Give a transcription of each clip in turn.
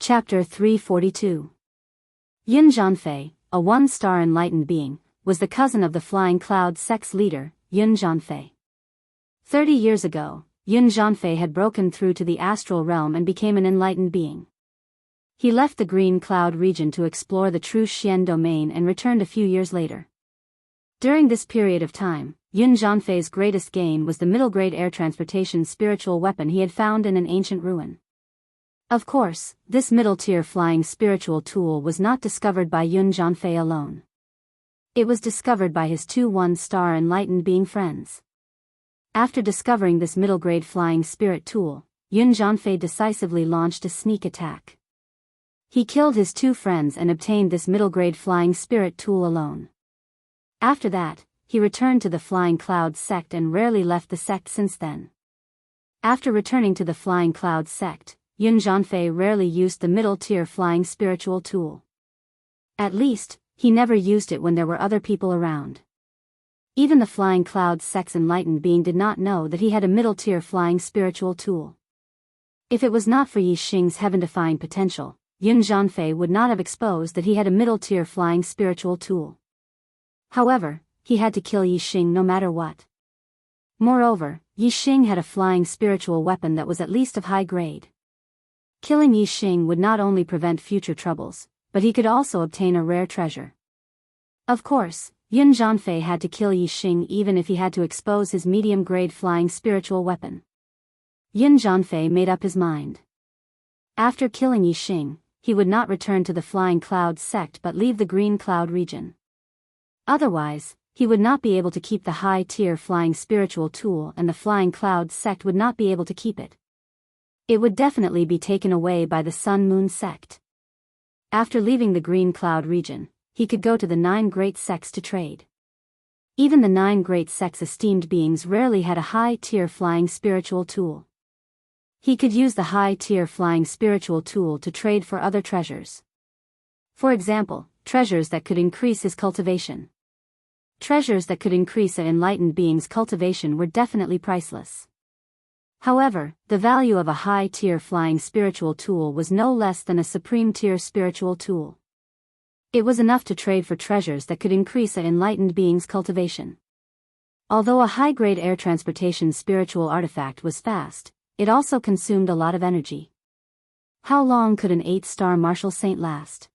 Chapter 342. Yun Zhanfei, a one-star enlightened being, was the cousin of the Flying Cloud sect's leader, Yun Zhanfei. 30 years ago, Yun Zhanfei had broken through to the astral realm and became an enlightened being. He left the Green Cloud region to explore the true Xian domain and returned a few years later. During this period of time, Yun Zhanfei's greatest gain was the middle-grade air transportation spiritual weapon he had found in an ancient ruin. Of course, this middle-tier flying spiritual tool was not discovered by Yun Zhanfei alone. It was discovered by his two one-star enlightened being friends. After discovering this middle-grade flying spirit tool, Yun Zhanfei decisively launched a sneak attack. He killed his two friends and obtained this middle-grade flying spirit tool alone. After that, he returned to the Flying Cloud sect and rarely left the sect since then. After returning to the Flying Cloud sect, Yun Zhanfei rarely used the middle-tier flying spiritual tool. At least, he never used it when there were other people around. Even the Flying Cloud sect's enlightened being did not know that he had a middle-tier flying spiritual tool. If it was not for Yi Xing's heaven-defying potential, Yun Zhanfei would not have exposed that he had a middle-tier flying spiritual tool. However, he had to kill Yi Xing no matter what. Moreover, Yi Xing had a flying spiritual weapon that was at least of high grade. Killing Yi Xing would not only prevent future troubles, but he could also obtain a rare treasure. Of course, Yun Zhanfei had to kill Yi Xing even if he had to expose his medium-grade flying spiritual weapon. Yun Zhanfei made up his mind. After killing Yi Xing, he would not return to the Flying Cloud sect but leave the Green Cloud region. Otherwise, he would not be able to keep the high-tier flying spiritual tool and the Flying Cloud sect would not be able to keep it. It would definitely be taken away by the Sun Moon sect. After leaving the Green Cloud region, he could go to the 9 great sects to trade. Even the 9 great sects' esteemed beings rarely had a high-tier flying spiritual tool. He could use the high-tier flying spiritual tool to trade for other treasures. For example, treasures that could increase his cultivation. Treasures that could increase an enlightened being's cultivation were definitely priceless. However, the value of a high-tier flying spiritual tool was no less than a supreme-tier spiritual tool. It was enough to trade for treasures that could increase an enlightened being's cultivation. Although a high-grade air transportation spiritual artifact was fast, it also consumed a lot of energy. How long could an 8-star martial saint last?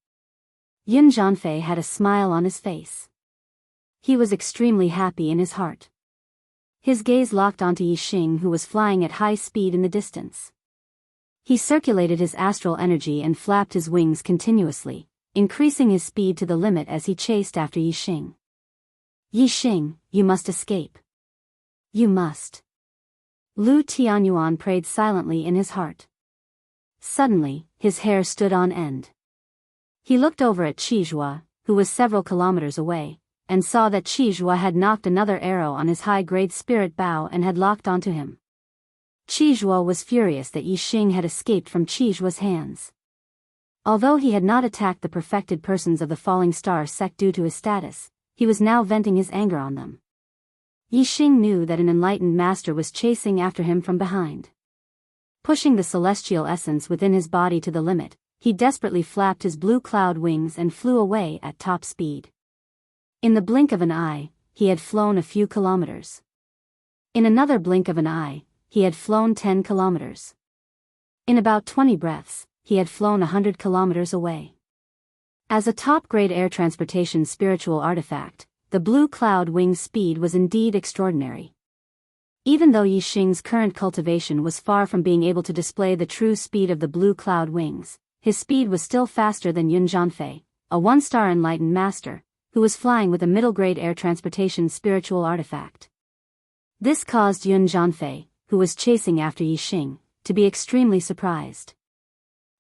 Yun Zhanfei had a smile on his face. He was extremely happy in his heart. His gaze locked onto Yi Xing who was flying at high speed in the distance. He circulated his astral energy and flapped his wings continuously, increasing his speed to the limit as he chased after Yi Xing. Yi Xing, you must escape. You must. Lu Tianyuan prayed silently in his heart. Suddenly, his hair stood on end. He looked over at Qizhua, who was several kilometers away, and saw that Qizhua had knocked another arrow on his high-grade spirit bow and had locked onto him. Qizhua was furious that Yi Xing had escaped from Qizhua's hands. Although he had not attacked the perfected persons of the Falling Star sect due to his status, he was now venting his anger on them. Yi Xing knew that an enlightened master was chasing after him from behind. Pushing the celestial essence within his body to the limit, he desperately flapped his blue cloud wings and flew away at top speed. In the blink of an eye, he had flown a few kilometers. In another blink of an eye, he had flown 10 kilometers. In about 20 breaths, he had flown 100 kilometers away. As a top-grade air transportation spiritual artifact, the blue cloud wing's speed was indeed extraordinary. Even though Yi Xing's current cultivation was far from being able to display the true speed of the blue cloud wings, his speed was still faster than Yun Zhanfei, a one-star enlightened master, who was flying with a middle-grade air transportation spiritual artifact. This caused Yun Zhanfei, who was chasing after Yi Xing, to be extremely surprised.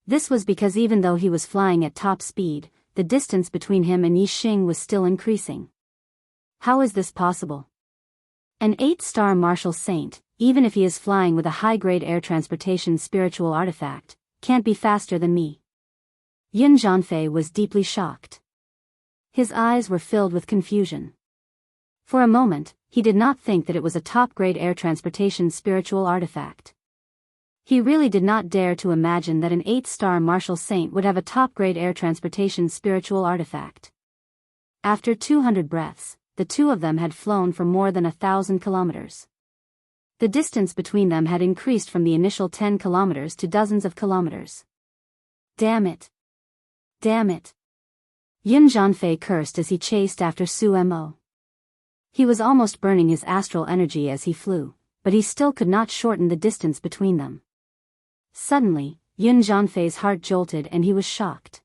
This was because even though he was flying at top speed, the distance between him and Yi Xing was still increasing. How is this possible? An 8-star martial saint, even if he is flying with a high-grade air transportation spiritual artifact, can't be faster than me. Yun Zhanfei was deeply shocked. His eyes were filled with confusion. For a moment, he did not think that it was a top-grade air transportation spiritual artifact. He really did not dare to imagine that an 8-star martial saint would have a top-grade air transportation spiritual artifact. After 200 breaths, the two of them had flown for more than 1,000 kilometers. The distance between them had increased from the initial 10 kilometers to dozens of kilometers. Damn it! Damn it! Yun Zhanfei cursed as he chased after Su Mo. He was almost burning his astral energy as he flew, but he still could not shorten the distance between them. Suddenly, Yun Zhanfei's heart jolted and he was shocked.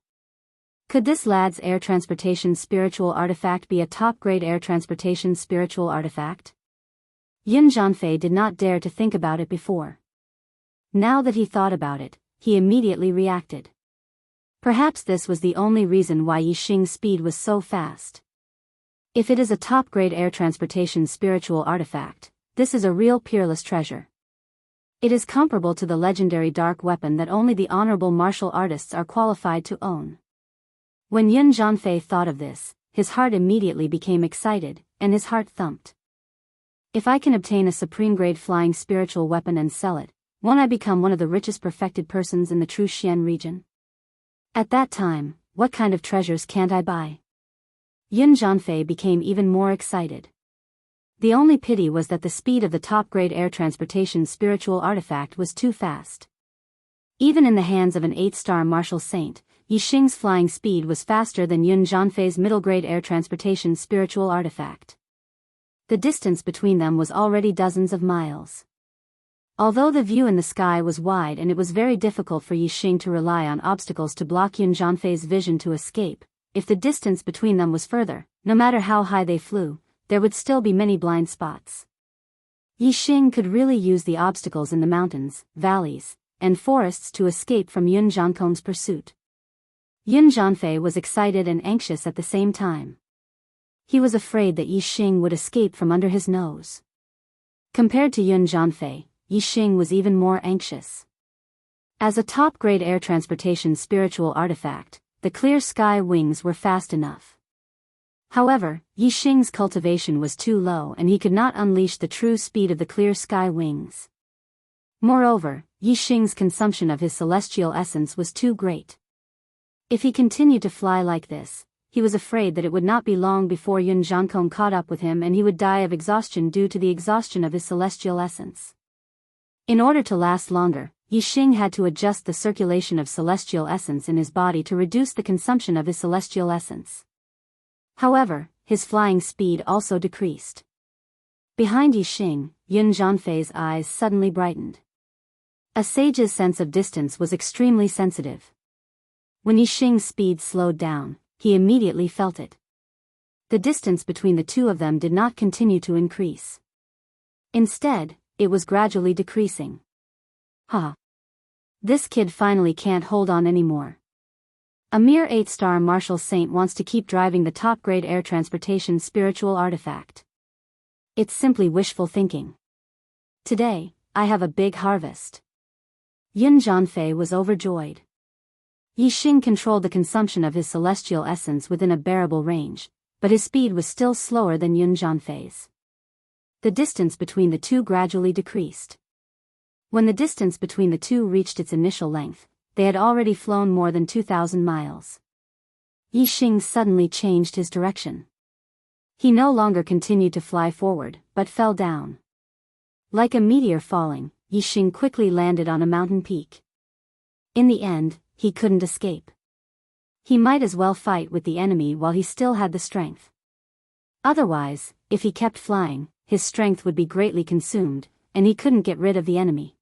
Could this lad's air transportation spiritual artifact be a top-grade air transportation spiritual artifact? Yun Zhanfei did not dare to think about it before. Now that he thought about it, he immediately reacted. Perhaps this was the only reason why Yixing's speed was so fast. If it is a top-grade air transportation spiritual artifact, this is a real peerless treasure. It is comparable to the legendary dark weapon that only the honorable martial artists are qualified to own. When Yun Zhanfei thought of this, his heart immediately became excited, and his heart thumped. If I can obtain a supreme-grade flying spiritual weapon and sell it, won't I become one of the richest perfected persons in the True Xian region? At that time, what kind of treasures can't I buy? Yun Zhanfei became even more excited. The only pity was that the speed of the top-grade air transportation spiritual artifact was too fast. Even in the hands of an 8-star martial saint, Yixing's flying speed was faster than Yun Zhanfei's middle-grade air transportation spiritual artifact. The distance between them was already dozens of miles. Although the view in the sky was wide and it was very difficult for Yixing to rely on obstacles to block Yun Zhanfei's vision to escape, if the distance between them was further, no matter how high they flew, there would still be many blind spots. Yixing could really use the obstacles in the mountains, valleys, and forests to escape from Yun Zhankong's pursuit. Yun Zhanfei was excited and anxious at the same time. He was afraid that Yixing would escape from under his nose. Compared to Yun Zhanfei, Yixing was even more anxious. As a top-grade air transportation spiritual artifact, the clear sky wings were fast enough. However, Yixing's cultivation was too low and he could not unleash the true speed of the clear sky wings. Moreover, Yixing's consumption of his celestial essence was too great. If he continued to fly like this, he was afraid that it would not be long before Yun Zhankong caught up with him and he would die of exhaustion due to the exhaustion of his celestial essence. In order to last longer, Yixing had to adjust the circulation of celestial essence in his body to reduce the consumption of his celestial essence. However, his flying speed also decreased. Behind Yixing, Yun Zhanfei's eyes suddenly brightened. A sage's sense of distance was extremely sensitive. When Yixing's speed slowed down, he immediately felt it. The distance between the two of them did not continue to increase. Instead, it was gradually decreasing. This kid finally can't hold on anymore. A mere 8-star martial saint wants to keep driving the top-grade air transportation spiritual artifact. It's simply wishful thinking. Today, I have a big harvest. Yun Zhanfei was overjoyed. Yixing controlled the consumption of his celestial essence within a bearable range, but his speed was still slower than Yun Zhanfei's. The distance between the two gradually decreased. When the distance between the two reached its initial length, they had already flown more than 2,000 miles. Yixing suddenly changed his direction. He no longer continued to fly forward, but fell down. Like a meteor falling, Yixing quickly landed on a mountain peak. In the end, he couldn't escape. He might as well fight with the enemy while he still had the strength. Otherwise, if he kept flying, his strength would be greatly consumed, and he couldn't get rid of the enemy.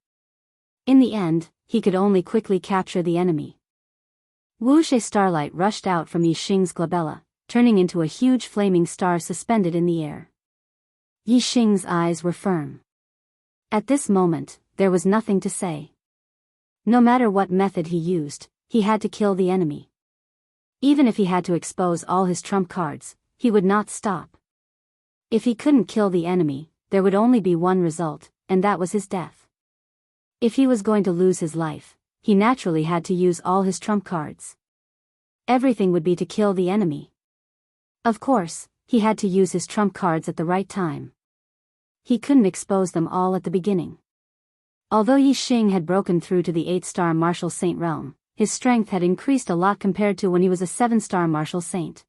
In the end, he could only quickly capture the enemy. Whoosh! A starlight rushed out from Yixing's glabella, turning into a huge flaming star suspended in the air. Yixing's eyes were firm. At this moment, there was nothing to say. No matter what method he used, he had to kill the enemy. Even if he had to expose all his trump cards, he would not stop. If he couldn't kill the enemy, there would only be one result, and that was his death. If he was going to lose his life, he naturally had to use all his trump cards. Everything would be to kill the enemy. Of course, he had to use his trump cards at the right time. He couldn't expose them all at the beginning. Although Yi Xing had broken through to the 8-star martial saint realm, his strength had increased a lot compared to when he was a 7-star martial saint.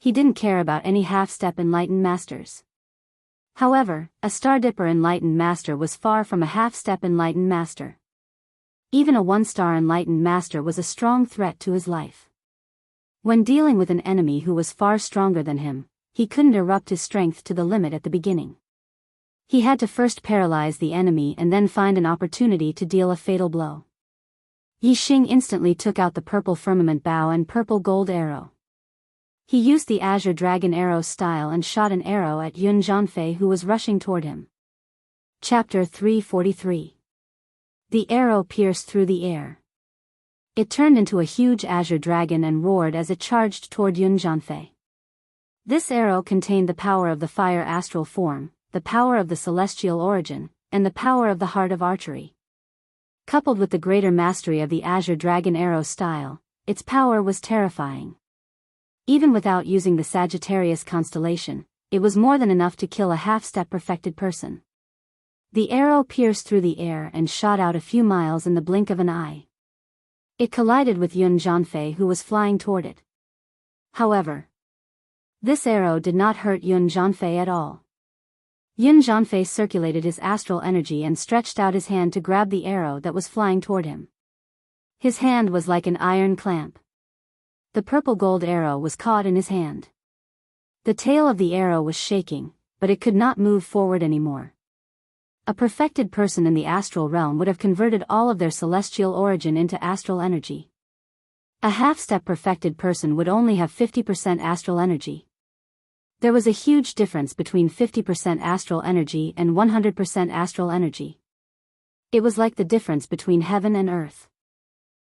He didn't care about any half-step enlightened masters. However, a Star-Dipper enlightened master was far from a half-step enlightened master. Even a 1-star enlightened master was a strong threat to his life. When dealing with an enemy who was far stronger than him, he couldn't erupt his strength to the limit at the beginning. He had to first paralyze the enemy and then find an opportunity to deal a fatal blow. Yi Xing instantly took out the purple firmament bow and purple gold arrow. He used the azure dragon arrow style and shot an arrow at Yun Zhanfei, who was rushing toward him. Chapter 343. The arrow pierced through the air. It turned into a huge azure dragon and roared as it charged toward Yun Zhanfei. This arrow contained the power of the fire astral form, the power of the celestial origin, and the power of the heart of archery. Coupled with the greater mastery of the azure dragon arrow style, its power was terrifying. Even without using the Sagittarius constellation, it was more than enough to kill a half-step perfected person. The arrow pierced through the air and shot out a few miles in the blink of an eye. It collided with Yun Zhanfei, who was flying toward it. However, this arrow did not hurt Yun Zhanfei at all. Yun Zhanfei circulated his astral energy and stretched out his hand to grab the arrow that was flying toward him. His hand was like an iron clamp. The purple gold arrow was caught in his hand. The tail of the arrow was shaking, but it could not move forward anymore. A perfected person in the astral realm would have converted all of their celestial origin into astral energy. A half-step perfected person would only have 50% astral energy. There was a huge difference between 50% astral energy and 100% astral energy. It was like the difference between heaven and earth.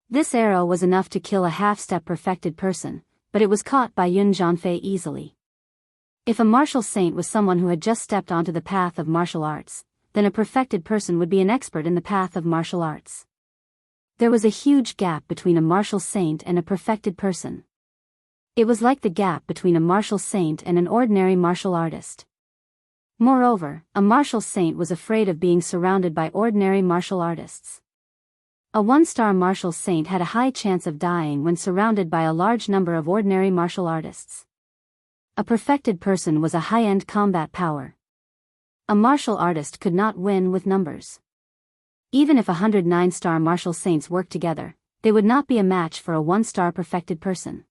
This arrow was enough to kill a half-step perfected person, but it was caught by Yun Zhanfei easily. If a martial saint was someone who had just stepped onto the path of martial arts, then a perfected person would be an expert in the path of martial arts. There was a huge gap between a martial saint and a perfected person. It was like the gap between a martial saint and an ordinary martial artist. Moreover, a martial saint was afraid of being surrounded by ordinary martial artists. A 1-star martial saint had a high chance of dying when surrounded by a large number of ordinary martial artists. A perfected person was a high-end combat power. A martial artist could not win with numbers. Even if 109-star martial saints worked together, they would not be a match for a 1-star perfected person.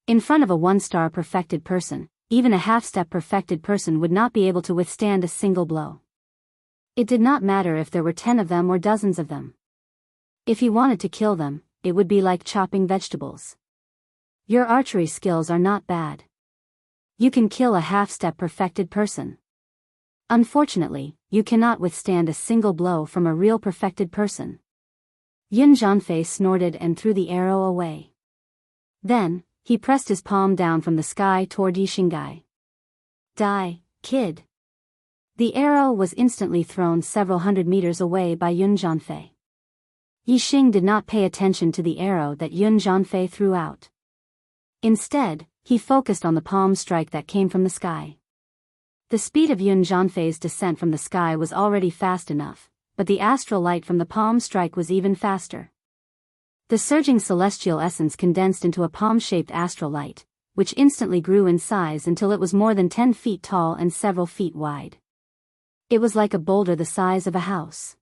In front of a 1-star perfected person, even a half-step perfected person would not be able to withstand a single blow. It did not matter if there were 10 of them or dozens of them. If he wanted to kill them, it would be like chopping vegetables. Your archery skills are not bad. You can kill a half-step perfected person. Unfortunately, you cannot withstand a single blow from a real perfected person. Yun Zhanfei snorted and threw the arrow away. Then, he pressed his palm down from the sky toward Yi Xing. Die, kid. The arrow was instantly thrown several hundred meters away by Yun Zhanfei. Yi Xing did not pay attention to the arrow that Yun Zhanfei threw out. Instead, he focused on the palm strike that came from the sky. The speed of Yun Zhanfei's descent from the sky was already fast enough, but the astral light from the palm strike was even faster. The surging celestial essence condensed into a palm-shaped astral light, which instantly grew in size until it was more than 10 feet tall and several feet wide. It was like a boulder the size of a house.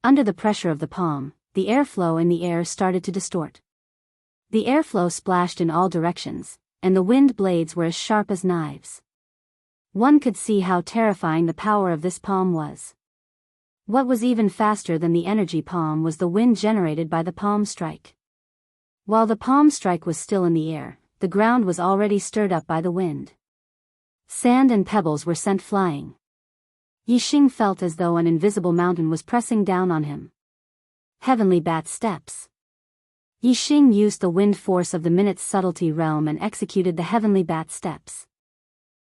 Under the pressure of the palm, the airflow in the air started to distort. The airflow splashed in all directions, and the wind blades were as sharp as knives. One could see how terrifying the power of this palm was. What was even faster than the energy palm was the wind generated by the palm strike. While the palm strike was still in the air, the ground was already stirred up by the wind. Sand and pebbles were sent flying. Yi Xing felt as though an invisible mountain was pressing down on him. Heavenly Bat Steps. Yi Xing used the wind force of the minute's subtlety realm and executed the Heavenly Bat Steps.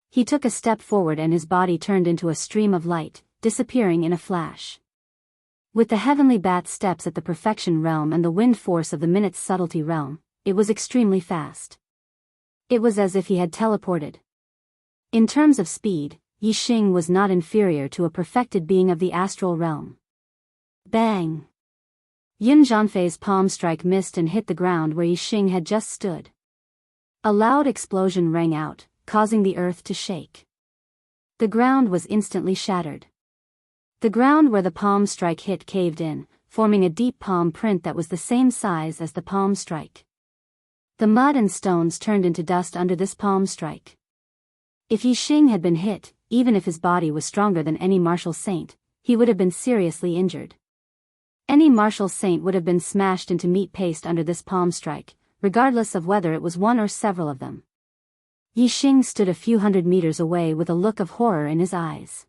He took a step forward and his body turned into a stream of light, disappearing in a flash. With the Heavenly Bat Steps at the perfection realm and the wind force of the minute's subtlety realm, it was extremely fast. It was as if he had teleported. In terms of speed, Yi Xing was not inferior to a perfected being of the astral realm. Bang! Yun Zhanfei's palm strike missed and hit the ground where Yixing had just stood. A loud explosion rang out, causing the earth to shake. The ground was instantly shattered. The ground where the palm strike hit caved in, forming a deep palm print that was the same size as the palm strike. The mud and stones turned into dust under this palm strike. If Yixing had been hit, even if his body was stronger than any martial saint, he would have been seriously injured. Any martial saint would have been smashed into meat paste under this palm strike, regardless of whether it was one or several of them. Yixing stood a few hundred meters away with a look of horror in his eyes.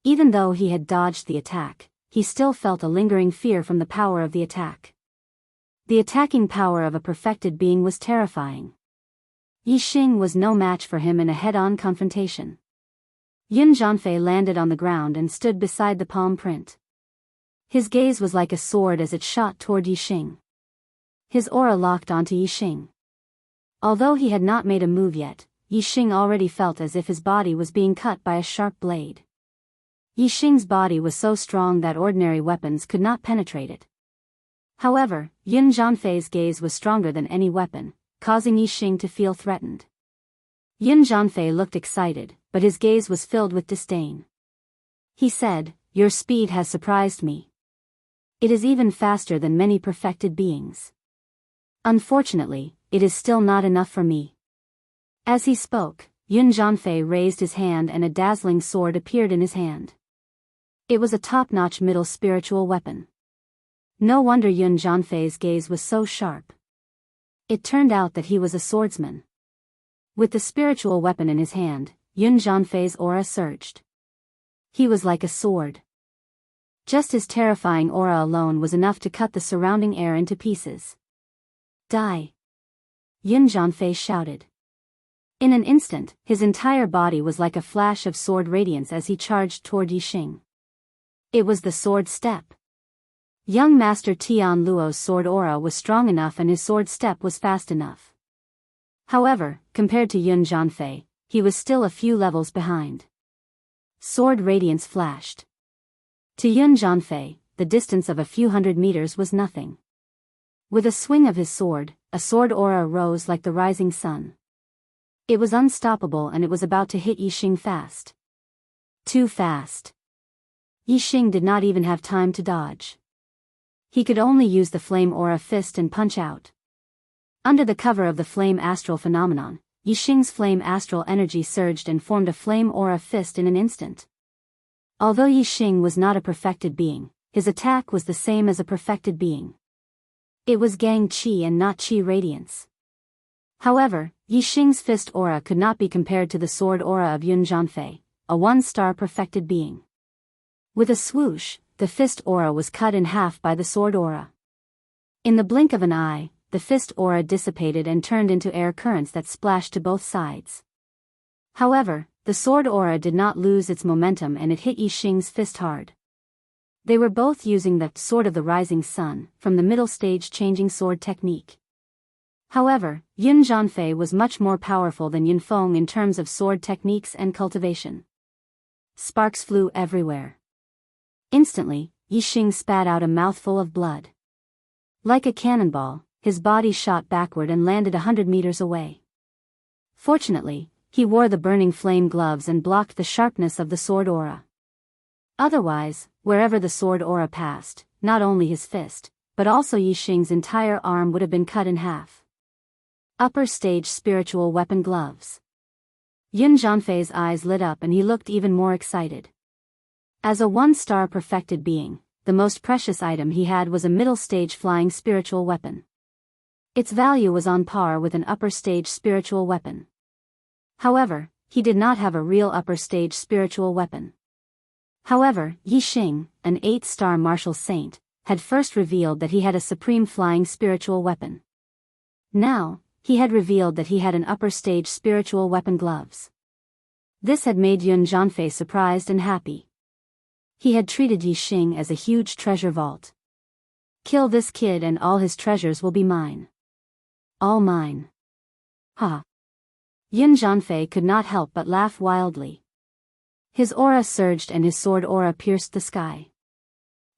Even though he had dodged the attack, he still felt a lingering fear from the power of the attack. The attacking power of a perfected being was terrifying. Yixing was no match for him in a head-on confrontation. Yun Zhanfei landed on the ground and stood beside the palm print. His gaze was like a sword as it shot toward Yixing. His aura locked onto Yixing. Although he had not made a move yet, Yixing already felt as if his body was being cut by a sharp blade. Yixing's body was so strong that ordinary weapons could not penetrate it. However, Yun Zhanfei's gaze was stronger than any weapon, causing Yixing to feel threatened. Yun Zhanfei looked excited, but his gaze was filled with disdain. He said, "Your speed has surprised me. It is even faster than many perfected beings. Unfortunately, it is still not enough for me." As he spoke, Yun Zhanfei raised his hand and a dazzling sword appeared in his hand. It was a top-notch middle spiritual weapon. No wonder Yun Zhanfei's gaze was so sharp. It turned out that he was a swordsman. With the spiritual weapon in his hand, Yun Zhanfei's aura surged. He was like a sword. Just his terrifying aura alone was enough to cut the surrounding air into pieces. "Die!" Yun Zhanfei shouted. In an instant, his entire body was like a flash of sword radiance as he charged toward Yixing. It was the sword step. Young Master Tian Luo's sword aura was strong enough and his sword step was fast enough. However, compared to Yun Zhanfei, he was still a few levels behind. Sword radiance flashed. To Yun Zhanfei, the distance of a few hundred meters was nothing. With a swing of his sword, a sword aura rose like the rising sun. It was unstoppable and it was about to hit Yixing fast. Too fast. Yixing did not even have time to dodge. He could only use the flame aura fist and punch out. Under the cover of the flame astral phenomenon, Yixing's flame astral energy surged and formed a flame aura fist in an instant. Although Yixing was not a perfected being, his attack was the same as a perfected being. It was Gang Qi and not Qi radiance. However, Yixing's fist aura could not be compared to the sword aura of Yun Zhanfei, a one-star perfected being. With a swoosh, the fist aura was cut in half by the sword aura. In the blink of an eye, the fist aura dissipated and turned into air currents that splashed to both sides. However, the sword aura did not lose its momentum and it hit Yixing's fist hard. They were both using the Sword of the Rising Sun from the middle stage changing sword technique. However, Yun Zhanfei was much more powerful than Yun Feng in terms of sword techniques and cultivation. Sparks flew everywhere. Instantly, Yixing spat out a mouthful of blood. Like a cannonball, his body shot backward and landed 100 meters away. Fortunately, he wore the burning flame gloves and blocked the sharpness of the sword aura. Otherwise, wherever the sword aura passed, not only his fist, but also Yixing's entire arm would have been cut in half. Upper stage spiritual weapon gloves. Yun Zhanfei's eyes lit up and he looked even more excited. As a one-star perfected being, the most precious item he had was a middle-stage flying spiritual weapon. Its value was on par with an upper-stage spiritual weapon. However, he did not have a real upper-stage spiritual weapon. However, Yixing, an 8-star martial saint, had first revealed that he had a supreme flying spiritual weapon. Now, he had revealed that he had an upper-stage spiritual weapon gloves. This had made Yun Zhanfei surprised and happy. He had treated Yixing as a huge treasure vault. Kill this kid and all his treasures will be mine. All mine. Ha! Yun Zhanfei could not help but laugh wildly. His aura surged and his sword aura pierced the sky.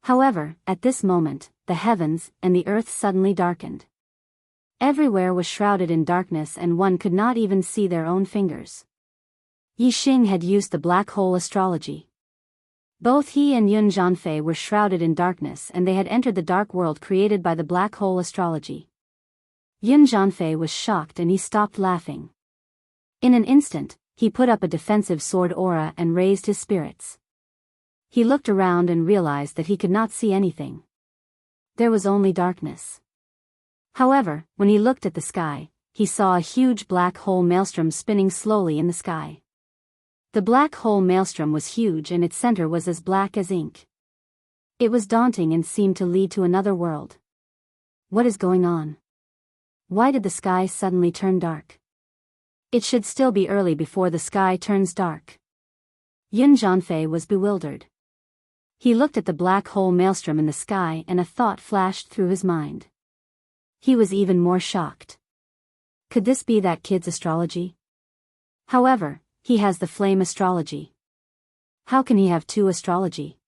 However, at this moment, the heavens and the earth suddenly darkened. Everywhere was shrouded in darkness and one could not even see their own fingers. Yixing had used the black hole astrology. Both he and Yun Zhanfei were shrouded in darkness and they had entered the dark world created by the black hole astrology. Yun Zhanfei was shocked and he stopped laughing. In an instant, he put up a defensive sword aura and raised his spirits. He looked around and realized that he could not see anything. There was only darkness. However, when he looked at the sky, he saw a huge black hole maelstrom spinning slowly in the sky. The black hole maelstrom was huge and its center was as black as ink. It was daunting and seemed to lead to another world. What is going on? Why did the sky suddenly turn dark? It should still be early before the sky turns dark. Yun Zhanfei was bewildered. He looked at the black hole maelstrom in the sky and a thought flashed through his mind. He was even more shocked. Could this be that kid's astrology? However, he has the flame astrology. How can he have two astrology?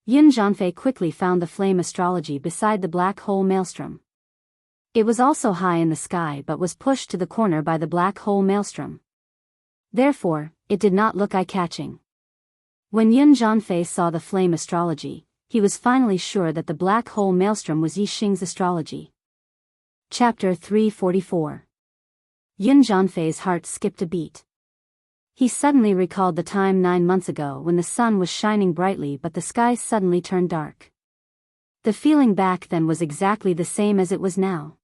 Yun Zhanfei quickly found the flame astrology beside the black hole maelstrom. It was also high in the sky but was pushed to the corner by the black hole maelstrom. Therefore, it did not look eye-catching. When Yun Zhanfei saw the flame astrology, he was finally sure that the black hole maelstrom was Yixing's astrology. Chapter 344. Yun Zhanfei's heart skipped a beat. He suddenly recalled the time 9 months ago when the sun was shining brightly but the sky suddenly turned dark. The feeling back then was exactly the same as it was now.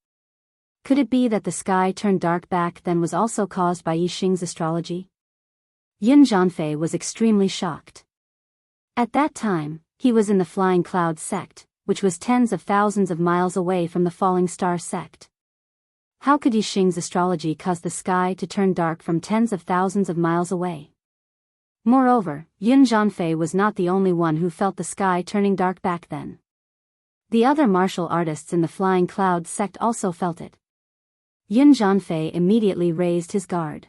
Could it be that the sky turned dark back then was also caused by Yixing's astrology? Yun Zhanfei was extremely shocked. At that time, he was in the Flying Cloud sect, which was tens of thousands of miles away from the Falling Star sect. How could Yixing's astrology cause the sky to turn dark from tens of thousands of miles away? Moreover, Yun Zhanfei was not the only one who felt the sky turning dark back then. The other martial artists in the Flying Cloud sect also felt it. Yun Zhanfei immediately raised his guard.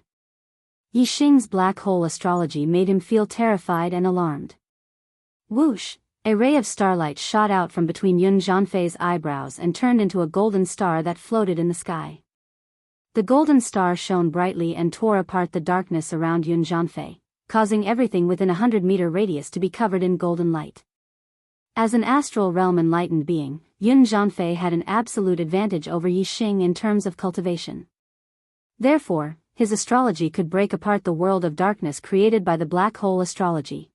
Yixing's black hole astrology made him feel terrified and alarmed. Whoosh! A ray of starlight shot out from between Yun Zhanfei's eyebrows and turned into a golden star that floated in the sky. The golden star shone brightly and tore apart the darkness around Yun Zhanfei, causing everything within a 100-meter radius to be covered in golden light. As an astral realm enlightened being, Yun Zhanfei had an absolute advantage over Yixing in terms of cultivation. Therefore, his astrology could break apart the world of darkness created by the black hole astrology.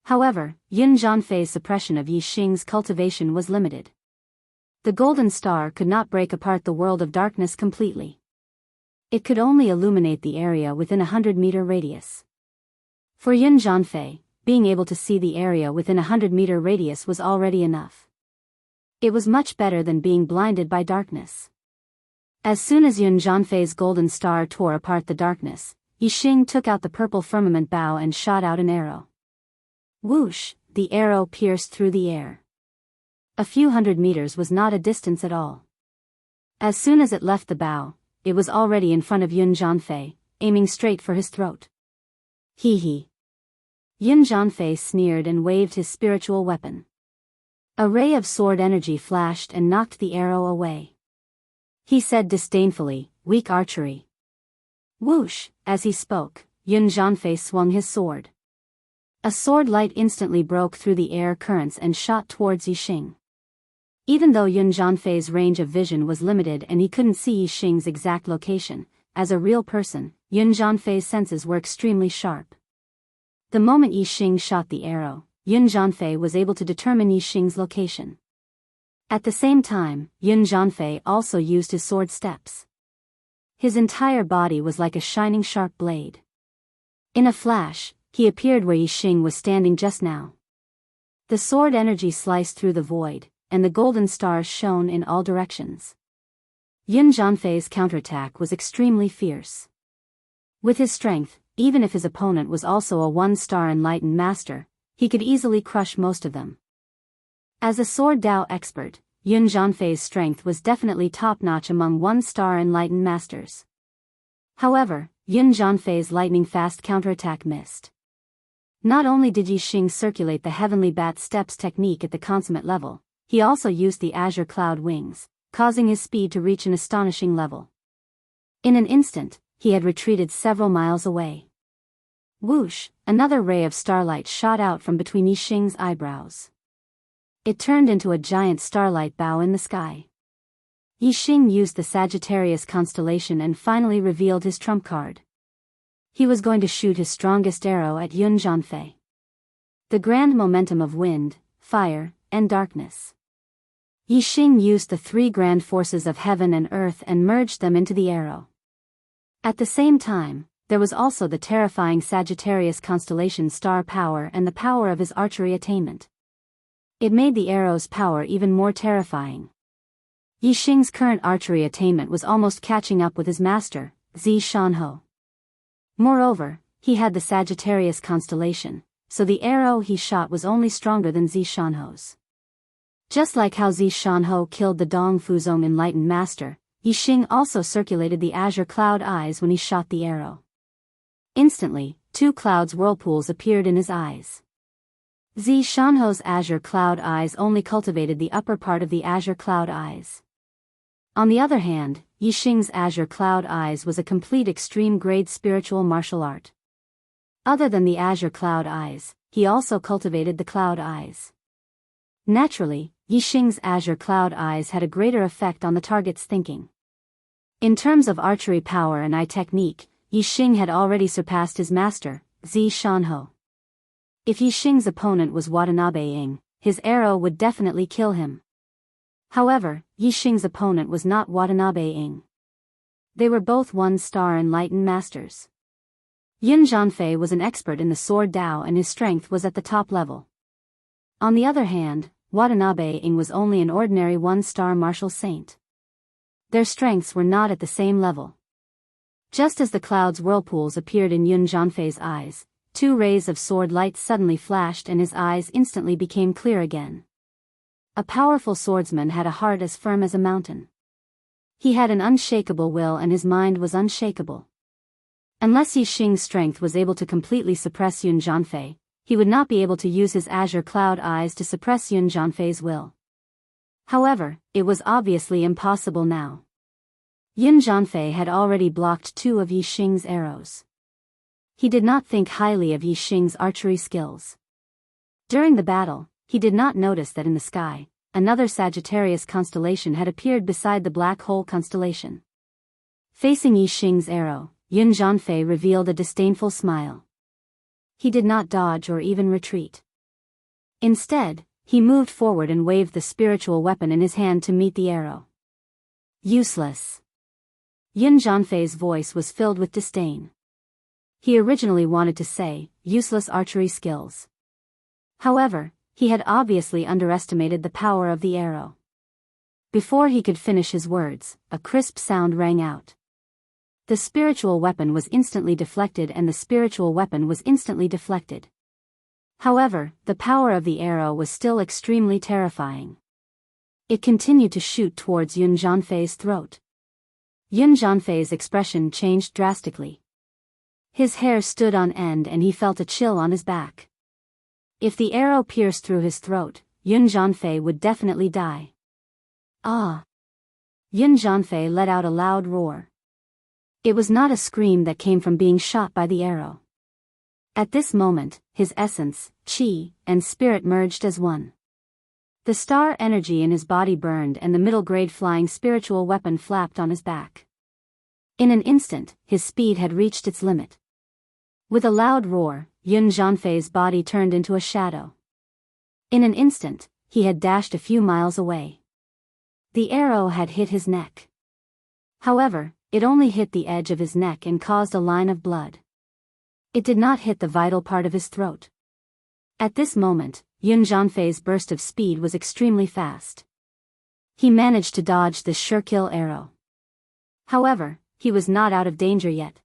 However, Yun Zhanfei's suppression of Yixing's cultivation was limited. The golden star could not break apart the world of darkness completely. It could only illuminate the area within a 100-meter radius. For Yun Zhanfei, being able to see the area within a 100-meter radius was already enough. It was much better than being blinded by darkness. As soon as Yun Zhanfei's golden star tore apart the darkness, Yixing took out the purple firmament bow and shot out an arrow. Whoosh! The arrow pierced through the air. A few 100 meters was not a distance at all. As soon as it left the bow, it was already in front of Yun Zhanfei, aiming straight for his throat. Hee hee. Yun Zhanfei sneered and waved his spiritual weapon. A ray of sword energy flashed and knocked the arrow away. He said disdainfully, "Weak archery." Whoosh! As he spoke, Yun Zhanfei swung his sword. A sword light instantly broke through the air currents and shot towards Yixing. Even though Yun Zhanfei's range of vision was limited and he couldn't see Yixing's exact location, as a real person, Yun Zhanfei's senses were extremely sharp. The moment Yixing shot the arrow, Yun Zhanfei was able to determine Yixing's location. At the same time, Yun Zhanfei also used his sword steps. His entire body was like a shining sharp blade. In a flash, he appeared where Yixing was standing just now. The sword energy sliced through the void, and the golden stars shone in all directions. Yun Zhanfei's counterattack was extremely fierce. With his strength, even if his opponent was also a one-star enlightened master, he could easily crush most of them. As a sword Dao expert, Yun Zhanfei's strength was definitely top-notch among one-star enlightened masters. However, Yun Zhanfei's lightning-fast counterattack missed. Not only did Yixing circulate the heavenly bat steps technique at the consummate level, he also used the azure cloud wings, causing his speed to reach an astonishing level. In an instant, he had retreated several miles away. Whoosh, another ray of starlight shot out from between Yixing's eyebrows. It turned into a giant starlight bow in the sky. Yixing used the Sagittarius constellation and finally revealed his trump card. He was going to shoot his strongest arrow at Yun Zhanfei. The grand momentum of wind, fire, and darkness. Yixing used the three grand forces of heaven and earth and merged them into the arrow. At the same time, there was also the terrifying Sagittarius constellation star power and the power of his archery attainment. It made the arrow's power even more terrifying. Yixing's current archery attainment was almost catching up with his master, Zi Shanho. Moreover, he had the Sagittarius constellation, so the arrow he shot was only stronger than Zi Shanho's. Just like how Zi Shanho killed the Dong Fuzong enlightened master, Yixing also circulated the azure cloud eyes when he shot the arrow. Instantly, two clouds whirlpools appeared in his eyes. Zi Shanho's azure cloud eyes only cultivated the upper part of the azure cloud eyes. On the other hand, Yixing's azure cloud eyes was a complete extreme-grade spiritual martial art. Other than the azure cloud eyes, he also cultivated the cloud eyes. Naturally, Yixing's azure cloud eyes had a greater effect on the target's thinking. In terms of archery power and eye technique, Yixing had already surpassed his master, Zi Shanho. If Yixing's opponent was Watanabe Ing, his arrow would definitely kill him. However, Yixing's opponent was not Watanabe Ing. They were both one-star enlightened masters. Yun Zhanfei was an expert in the sword Dao and his strength was at the top level. On the other hand, Watanabe Ing was only an ordinary one-star martial saint. Their strengths were not at the same level. Just as the cloud's whirlpools appeared in Yun Zhanfei's eyes, two rays of sword light suddenly flashed and his eyes instantly became clear again. A powerful swordsman had a heart as firm as a mountain. He had an unshakable will and his mind was unshakable. Unless Yixing's strength was able to completely suppress Yun Zhanfei, he would not be able to use his azure cloud eyes to suppress Yun Zhanfei's will. However, it was obviously impossible now. Yun Zhanfei had already blocked two of Yixing's arrows. He did not think highly of Yixing's archery skills. During the battle, he did not notice that in the sky, another Sagittarius constellation had appeared beside the black hole constellation. Facing Yixing's arrow, Yun Zhanfei revealed a disdainful smile. He did not dodge or even retreat. Instead, he moved forward and waved the spiritual weapon in his hand to meet the arrow. Useless. Yun Zhanfei's voice was filled with disdain. He originally wanted to say, useless archery skills. However, he had obviously underestimated the power of the arrow. Before he could finish his words, a crisp sound rang out. The spiritual weapon was instantly deflected and the spiritual weapon was instantly deflected. However, the power of the arrow was still extremely terrifying. It continued to shoot towards Yun Zhanfei's throat. Yun Zhanfei's expression changed drastically. His hair stood on end and he felt a chill on his back. If the arrow pierced through his throat, Yun Zhanfei would definitely die. Ah! Yun Zhanfei let out a loud roar. It was not a scream that came from being shot by the arrow. At this moment, his essence, qi, and spirit merged as one. The star energy in his body burned and the middle-grade flying spiritual weapon flapped on his back. In an instant, his speed had reached its limit. With a loud roar, Yun Zhanfei's body turned into a shadow. In an instant, he had dashed a few miles away. The arrow had hit his neck. However, it only hit the edge of his neck and caused a line of blood. It did not hit the vital part of his throat. At this moment, Yun Zhanfei's burst of speed was extremely fast. He managed to dodge this sure-kill arrow. However, he was not out of danger yet.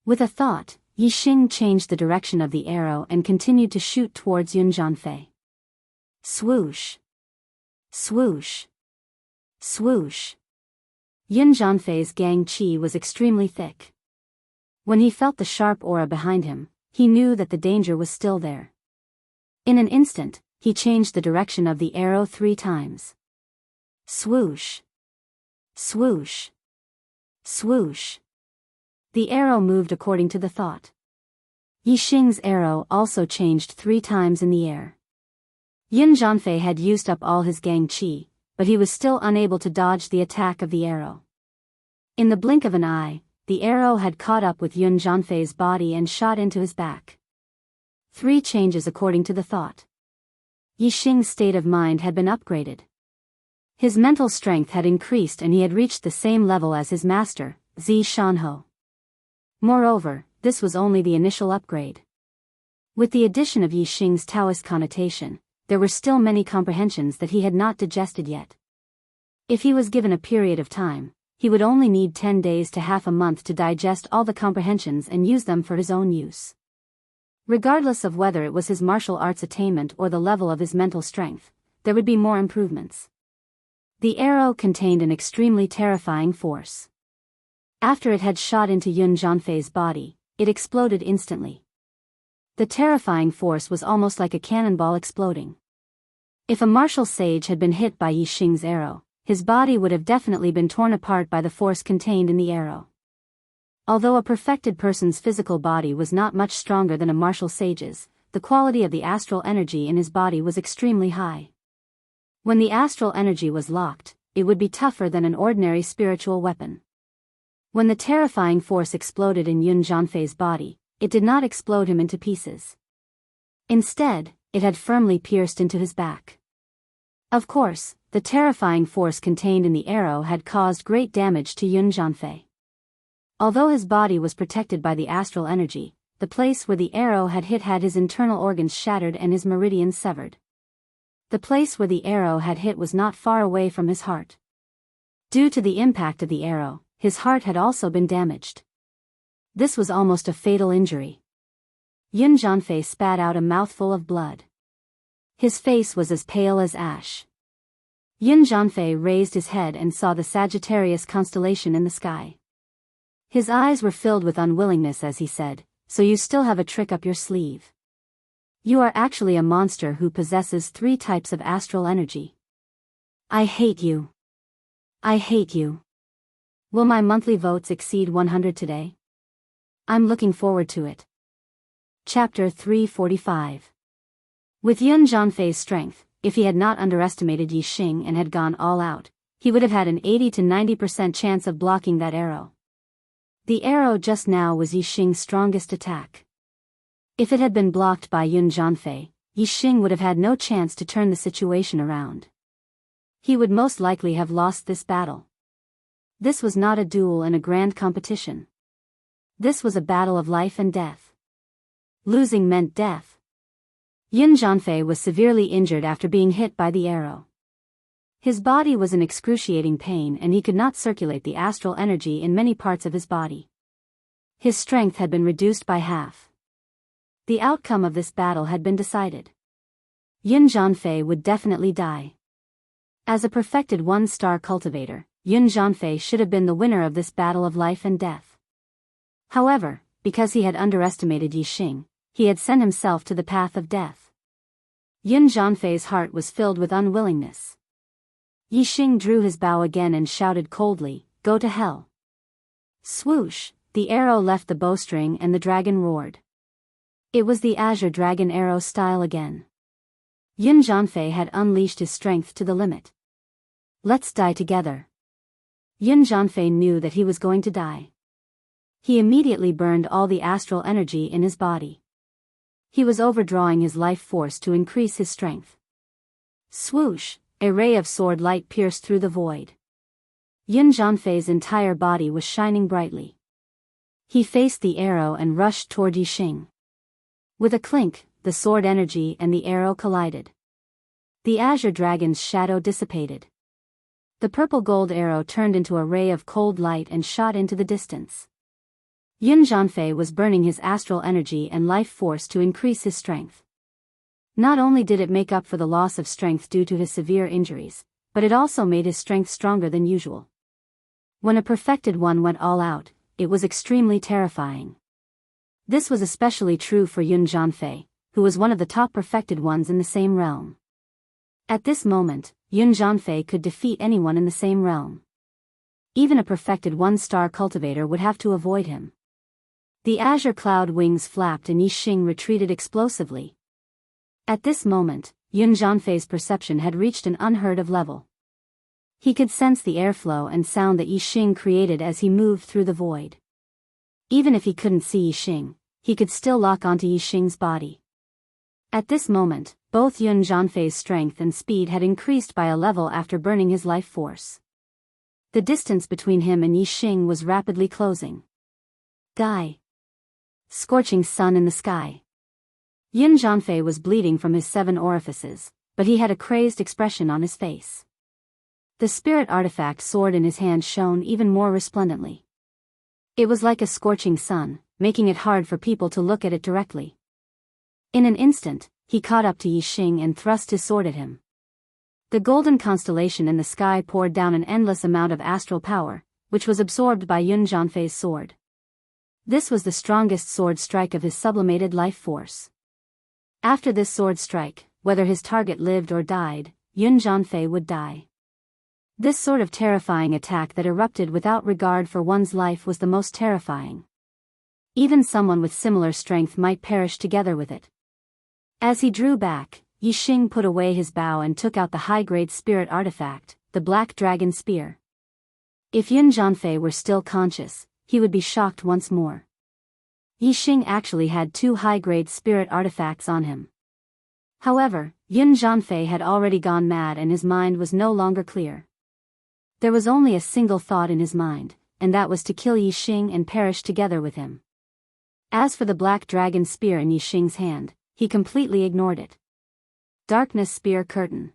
With a thought, Yixing changed the direction of the arrow and continued to shoot towards Yun Zhanfei. Swoosh! Swoosh! Swoosh! Yun Zhanfei's gang qi was extremely thick. When he felt the sharp aura behind him, he knew that the danger was still there. In an instant, he changed the direction of the arrow 3 times. Swoosh! Swoosh! Swoosh! The arrow moved according to the thought. Yixing's arrow also changed 3 times in the air. Yun Zhanfei had used up all his gang qi, but he was still unable to dodge the attack of the arrow. In the blink of an eye, the arrow had caught up with Yun Zhanfei's body and shot into his back. 3 changes according to the thought. Yixing's state of mind had been upgraded. His mental strength had increased and he had reached the same level as his master, Zi Shanhou. Moreover, this was only the initial upgrade. With the addition of Yixing's Taoist connotation, there were still many comprehensions that he had not digested yet. If he was given a period of time, he would only need 10 days to half a month to digest all the comprehensions and use them for his own use. Regardless of whether it was his martial arts attainment or the level of his mental strength, there would be more improvements. The arrow contained an extremely terrifying force. After it had shot into Yun Zhanfei's body, it exploded instantly. The terrifying force was almost like a cannonball exploding. If a martial sage had been hit by Yixing's arrow, his body would have definitely been torn apart by the force contained in the arrow. Although a perfected person's physical body was not much stronger than a martial sage's, the quality of the astral energy in his body was extremely high. When the astral energy was locked, it would be tougher than an ordinary spiritual weapon. When the terrifying force exploded in Yun Zhanfei's body, it did not explode him into pieces. Instead, it had firmly pierced into his back. Of course, the terrifying force contained in the arrow had caused great damage to Yun Zhanfei. Although his body was protected by the astral energy, the place where the arrow had hit had his internal organs shattered and his meridians severed. The place where the arrow had hit was not far away from his heart. Due to the impact of the arrow, his heart had also been damaged. This was almost a fatal injury. Yun Zhanfei spat out a mouthful of blood. His face was as pale as ash. Yun Zhanfei raised his head and saw the Sagittarius constellation in the sky. His eyes were filled with unwillingness as he said, "So you still have a trick up your sleeve. You are actually a monster who possesses 3 types of astral energy. I hate you. I hate you. Will my monthly votes exceed 100 today? I'm looking forward to it." Chapter 345. With Yun Zhanfei's strength, if he had not underestimated Yixing and had gone all out, he would have had an 80 to 90% chance of blocking that arrow. The arrow just now was Yixing's strongest attack. If it had been blocked by Yun Zhanfei, Yixing would have had no chance to turn the situation around. He would most likely have lost this battle. This was not a duel in a grand competition. This was a battle of life and death. Losing meant death. Yun Zhanfei was severely injured after being hit by the arrow. His body was in excruciating pain and he could not circulate the astral energy in many parts of his body. His strength had been reduced by half. The outcome of this battle had been decided. Yun Zhanfei would definitely die. As a perfected 1-star cultivator, Yun Zhanfei should have been the winner of this battle of life and death. However, because he had underestimated Yixing, he had sent himself to the path of death. Yun Zhanfei's heart was filled with unwillingness. Yixing drew his bow again and shouted coldly, "Go to hell." Swoosh, the arrow left the bowstring and the dragon roared. It was the azure dragon arrow style again. Yun Zhanfei had unleashed his strength to the limit. Let's die together. Yun Zhanfei knew that he was going to die. He immediately burned all the astral energy in his body. He was overdrawing his life force to increase his strength. Swoosh, a ray of sword light pierced through the void. Yun Zhanfei's entire body was shining brightly. He faced the arrow and rushed toward Yixing. With a clink, the sword energy and the arrow collided. The azure dragon's shadow dissipated. The purple gold arrow turned into a ray of cold light and shot into the distance. Yun Zhanfei was burning his astral energy and life force to increase his strength. Not only did it make up for the loss of strength due to his severe injuries, but it also made his strength stronger than usual. When a perfected one went all out, it was extremely terrifying. This was especially true for Yun Zhanfei, who was one of the top perfected ones in the same realm. At this moment, Yun Zhanfei could defeat anyone in the same realm. Even a perfected one-star cultivator would have to avoid him. The azure cloud wings flapped and Yi Xing retreated explosively. At this moment, Yun Zhanfei's perception had reached an unheard-of level. He could sense the airflow and sound that Yi Xing created as he moved through the void. Even if he couldn't see Yi Xing, he could still lock onto Yi Xing's body. At this moment, both Yun Zhanfei's strength and speed had increased by a level after burning his life force. The distance between him and Yi Xing was rapidly closing. Die. Scorching sun in the sky. Yun Zhanfei was bleeding from his 7 orifices, but he had a crazed expression on his face. The spirit artifact sword in his hand shone even more resplendently. It was like a scorching sun, making it hard for people to look at it directly. In an instant, he caught up to Yi Xing and thrust his sword at him. The golden constellation in the sky poured down an endless amount of astral power, which was absorbed by Yun Zhanfei's sword. This was the strongest sword strike of his sublimated life force. After this sword strike, whether his target lived or died, Yun Zhanfei would die. This sort of terrifying attack that erupted without regard for one's life was the most terrifying. Even someone with similar strength might perish together with it. As he drew back, Yi Xing put away his bow and took out the high-grade spirit artifact, the Black Dragon Spear. If Yun Zhanfei were still conscious, he would be shocked once more. Yi Xing actually had 2 high-grade spirit artifacts on him. However, Yun Zhanfei had already gone mad and his mind was no longer clear. There was only a single thought in his mind, and that was to kill Yi Xing and perish together with him. As for the Black Dragon Spear in Yi Xing's hand, he completely ignored it. Darkness Spear Curtain.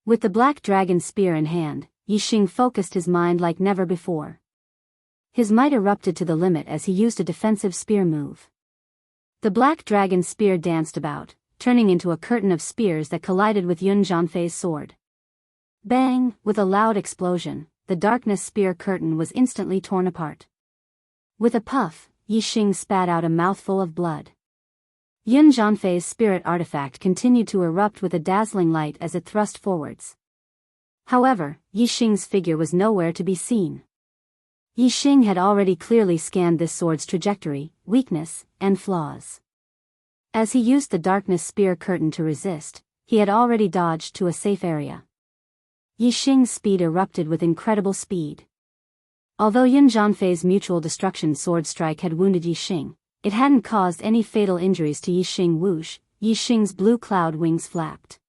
With the Black Dragon Spear in hand, Yi Xing focused his mind like never before. His might erupted to the limit as he used a defensive spear move. The Black Dragon Spear danced about, turning into a curtain of spears that collided with Yun Zhanfei's sword. Bang! With a loud explosion, the Darkness Spear Curtain was instantly torn apart. With a puff, Yi Xing spat out a mouthful of blood. Yun Zhanfei's spirit artifact continued to erupt with a dazzling light as it thrust forwards. However, Yi Xing's figure was nowhere to be seen. Yi Xing had already clearly scanned this sword's trajectory, weakness, and flaws. As he used the Darkness Spear Curtain to resist, he had already dodged to a safe area. Yi Xing's speed erupted with incredible speed. Although Yun Zhanfei's mutual destruction sword strike had wounded Yi Xing, it hadn't caused any fatal injuries to Yi Xing. Whoosh, Yi Xing's blue cloud wings flapped.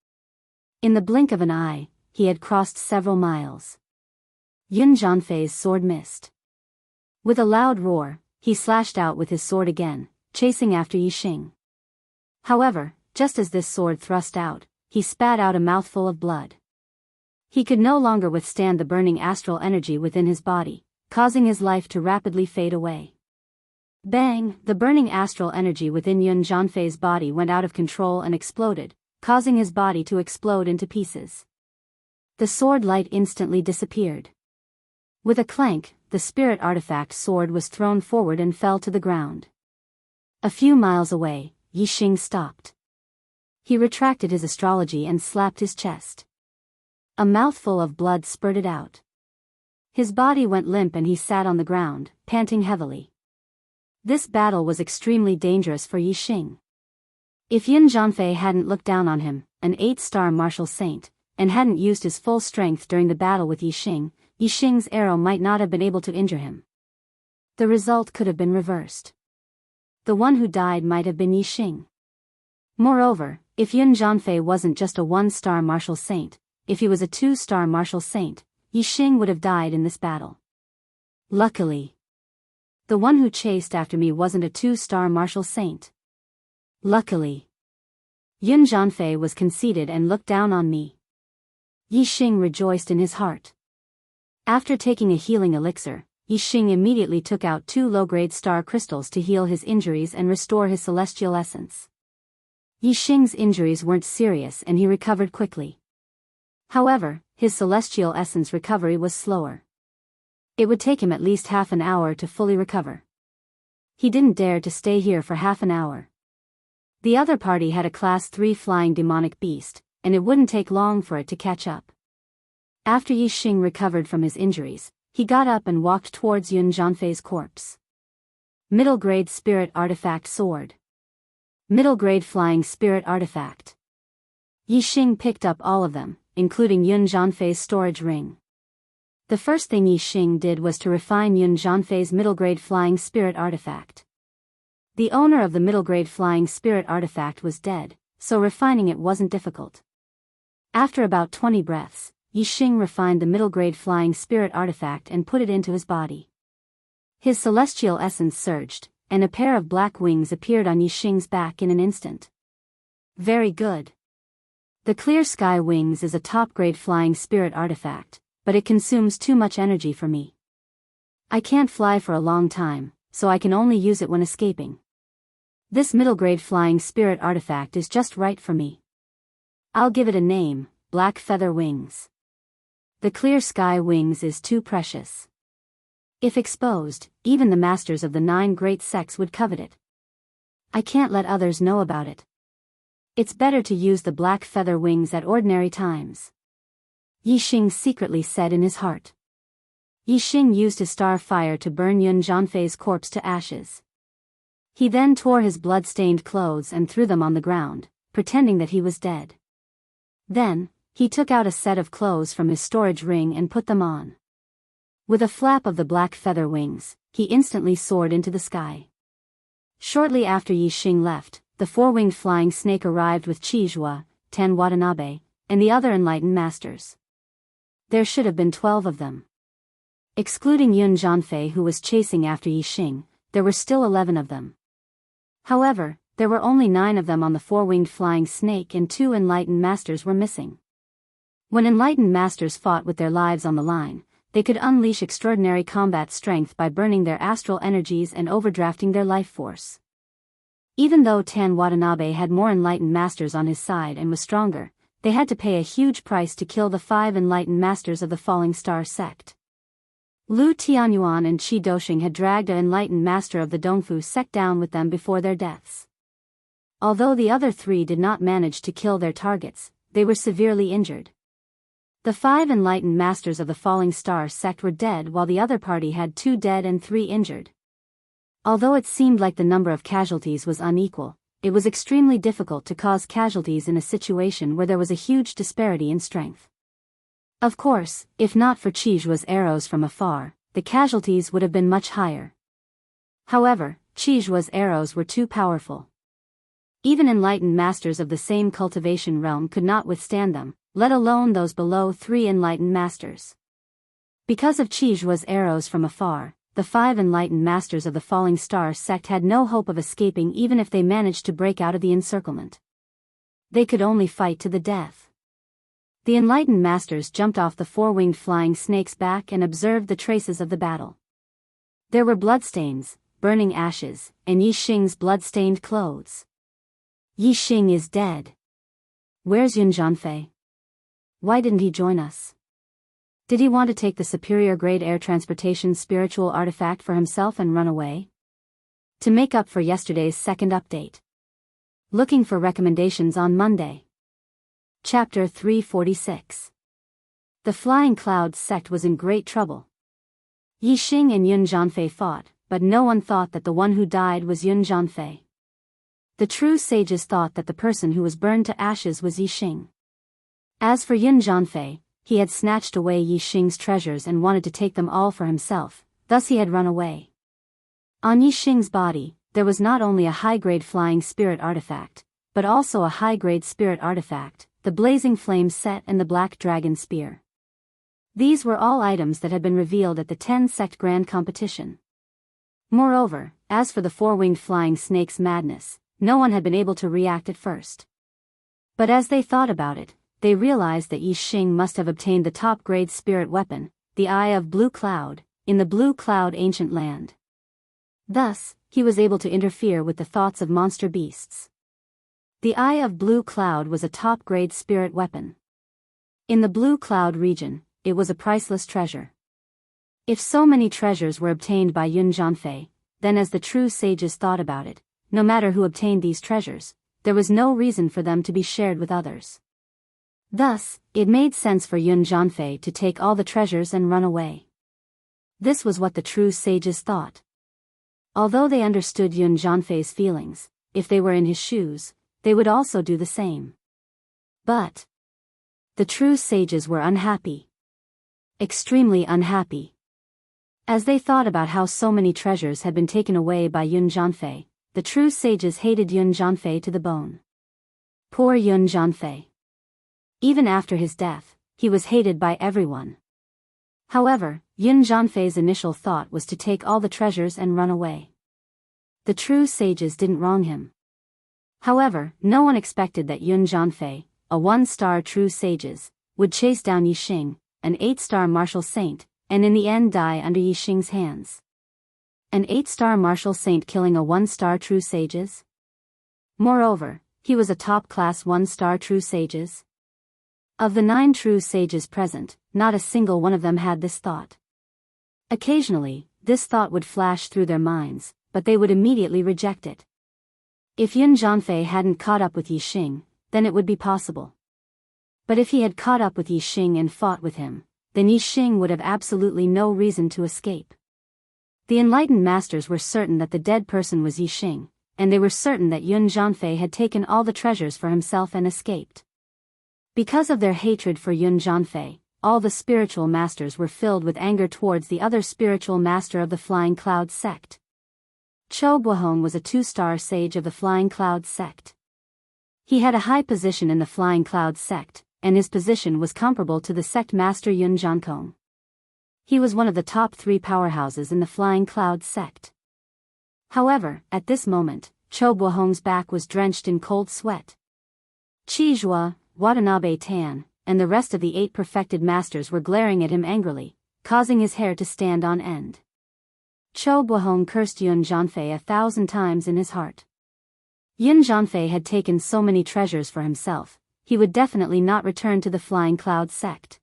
In the blink of an eye, he had crossed several miles. Yun Zhanfei's sword missed. With a loud roar, he slashed out with his sword again, chasing after Yi Xing. However, just as this sword thrust out, he spat out a mouthful of blood. He could no longer withstand the burning astral energy within his body, causing his life to rapidly fade away. Bang! The burning astral energy within Yun Zhanfei's body went out of control and exploded, causing his body to explode into pieces. The sword light instantly disappeared. With a clank, the spirit artifact sword was thrown forward and fell to the ground. A few miles away, Yi Xing stopped. He retracted his astrology and slapped his chest. A mouthful of blood spurted out. His body went limp and he sat on the ground, panting heavily. This battle was extremely dangerous for Yi Xing. If Yun Zhanfei hadn't looked down on him, an 8-star martial saint, and hadn't used his full strength during the battle with Yi Xing's arrow might not have been able to injure him. The result could have been reversed. The one who died might have been Yi Xing. Moreover, if Yun Zhanfei wasn't just a 1-star martial saint, if he was a 2-star martial saint, Yi Xing would have died in this battle. Luckily, the one who chased after me wasn't a 2-star martial saint. Luckily, Yun Zhanfei was conceited and looked down on me. Yi Xing rejoiced in his heart. After taking a healing elixir, Yi Xing immediately took out 2 low-grade star crystals to heal his injuries and restore his celestial essence. Yi Xing's injuries weren't serious and he recovered quickly. However, his celestial essence recovery was slower. It would take him at least half an hour to fully recover. He didn't dare to stay here for half an hour. The other party had a Class 3 flying demonic beast, and it wouldn't take long for it to catch up. After Yi Xing recovered from his injuries, he got up and walked towards Yun Zhanfei's corpse. Middle grade spirit artifact sword. Middle grade flying spirit artifact. Yi Xing picked up all of them, including Yun Zhanfei's storage ring. The first thing Yi Xing did was to refine Yun Zhanfei's middle grade flying spirit artifact. The owner of the middle grade flying spirit artifact was dead, so refining it wasn't difficult. After about 20 breaths, Yi Xing refined the middle grade flying spirit artifact and put it into his body. His celestial essence surged, and a pair of black wings appeared on Yi Xing's back in an instant. Very good. The Clear Sky Wings is a top-grade flying spirit artifact, but it consumes too much energy for me. I can't fly for a long time, so I can only use it when escaping. This middle-grade flying spirit artifact is just right for me. I'll give it a name, Black Feather Wings. The Clear Sky Wings is too precious. If exposed, even the masters of the 9 great sects would covet it. I can't let others know about it. It's better to use the Black Feather Wings at ordinary times. Yi Xing secretly said in his heart. Yi Xing used his star fire to burn Yun Zhanfei's corpse to ashes. He then tore his blood-stained clothes and threw them on the ground, pretending that he was dead. Then, he took out a set of clothes from his storage ring and put them on. With a flap of the Black Feather Wings, he instantly soared into the sky. Shortly after Yi Xing left, the 4-winged flying snake arrived with Chizhua, Ten Watanabe, and the other enlightened masters. There should have been 12 of them. Excluding Yun Zhanfei, who was chasing after Yi Xing, there were still 11 of them. However, there were only 9 of them on the 4-winged flying snake and 2 enlightened masters were missing. When enlightened masters fought with their lives on the line, they could unleash extraordinary combat strength by burning their astral energies and overdrafting their life force. Even though Tan Watanabe had more enlightened masters on his side and was stronger, they had to pay a huge price to kill the 5 enlightened masters of the Falling Star sect. Lu Tianyuan and Qi Doshing had dragged an enlightened master of the Dongfu sect down with them before their deaths. Although the other 3 did not manage to kill their targets, they were severely injured. The 5 enlightened masters of the Falling Star sect were dead while the other party had 2 dead and 3 injured. Although it seemed like the number of casualties was unequal, it was extremely difficult to cause casualties in a situation where there was a huge disparity in strength. Of course, if not for Chizhua's arrows from afar, the casualties would have been much higher. However, Chizhua's arrows were too powerful. Even enlightened masters of the same cultivation realm could not withstand them, let alone those below 3 enlightened masters. Because of Chizhua's arrows from afar, the 5 enlightened masters of the Falling Star sect had no hope of escaping even if they managed to break out of the encirclement. They could only fight to the death. The enlightened masters jumped off the 4-winged flying snake's back and observed the traces of the battle. There were bloodstains, burning ashes, and Yi Xing's blood-stained clothes. Yi Xing is dead. Where's Yun Zhanfei? Why didn't he join us? Did he want to take the superior grade air transportation spiritual artifact for himself and run away? To make up for yesterday's second update. Looking for recommendations on Monday. Chapter 346. The Flying Clouds sect was in great trouble. Yi Xing and Yun Zhanfei fought, but no one thought that the one who died was Yun Zhanfei. The true sages thought that the person who was burned to ashes was Yi Xing. As for Yun Zhanfei, he had snatched away Yi Xing's treasures and wanted to take them all for himself, thus he had run away. On Yi Xing's body, there was not only a high-grade flying spirit artifact, but also a high-grade spirit artifact, the Blazing Flame set and the Black Dragon Spear. These were all items that had been revealed at the 10-sect grand competition. Moreover, as for the 4-winged flying snake's madness, no one had been able to react at first. But as they thought about it, they realized that Yi Xing must have obtained the top-grade spirit weapon, the Eye of Blue Cloud, in the Blue Cloud ancient land. Thus, he was able to interfere with the thoughts of monster beasts. The Eye of Blue Cloud was a top-grade spirit weapon. In the Blue Cloud region, it was a priceless treasure. If so many treasures were obtained by Yun Zhanfei, then as the true sages thought about it, no matter who obtained these treasures, there was no reason for them to be shared with others. Thus, it made sense for Yun Jianfei to take all the treasures and run away. This was what the true sages thought. Although they understood Yun Jianfei's feelings, if they were in his shoes, they would also do the same. But the true sages were unhappy. Extremely unhappy. As they thought about how so many treasures had been taken away by Yun Jianfei, the true sages hated Yun Jianfei to the bone. Poor Yun Jianfei. Even after his death, he was hated by everyone. However, Yun Jianfei's initial thought was to take all the treasures and run away. The true sages didn't wrong him. However, no one expected that Yun Jianfei, a 1-star true sages, would chase down Yixing, an 8-star martial saint, and in the end die under Yixing's hands. An 8-star martial saint killing a 1-star true sages? Moreover, he was a top-class 1-star true sages. Of the 9 true sages present, not a single one of them had this thought. Occasionally, this thought would flash through their minds, but they would immediately reject it. If Yun Jianfei hadn't caught up with Yixing, then it would be possible. But if he had caught up with Yixing and fought with him, then Yixing would have absolutely no reason to escape. The enlightened masters were certain that the dead person was Yixing, and they were certain that Yun Jianfei had taken all the treasures for himself and escaped. Because of their hatred for Yun Jianfei, all the spiritual masters were filled with anger towards the other spiritual master of the Flying Cloud sect. Chou Buohong was a 2-star sage of the Flying Cloud sect. He had a high position in the Flying Cloud sect, and his position was comparable to the sect master Yun Jiankong. He was one of the top 3 powerhouses in the Flying Cloud sect. However, at this moment, Chou Buohong's back was drenched in cold sweat. Qi Zhua, Watanabe Tan, and the rest of the 8 perfected masters were glaring at him angrily, causing his hair to stand on end. Chou Buohong cursed Yun Jianfei 1,000 times in his heart. Yun Jianfei had taken so many treasures for himself, he would definitely not return to the Flying Cloud sect.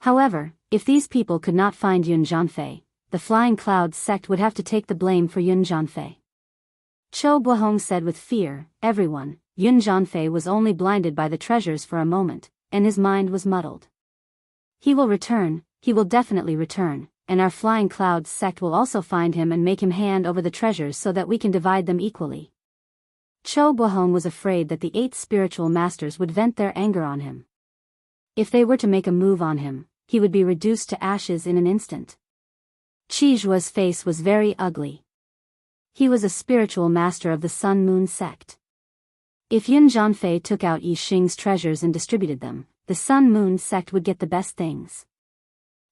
However, if these people could not find Yun Jianfei, the Flying Cloud sect would have to take the blame for Yun Jianfei. Chou Buohong said with fear, "Everyone, Yun Jianfei was only blinded by the treasures for a moment, and his mind was muddled. He will return, he will definitely return, and our Flying Cloud sect will also find him and make him hand over the treasures so that we can divide them equally." Chou Buohong was afraid that the 8 spiritual masters would vent their anger on him. If they were to make a move on him, he would be reduced to ashes in an instant. Qi Zhua's face was very ugly. He was a spiritual master of the Sun Moon sect. If Yun Jianfei took out Yixing's treasures and distributed them, the Sun Moon sect would get the best things.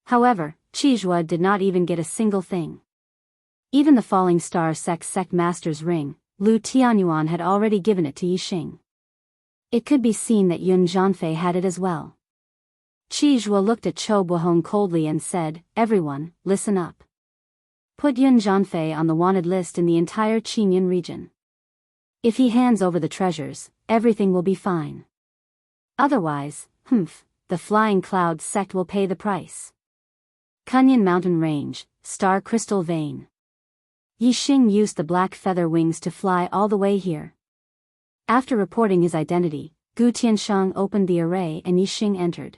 However, Qi Zhua did not even get a single thing. Even the Falling Star sect master's ring, Lu Tianyuan had already given it to Yixing. It could be seen that Yun Jianfei had it as well. Qi Zhua looked at Chou Buohong coldly and said, "Everyone, listen up. Put Yun Jianfei on the wanted list in the entire Qingyun region. If he hands over the treasures, everything will be fine. Otherwise, the Flying Cloud sect will pay the price." Kunyan Mountain Range, Star Crystal Vein. Yixing used the black feather wings to fly all the way here. After reporting his identity, Gu Tiansheng opened the array and Yixing entered.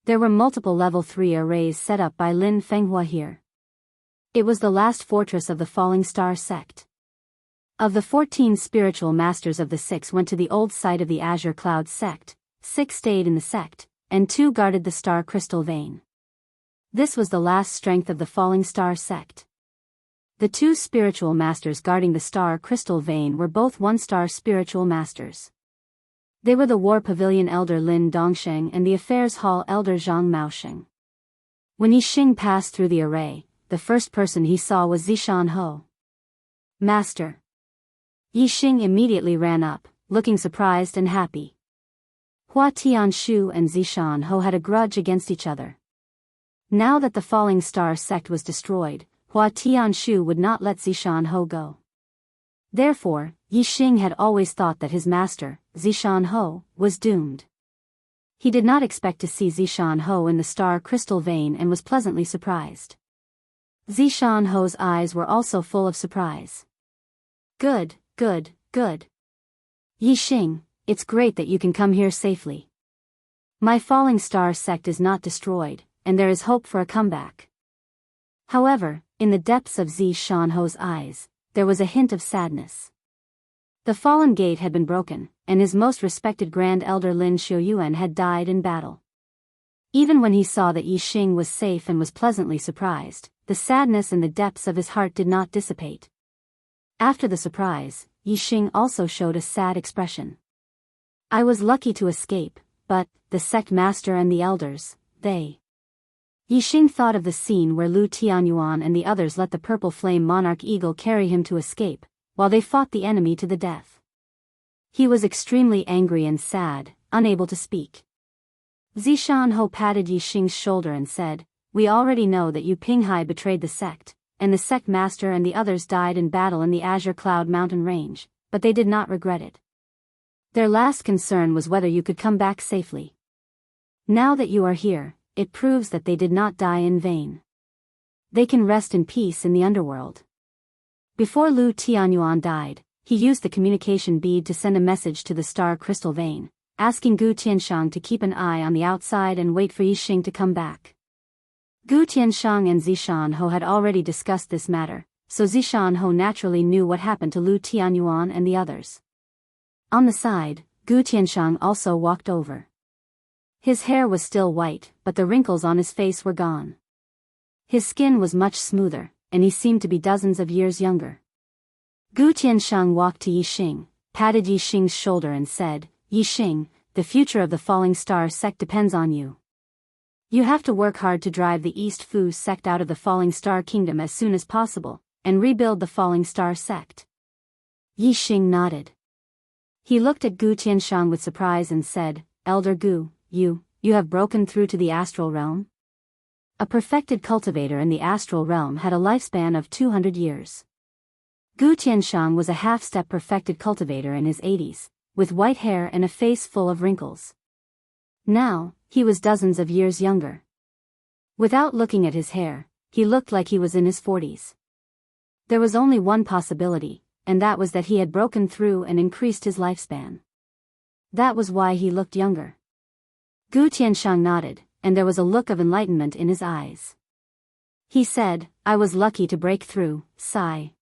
There were multiple level 3 arrays set up by Lin Fenghua here. It was the last fortress of the Falling Star sect. Of the 14 spiritual masters of the 6 went to the old site of the Azure Cloud sect, 6 stayed in the sect, and 2 guarded the Star Crystal Vein. This was the last strength of the Falling Star sect. The 2 spiritual masters guarding the Star Crystal Vein were both 1-star spiritual masters. They were the War Pavilion Elder Lin Dongsheng and the Affairs Hall Elder Zhang Maosheng. When Yixing passed through the array, the first person he saw was Zishan Ho. "Master." Yixing immediately ran up, looking surprised and happy. Hua Tianshu and Zishan Ho had a grudge against each other. Now that the Falling Star sect was destroyed, Hua Tianshu would not let Zishan Ho go. Therefore, Yixing had always thought that his master, Zishan Ho, was doomed. He did not expect to see Zishan Ho in the Star Crystal Vein and was pleasantly surprised. Zishan Ho's eyes were also full of surprise. Good, good, good. Yi Xing, it's great that you can come here safely. My falling star sect is not destroyed, and there is hope for a comeback. However, in the depths of Zishan Ho's eyes, there was a hint of sadness. The fallen gate had been broken, and his most respected Grand Elder Lin Xiuyuan had died in battle. Even when he saw that Yi Xing was safe and was pleasantly surprised, the sadness in the depths of his heart did not dissipate. After the surprise, Yi Xing also showed a sad expression. I was lucky to escape, but, the sect master and the elders, they... Yi Xing thought of the scene where Lu Tianyuan and the others let the purple flame monarch eagle carry him to escape, while they fought the enemy to the death. He was extremely angry and sad, unable to speak. Zishan Ho patted Yi Xing's shoulder and said, We already know that Yu Pinghai betrayed the sect, and the sect master and the others died in battle in the Azure Cloud Mountain Range, but they did not regret it. Their last concern was whether you could come back safely. Now that you are here, it proves that they did not die in vain. They can rest in peace in the underworld. Before Lu Tianyuan died, he used the communication bead to send a message to the star crystal vein, asking Gu Tianshang to keep an eye on the outside and wait for Yi Xing to come back. Gu Tianshang and Zishan Ho had already discussed this matter, so Zishan Ho naturally knew what happened to Lu Tianyuan and the others. On the side, Gu Tianshang also walked over. His hair was still white, but the wrinkles on his face were gone. His skin was much smoother, and he seemed to be dozens of years younger. Gu Tianshang walked to Yi Xing, patted Yi Xing's shoulder and said, Yi Xing, the future of the Falling Star sect depends on you. You have to work hard to drive the East Fu sect out of the Falling Star Kingdom as soon as possible, and rebuild the Falling Star sect. Yi Xing nodded. He looked at Gu Tianshang with surprise and said, Elder Gu, you have broken through to the astral realm? A perfected cultivator in the astral realm had a lifespan of 200 years. Gu Tianshang was a half-step perfected cultivator in his 80s, with white hair and a face full of wrinkles. Now, he was dozens of years younger. Without looking at his hair, he looked like he was in his 40s. There was only one possibility, and that was that he had broken through and increased his lifespan. That was why he looked younger. Gu Tianshang nodded, and there was a look of enlightenment in his eyes. He said, I was lucky to break through, sigh.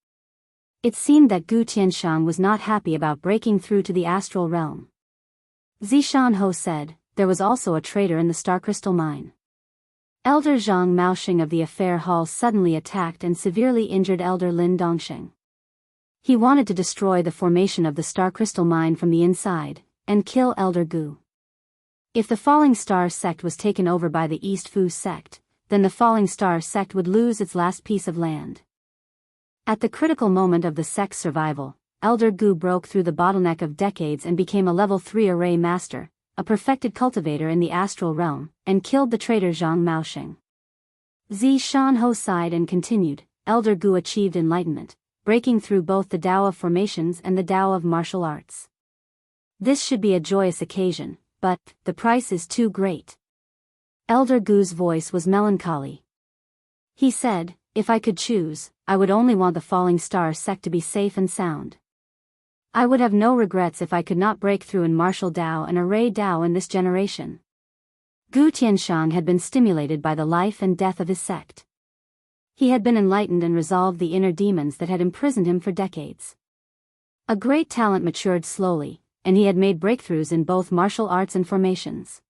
It seemed that Gu Tianshang was not happy about breaking through to the astral realm. Zishan Ho said, there was also a traitor in the Star Crystal Mine. Elder Zhang Maoxing of the Affair Hall suddenly attacked and severely injured Elder Lin Dongxing. He wanted to destroy the formation of the Star Crystal Mine from the inside, and kill Elder Gu. If the Falling Star sect was taken over by the East Fu sect, then the Falling Star sect would lose its last piece of land. At the critical moment of the sect's survival, Elder Gu broke through the bottleneck of decades and became a level 3 array master, a perfected cultivator in the astral realm, and killed the traitor Zhang Maoxing. Zishan Ho sighed and continued, Elder Gu achieved enlightenment, breaking through both the Tao of formations and the Tao of martial arts. This should be a joyous occasion, but the price is too great. Elder Gu's voice was melancholy. He said, if I could choose, I would only want the Falling Star sect to be safe and sound. I would have no regrets if I could not break through in martial Tao and array Tao in this generation. Gu Tianshang had been stimulated by the life and death of his sect. He had been enlightened and resolved the inner demons that had imprisoned him for decades. A great talent matured slowly, and he had made breakthroughs in both martial arts and formations.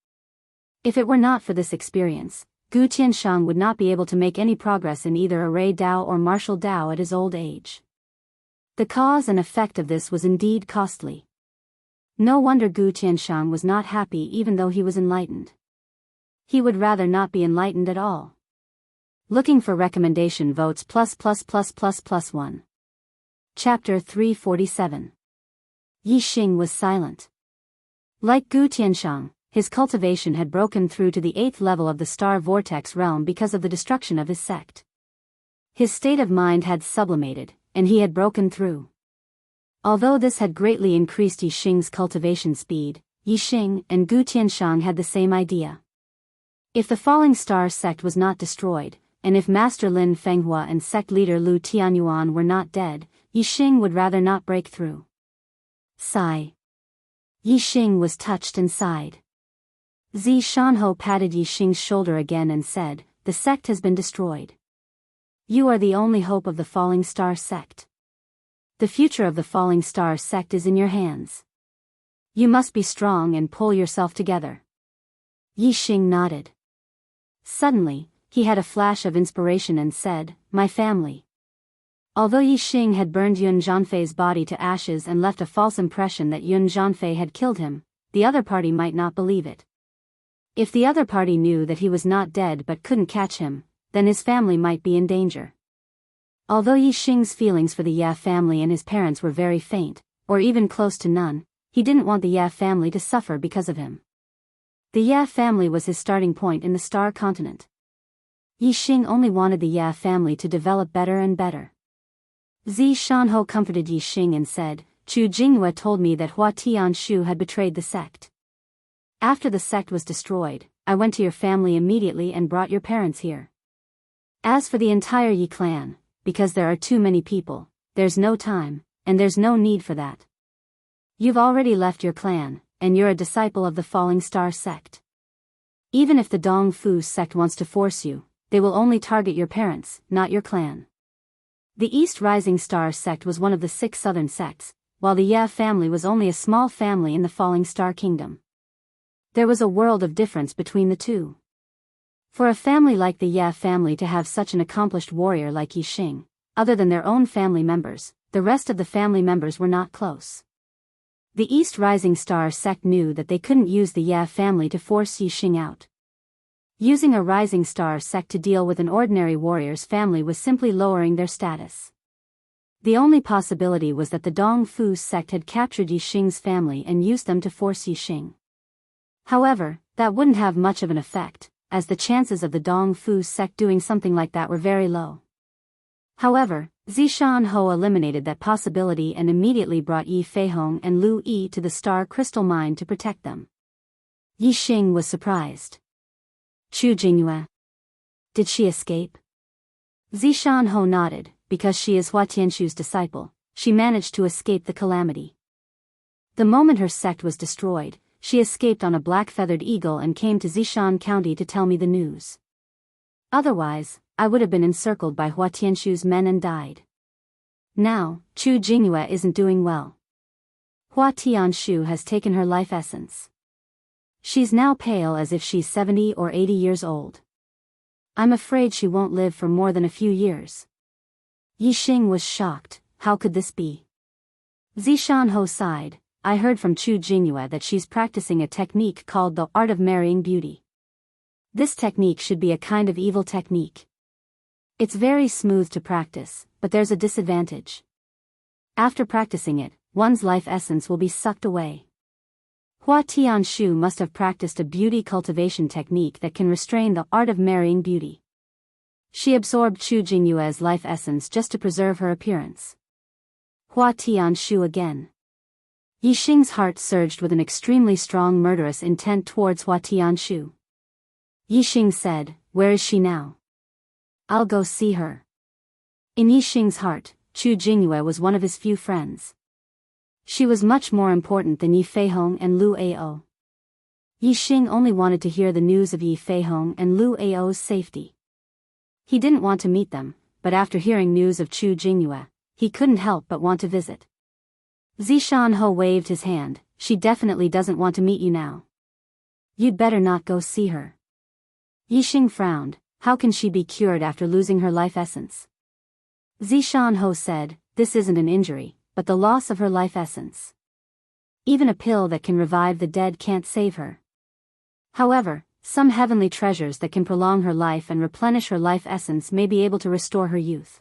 If it were not for this experience, Gu Tianshang would not be able to make any progress in either array Tao or martial Tao at his old age. The cause and effect of this was indeed costly. No wonder Gu Tianshang was not happy even though he was enlightened. He would rather not be enlightened at all. Looking for recommendation votes ++++++1. Chapter 347. Yi Xing was silent. Like Gu Tianshang, his cultivation had broken through to the 8th level of the Star Vortex realm because of the destruction of his sect. His state of mind had sublimated, and he had broken through. Although this had greatly increased Yi Xing's cultivation speed, Yi Xing and Gu Tianshang had the same idea. If the Falling Star sect was not destroyed, and if Master Lin Fenghua and sect leader Lu Tianyuan were not dead, Yixing would rather not break through. Sigh. Yixing was touched and sighed. Zi Shanho patted Yixing's shoulder again and said, "The sect has been destroyed. You are the only hope of the Falling Star sect. The future of the Falling Star sect is in your hands. You must be strong and pull yourself together." Yixing nodded. Suddenly, he had a flash of inspiration and said, "My family." Although Yixing had burned Yun Zhanfei's body to ashes and left a false impression that Yun Zhanfei had killed him, the other party might not believe it. If the other party knew that he was not dead but couldn't catch him, then his family might be in danger. Although Yixing's feelings for the Ya family and his parents were very faint, or even close to none, he didn't want the Ya family to suffer because of him. The Ya family was his starting point in the Star Continent. Yixing only wanted the Ya family to develop better and better. Zi Shanho comforted Yixing and said, "Chu Jinghua told me that Hua Tianshu had betrayed the sect. After the sect was destroyed, I went to your family immediately and brought your parents here. As for the entire Yi clan, because there are too many people, there's no time, and there's no need for that. You've already left your clan, and you're a disciple of the Falling Star sect. Even if the Dong Fu sect wants to force you, they will only target your parents, not your clan." The East Rising Star sect was one of the 6 southern sects, while the Ya family was only a small family in the Falling Star Kingdom. There was a world of difference between the two. For a family like the Ya family to have such an accomplished warrior like Yixing, other than their own family members, the rest of the family members were not close. The East Rising Star sect knew that they couldn't use the Ya family to force Yixing out. Using a Rising Star sect to deal with an ordinary warrior's family was simply lowering their status. The only possibility was that the Dong Fu sect had captured Yixing's family and used them to force Yixing. However, that wouldn't have much of an effect, as the chances of the Dong Fu sect doing something like that were very low. However, Zishan Ho eliminated that possibility and immediately brought Yi Feihong and Lu Yi to the Star Crystal Mine to protect them. Yixing was surprised. Chu Jingyue. Did she escape? Zishan Ho nodded, because she is Hua Tianshu's disciple, she managed to escape the calamity. The moment her sect was destroyed, she escaped on a black-feathered eagle and came to Zishan County to tell me the news. Otherwise, I would have been encircled by Hua Tianshu's men and died. Now, Chu Jingyue isn't doing well. Hua Tianshu has taken her life essence. She's now pale as if she's 70 or 80 years old. I'm afraid she won't live for more than a few years. Yixing was shocked. How could this be? Zishan Ho sighed. I heard from Chu Jingyue that she's practicing a technique called the art of marrying beauty. This technique should be a kind of evil technique. It's very smooth to practice, but there's a disadvantage. After practicing it, one's life essence will be sucked away. Hua Tianshu must have practiced a beauty cultivation technique that can restrain the art of marrying beauty. She absorbed Chu Jingyue's life essence just to preserve her appearance. Hua Tianshu again. Yixing's heart surged with an extremely strong murderous intent towards Hua Tianshu. Yixing said, "Where is she now? I'll go see her." In Yixing's heart, Chu Jingyue was one of his few friends. She was much more important than Yi Feihong and Lu Ao. Yixing only wanted to hear the news of Yi Feihong and Lu Ao's safety. He didn't want to meet them, but after hearing news of Chu Jingyue, he couldn't help but want to visit. Zishan Ho waved his hand. "She definitely doesn't want to meet you now. You'd better not go see her." Yixing frowned. How can she be cured after losing her life essence? Zishan Ho said, "This isn't an injury, but the loss of her life essence. Even a pill that can revive the dead can't save her. However, some heavenly treasures that can prolong her life and replenish her life essence may be able to restore her youth.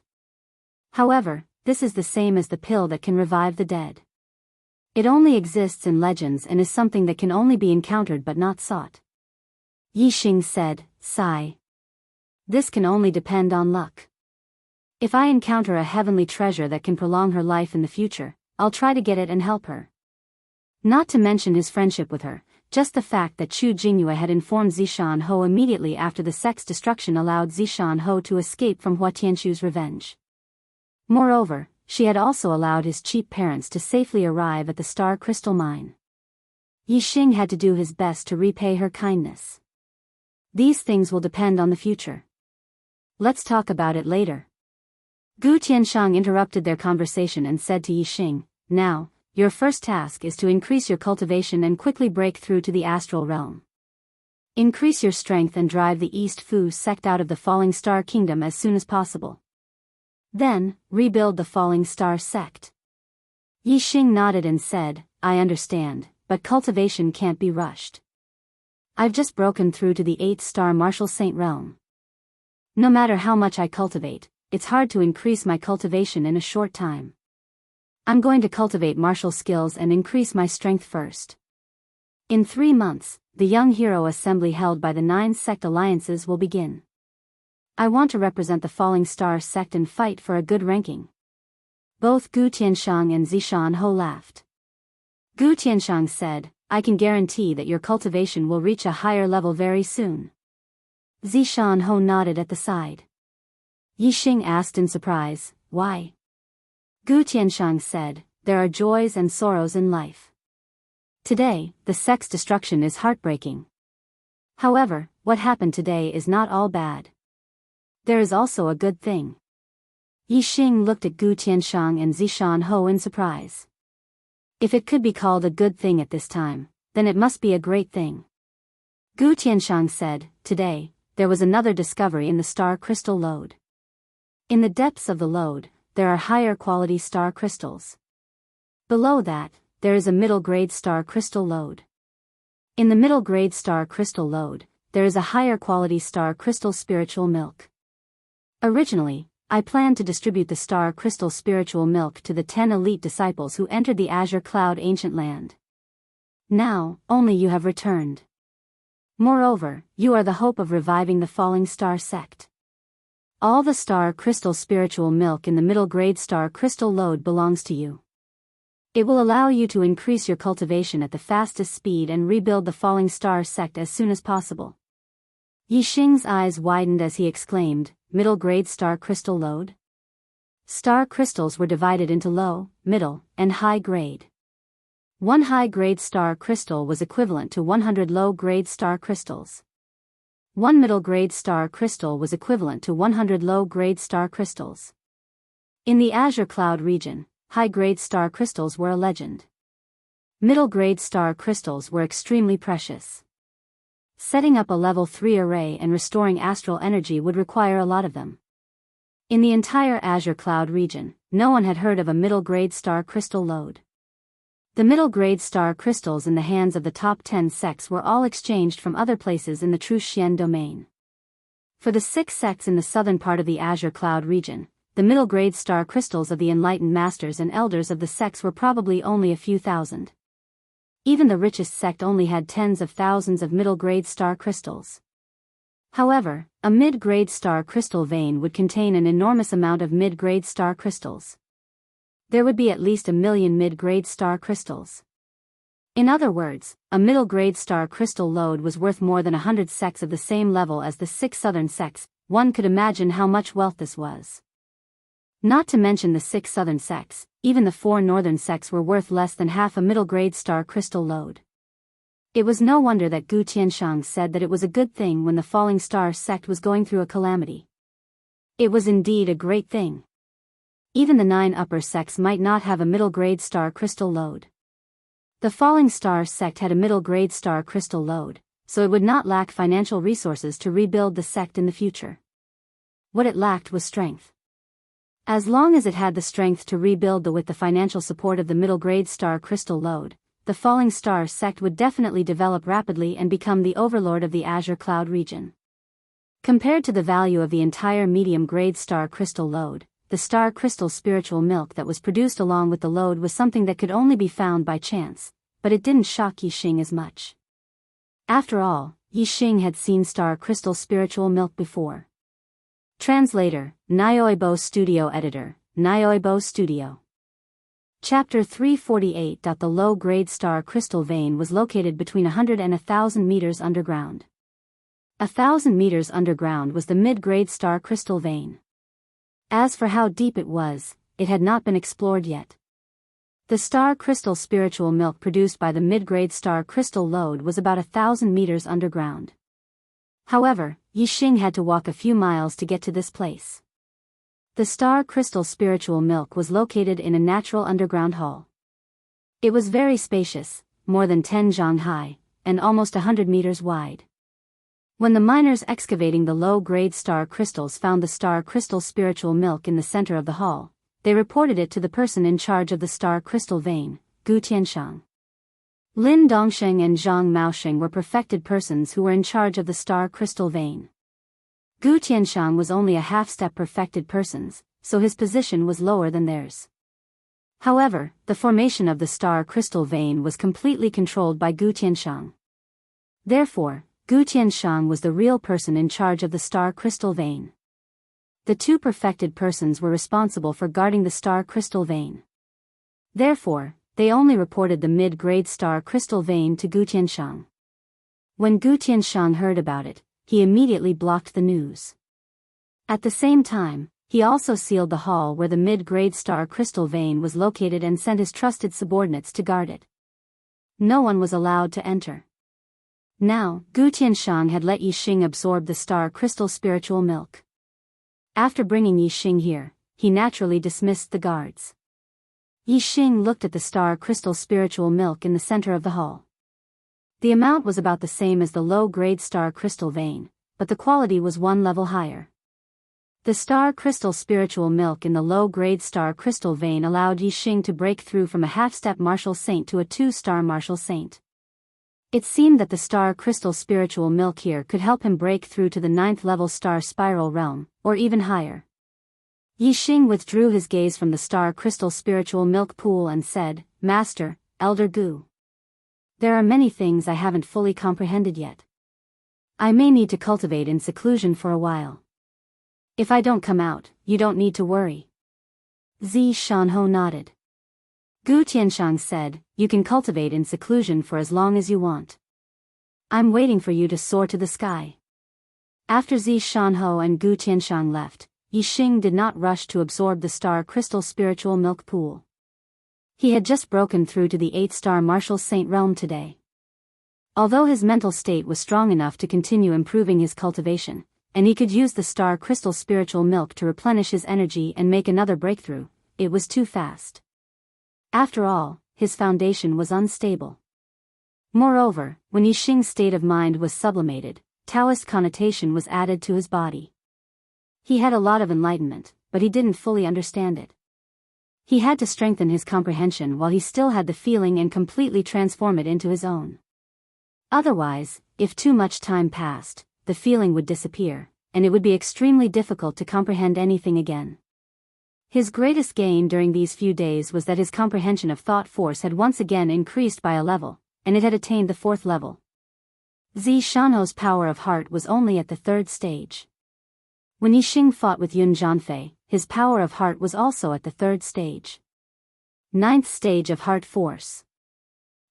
However, this is the same as the pill that can revive the dead. It only exists in legends and is something that can only be encountered but not sought." Yixing said, sigh. "This can only depend on luck. If I encounter a heavenly treasure that can prolong her life in the future, I'll try to get it and help her." Not to mention his friendship with her, Just the fact that Chu Jingyue had informed Zishan Ho immediately after the sect's destruction allowed Zishan Ho to escape from Hua Tianchu's revenge. Moreover, she had also allowed his cheap parents to safely arrive at the star crystal mine. Yixing had to do his best to repay her kindness. These things will depend on the future. Let's talk about it later. Gu Tianshang interrupted their conversation and said to Yixing, "Now, your first task is to increase your cultivation and quickly break through to the astral realm. Increase your strength and drive the East Fu sect out of the Falling Star Kingdom as soon as possible. Then, rebuild the Falling Star sect." Yixing nodded and said, "I understand, but cultivation can't be rushed. I've just broken through to the 8th-star Martial Saint realm. No matter how much I cultivate, it's hard to increase my cultivation in a short time. I'm going to cultivate martial skills and increase my strength first. In 3 months, the Young Hero Assembly held by the 9 sect alliances will begin. I want to represent the Falling Star sect and fight for a good ranking." Both Gu Tianshang and Zishan Ho laughed. Gu Tianshang said, "I can guarantee that your cultivation will reach a higher level very soon." Zishan Ho nodded at the side. Yixing asked in surprise, "Why?" Gu Tianshang said, "There are joys and sorrows in life. Today, the sect's destruction is heartbreaking. However, what happened today is not all bad. There is also a good thing." Yixing looked at Gu Tianshang and Zishan Ho in surprise. If it could be called a good thing at this time, then it must be a great thing. Gu Tianshang said, "Today, there was another discovery in the star crystal lode. In the depths of the lode, there are higher quality star crystals. Below that, there is a middle-grade star crystal lode. In the middle-grade star crystal lode, there is a higher quality star crystal spiritual milk. Originally, I planned to distribute the star crystal spiritual milk to the 10 elite disciples who entered the Azure Cloud ancient land. Now, only you have returned. Moreover, you are the hope of reviving the Falling Star sect. All the star crystal spiritual milk in the middle grade star crystal lode belongs to you. It will allow you to increase your cultivation at the fastest speed and rebuild the Falling Star sect as soon as possible." Yixing's eyes widened as he exclaimed, "Middle grade star crystal lode?" Star crystals were divided into low, middle, and high grade. One high-grade star crystal was equivalent to 100 low-grade star crystals. One middle-grade star crystal was equivalent to 100 low-grade star crystals. In the Azure Cloud region, high-grade star crystals were a legend. Middle-grade star crystals were extremely precious. Setting up a level 3 array and restoring astral energy would require a lot of them. In the entire Azure Cloud region, no one had heard of a middle-grade star crystal lode. The middle-grade star crystals in the hands of the top 10 sects were all exchanged from other places in the True Xian domain. For the 6 sects in the southern part of the Azure Cloud region, the middle-grade star crystals of the enlightened masters and elders of the sects were probably only a few thousand. Even the richest sect only had tens of thousands of middle-grade star crystals. However, a mid-grade star crystal vein would contain an enormous amount of mid-grade star crystals. There would be at least 1 million mid-grade star crystals. In other words, a middle-grade star crystal lode was worth more than 100 sects of the same level as the 6 southern sects. One could imagine how much wealth this was. Not to mention the 6 southern sects, even the 4 northern sects were worth less than half a middle-grade star crystal lode. It was no wonder that Gu Tianshang said that it was a good thing when the Falling Star sect was going through a calamity. It was indeed a great thing. Even the 9 upper sects might not have a middle-grade star crystal lode. The Falling Star sect had a middle-grade star crystal lode, so it would not lack financial resources to rebuild the sect in the future. What it lacked was strength. As long as it had the strength to rebuild with the financial support of the middle-grade star crystal lode, the Falling Star sect would definitely develop rapidly and become the overlord of the Azure Cloud region. Compared to the value of the entire medium-grade star crystal lode, the star crystal spiritual milk that was produced along with the lode was something that could only be found by chance, but it didn't shock Yixing as much. After all, Yixing had seen star crystal spiritual milk before. Translator, Nyoibo Studio Editor, Nyoibo Studio. Chapter 348. The low-grade star crystal vein was located between 100 and 1,000 meters underground. 1,000 meters underground was the mid-grade star crystal vein. As for how deep it was, it had not been explored yet. The star crystal spiritual milk produced by the mid-grade star crystal lode was about 1,000 meters underground. However, Yixing had to walk a few miles to get to this place. The star crystal spiritual milk was located in a natural underground hall. It was very spacious, more than 10 zhang high, and almost 100 meters wide. When the miners excavating the low-grade star crystals found the star crystal spiritual milk in the center of the hall, they reported it to the person in charge of the star crystal vein, Gu Tianshang. Lin Dongsheng and Zhang Maosheng were perfected persons who were in charge of the star crystal vein. Gu Tianshang was only a half-step perfected persons, so his position was lower than theirs. However, the formation of the star crystal vein was completely controlled by Gu Tianshang. Therefore, Gu Tianshang was the real person in charge of the star crystal vein. The two perfected persons were responsible for guarding the star crystal vein. Therefore, they only reported the mid-grade star crystal vein to Gu Tianshang. When Gu Tianshang heard about it, he immediately blocked the news. At the same time, he also sealed the hall where the mid-grade star crystal vein was located and sent his trusted subordinates to guard it. No one was allowed to enter. Now, Gu Tianshang had let Yixing absorb the star crystal spiritual milk. After bringing Yixing here, he naturally dismissed the guards. Yixing looked at the star crystal spiritual milk in the center of the hall. The amount was about the same as the low-grade star crystal vein, but the quality was one level higher. The star crystal spiritual milk in the low-grade star crystal vein allowed Yixing to break through from a half-step martial saint to a 2-star martial saint. It seemed that the star crystal spiritual milk here could help him break through to the 9th-level star spiral realm, or even higher. Yixing withdrew his gaze from the star crystal spiritual milk pool and said, "Master, Elder Gu. There are many things I haven't fully comprehended yet. I may need to cultivate in seclusion for a while. If I don't come out, you don't need to worry." Zi Shanho nodded. Gu Tianshang said, "You can cultivate in seclusion for as long as you want. I'm waiting for you to soar to the sky." After Zi Shanho and Gu Tianshang left, Yixing did not rush to absorb the star crystal spiritual milk pool. He had just broken through to the 8-star martial saint realm today. Although his mental state was strong enough to continue improving his cultivation, and he could use the star crystal spiritual milk to replenish his energy and make another breakthrough, it was too fast. After all, his foundation was unstable. Moreover, when Yixing's state of mind was sublimated, Taoist connotation was added to his body. He had a lot of enlightenment, but he didn't fully understand it. He had to strengthen his comprehension while he still had the feeling and completely transform it into his own. Otherwise, if too much time passed, the feeling would disappear, and it would be extremely difficult to comprehend anything again. His greatest gain during these few days was that his comprehension of thought force had once again increased by a level, and it had attained the 4th level. Zi Shanho's power of heart was only at the 3rd stage. When Yixing fought with Yun Zhanfei, his power of heart was also at the 3rd stage. 9th stage of heart force.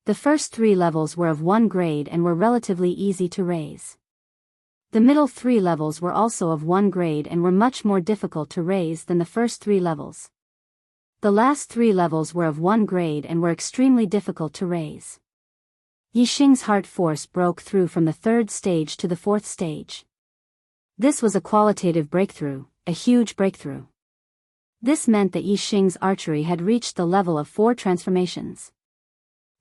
The first 3 levels were of 1 grade and were relatively easy to raise. The middle 3 levels were also of 1 grade and were much more difficult to raise than the first 3 levels. The last 3 levels were of 1 grade and were extremely difficult to raise. Yixing's heart force broke through from the 3rd stage to the 4th stage. This was a qualitative breakthrough, a huge breakthrough. This meant that Yixing's archery had reached the level of 4 transformations.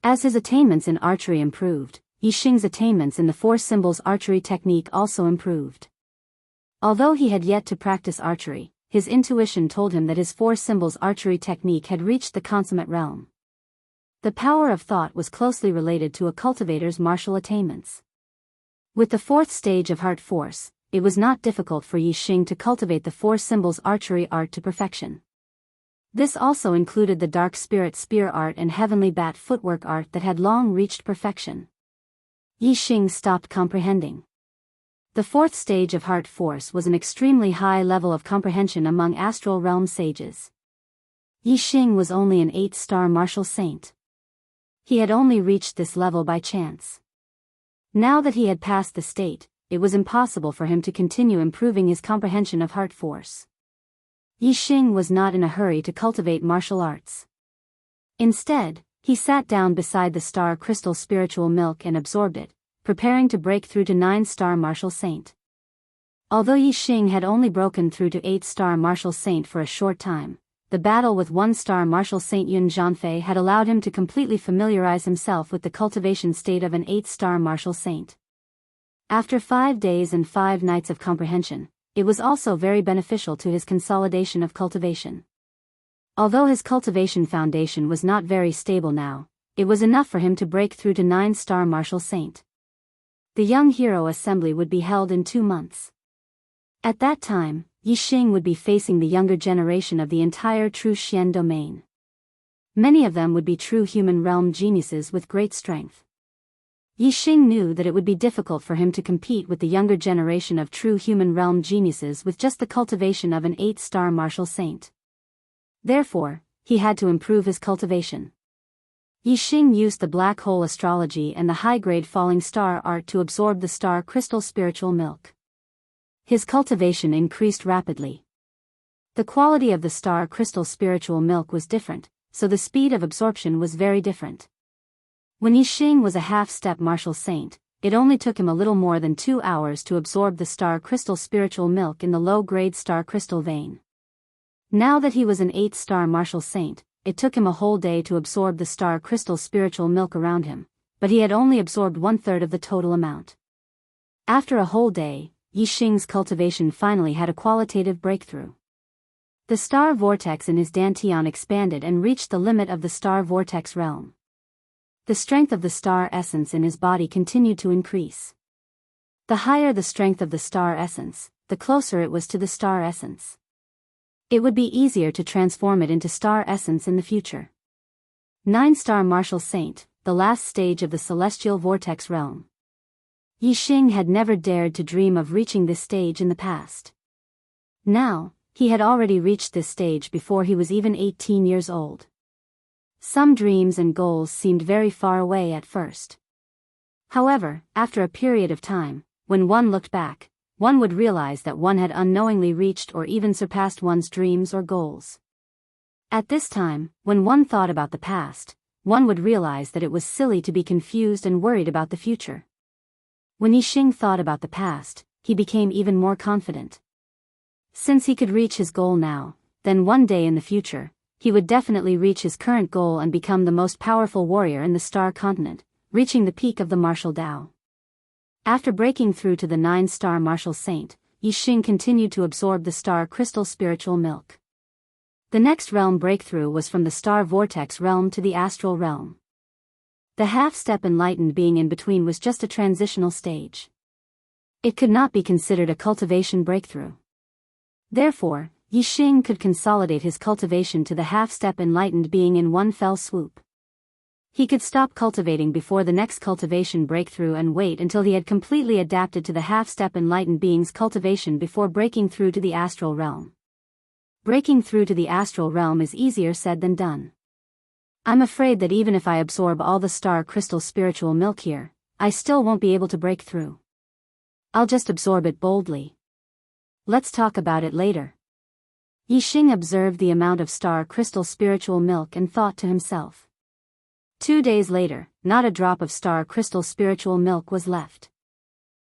As his attainments in archery improved, Yixing's attainments in the 4 symbols archery technique also improved. Although he had yet to practice archery, his intuition told him that his 4 symbols archery technique had reached the consummate realm. The power of thought was closely related to a cultivator's martial attainments. With the 4th stage of heart force, it was not difficult for Yixing to cultivate the 4 symbols archery art to perfection. This also included the dark spirit spear art and heavenly bat footwork art that had long reached perfection. Yixing stopped comprehending. The 4th stage of heart force was an extremely high level of comprehension among astral realm sages. Yixing was only an 8-star martial saint. He had only reached this level by chance. Now that he had passed the state, it was impossible for him to continue improving his comprehension of heart force. Yixing was not in a hurry to cultivate martial arts. Instead, he sat down beside the star crystal spiritual milk and absorbed it, preparing to break through to 9-star martial saint. Although Yixing had only broken through to 8-star martial saint for a short time, the battle with 1-star martial saint Yun Zhanfei had allowed him to completely familiarize himself with the cultivation state of an 8-star martial saint. After 5 days and 5 nights of comprehension, it was also very beneficial to his consolidation of cultivation. Although his cultivation foundation was not very stable now, it was enough for him to break through to 9-star martial saint. The Young Hero Assembly would be held in 2 months. At that time, Yixing would be facing the younger generation of the entire True Xian domain. Many of them would be true human realm geniuses with great strength. Yixing knew that it would be difficult for him to compete with the younger generation of true human realm geniuses with just the cultivation of an 8-star martial saint. Therefore, he had to improve his cultivation. Yixing used the black hole astrology and the high-grade falling star art to absorb the star crystal spiritual milk. His cultivation increased rapidly. The quality of the star crystal spiritual milk was different, so the speed of absorption was very different. When Yixing was a half-step martial saint, it only took him a little more than 2 hours to absorb the star crystal spiritual milk in the low-grade star crystal vein. Now that he was an 8-star martial saint, it took him a whole day to absorb the star crystal spiritual milk around him, but he had only absorbed 1/3 of the total amount. After a whole day, Yixing's cultivation finally had a qualitative breakthrough. The star vortex in his dantian expanded and reached the limit of the star vortex realm. The strength of the star essence in his body continued to increase. The higher the strength of the star essence, the closer it was to the star essence. It would be easier to transform it into star essence in the future. 9-star martial saint, the last stage of the celestial vortex realm. Yixing had never dared to dream of reaching this stage in the past. Now, he had already reached this stage before he was even 18 years old. Some dreams and goals seemed very far away at first. However, after a period of time, when one looked back, one would realize that one had unknowingly reached or even surpassed one's dreams or goals. At this time, when one thought about the past, one would realize that it was silly to be confused and worried about the future. When Yixing thought about the past, he became even more confident. Since he could reach his goal now, then one day in the future, he would definitely reach his current goal and become the most powerful warrior in the star continent, reaching the peak of the martial Tao. After breaking through to the 9-star martial saint, Yixing continued to absorb the star crystal spiritual milk. The next realm breakthrough was from the star vortex realm to the astral realm. The half-step enlightened being in between was just a transitional stage. It could not be considered a cultivation breakthrough. Therefore, Yixing could consolidate his cultivation to the half-step enlightened being in one fell swoop. He could stop cultivating before the next cultivation breakthrough and wait until he had completely adapted to the half-step enlightened being's cultivation before breaking through to the astral realm. Breaking through to the astral realm is easier said than done. I'm afraid that even if I absorb all the star crystal spiritual milk here, I still won't be able to break through. I'll just absorb it boldly. Let's talk about it later. Yixing observed the amount of star crystal spiritual milk and thought to himself. 2 days later, not a drop of star crystal spiritual milk was left.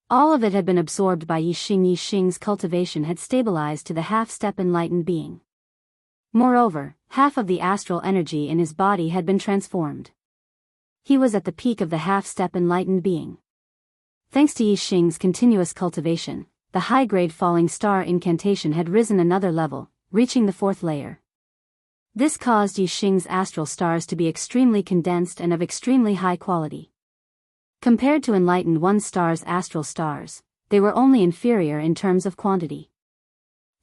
All of it had been absorbed by Yixing. Yixing's cultivation had stabilized to the half-step enlightened being. Moreover, half of the astral energy in his body had been transformed. He was at the peak of the half-step enlightened being. Thanks to Yixing's continuous cultivation, the high-grade falling star incantation had risen another level, reaching the 4th layer. This caused Yixing's astral stars to be extremely condensed and of extremely high quality. Compared to enlightened 1 star's astral stars, they were only inferior in terms of quantity.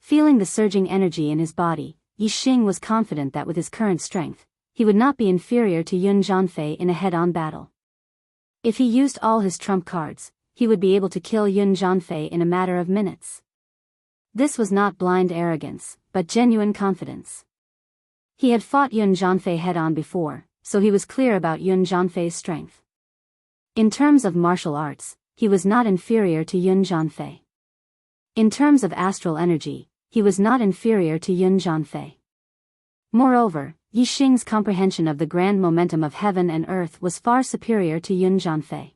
Feeling the surging energy in his body, Yixing was confident that with his current strength, he would not be inferior to Yun Zhanfei in a head-on battle. If he used all his trump cards, he would be able to kill Yun Zhanfei in a matter of minutes. This was not blind arrogance, but genuine confidence. He had fought Yun Zhanfei head-on before, so he was clear about Yun Zhanfei's strength. In terms of martial arts, he was not inferior to Yun Zhanfei. In terms of astral energy, he was not inferior to Yun Zhanfei. Moreover, Yi Xing's comprehension of the grand momentum of heaven and earth was far superior to Yun Zhanfei.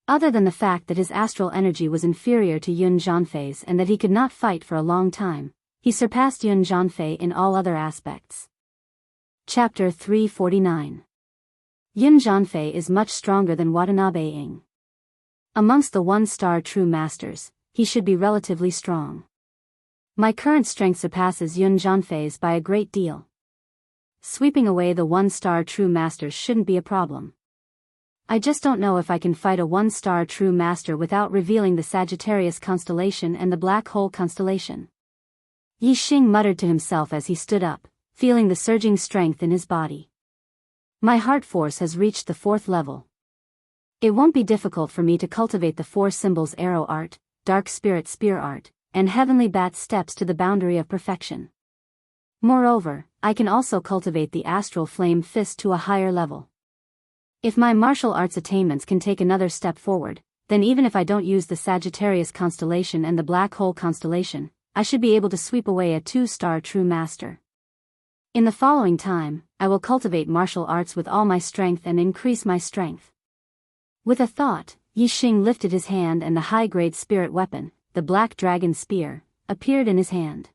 Other than the fact that his astral energy was inferior to Yun Zhanfei's and that he could not fight for a long time, he surpassed Yun Zhanfei in all other aspects. Chapter 349. Yun Zhanfei is much stronger than Watanabe Ing. Amongst the one-star true masters, he should be relatively strong. My current strength surpasses Yun Zhanfei's by a great deal. Sweeping away the one-star true masters shouldn't be a problem. I just don't know if I can fight a one-star true master without revealing the Sagittarius constellation and the Black Hole constellation. Yi Xing muttered to himself as he stood up, feeling the surging strength in his body. My heart force has reached the 4th level. It won't be difficult for me to cultivate the 4 symbols arrow art, dark spirit spear art, and heavenly bat steps to the boundary of perfection. Moreover, I can also cultivate the astral flame fist to a higher level. If my martial arts attainments can take another step forward, then even if I don't use the Sagittarius constellation and the Black Hole constellation, I should be able to sweep away a 2-star true master. In the following time, I will cultivate martial arts with all my strength and increase my strength. With a thought, Yi Xing lifted his hand and the high-grade spirit weapon, the Black Dragon Spear, appeared in his hand.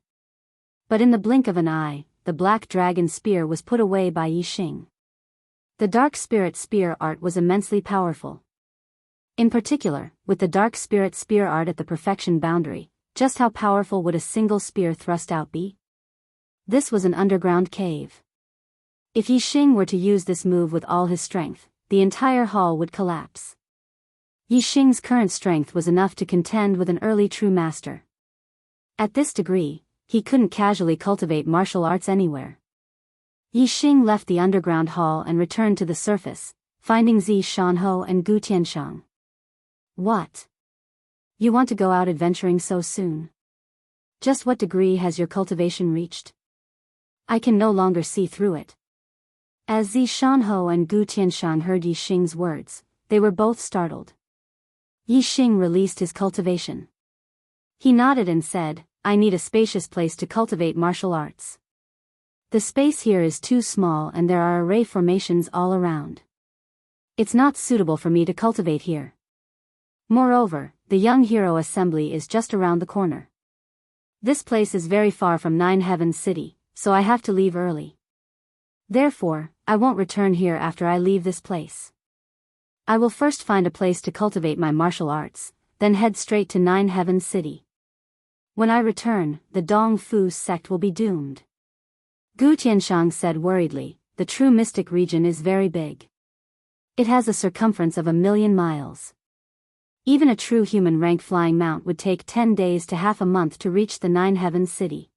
But in the blink of an eye, the Black Dragon Spear was put away by Yi Xing. The Dark Spirit Spear art was immensely powerful. In particular, with the Dark Spirit Spear art at the perfection boundary, just how powerful would a single spear thrust out be? This was an underground cave. If Yi Xing were to use this move with all his strength, the entire hall would collapse. Yi Xing's current strength was enough to contend with an early true master. At this degree, he couldn't casually cultivate martial arts anywhere. Yi Xing left the underground hall and returned to the surface, finding Zi Shanho and Gu Tianshang. What? You want to go out adventuring so soon? Just what degree has your cultivation reached? I can no longer see through it. As Zi Shanho and Gu Tianshang heard Yi Xing's words, they were both startled. Yi Xing released his cultivation. He nodded and said, I need a spacious place to cultivate martial arts. The space here is too small and there are array formations all around. It's not suitable for me to cultivate here. Moreover, the Young Hero Assembly is just around the corner. This place is very far from Nine Heavens City, so I have to leave early. Therefore, I won't return here after I leave this place. I will first find a place to cultivate my martial arts, then head straight to Nine Heavens City. When I return, the Dong Fu sect will be doomed. Gu Tianshang said worriedly, the true mystic region is very big. It has a circumference of 1,000,000 miles. Even a true human rank flying mount would take 10 days to half a month to reach the Nine Heavens City.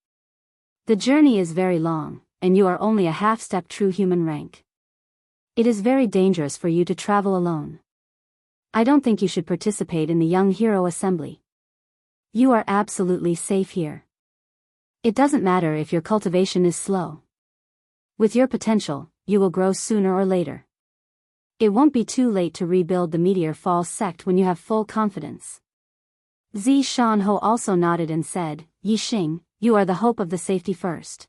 The journey is very long, and you are only a half-step true human rank. It is very dangerous for you to travel alone. I don't think you should participate in the Young Hero Assembly. You are absolutely safe here. It doesn't matter if your cultivation is slow. With your potential, you will grow sooner or later. It won't be too late to rebuild the Meteor Falls sect when you have full confidence. Zi Shanho also nodded and said, Yi Xing, you are the hope of the safety first.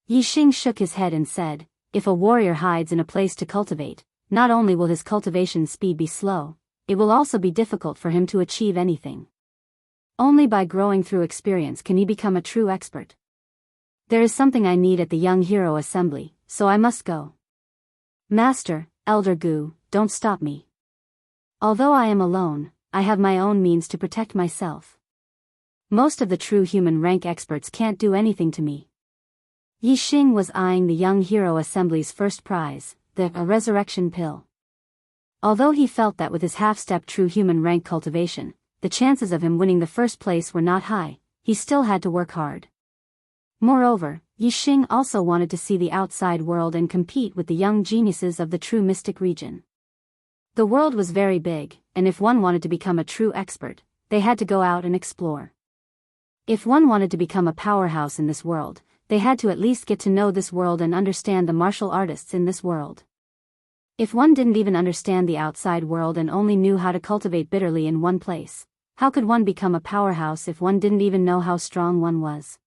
Yi Xing shook his head and said, if a warrior hides in a place to cultivate, not only will his cultivation speed be slow, it will also be difficult for him to achieve anything. Only by growing through experience can he become a true expert. There is something I need at the Young Hero Assembly, so I must go. Master, Elder Gu, don't stop me. Although I am alone, I have my own means to protect myself. Most of the true human rank experts can't do anything to me. Yi Xing was eyeing the Young Hero Assembly's first prize, a resurrection pill. Although he felt that with his half-step true human rank cultivation, the chances of him winning the first place were not high, he still had to work hard. Moreover, Yi Xing also wanted to see the outside world and compete with the young geniuses of the true mystic region. The world was very big, and if one wanted to become a true expert, they had to go out and explore. If one wanted to become a powerhouse in this world, they had to at least get to know this world and understand the martial artists in this world. If one didn't even understand the outside world and only knew how to cultivate bitterly in one place, how could one become a powerhouse if one didn't even know how strong one was?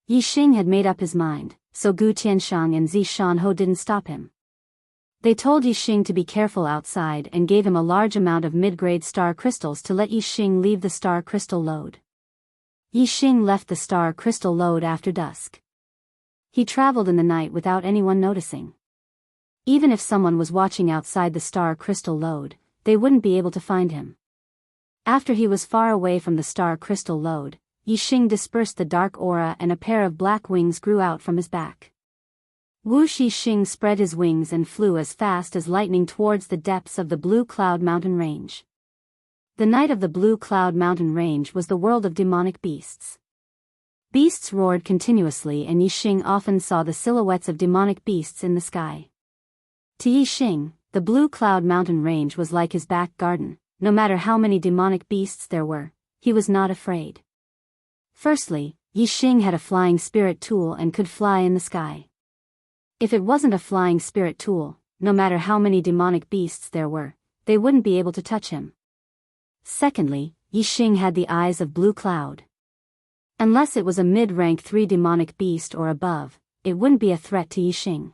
Yi Xing had made up his mind, so Gu Tianshang and Zi Shanho didn't stop him. They told Yi Xing to be careful outside and gave him a large amount of mid-grade star crystals to let Yi Xing leave the star crystal lode. Yi Xing left the star crystal lode after dusk. He traveled in the night without anyone noticing. Even if someone was watching outside the star crystal lode, they wouldn't be able to find him. After he was far away from the star crystal lode, Yi Xing dispersed the dark aura and a pair of black wings grew out from his back. Wu Shixing spread his wings and flew as fast as lightning towards the depths of the Blue Cloud Mountain Range. The night of the Blue Cloud Mountain Range was the world of demonic beasts. Beasts roared continuously and Yi Xing often saw the silhouettes of demonic beasts in the sky. To Yi Xing, the Blue Cloud Mountain Range was like his back garden. No matter how many demonic beasts there were, he was not afraid. Firstly, Yi Xing had a flying spirit tool and could fly in the sky. If it wasn't a flying spirit tool, no matter how many demonic beasts there were, they wouldn't be able to touch him. Secondly, Yi Xing had the eyes of Blue Cloud. Unless it was a mid-rank 3 demonic beast or above, it wouldn't be a threat to Yi Xing.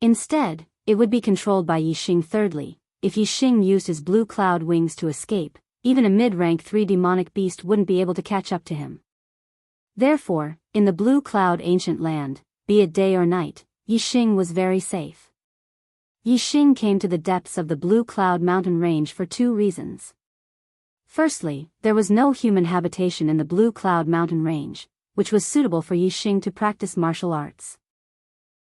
Instead, it would be controlled by Yi Xing. Thirdly, if Yi Xing used his Blue Cloud wings to escape, even a mid-rank 3 demonic beast wouldn't be able to catch up to him. Therefore, in the Blue Cloud ancient land, be it day or night, Yi Xing was very safe. Yi Xing came to the depths of the Blue Cloud Mountain Range for 2 reasons. Firstly, there was no human habitation in the Blue Cloud Mountain Range, which was suitable for Yi Xing to practice martial arts.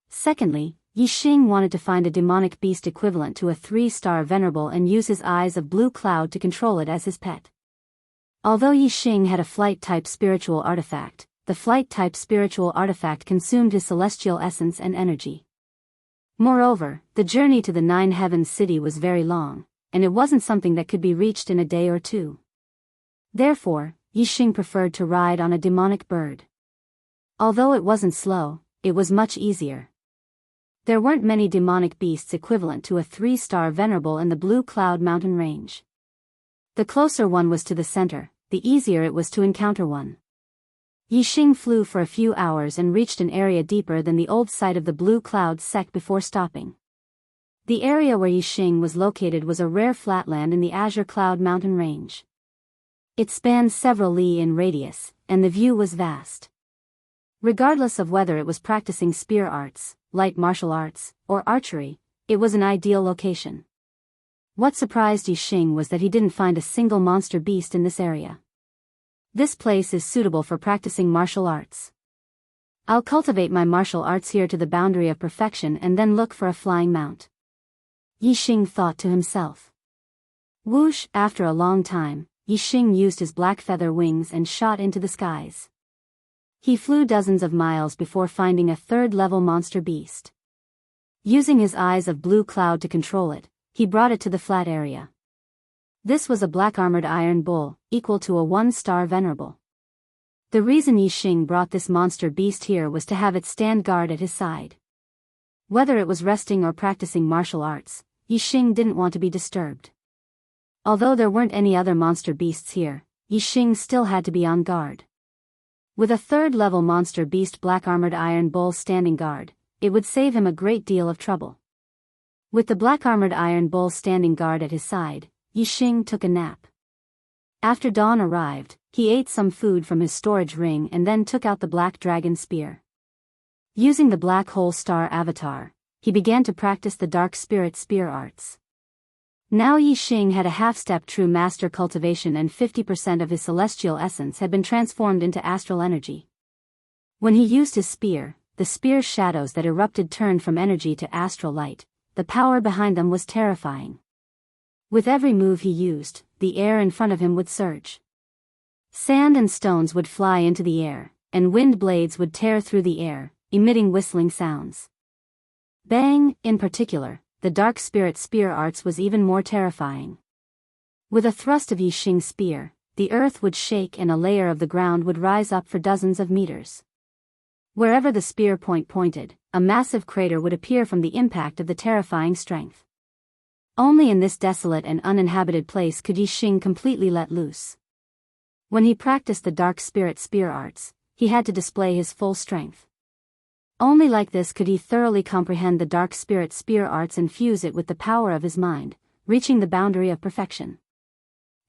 Secondly, Yi Xing wanted to find a demonic beast equivalent to a 3-star venerable and use his eyes of Blue Cloud to control it as his pet. Although Yi Xing had a flight-type spiritual artifact, the flight-type spiritual artifact consumed his celestial essence and energy. Moreover, the journey to the 9 Heavens city was very long, and it wasn't something that could be reached in a day or 2. Therefore, Yi Xing preferred to ride on a demonic bird. Although it wasn't slow, it was much easier. There weren't many demonic beasts equivalent to a 3-star venerable in the Blue Cloud Mountain Range. The closer one was to the center, the easier it was to encounter one. Yi Xing flew for a few hours and reached an area deeper than the old site of the Blue Cloud sect before stopping. The area where Yi Xing was located was a rare flatland in the Azure Cloud Mountain Range. It spanned several li in radius, and the view was vast. Regardless of whether it was practicing spear arts, light martial arts, or archery, it was an ideal location. What surprised Yi Xing was that he didn't find a single monster beast in this area. This place is suitable for practicing martial arts. I'll cultivate my martial arts here to the boundary of perfection and then look for a flying mount. Yi Xing thought to himself. Whoosh! After a long time, Yi Xing used his black feather wings and shot into the skies. He flew dozens of miles before finding a 3rd-level monster beast. Using his eyes of Blue Cloud to control it, he brought it to the flat area. This was a black-armored iron bull, equal to a 1-star venerable. The reason Yi Xing brought this monster beast here was to have it stand guard at his side. Whether it was resting or practicing martial arts, Yi Xing didn't want to be disturbed. Although there weren't any other monster beasts here, Yi Xing still had to be on guard. With a 3rd-level monster beast black-armored iron bull standing guard, it would save him a great deal of trouble. With the black-armored iron bull standing guard at his side, Yi Xing took a nap. After dawn arrived, he ate some food from his storage ring and then took out the black dragon spear. Using the black hole star avatar, he began to practice the dark spirit spear arts. Now Yi Xing had a half-step true master cultivation and 50% of his celestial essence had been transformed into astral energy. When he used his spear, the spear's shadows that erupted turned from energy to astral light. The power behind them was terrifying. With every move he used, the air in front of him would surge. Sand and stones would fly into the air, and wind blades would tear through the air, emitting whistling sounds. Bang, in particular, the dark spirit spear arts was even more terrifying. With a thrust of Yi Xing's spear, the earth would shake and a layer of the ground would rise up for dozens of meters. Wherever the spear point pointed, a massive crater would appear from the impact of the terrifying strength. Only in this desolate and uninhabited place could Yi Xing completely let loose. When he practiced the dark spirit spear arts, he had to display his full strength. Only like this could he thoroughly comprehend the dark spirit spear arts and fuse it with the power of his mind, reaching the boundary of perfection.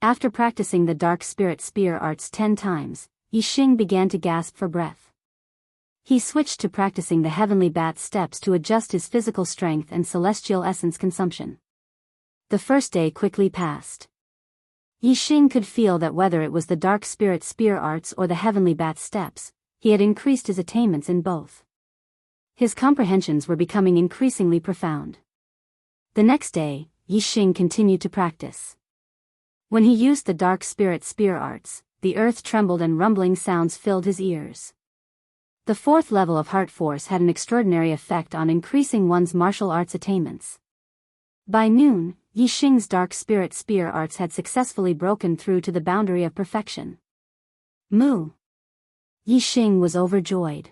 After practicing the dark spirit spear arts 10 times, Yi Xing began to gasp for breath. He switched to practicing the heavenly bat steps to adjust his physical strength and celestial essence consumption. The first day quickly passed. Yi Xing could feel that whether it was the dark spirit spear arts or the heavenly bat steps, he had increased his attainments in both. His comprehensions were becoming increasingly profound. The next day, Yi Xing continued to practice. When he used the dark spirit spear arts, the earth trembled and rumbling sounds filled his ears. The 4th level of heart force had an extraordinary effect on increasing one's martial arts attainments. By noon, Yi Xing's dark spirit spear arts had successfully broken through to the boundary of perfection. Moo! Yi Xing was overjoyed.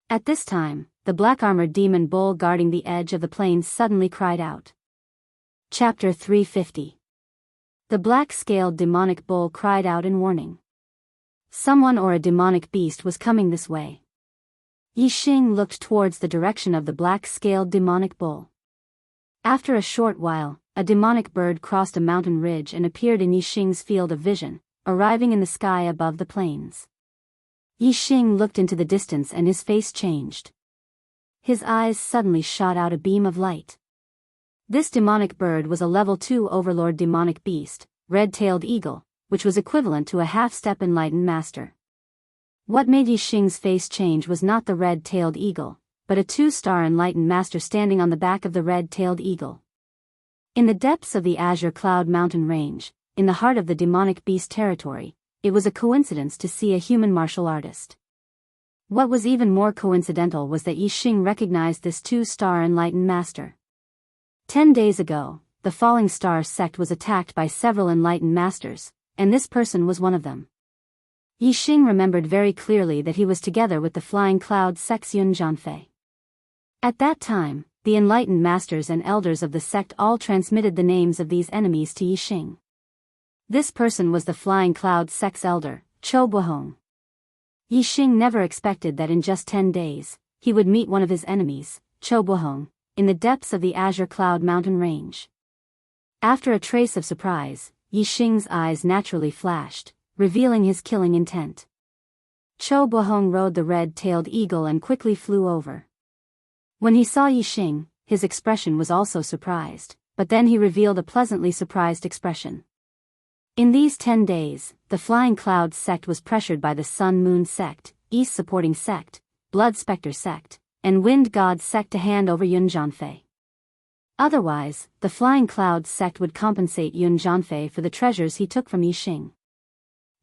At this time, the black-armored demon bull guarding the edge of the plains suddenly cried out. Chapter 350. The black-scaled demonic bull cried out in warning. Someone or a demonic beast was coming this way. Yi Xing looked towards the direction of the black-scaled demonic bull. After a short while, a demonic bird crossed a mountain ridge and appeared in Yi Xing's field of vision, arriving in the sky above the plains. Yi Xing looked into the distance and his face changed. His eyes suddenly shot out a beam of light. This demonic bird was a level 2 overlord demonic beast, red-tailed eagle, which was equivalent to a half-step enlightened master. What made Yi Xing's face change was not the red-tailed eagle, but a 2-star enlightened master standing on the back of the red-tailed eagle. In the depths of the Azure Cloud Mountain Range, in the heart of the demonic beast territory, it was a coincidence to see a human martial artist. What was even more coincidental was that Yi Xing recognized this 2-star enlightened master. 10 days ago, the Falling Star sect was attacked by several enlightened masters, and this person was one of them. Yi Xing remembered very clearly that he was together with the Flying Cloud sect's Yun Zhanfei. At that time, the enlightened masters and elders of the sect all transmitted the names of these enemies to Yi Xing. This person was the Flying Cloud sect's elder, Chou Buhong. Yi Xing never expected that in just 10 days, he would meet one of his enemies, Chou Buhong, in the depths of the Azure Cloud Mountain Range. After a trace of surprise, Yi Xing's eyes naturally flashed, revealing his killing intent. Chou Buhong rode the red-tailed eagle and quickly flew over. When he saw Yi Xing, his expression was also surprised, but then he revealed a pleasantly surprised expression. In these 10 days, the Flying Cloud sect was pressured by the Sun Moon sect, East Supporting sect, Blood Spectre sect, and Wind God sect to hand over Yun Zhanfei. Otherwise, the Flying Cloud sect would compensate Yun Zhanfei for the treasures he took from Yi Xing.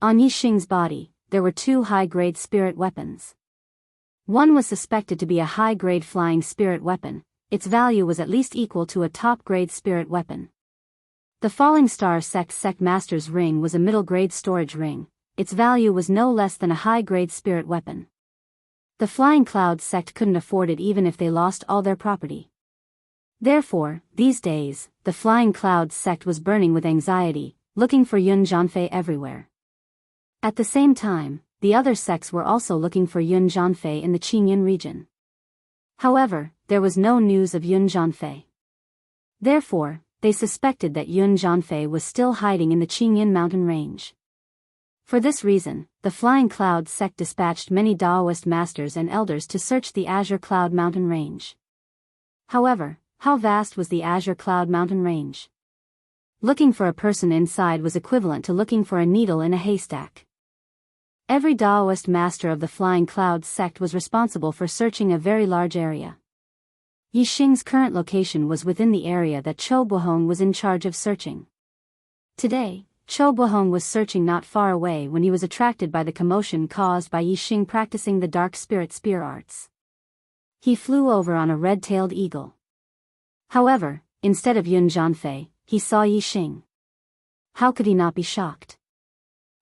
On Yi Xing's body, there were 2 high-grade spirit weapons. One was suspected to be a high-grade flying spirit weapon. Its value was at least equal to a top-grade spirit weapon. The Falling Star sect master's ring was a middle-grade storage ring. Its value was no less than a high-grade spirit weapon. The Flying Cloud sect couldn't afford it even if they lost all their property. Therefore, these days, the Flying Cloud sect was burning with anxiety, looking for Yun Zhanfei everywhere. At the same time, the other sects were also looking for Yun Zhanfei in the Qingyan region. However, there was no news of Yun Zhanfei. Therefore, they suspected that Yun Zhanfei was still hiding in the Qingyan mountain range. For this reason, the Flying Cloud sect dispatched many Daoist masters and elders to search the Azure Cloud mountain range. However, how vast was the Azure Cloud mountain range? Looking for a person inside was equivalent to looking for a needle in a haystack. Every Daoist master of the Flying Cloud sect was responsible for searching a very large area. Yi Xing's current location was within the area that Chou Buhong was in charge of searching. Today, Chou Buhong was searching not far away when he was attracted by the commotion caused by Yi Xing practicing the dark spirit spear arts. He flew over on a red-tailed eagle. However, instead of Yun Zhanfei, he saw Yi Xing. How could he not be shocked?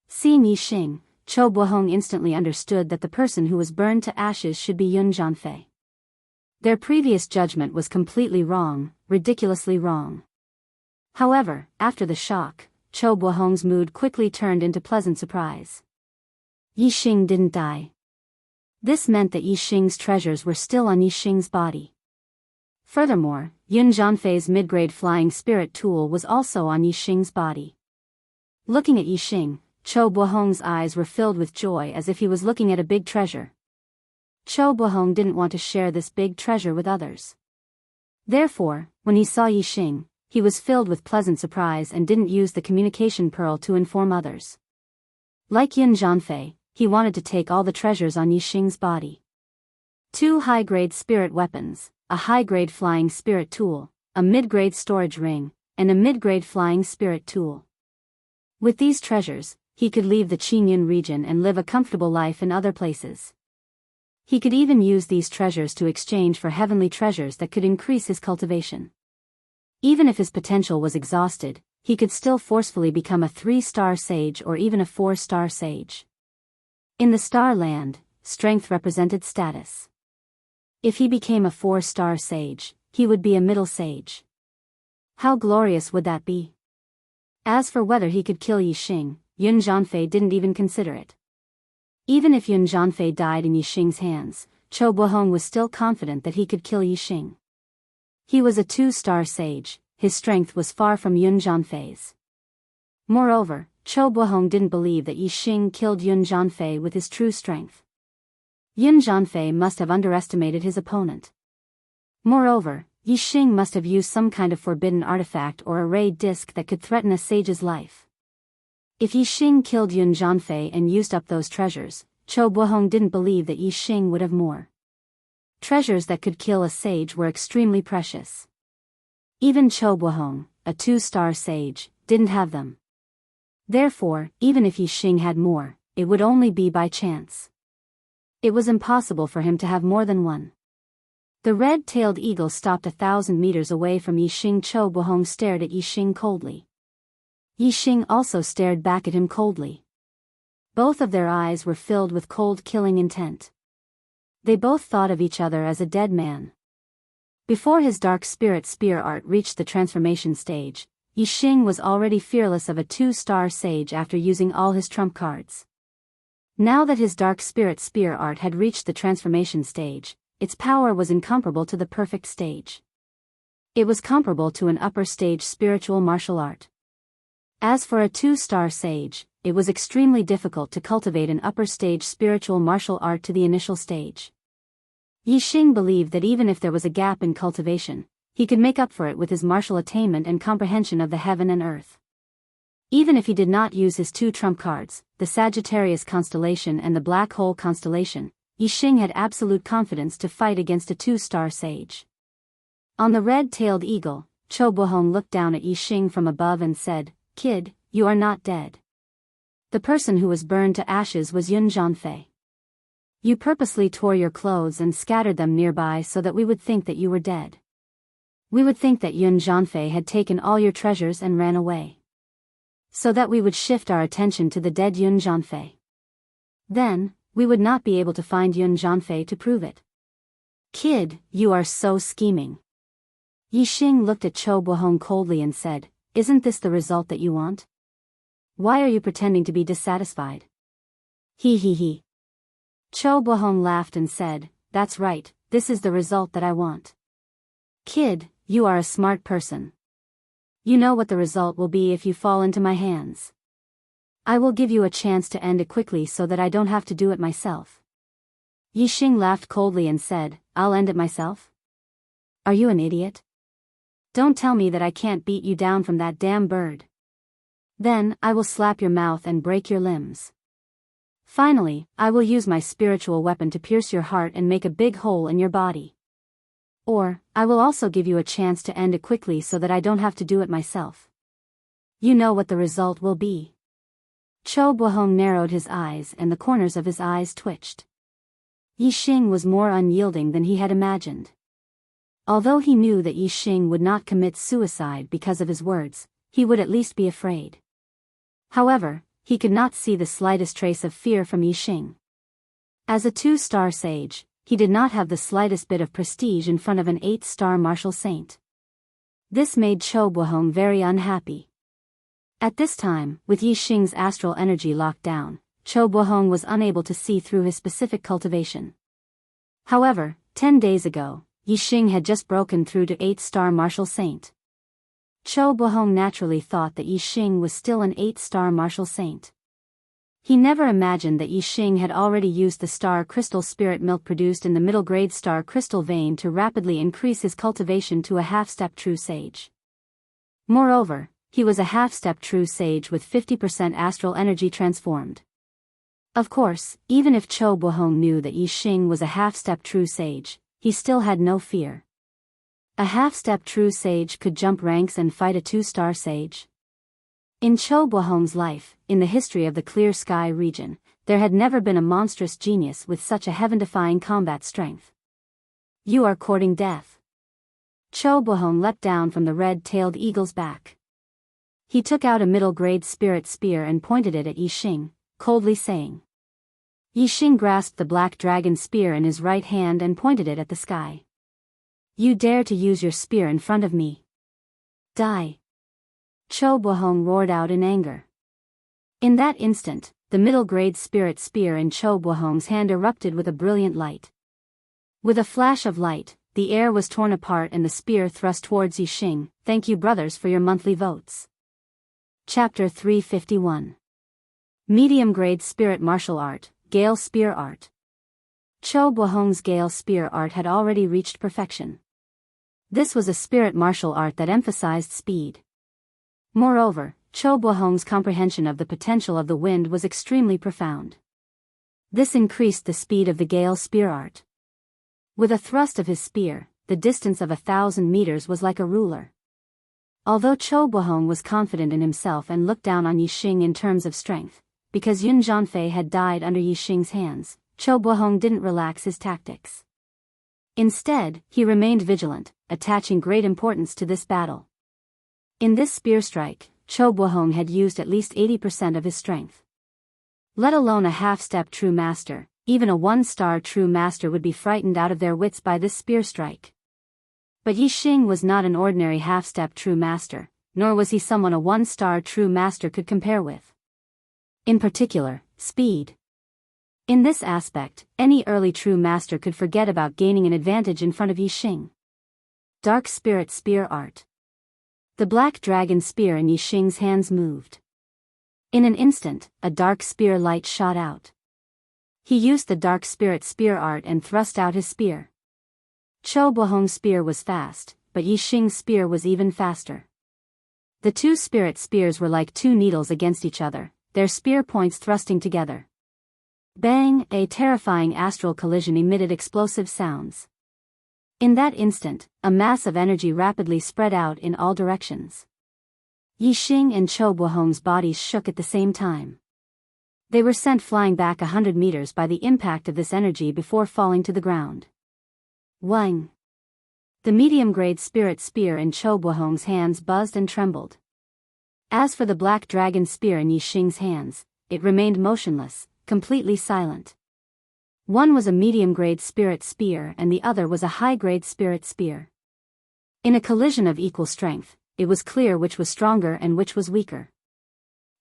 Seeing Yi Xing, Cho Bohong instantly understood that the person who was burned to ashes should be Yun Jianfei. Their previous judgment was completely wrong, ridiculously wrong. However, after the shock, Cho Bohong's mood quickly turned into pleasant surprise. Yixing didn't die. This meant that Yixing's treasures were still on Yixing's body. Furthermore, Yun Jianfei's mid-grade flying spirit tool was also on Yixing's body. Looking at Yixing, Cho Bohong's eyes were filled with joy as if he was looking at a big treasure. Cho Bohong didn't want to share this big treasure with others. Therefore, when he saw Yixing, he was filled with pleasant surprise and didn't use the communication pearl to inform others. Like Yun Jianfei, he wanted to take all the treasures on Yixing's body. 2 high-grade spirit weapons, a high-grade flying spirit tool, a mid-grade storage ring, and a mid-grade flying spirit tool. With these treasures, he could leave the Qingyun region and live a comfortable life in other places. He could even use these treasures to exchange for heavenly treasures that could increase his cultivation. Even if his potential was exhausted, he could still forcefully become a 3-star sage or even a 4-star sage. In the Star Land, strength represented status. If he became a 4-star sage, he would be a middle sage. How glorious would that be? As for whether he could kill Yixing, Yun Jianfei didn't even consider it. Even if Yun Jianfei died in Yixing's hands, Cho Bohong was still confident that he could kill Yixing. He was a 2-star sage, his strength was far from Yun Jianfei's. Moreover, Cho Bohong didn't believe that Yixing killed Yun Jianfei with his true strength. Yun Jianfei must have underestimated his opponent. Moreover, Yixing must have used some kind of forbidden artifact or array disc that could threaten a sage's life. If Yixing killed Yun Jianfei and used up those treasures, Cho Bohong didn't believe that Yixing would have more. Treasures that could kill a sage were extremely precious. Even Cho Bohong, a 2-star sage, didn't have them. Therefore, even if Yixing had more, it would only be by chance. It was impossible for him to have more than one. The red-tailed eagle stopped 1,000 meters away from Yixing. Cho Bohong stared at Yixing coldly. Yixing also stared back at him coldly. Both of their eyes were filled with cold killing intent. They both thought of each other as a dead man. Before his dark spirit spear art reached the transformation stage, Yixing was already fearless of a 2-star sage after using all his trump cards. Now that his dark spirit spear art had reached the transformation stage, its power was incomparable to the perfect stage. It was comparable to an upper stage spiritual martial art. As for a 2-star sage, it was extremely difficult to cultivate an upper stage spiritual martial art to the initial stage. Yixing believed that even if there was a gap in cultivation, he could make up for it with his martial attainment and comprehension of the heaven and earth. Even if he did not use his 2 trump cards, the Sagittarius constellation and the Black Hole constellation, Yixing had absolute confidence to fight against a 2-star sage. On the red-tailed eagle, Cho Bohong looked down at Yixing from above and said, "Kid, you are not dead." The person who was burned to ashes was Yun Jianfei. You purposely tore your clothes and scattered them nearby so that we would think that you were dead. We would think that Yun Jianfei had taken all your treasures and ran away. So that we would shift our attention to the dead Yun Jianfei. Then, we would not be able to find Yun Jianfei to prove it. Kid, you are so scheming. Yixing looked at Cho Bohong coldly and said, "Isn't this the result that you want? Why are you pretending to be dissatisfied?" He. Cho Bohong laughed and said, "That's right, this is the result that I want. Kid, you are a smart person. You know what the result will be if you fall into my hands. I will give you a chance to end it quickly so that I don't have to do it myself." Yixing laughed coldly and said, "I'll end it myself? Are you an idiot? Don't tell me that I can't beat you down from that damn bird. Then, I will slap your mouth and break your limbs. Finally, I will use my spiritual weapon to pierce your heart and make a big hole in your body. Or, I will also give you a chance to end it quickly so that I don't have to do it myself. You know what the result will be." Cho Bohong narrowed his eyes and the corners of his eyes twitched. Yixing was more unyielding than he had imagined. Although he knew that Yixing would not commit suicide because of his words, he would at least be afraid. However, he could not see the slightest trace of fear from Yixing. As a 2-star sage, he did not have the slightest bit of prestige in front of an 8-star martial saint. This made Chou Buhong very unhappy. At this time, with Yixing's astral energy locked down, Chou Buhong was unable to see through his specific cultivation. However, 10 days ago, Yixing had just broken through to 8-star martial saint. Chou Buhong naturally thought that Yixing was still an 8-star martial saint. He never imagined that Yixing had already used the star crystal spirit milk produced in the middle grade star crystal vein to rapidly increase his cultivation to a half-step true sage. Moreover, he was a half-step true sage with 50% astral energy transformed. Of course, even if Chou Buhong knew that Yixing was a half-step true sage, he still had no fear. A half-step true sage could jump ranks and fight a 2-star sage. In Chou Buhong's life, in the history of the Clear Sky region, there had never been a monstrous genius with such a heaven-defying combat strength. You are courting death. Chou Buhong leapt down from the red-tailed eagle's back. He took out a middle-grade spirit spear and pointed it at Yixing, coldly saying. Yixing grasped the black dragon spear in his right hand and pointed it at the sky. You dare to use your spear in front of me? Die! Chou Buhong roared out in anger. In that instant, the middle-grade spirit spear in Chou Buhong's hand erupted with a brilliant light. With a flash of light, the air was torn apart and the spear thrust towards Yixing. Thank you brothers for your monthly votes. Chapter 351. Medium-grade spirit martial art, Gale Spear Art. Chou Buhong's Gale Spear Art had already reached perfection. This was a spirit martial art that emphasized speed. Moreover, Chou Buhong's comprehension of the potential of the wind was extremely profound. This increased the speed of the Gale Spear Art. With a thrust of his spear, the distance of 1,000 meters was like a ruler. Although Chou Buhong was confident in himself and looked down on Yixing in terms of strength, because Yun Zhanfei had died under Yixing's hands, Chou Buhong didn't relax his tactics. Instead, he remained vigilant, attaching great importance to this battle. In this spear strike, Chou Buhong had used at least 80% of his strength. Let alone a half-step true master, even a 1-star true master would be frightened out of their wits by this spear strike. But Yixing was not an ordinary half-step true master, nor was he someone a 1-star true master could compare with. In particular, speed. In this aspect, any early true master could forget about gaining an advantage in front of Yixing. Dark Spirit Spear Art. The black dragon spear in Yixing's hands moved. In an instant, a dark spear light shot out. He used the dark spirit spear art and thrust out his spear. Chou Buhong's spear was fast, but Yixing's spear was even faster. The two spirit spears were like two needles against each other, their spear points thrusting together. Bang! A terrifying astral collision emitted explosive sounds. In that instant, a mass of energy rapidly spread out in all directions. Yixing and Chou Buhong's bodies shook at the same time. They were sent flying back 100 meters by the impact of this energy before falling to the ground. Wang! The medium-grade spirit spear in Chou Buhong's hands buzzed and trembled. As for the black dragon spear in Yixing's hands, it remained motionless, completely silent. One was a medium-grade spirit spear and the other was a high-grade spirit spear. In a collision of equal strength, it was clear which was stronger and which was weaker.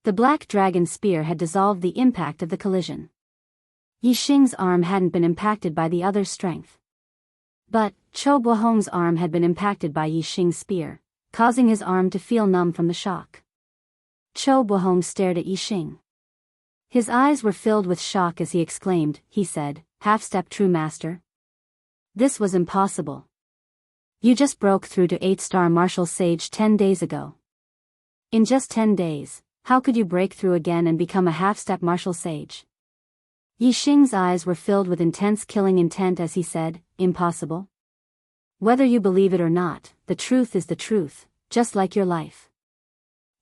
The black dragon spear had dissolved the impact of the collision. Yixing's arm hadn't been impacted by the other's strength. But, Chou Buhong's arm had been impacted by Yixing's spear, causing his arm to feel numb from the shock. Chou Buhong stared at Yixing. His eyes were filled with shock as he exclaimed, he said, "Half-step true master? This was impossible. You just broke through to 8-star martial sage 10 days ago. In just 10 days, how could you break through again and become a half-step martial sage?" Yixing's eyes were filled with intense killing intent as he said, "Impossible? Whether you believe it or not, the truth is the truth, just like your life.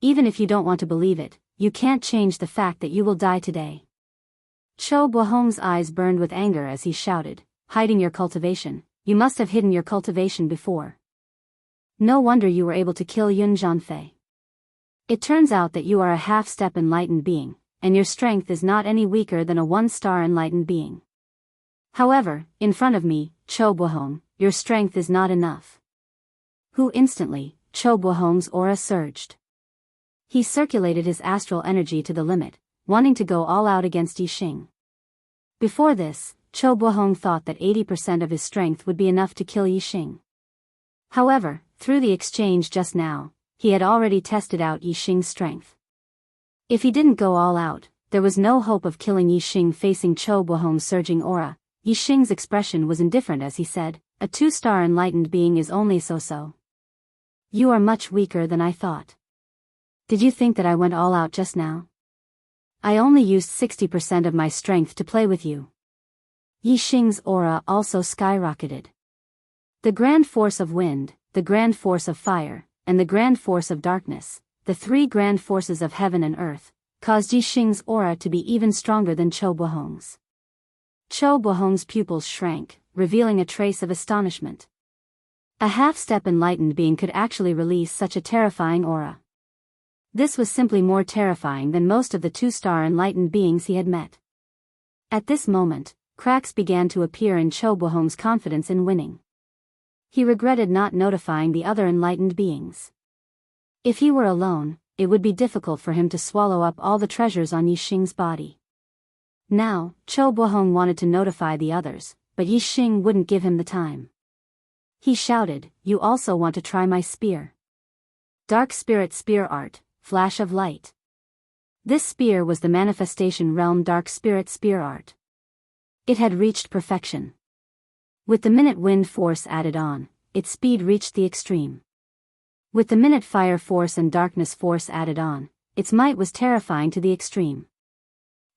Even if you don't want to believe it, you can't change the fact that you will die today." Chou Buhong's eyes burned with anger as he shouted, "Hiding your cultivation, you must have hidden your cultivation before. No wonder you were able to kill Yun Zhanfei. It turns out that you are a half-step enlightened being, and your strength is not any weaker than a 1-star enlightened being. However, in front of me, Chobohong, your strength is not enough. Who instantly, Chobohong's aura surged. He circulated his astral energy to the limit, wanting to go all out against Yixing. Before this, Chobohong thought that 80% of his strength would be enough to kill Yixing. However, through the exchange just now, he had already tested out Yixing's strength. If he didn't go all out, there was no hope of killing Yixing. Facing Chobohong's surging aura, Yixing's expression was indifferent as he said, "A 2-star enlightened being is only so-so. You are much weaker than I thought. Did you think that I went all out just now? I only used 60% of my strength to play with you." Yixing's aura also skyrocketed. The grand force of wind, the grand force of fire, and the grand force of darkness, the 3 grand forces of heaven and earth, caused Yixing's aura to be even stronger than Chobohong's. Chobohong's pupils shrank, revealing a trace of astonishment. A half-step enlightened being could actually release such a terrifying aura. This was simply more terrifying than most of the 2-star enlightened beings he had met. At this moment, cracks began to appear in Chobohong's confidence in winning. He regretted not notifying the other enlightened beings. If he were alone, it would be difficult for him to swallow up all the treasures on Yixing's body. Now, Chobohong wanted to notify the others, but Yixing wouldn't give him the time. He shouted, "You also want to try my spear?" Dark Spirit Spear Art, Flash of Light. This spear was the Manifestation Realm Dark Spirit Spear Art. It had reached perfection. With the minute wind force added on, its speed reached the extreme. With the minute fire force and darkness force added on, its might was terrifying to the extreme.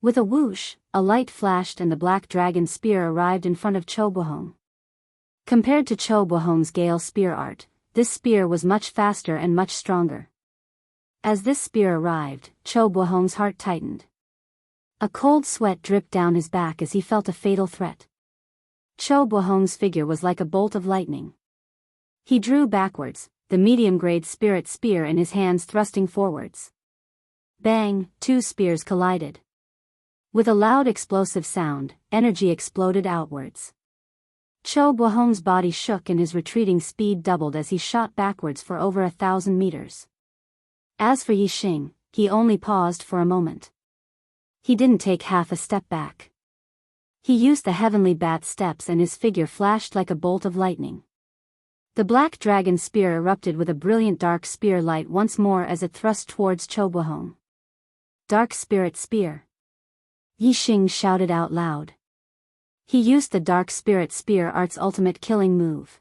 With a whoosh, a light flashed and the black dragon spear arrived in front of Chobohong. Compared to Chobohong's Gale Spear Art, this spear was much faster and much stronger. As this spear arrived, Chobohong's heart tightened. A cold sweat dripped down his back as he felt a fatal threat. Chobohong's figure was like a bolt of lightning. He drew backwards, the medium-grade spirit spear in his hands thrusting forwards. Bang, 2 spears collided. With a loud explosive sound, energy exploded outwards. Chobohong's body shook and his retreating speed doubled as he shot backwards for over 1,000 meters. As for Yixing, he only paused for a moment. He didn't take half a step back. He used the heavenly bat steps and his figure flashed like a bolt of lightning. The black dragon spear erupted with a brilliant dark spear light once more as it thrust towards Chobohong. Dark Spirit Spear. Yixing shouted out loud. He used the Dark Spirit Spear Art's ultimate killing move.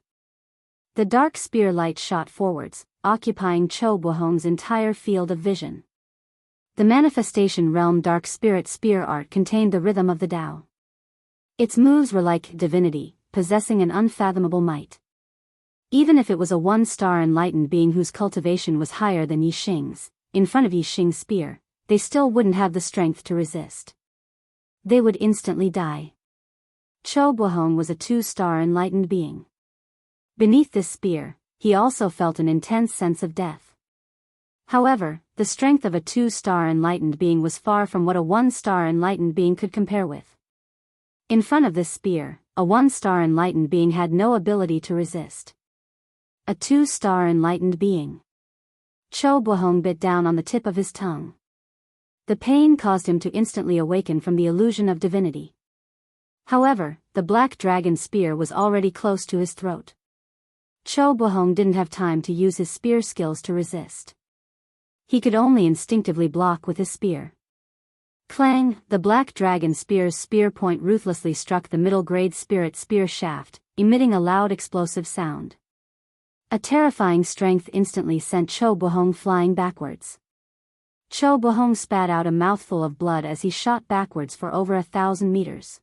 The dark spear light shot forwards, occupying Chobohong's entire field of vision. The Manifestation Realm Dark Spirit Spear Art contained the rhythm of the Tao. Its moves were like divinity, possessing an unfathomable might. Even if it was a 1-star enlightened being whose cultivation was higher than Yixing's, in front of Yixing's spear, they still wouldn't have the strength to resist. They would instantly die. Chobohong was a 2-star enlightened being. Beneath this spear, he also felt an intense sense of death. However, the strength of a 2-star enlightened being was far from what a 1-star enlightened being could compare with. In front of this spear, a 1-star enlightened being had no ability to resist. A 2-star enlightened being. Chobohong bit down on the tip of his tongue. The pain caused him to instantly awaken from the illusion of divinity. However, the black dragon spear was already close to his throat. Chobohong didn't have time to use his spear skills to resist. He could only instinctively block with his spear. Clang! The black dragon spear's spear point ruthlessly struck the middle-grade spirit spear shaft, emitting a loud explosive sound. A terrifying strength instantly sent Chobohong flying backwards. Chobohong spat out a mouthful of blood as he shot backwards for over 1,000 meters.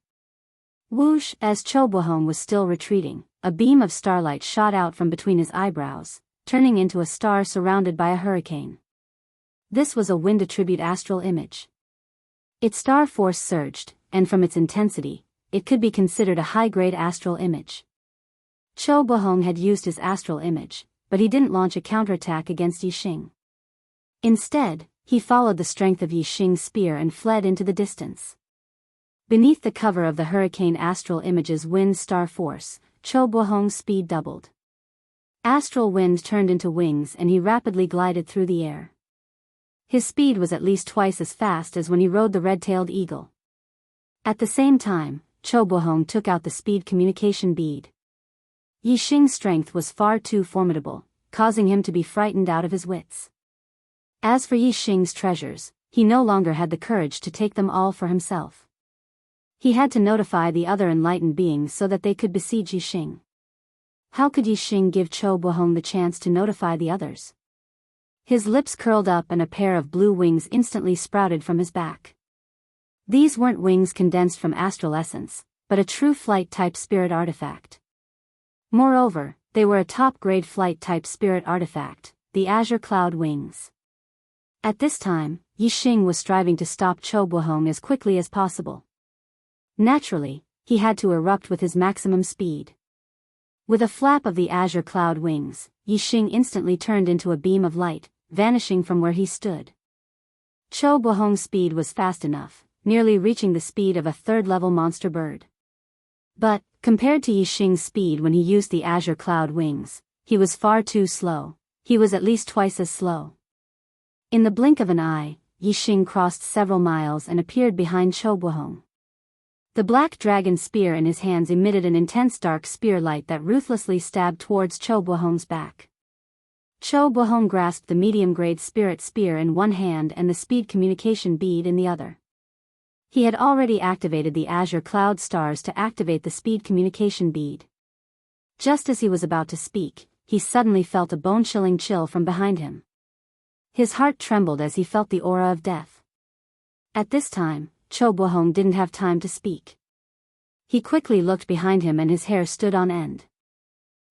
Whoosh! As Chobohong was still retreating, a beam of starlight shot out from between his eyebrows, turning into a star surrounded by a hurricane. This was a wind attribute astral image. Its star force surged, and from its intensity, it could be considered a high-grade astral image. Chobohong had used his astral image, but he didn't launch a counterattack against Yixing. Instead, he followed the strength of Yi Xing's spear and fled into the distance. Beneath the cover of the hurricane astral image's wind star force, Cho Buhong's speed doubled. Astral wind turned into wings and he rapidly glided through the air. His speed was at least twice as fast as when he rode the red-tailed eagle. At the same time, Cho Buhong took out the speed communication bead. Yi Xing's strength was far too formidable, causing him to be frightened out of his wits. As for Yi Xing's treasures, he no longer had the courage to take them all for himself. He had to notify the other enlightened beings so that they could besiege Yi Xing. How could Yi Xing give Cho Buhong the chance to notify the others? His lips curled up and a pair of blue wings instantly sprouted from his back. These weren't wings condensed from astral essence, but a true flight-type spirit artifact. Moreover, they were a top-grade flight-type spirit artifact, the Azure Cloud Wings. At this time, Yi Xing was striving to stop Cho Buhong as quickly as possible. Naturally, he had to erupt with his maximum speed. With a flap of the Azure Cloud Wings, Yi Xing instantly turned into a beam of light, vanishing from where he stood. Cho Buhong's speed was fast enough, nearly reaching the speed of a third-level monster bird. But, compared to Yi Xing's speed when he used the Azure Cloud Wings, he was far too slow. He was at least twice as slow. In the blink of an eye, Yi Xing crossed several miles and appeared behind Cho Buhong. The black dragon spear in his hands emitted an intense dark spear light that ruthlessly stabbed towards Cho Buhong's back. Cho Buhong grasped the medium-grade spirit spear in one hand and the speed communication bead in the other. He had already activated the Azure Cloud Stars to activate the speed communication bead. Just as he was about to speak, he suddenly felt a bone-chilling chill from behind him. His heart trembled as he felt the aura of death. At this time, Cho Buhong didn't have time to speak. He quickly looked behind him and his hair stood on end.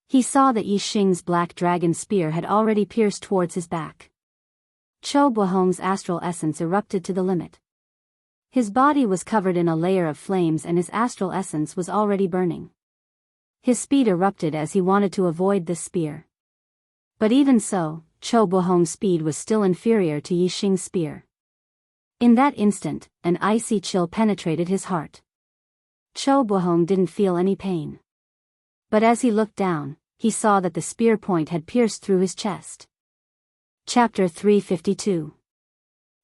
He saw that Yi Xing's black dragon spear had already pierced towards his back. Cho Buhong's astral essence erupted to the limit. His body was covered in a layer of flames and his astral essence was already burning. His speed erupted as he wanted to avoid this spear. But even so, Cho Buhong's speed was still inferior to Yi Xing's spear. In that instant, an icy chill penetrated his heart. Cho Buhong didn't feel any pain. But as he looked down, he saw that the spear point had pierced through his chest. Chapter 352.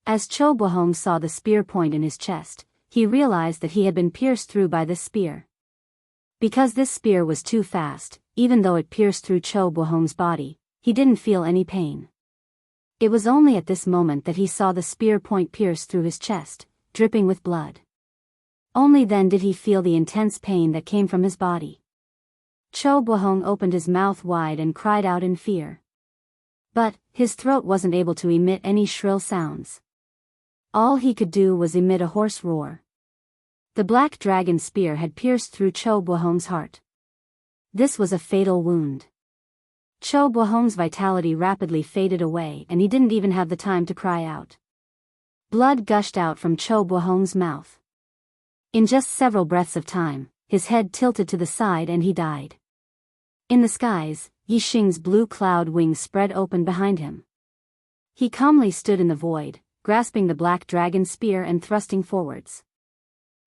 As Cho Buhong saw the spear point in his chest, he realized that he had been pierced through by this spear. Because this spear was too fast, even though it pierced through Cho Buhong's body, he didn't feel any pain. It was only at this moment that he saw the spear point pierce through his chest, dripping with blood. Only then did he feel the intense pain that came from his body. Cho Buhong opened his mouth wide and cried out in fear. But, his throat wasn't able to emit any shrill sounds. All he could do was emit a hoarse roar. The black dragon spear had pierced through Cho Buhong's heart. This was a fatal wound. Cho Buhong's vitality rapidly faded away and he didn't even have the time to cry out. Blood gushed out from Cho Buhong's mouth. In just several breaths of time, his head tilted to the side and he died. In the skies, Yi Xing's blue cloud wings spread open behind him. He calmly stood in the void, grasping the black dragon spear and thrusting forwards.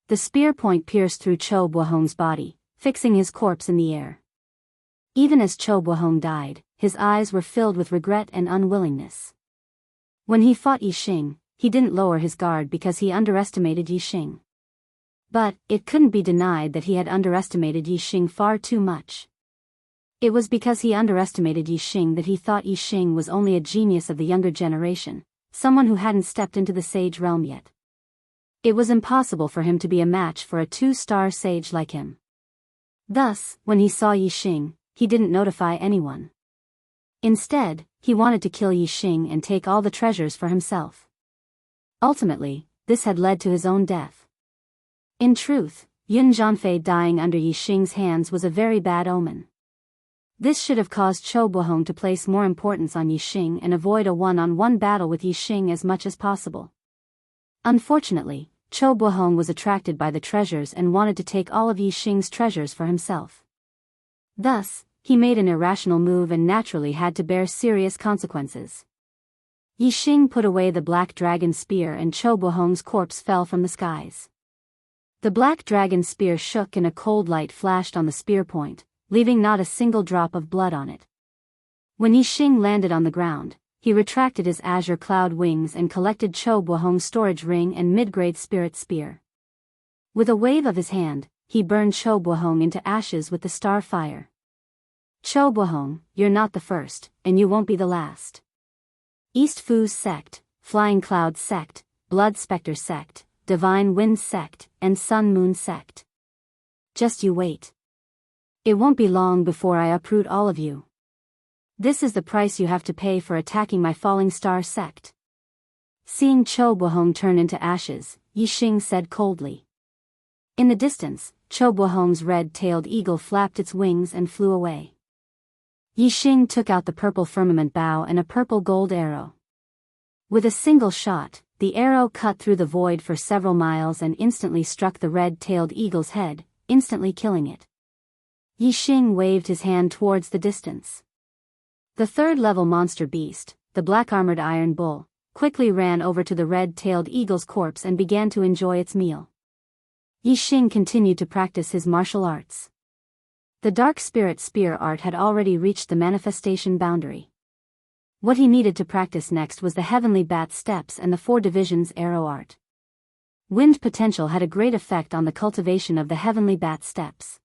The spear point pierced through Cho Buhong's body, fixing his corpse in the air. Even as Cho Buhong died, his eyes were filled with regret and unwillingness. When he fought Yi Xing, he didn't lower his guard because he underestimated Yi Xing. But, it couldn't be denied that he had underestimated Yi Xing far too much. It was because he underestimated Yi Xing that he thought Yi Xing was only a genius of the younger generation, someone who hadn't stepped into the sage realm yet. It was impossible for him to be a match for a 2-star sage like him. Thus, when he saw Yi Xing, he didn't notify anyone. Instead, he wanted to kill Yi Xing and take all the treasures for himself. Ultimately, this had led to his own death. In truth, Yun Zhanfei dying under Yi Xing's hands was a very bad omen. This should have caused Cho Buhong to place more importance on Yi Xing and avoid a one-on-one battle with Yi Xing as much as possible. Unfortunately, Cho Buhong was attracted by the treasures and wanted to take all of Yi Xing's treasures for himself. Thus, he made an irrational move and naturally had to bear serious consequences. Yixing put away the black dragon spear and Cho Buhong's corpse fell from the skies. The black dragon spear shook and a cold light flashed on the spear point, leaving not a single drop of blood on it. When Yixing landed on the ground, he retracted his azure cloud wings and collected Cho Buhong's storage ring and mid-grade spirit spear. With a wave of his hand, he burned Cho Buhong into ashes with the star fire. Cho Buhong, you're not the first, and you won't be the last. East Fu's sect, Flying Cloud sect, Blood Spectre sect, Divine Wind sect, and Sun Moon sect. Just you wait. It won't be long before I uproot all of you. This is the price you have to pay for attacking my Falling Star sect. Seeing Cho Buhong turn into ashes, Yixing said coldly. In the distance, Cho Buhong's red-tailed eagle flapped its wings and flew away. Yixing took out the purple firmament bow and a purple gold arrow. With a single shot, the arrow cut through the void for several miles and instantly struck the red-tailed eagle's head, instantly killing it. Yixing waved his hand towards the distance. The third-level monster beast, the black-armored iron bull, quickly ran over to the red-tailed eagle's corpse and began to enjoy its meal. Yixing continued to practice his martial arts. The dark spirit spear art had already reached the manifestation boundary. What he needed to practice next was the heavenly bat steps and the 4 divisions arrow art. Wind potential had a great effect on the cultivation of the heavenly bat steps.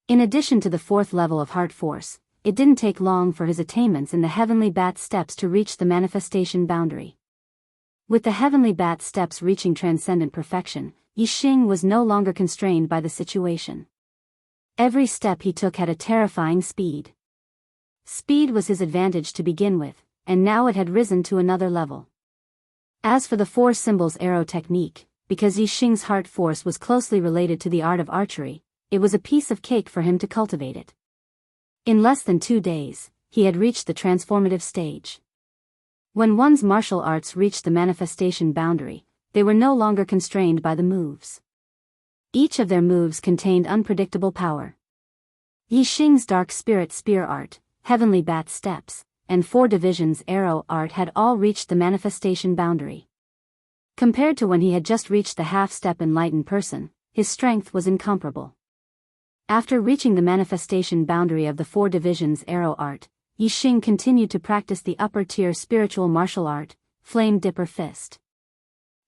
In addition to the 4th level of heart force, it didn't take long for his attainments in the heavenly bat steps to reach the manifestation boundary. With the heavenly bat steps reaching transcendent perfection, Yixing was no longer constrained by the situation. Every step he took had a terrifying speed. Speed was his advantage to begin with, and now it had risen to another level. As for the 4 symbols arrow technique, because Yixing's heart force was closely related to the art of archery, it was a piece of cake for him to cultivate it. In less than 2 days, he had reached the transformative stage. When one's martial arts reached the manifestation boundary, they were no longer constrained by the moves. Each of their moves contained unpredictable power. Yixing's dark spirit spear art, heavenly bat steps, and 4 divisions arrow art had all reached the manifestation boundary. Compared to when he had just reached the half-step enlightened person, his strength was incomparable. After reaching the manifestation boundary of the 4 divisions arrow art, Yixing continued to practice the upper-tier spiritual martial art, Flame Dipper Fist.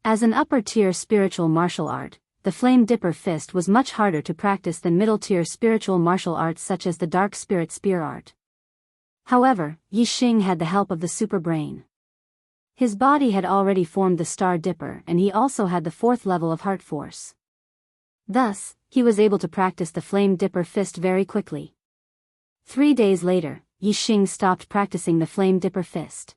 As an upper-tier spiritual martial art, the Flame Dipper Fist was much harder to practice than middle-tier spiritual martial arts such as the Dark Spirit Spear art. However, Yixing had the help of the Super Brain. His body had already formed the Star Dipper and he also had the 4th level of heart force. Thus, he was able to practice the Flame Dipper Fist very quickly. 3 days later, Yixing stopped practicing the Flame Dipper Fist.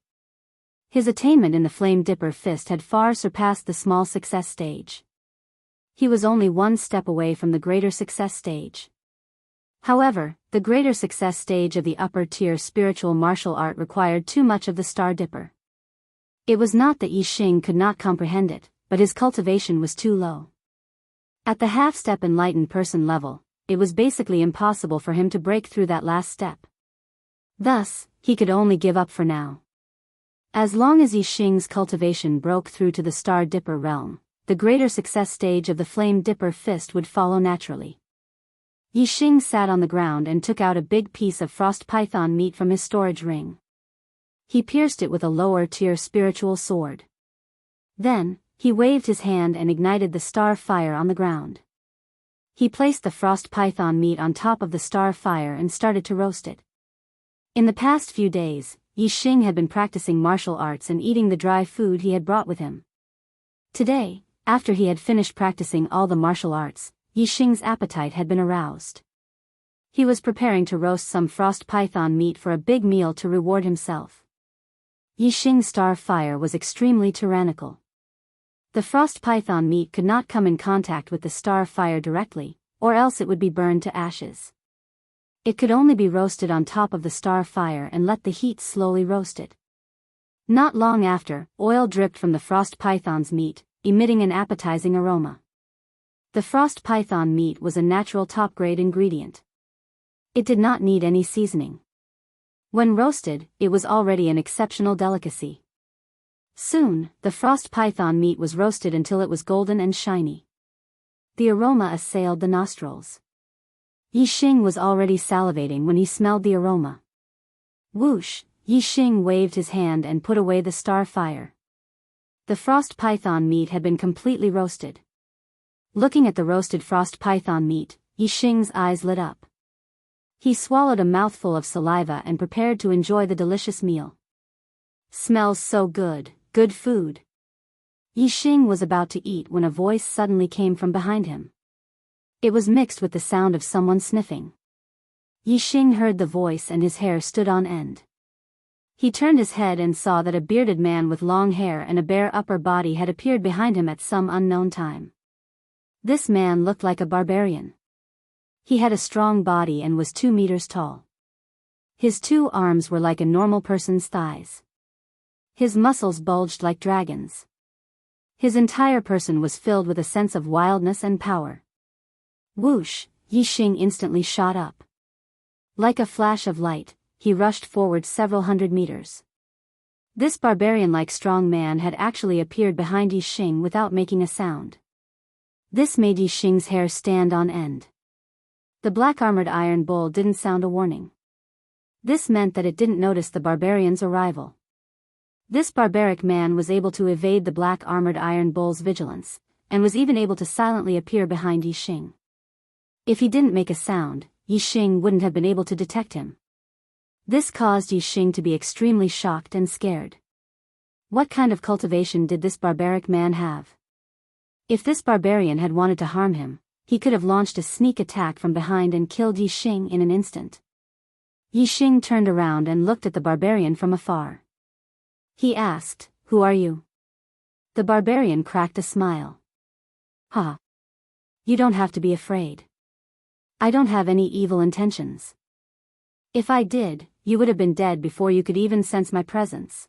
His attainment in the Flame Dipper Fist had far surpassed the small success stage. He was only 1 step away from the greater success stage. However, the greater success stage of the upper-tier spiritual martial art required too much of the Star Dipper. It was not that Yixing could not comprehend it, but his cultivation was too low. At the half-step enlightened person level, it was basically impossible for him to break through that last step. Thus, he could only give up for now. As long as Yixing's cultivation broke through to the Star Dipper realm, the greater success stage of the Flame Dipper Fist would follow naturally. Yixing sat on the ground and took out a big piece of frost python meat from his storage ring. He pierced it with a lower-tier spiritual sword. Then, he waved his hand and ignited the star fire on the ground. He placed the frost python meat on top of the star fire and started to roast it. In the past few days, Yixing had been practicing martial arts and eating the dry food he had brought with him. Today, after he had finished practicing all the martial arts, Yixing's appetite had been aroused. He was preparing to roast some frost python meat for a big meal to reward himself. Yixing's star fire was extremely tyrannical. The frost python meat could not come in contact with the star fire directly, or else it would be burned to ashes. It could only be roasted on top of the star fire and let the heat slowly roast it. Not long after, oil dripped from the frost python's meat, emitting an appetizing aroma. The frost python meat was a natural top-grade ingredient. It did not need any seasoning. When roasted, it was already an exceptional delicacy. Soon, the frost python meat was roasted until it was golden and shiny. The aroma assailed the nostrils. Yixing was already salivating when he smelled the aroma. Whoosh, Yixing waved his hand and put away the star fire. The frost python meat had been completely roasted. Looking at the roasted frost python meat, Yixing's eyes lit up. He swallowed a mouthful of saliva and prepared to enjoy the delicious meal. Smells so good, good food. Yixing was about to eat when a voice suddenly came from behind him. It was mixed with the sound of someone sniffing. Yixing heard the voice and his hair stood on end. He turned his head and saw that a bearded man with long hair and a bare upper body had appeared behind him at some unknown time. This man looked like a barbarian. He had a strong body and was 2 meters tall. His 2 arms were like a normal person's thighs. His muscles bulged like dragons. His entire person was filled with a sense of wildness and power. Whoosh, Yixing instantly shot up. Like a flash of light, he rushed forward several hundred meters. This barbarian-like strong man had actually appeared behind Yixing without making a sound. This made Yixing's hair stand on end. The black-armored iron bull didn't sound a warning. This meant that it didn't notice the barbarian's arrival. This barbaric man was able to evade the black-armored iron bull's vigilance, and was even able to silently appear behind Yixing. If he didn't make a sound, Yixing wouldn't have been able to detect him. This caused Yixing to be extremely shocked and scared. What kind of cultivation did this barbaric man have? If this barbarian had wanted to harm him, he could have launched a sneak attack from behind and killed Yixing in an instant. Yixing turned around and looked at the barbarian from afar. He asked, "Who are you?" The barbarian cracked a smile. "Ha! You don't have to be afraid. I don't have any evil intentions. If I did, you would have been dead before you could even sense my presence."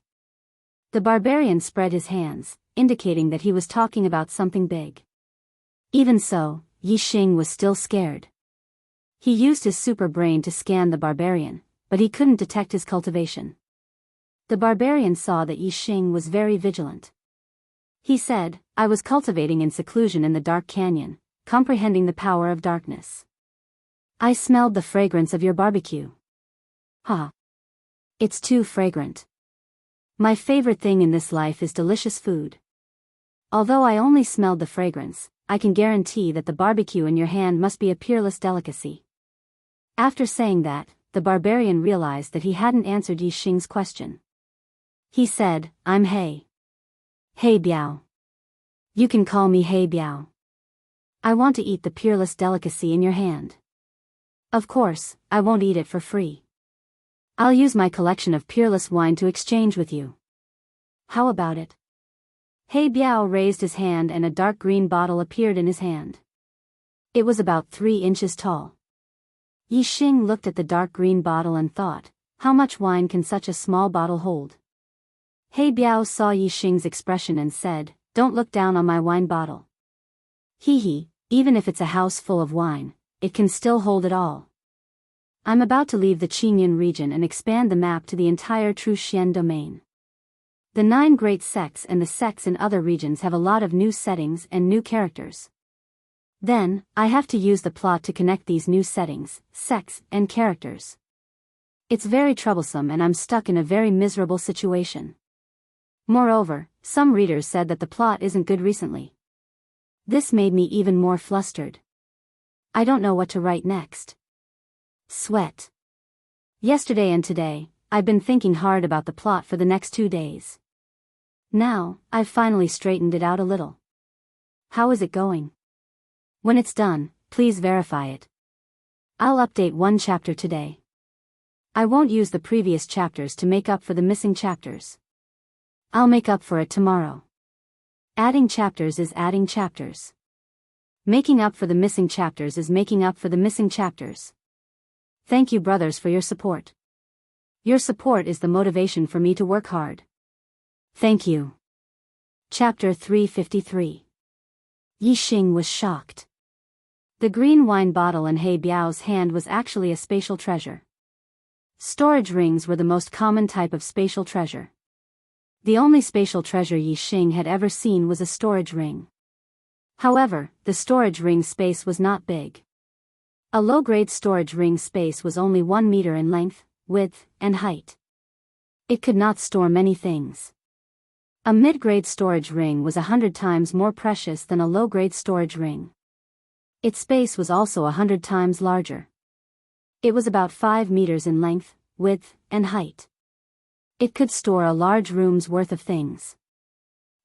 The barbarian spread his hands, indicating that he was talking about something big. Even so, Yixing was still scared. He used his super brain to scan the barbarian, but he couldn't detect his cultivation. The barbarian saw that Yixing was very vigilant. He said, "I was cultivating in seclusion in the dark canyon, comprehending the power of darkness. I smelled the fragrance of your barbecue." "Ha! It's too fragrant. My favorite thing in this life is delicious food. Although I only smelled the fragrance, I can guarantee that the barbecue in your hand must be a peerless delicacy." After saying that, the barbarian realized that he hadn't answered Yixing's question. He said, "I'm He. He Biao. You can call me He Biao. I want to eat the peerless delicacy in your hand. Of course, I won't eat it for free. I'll use my collection of peerless wine to exchange with you. How about it?" He Biao raised his hand and a dark green bottle appeared in his hand. It was about 3 inches tall. Yixing looked at the dark green bottle and thought, how much wine can such a small bottle hold? He Biao saw Yixing's expression and said, "Don't look down on my wine bottle. Hee, even if it's a house full of wine, it can still hold it all. I'm about to leave the Qingyun region and expand the map to the entire Truxian domain. The 9 great sects and the sects in other regions have a lot of new settings and new characters. Then, I have to use the plot to connect these new settings, sects, and characters. It's very troublesome and I'm stuck in a very miserable situation. Moreover, some readers said that the plot isn't good recently. This made me even more flustered. I don't know what to write next. Sweat. Yesterday and today, I've been thinking hard about the plot for the next 2 days. Now, I've finally straightened it out a little. How is it going? When it's done, please verify it. I'll update 1 chapter today. I won't use the previous chapters to make up for the missing chapters. I'll make up for it tomorrow. Adding chapters is adding chapters. Making up for the missing chapters is making up for the missing chapters. Thank you, brothers, for your support. Your support is the motivation for me to work hard. Thank you." Chapter 353. Yixing was shocked. The green wine bottle in He Biao's hand was actually a spatial treasure. Storage rings were the most common type of spatial treasure. The only spatial treasure Yi Xing had ever seen was a storage ring. However, the storage ring space was not big. A low-grade storage ring space was only 1 meter in length, width, and height. It could not store many things. A mid-grade storage ring was 100 times more precious than a low-grade storage ring. Its space was also 100 times larger. It was about 5 meters in length, width, and height. It could store a large room's worth of things.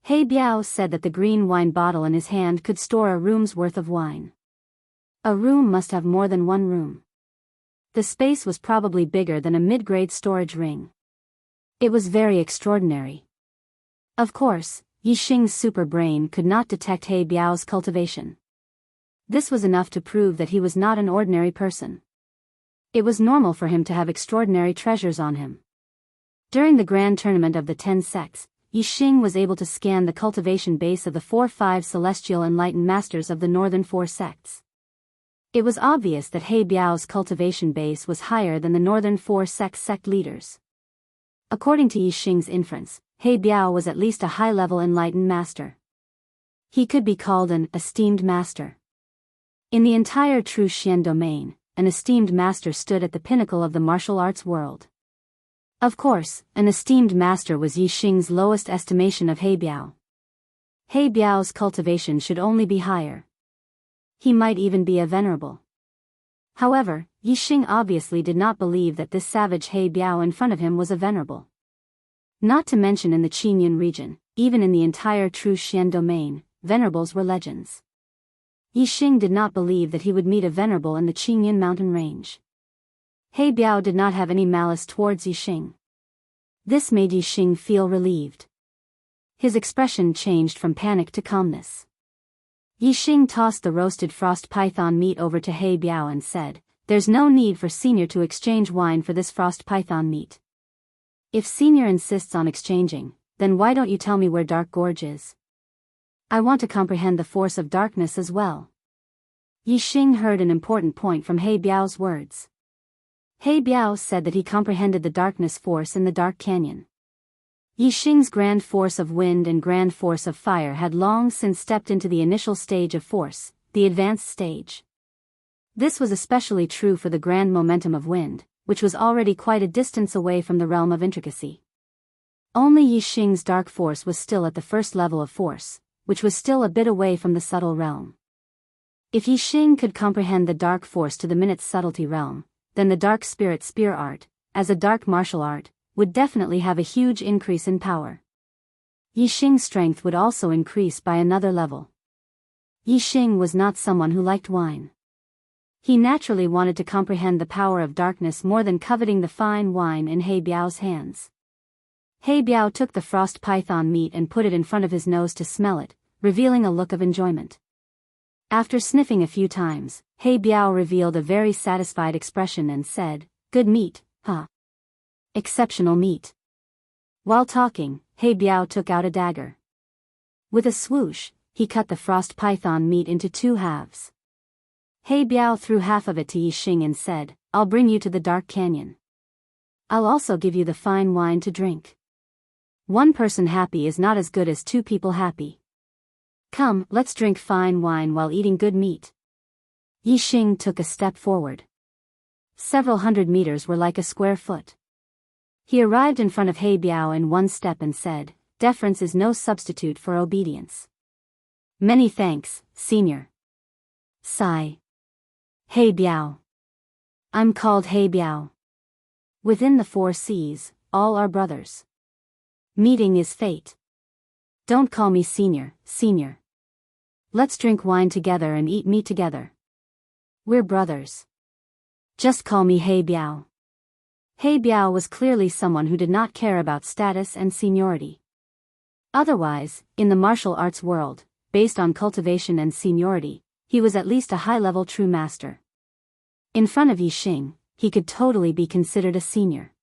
He Biao said that the green wine bottle in his hand could store a room's worth of wine. A room must have more than one room. The space was probably bigger than a mid-grade storage ring. It was very extraordinary. Of course, Yi Xing's super brain could not detect He Biao's cultivation. This was enough to prove that he was not an ordinary person. It was normal for him to have extraordinary treasures on him. During the grand tournament of the 10 sects, Yi Xing was able to scan the cultivation base of the 4-5 celestial enlightened masters of the northern 4 sects. It was obvious that He Biao's cultivation base was higher than the northern 4 sect leaders. According to Yi Xing's inference, He Biao was at least a high-level enlightened master. He could be called an esteemed master. In the entire True Xian domain, an esteemed master stood at the pinnacle of the martial arts world. Of course, an esteemed master was Yi Xing's lowest estimation of He Biao. He Biao's cultivation should only be higher. He might even be a venerable. However, Yi Xing obviously did not believe that this savage He Biao in front of him was a venerable. Not to mention in the Qingyun region, even in the entire True Xian domain, venerables were legends. Yi Xing did not believe that he would meet a venerable in the Qingyun mountain range. He Biao did not have any malice towards Yi Xing. This made Yi Xing feel relieved. His expression changed from panic to calmness. Yi Xing tossed the roasted frost python meat over to He Biao and said, "There's no need for Senior to exchange wine for this frost python meat. If Senior insists on exchanging, then why don't you tell me where Dark Gorge is? I want to comprehend the force of darkness as well." Yi Xing heard an important point from He Biao's words. He Biao said that he comprehended the darkness force in the Dark Canyon. Yi Xing's grand force of wind and grand force of fire had long since stepped into the initial stage of force, the advanced stage. This was especially true for the grand momentum of wind, which was already quite a distance away from the realm of intricacy. Only Yi Xing's dark force was still at the first level of force, which was still a bit away from the subtle realm. If Yi Xing could comprehend the dark force to the minute's subtlety realm, then the dark spirit spear art, as a dark martial art, would definitely have a huge increase in power. Yi Xing's strength would also increase by another level. Yi Xing was not someone who liked wine. He naturally wanted to comprehend the power of darkness more than coveting the fine wine in He Biao's hands. He Biao took the frost python meat and put it in front of his nose to smell it, revealing a look of enjoyment. After sniffing a few times, He Biao revealed a very satisfied expression and said, "Good meat, huh? Exceptional meat." While talking, He Biao took out a dagger. With a swoosh, he cut the frost python meat into 2 halves. He Biao threw half of it to Yi Xing and said, "I'll bring you to the Dark Canyon. I'll also give you the fine wine to drink. One person happy is not as good as 2 people happy. Come, let's drink fine wine while eating good meat." Yi Xing took a step forward. Several hundred meters were like a square foot. He arrived in front of He Biao in 1 step and said, "Deference is no substitute for obedience." "Many thanks, Senior." Sigh. He Biao. I'm called He Biao. Within the 4 seas, all are brothers. Meeting is fate. Don't call me Senior, Senior. Let's drink wine together and eat meat together. We're brothers. Just call me He Biao. He Biao was clearly someone who did not care about status and seniority. Otherwise, in the martial arts world, based on cultivation and seniority, he was at least a high-level true master. In front of Yi Xing, he could totally be considered a senior.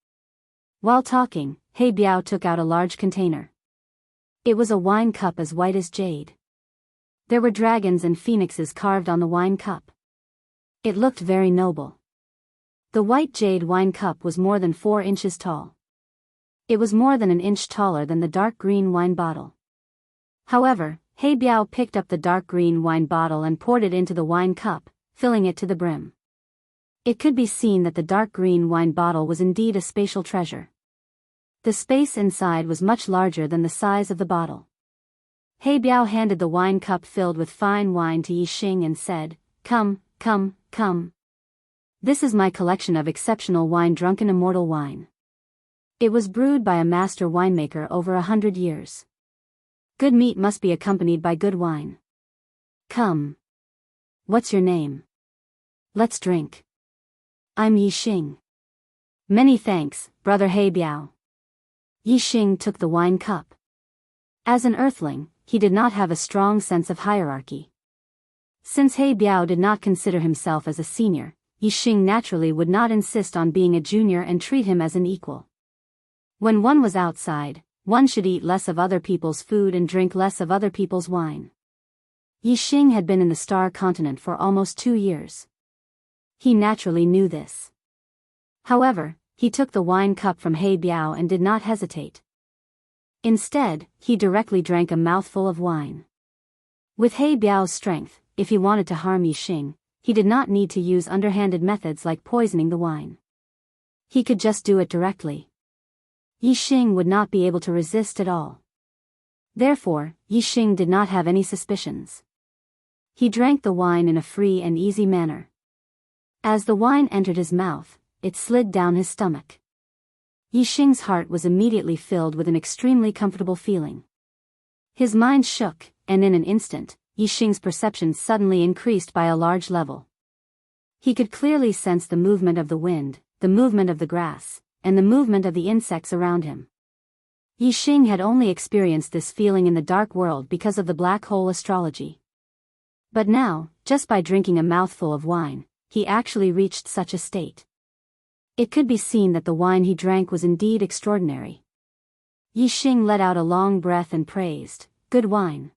While talking, He Biao took out a large container. It was a wine cup as white as jade. There were dragons and phoenixes carved on the wine cup. It looked very noble. The white jade wine cup was more than 4 inches tall. It was more than an inch taller than the dark green wine bottle. However, He Biao picked up the dark green wine bottle and poured it into the wine cup, filling it to the brim. It could be seen that the dark green wine bottle was indeed a spatial treasure. The space inside was much larger than the size of the bottle. He Biao handed the wine cup filled with fine wine to Yixing and said, "Come, come, come. This is my collection of exceptional wine, drunken immortal wine. It was brewed by a master winemaker over 100 years. Good meat must be accompanied by good wine. Come. What's your name? Let's drink. I'm Yixing." "Many thanks, brother He Biao." Yixing took the wine cup. As an earthling, he did not have a strong sense of hierarchy. Since He Biao did not consider himself as a senior, Yixing naturally would not insist on being a junior and treat him as an equal. When one was outside, one should eat less of other people's food and drink less of other people's wine. Yixing had been in the Star Continent for almost 2 years. He naturally knew this. However, he took the wine cup from He Biao and did not hesitate. Instead, he directly drank a mouthful of wine. With He Biao's strength, if he wanted to harm Yixing, he did not need to use underhanded methods like poisoning the wine. He could just do it directly. Yixing would not be able to resist at all. Therefore, Yixing did not have any suspicions. He drank the wine in a free and easy manner. As the wine entered his mouth, it slid down his stomach. Yixing's heart was immediately filled with an extremely comfortable feeling. His mind shook, and in an instant, Yixing's perception suddenly increased by a large level. He could clearly sense the movement of the wind, the movement of the grass, and the movement of the insects around him. Yixing had only experienced this feeling in the dark world because of the black hole astrology. But now, just by drinking a mouthful of wine, he actually reached such a state. It could be seen that the wine he drank was indeed extraordinary. Yixing let out a long breath and praised, "Good wine.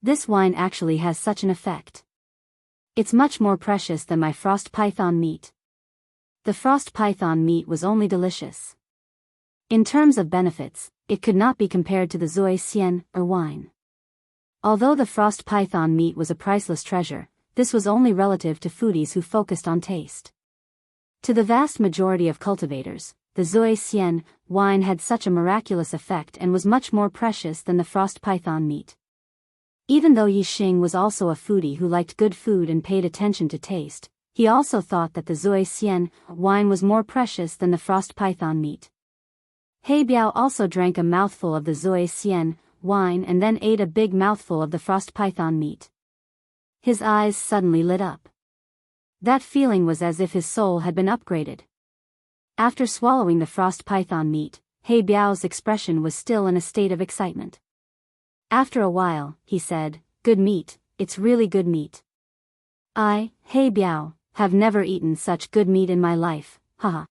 This wine actually has such an effect. It's much more precious than my frost python meat." The frost python meat was only delicious. In terms of benefits, it could not be compared to the zui xian, or wine. Although the frost python meat was a priceless treasure, this was only relative to foodies who focused on taste. To the vast majority of cultivators, the zui xian wine had such a miraculous effect and was much more precious than the frost python meat. Even though Yixing was also a foodie who liked good food and paid attention to taste, he also thought that the zui xian wine was more precious than the frost python meat. He Biao also drank a mouthful of the zui xian wine and then ate a big mouthful of the frost python meat. His eyes suddenly lit up. That feeling was as if his soul had been upgraded. After swallowing the frost python meat, He Biao's expression was still in a state of excitement. After a while, he said, "Good meat, it's really good meat. I, He Biao, have never eaten such good meat in my life, haha."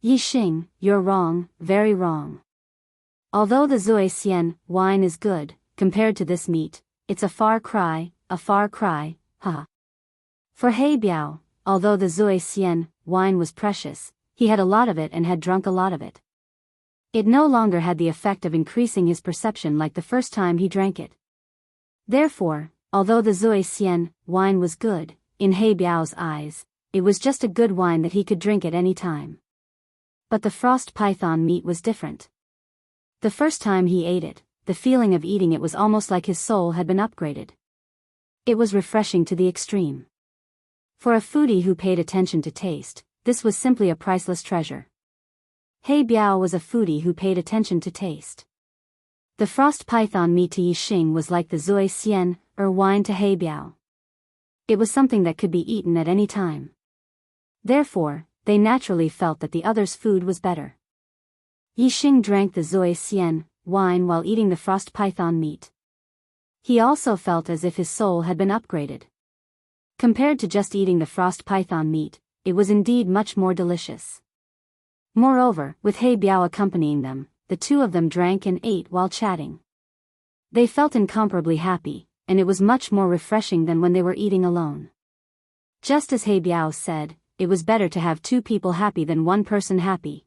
"Yixing, you're wrong, very wrong. Although the zui xian wine is good, compared to this meat, it's a far cry, haha." For He Biao, although the zui xian wine was precious, he had a lot of it and had drunk a lot of it. It no longer had the effect of increasing his perception like the first time he drank it. Therefore, although the zui xian wine was good, in He Biao's eyes, it was just a good wine that he could drink at any time. But the frost python meat was different. The first time he ate it, the feeling of eating it was almost like his soul had been upgraded. It was refreshing to the extreme. For a foodie who paid attention to taste, this was simply a priceless treasure. He Biao was a foodie who paid attention to taste. The frost python meat to Yixing was like the zui xian, or wine to He Biao. It was something that could be eaten at any time. Therefore, they naturally felt that the other's food was better. Yixing drank the zui xian wine while eating the frost python meat. He also felt as if his soul had been upgraded. Compared to just eating the frost python meat, it was indeed much more delicious. Moreover, with He Biao accompanying them, the two of them drank and ate while chatting. They felt incomparably happy, and it was much more refreshing than when they were eating alone. Just as He Biao said, it was better to have two people happy than one person happy.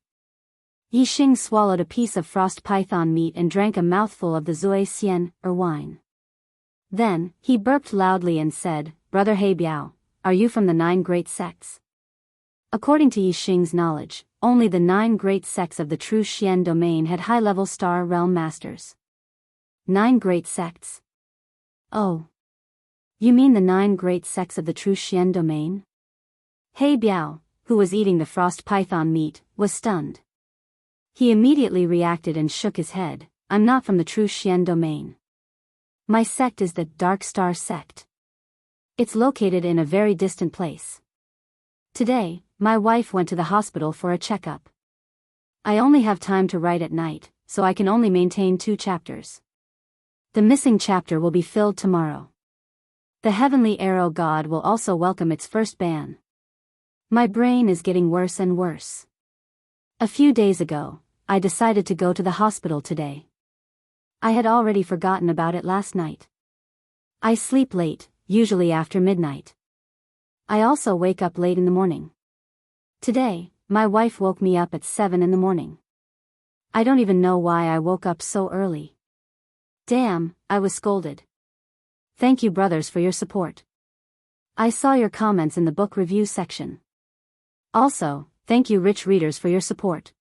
Yixing swallowed a piece of frost python meat and drank a mouthful of the zui xian, or wine. Then, he burped loudly and said, "Brother Heibiao, are you from the 9 great sects?" According to Yixing's knowledge, only the 9 great sects of the true Xian domain had high-level star realm masters. 9 great sects? Oh. You mean the 9 great sects of the true Xian domain? Heibiao, who was eating the frost python meat, was stunned. He immediately reacted and shook his head. "I'm not from the true Xian domain. My sect is the Dark Star sect. It's located in a very distant place. Today, my wife went to the hospital for a checkup. I only have time to write at night, so I can only maintain 2 chapters. The missing chapter will be filled tomorrow. The Heavenly Arrow God will also welcome its first ban. My brain is getting worse and worse. A few days ago, I decided to go to the hospital today. I had already forgotten about it last night. I sleep late, usually after midnight. I also wake up late in the morning. Today, my wife woke me up at 7 in the morning. I don't even know why I woke up so early. Damn, I was scolded. Thank you brothers for your support. I saw your comments in the book review section. Also, thank you rich readers for your support.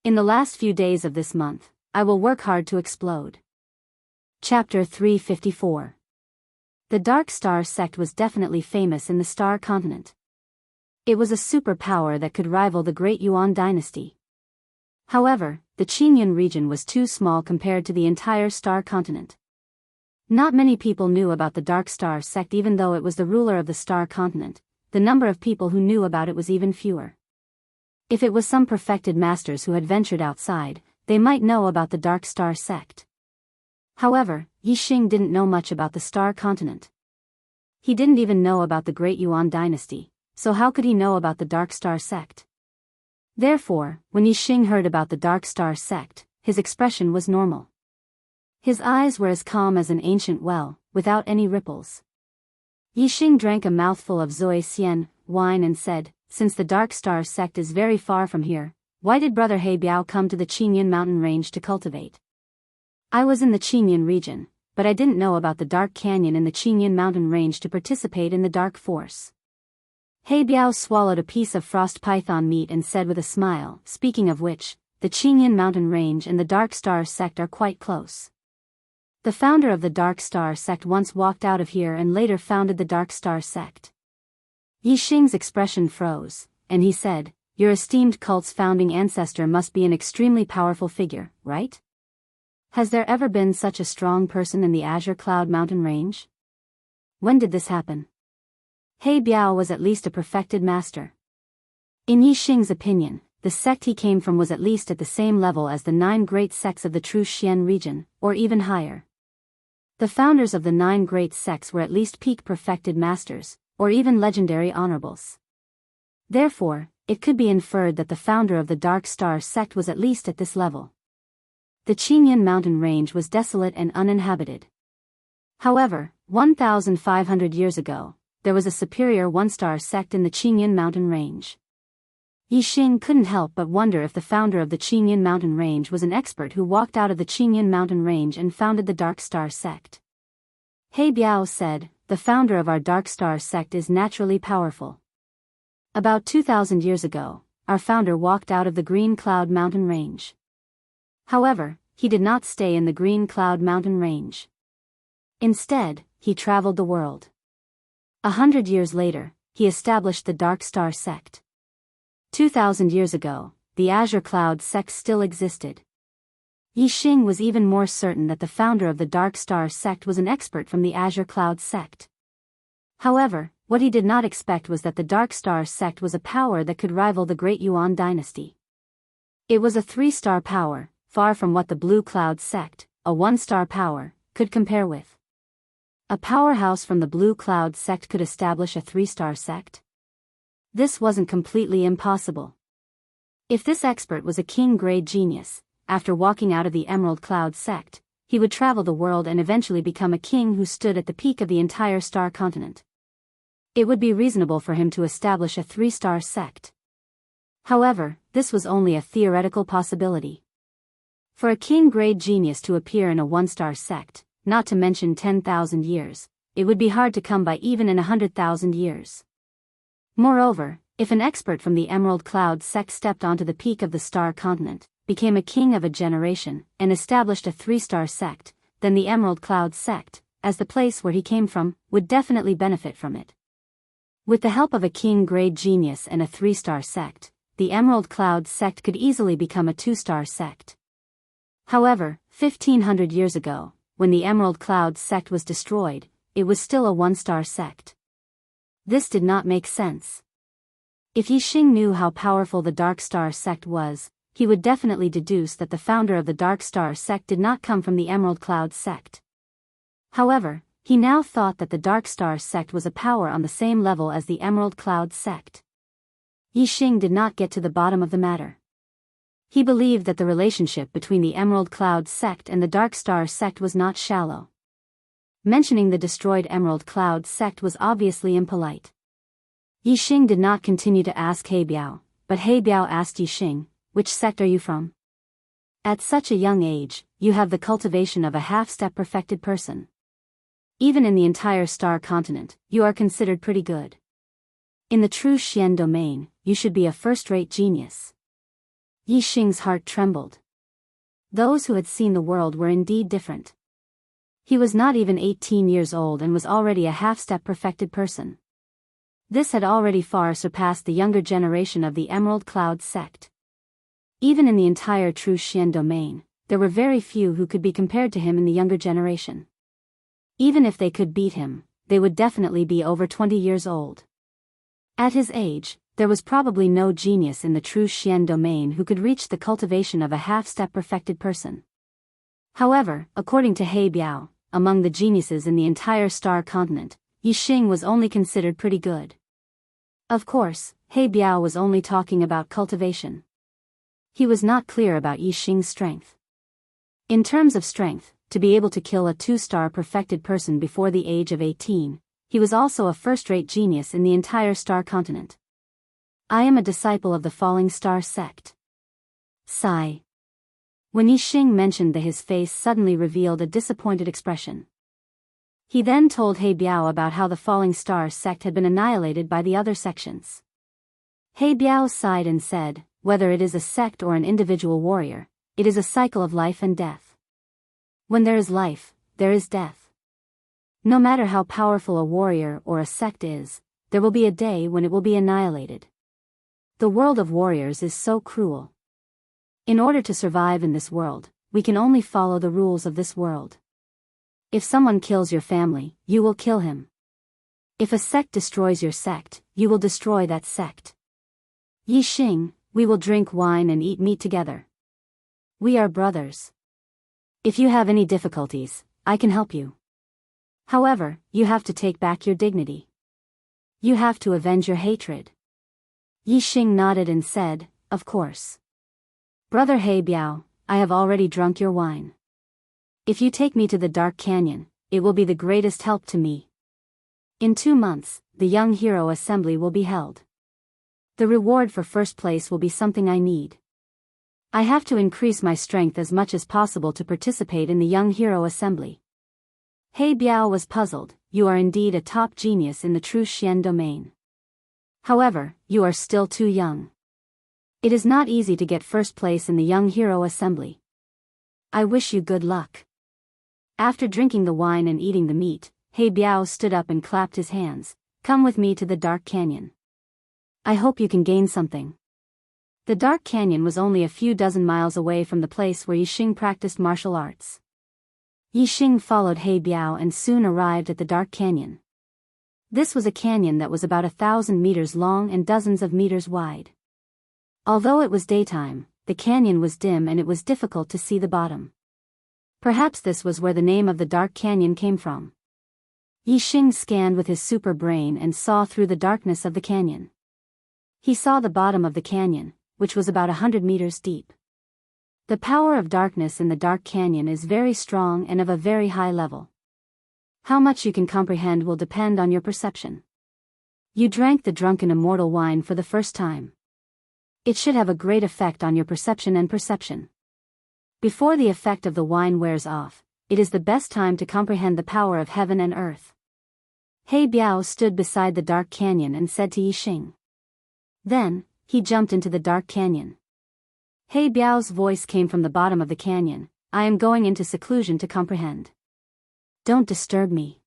In the last few days of this month, I will work hard to explode. Chapter 354. The Dark Star sect was definitely famous in the Star Continent. It was a superpower that could rival the Great Yuan dynasty. However, the Qingyun region was too small compared to the entire Star Continent. Not many people knew about the Dark Star sect even though it was the ruler of the Star Continent. The number of people who knew about it was even fewer. If it was some perfected masters who had ventured outside, they might know about the Dark Star sect. However, Yixing didn't know much about the Star Continent. He didn't even know about the Great Yuan dynasty, so how could he know about the Dark Star sect? Therefore, when Yixing heard about the Dark Star sect, his expression was normal. His eyes were as calm as an ancient well, without any ripples. Yixing drank a mouthful of zui xian, wine and said, "Since the Dark Star sect is very far from here, why did Brother Heibiao come to the Qingyun mountain range to cultivate?" "I was in the Qingyun region, but I didn't know about the Dark Canyon in the Qingyun mountain range to participate in the Dark Force." Heibiao swallowed a piece of frost python meat and said with a smile, "Speaking of which, the Qingyun mountain range and the Dark Star sect are quite close. The founder of the Dark Star sect once walked out of here and later founded the Dark Star sect." Yixing's expression froze, and he said, "Your esteemed cult's founding ancestor must be an extremely powerful figure, right? Has there ever been such a strong person in the Azure Cloud mountain range? When did this happen?" Heibiao was at least a perfected master. In Yixing's opinion, the sect he came from was at least at the same level as the 9 great sects of the true Xian region, or even higher. The founders of the 9 great sects were at least peak perfected masters, or even legendary honorables. Therefore, it could be inferred that the founder of the Dark Star sect was at least at this level. The Qingyun mountain range was desolate and uninhabited. However, 1,500 years ago, there was a superior 1-star sect in the Qingyun mountain range. Yixing couldn't help but wonder if the founder of the Qingyun mountain range was an expert who walked out of the Qingyun mountain range and founded the Dark Star sect. Heibiao said, "The founder of our Dark Star sect is naturally powerful. About 2,000 years ago, our founder walked out of the Green Cloud mountain range. However, he did not stay in the Green Cloud mountain range. Instead, he traveled the world. 100 years later, he established the Dark Star sect. 2,000 years ago, the Azure Cloud sect still existed." Yixing was even more certain that the founder of the Dark Star sect was an expert from the Azure Cloud sect. However, what he did not expect was that the Dark Star sect was a power that could rival the Great Yuan dynasty. It was a 3-star power, far from what the Blue Cloud sect, a 1-star power, could compare with. A powerhouse from the Blue Cloud sect could establish a 3-star sect? This wasn't completely impossible. If this expert was a king-grade genius, after walking out of the Emerald Cloud sect, he would travel the world and eventually become a king who stood at the peak of the entire Star Continent. It would be reasonable for him to establish a 3-star sect. However, this was only a theoretical possibility. For a king-grade genius to appear in a one-star sect, not to mention 10,000 years, it would be hard to come by even in 100,000 years. Moreover, if an expert from the Emerald Cloud sect stepped onto the peak of the star continent, became a king of a generation, and established a 3-star sect, then the Emerald Cloud sect, as the place where he came from, would definitely benefit from it. With the help of a king-grade genius and a 3-star sect, the Emerald Cloud sect could easily become a 2-star sect. However, 1500 years ago, when the Emerald Cloud sect was destroyed, it was still a 1-star sect. This did not make sense. If Yi Xing knew how powerful the Dark Star sect was, he would definitely deduce that the founder of the Dark Star sect did not come from the Emerald Cloud sect. However, he now thought that the Dark Star sect was a power on the same level as the Emerald Cloud sect. Yi Xing did not get to the bottom of the matter. He believed that the relationship between the Emerald Cloud sect and the Dark Star sect was not shallow. Mentioning the destroyed Emerald Cloud sect was obviously impolite. Yi Xing did not continue to ask He Biao, but He Biao asked Yi Xing, "Which sect are you from?" At such a young age, you have the cultivation of a half-step perfected person. Even in the entire star continent, you are considered pretty good. In the true Xian domain, you should be a first-rate genius. Yi Xing's heart trembled. Those who had seen the world were indeed different. He was not even 18 years old and was already a half-step perfected person. This had already far surpassed the younger generation of the Emerald Cloud sect. Even in the entire true Xian domain, there were very few who could be compared to him in the younger generation. Even if they could beat him, they would definitely be over 20 years old. At his age, there was probably no genius in the true Xian domain who could reach the cultivation of a half-step perfected person. However, according to He Biao, among the geniuses in the entire star continent, Yi Xing was only considered pretty good. Of course, He Biao was only talking about cultivation. He was not clear about Yi Xing's strength. In terms of strength, to be able to kill a 2-star perfected person before the age of 18, he was also a first-rate genius in the entire star continent. I am a disciple of the Falling Star sect. Sigh. When Yi Xing mentioned that, his face suddenly revealed a disappointed expression. He then told He Biao about how the Falling Star sect had been annihilated by the other sections. He Biao sighed and said, "Whether it is a sect or an individual warrior, it is a cycle of life and death. When there is life, there is death. No matter how powerful a warrior or a sect is, there will be a day when it will be annihilated. The world of warriors is so cruel. In order to survive in this world, we can only follow the rules of this world. If someone kills your family, you will kill him. If a sect destroys your sect, you will destroy that sect. Yi Xing, we will drink wine and eat meat together. We are brothers. If you have any difficulties, I can help you. However, you have to take back your dignity. You have to avenge your hatred." Yi Xing nodded and said, "Of course. Brother He Biao, I have already drunk your wine. If you take me to the Dark Canyon, it will be the greatest help to me. In 2 months, the Young Hero Assembly will be held. The reward for first place will be something I need. I have to increase my strength as much as possible to participate in the Young Hero Assembly." He Biao was puzzled. "You are indeed a top genius in the true Xian domain. However, you are still too young. It is not easy to get first place in the Young Hero Assembly. I wish you good luck." After drinking the wine and eating the meat, He Biao stood up and clapped his hands. "Come with me to the Dark Canyon. I hope you can gain something." The Dark Canyon was only a few dozen miles away from the place where Yi Xing practiced martial arts. Yi Xing followed He Biao and soon arrived at the Dark Canyon. This was a canyon that was about 1,000 meters long and dozens of meters wide. Although it was daytime, the canyon was dim and it was difficult to see the bottom. Perhaps this was where the name of the Dark Canyon came from. Yi Xing scanned with his super brain and saw through the darkness of the canyon. He saw the bottom of the canyon, which was about 100 meters deep. The power of darkness in the Dark Canyon is very strong and of a very high level. How much you can comprehend will depend on your perception. You drank the drunken immortal wine for the first time. It should have a great effect on your perception and perception. Before the effect of the wine wears off, it is the best time to comprehend the power of heaven and earth. He Biao stood beside the dark canyon and said to Yixing. Then, he jumped into the dark canyon. He Biao's voice came from the bottom of the canyon. I am going into seclusion to comprehend. Don't disturb me.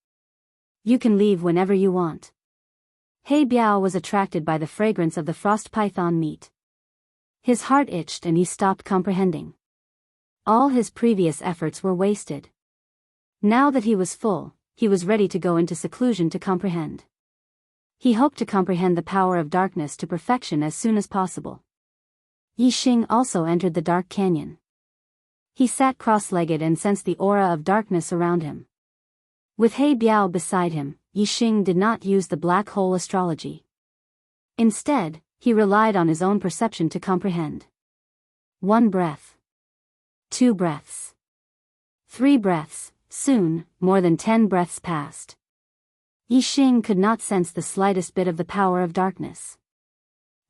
You can leave whenever you want. He Biao was attracted by the fragrance of the frost python meat. His heart itched and he stopped comprehending. All his previous efforts were wasted. Now that he was full, he was ready to go into seclusion to comprehend. He hoped to comprehend the power of darkness to perfection as soon as possible. Yixing also entered the dark canyon. He sat cross-legged and sensed the aura of darkness around him. With He Biao beside him, Yixing did not use the black hole astrology. Instead, he relied on his own perception to comprehend. 1 breath. 2 breaths. 3 breaths, soon, more than 10 breaths passed. Yixing could not sense the slightest bit of the power of darkness.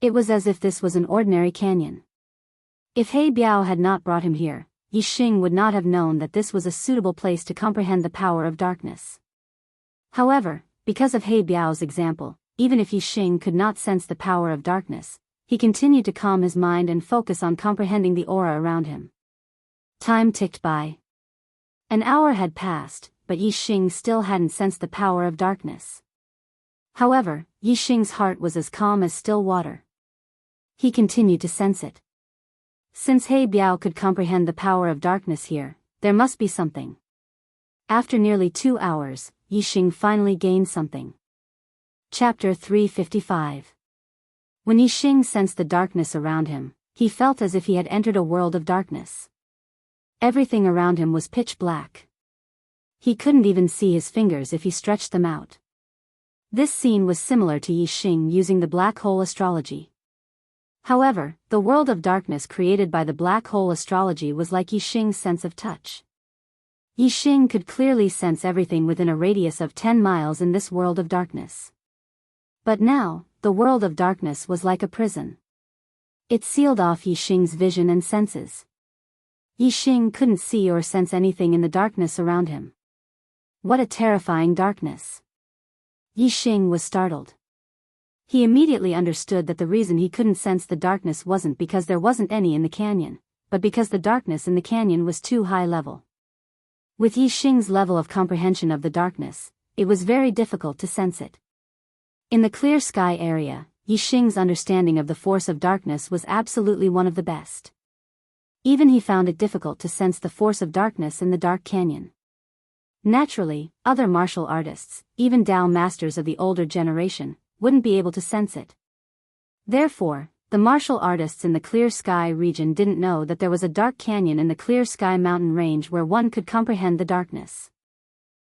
It was as if this was an ordinary canyon. If He Biao had not brought him here, Yixing would not have known that this was a suitable place to comprehend the power of darkness. However, because of He Biao's example, even if Yixing could not sense the power of darkness, he continued to calm his mind and focus on comprehending the aura around him. Time ticked by. An hour had passed, but Yixing still hadn't sensed the power of darkness. However, Yixing's heart was as calm as still water. He continued to sense it. Since He Biao could comprehend the power of darkness here, there must be something. After nearly 2 hours, Yixing finally gained something. Chapter 355. When Yixing sensed the darkness around him, he felt as if he had entered a world of darkness. Everything around him was pitch black. He couldn't even see his fingers if he stretched them out. This scene was similar to Yixing using the black hole astrology. However, the world of darkness created by the black hole astrology was like Yixing's sense of touch. Yixing could clearly sense everything within a radius of 10 miles in this world of darkness. But now, the world of darkness was like a prison. It sealed off Yixing's vision and senses. Yixing couldn't see or sense anything in the darkness around him. What a terrifying darkness! Yixing was startled. He immediately understood that the reason he couldn't sense the darkness wasn't because there wasn't any in the canyon, but because the darkness in the canyon was too high level. With Yixing's level of comprehension of the darkness, it was very difficult to sense it. In the clear sky area, Yixing's understanding of the force of darkness was absolutely one of the best. Even he found it difficult to sense the force of darkness in the dark canyon. Naturally, other martial artists, even Dao masters of the older generation, wouldn't be able to sense it. Therefore, the martial artists in the Clear Sky region didn't know that there was a dark canyon in the Clear Sky mountain range where one could comprehend the darkness.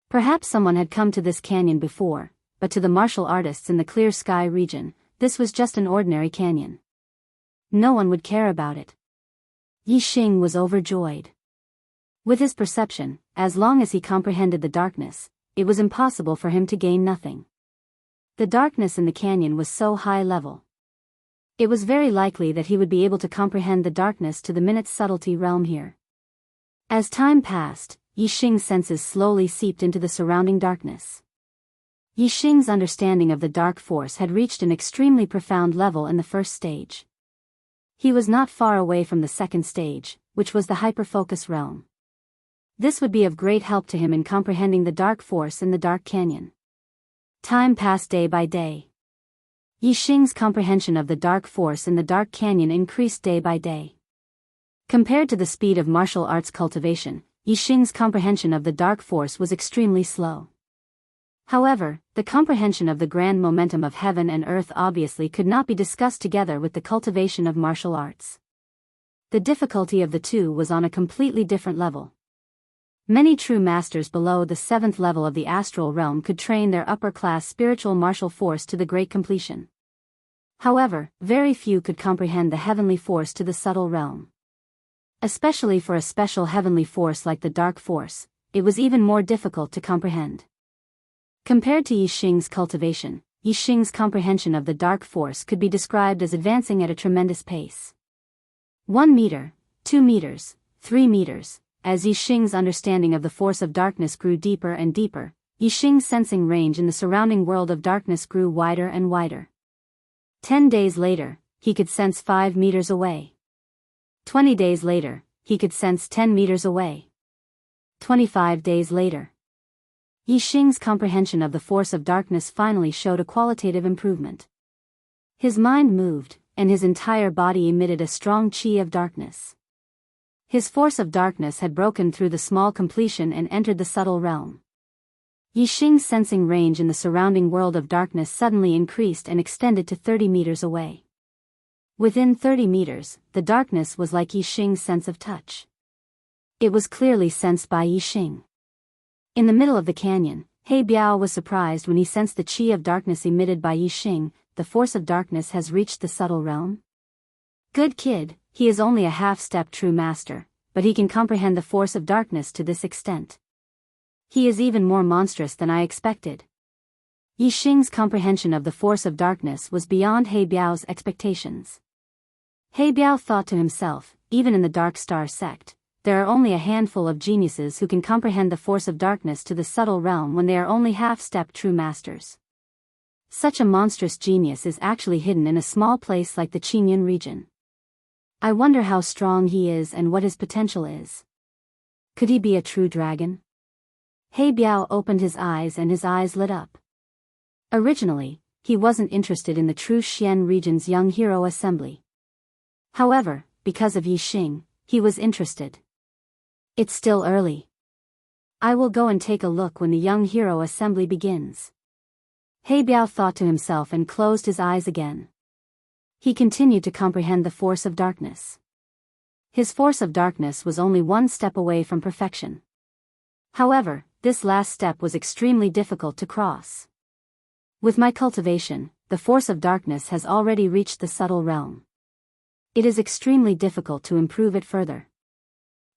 Perhaps someone had come to this canyon before, but to the martial artists in the Clear Sky region, this was just an ordinary canyon. No one would care about it. Yixing was overjoyed. With his perception, as long as he comprehended the darkness, it was impossible for him to gain nothing. The darkness in the canyon was so high level. It was very likely that he would be able to comprehend the darkness to the minute's subtlety realm here. As time passed, Yixing's senses slowly seeped into the surrounding darkness. Yixing's understanding of the dark force had reached an extremely profound level in the first stage. He was not far away from the second stage, which was the hyperfocus realm. This would be of great help to him in comprehending the dark force in the dark canyon. Time passed day by day. Yixing's comprehension of the dark force in the dark canyon increased day by day. Compared to the speed of martial arts cultivation, Yixing's comprehension of the dark force was extremely slow. However, the comprehension of the grand momentum of heaven and earth obviously could not be discussed together with the cultivation of martial arts. The difficulty of the two was on a completely different level. Many true masters below the 7th level of the astral realm could train their upper-class spiritual martial force to the great completion. However, very few could comprehend the heavenly force to the subtle realm. Especially for a special heavenly force like the dark force, it was even more difficult to comprehend. Compared to Yixing's cultivation, Yixing's comprehension of the dark force could be described as advancing at a tremendous pace. 1 meter, 2 meters, 3 meters. As Yixing's understanding of the force of darkness grew deeper and deeper, Yixing's sensing range in the surrounding world of darkness grew wider and wider. 10 days later, he could sense 5 meters away. 20 days later, he could sense 10 meters away. 25 days later. Yixing's comprehension of the force of darkness finally showed a qualitative improvement. His mind moved, and his entire body emitted a strong qi of darkness. His force of darkness had broken through the small completion and entered the subtle realm. Yixing's sensing range in the surrounding world of darkness suddenly increased and extended to 30 meters away. Within 30 meters, the darkness was like Yixing's sense of touch. It was clearly sensed by Yixing. In the middle of the canyon, He Biao was surprised when he sensed the qi of darkness emitted by Yixing. The force of darkness has reached the subtle realm? Good kid, he is only a half-step true master, but he can comprehend the force of darkness to this extent. He is even more monstrous than I expected. Yixing's comprehension of the force of darkness was beyond He Biao's expectations. He Biao thought to himself, even in the Dark Star sect, there are only a handful of geniuses who can comprehend the force of darkness to the subtle realm when they are only half-step true masters. Such a monstrous genius is actually hidden in a small place like the Qingyun region. I wonder how strong he is and what his potential is. Could he be a true dragon? He Biao opened his eyes and his eyes lit up. Originally, he wasn't interested in the true Xian region's young hero assembly. However, because of Yixing, he was interested. It's still early. I will go and take a look when the young hero assembly begins. He Biao thought to himself and closed his eyes again. He continued to comprehend the force of darkness. His force of darkness was only one step away from perfection. However, this last step was extremely difficult to cross. With my cultivation, the force of darkness has already reached the subtle realm. It is extremely difficult to improve it further.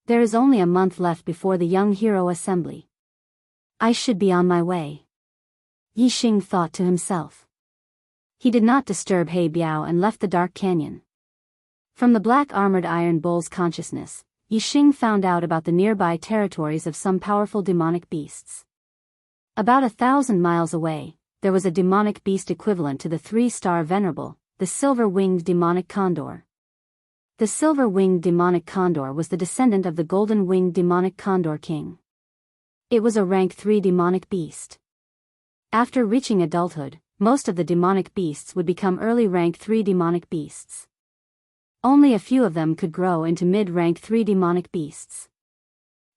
There is only a month left before the young hero assembly. I should be on my way. Yixing thought to himself. He did not disturb He Biao and left the dark canyon. From the black armored iron bull's consciousness, Yixing found out about the nearby territories of some powerful demonic beasts. About 1,000 miles away, there was a demonic beast equivalent to the 3-star venerable, the silver-winged demonic condor. The silver-winged demonic condor was the descendant of the golden-winged demonic condor king. It was a rank 3 demonic beast. After reaching adulthood, most of the demonic beasts would become early rank 3 demonic beasts. Only a few of them could grow into mid-rank 3 demonic beasts.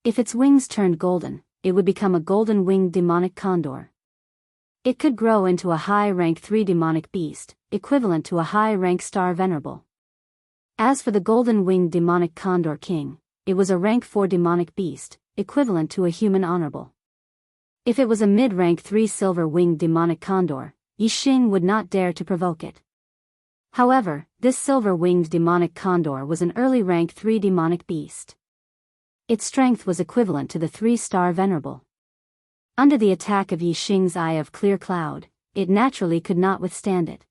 If its wings turned golden, it would become a golden-winged demonic condor. It could grow into a high rank 3 demonic beast, equivalent to a high rank star venerable. As for the golden-winged demonic condor king, it was a rank 4 demonic beast, equivalent to a human honorable. If it was a mid-rank 3 silver-winged demonic condor, Yixing would not dare to provoke it. However, this silver-winged demonic condor was an early rank 3 demonic beast. Its strength was equivalent to the 3-star venerable. Under the attack of Yixing's eye of clear cloud, it naturally could not withstand it.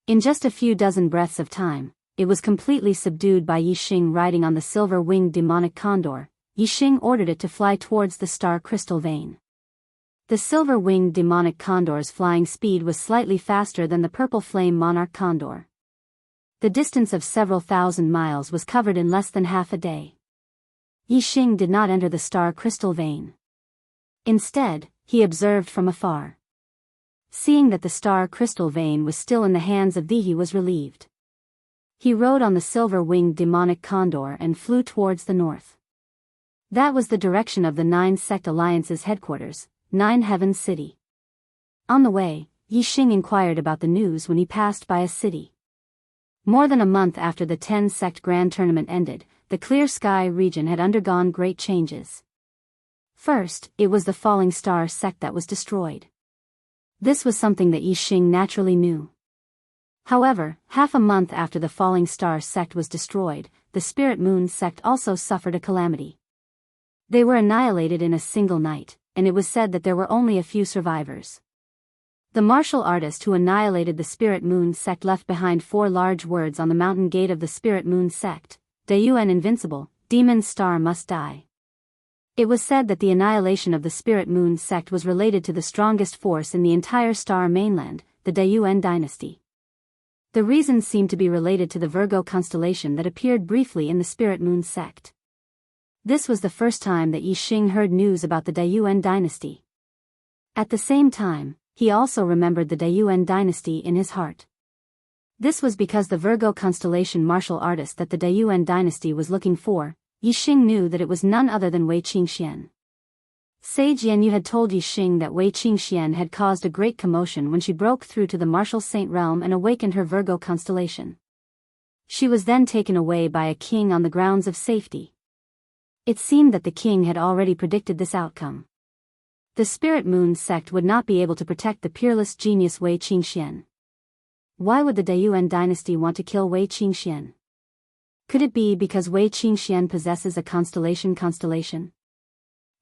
In just a few dozen breaths of time, it was completely subdued by Yixing riding on the silver-winged demonic condor. Yixing ordered it to fly towards the star crystal vein. The silver-winged demonic condor's flying speed was slightly faster than the purple flame monarch condor. The distance of several thousand miles was covered in less than half a day. Yixing did not enter the star crystal vein. Instead, he observed from afar. Seeing that the star crystal vein was still in the hands of he was relieved. He rode on the silver-winged demonic condor and flew towards the north. That was the direction of the 9 Sect Alliance's headquarters, 9 Heaven City. On the way, Yixing inquired about the news when he passed by a city. More than a month after the 10 Sect Grand Tournament ended, the Clear Sky region had undergone great changes. First, it was the Falling Star sect that was destroyed. This was something that Yixing naturally knew. However, half a month after the Falling Star sect was destroyed, the Spirit Moon sect also suffered a calamity. They were annihilated in a single night, and it was said that there were only a few survivors. The martial artist who annihilated the Spirit Moon sect left behind 4 large words on the mountain gate of the Spirit Moon sect: Dayuan invincible, Demon's Star must die. It was said that the annihilation of the Spirit Moon sect was related to the strongest force in the entire star mainland, the Dayuan dynasty. The reasons seemed to be related to the Virgo constellation that appeared briefly in the Spirit Moon sect. This was the first time that Yi Xing heard news about the Dayuan dynasty. At the same time, he also remembered the Dayuan dynasty in his heart. This was because the Virgo constellation martial artist that the Dayuan dynasty was looking for, Yi Xing knew that it was none other than Wei Qingxian. Sage Yan Yu had told Yi Xing that Wei Qingxian had caused a great commotion when she broke through to the martial saint realm and awakened her Virgo constellation. She was then taken away by a king on the grounds of safety. It seemed that the king had already predicted this outcome. The Spirit Moon sect would not be able to protect the peerless genius Wei Qingxian. Why would the Dayuan dynasty want to kill Wei Qingxian? Could it be because Wei Qingxian possesses a constellation?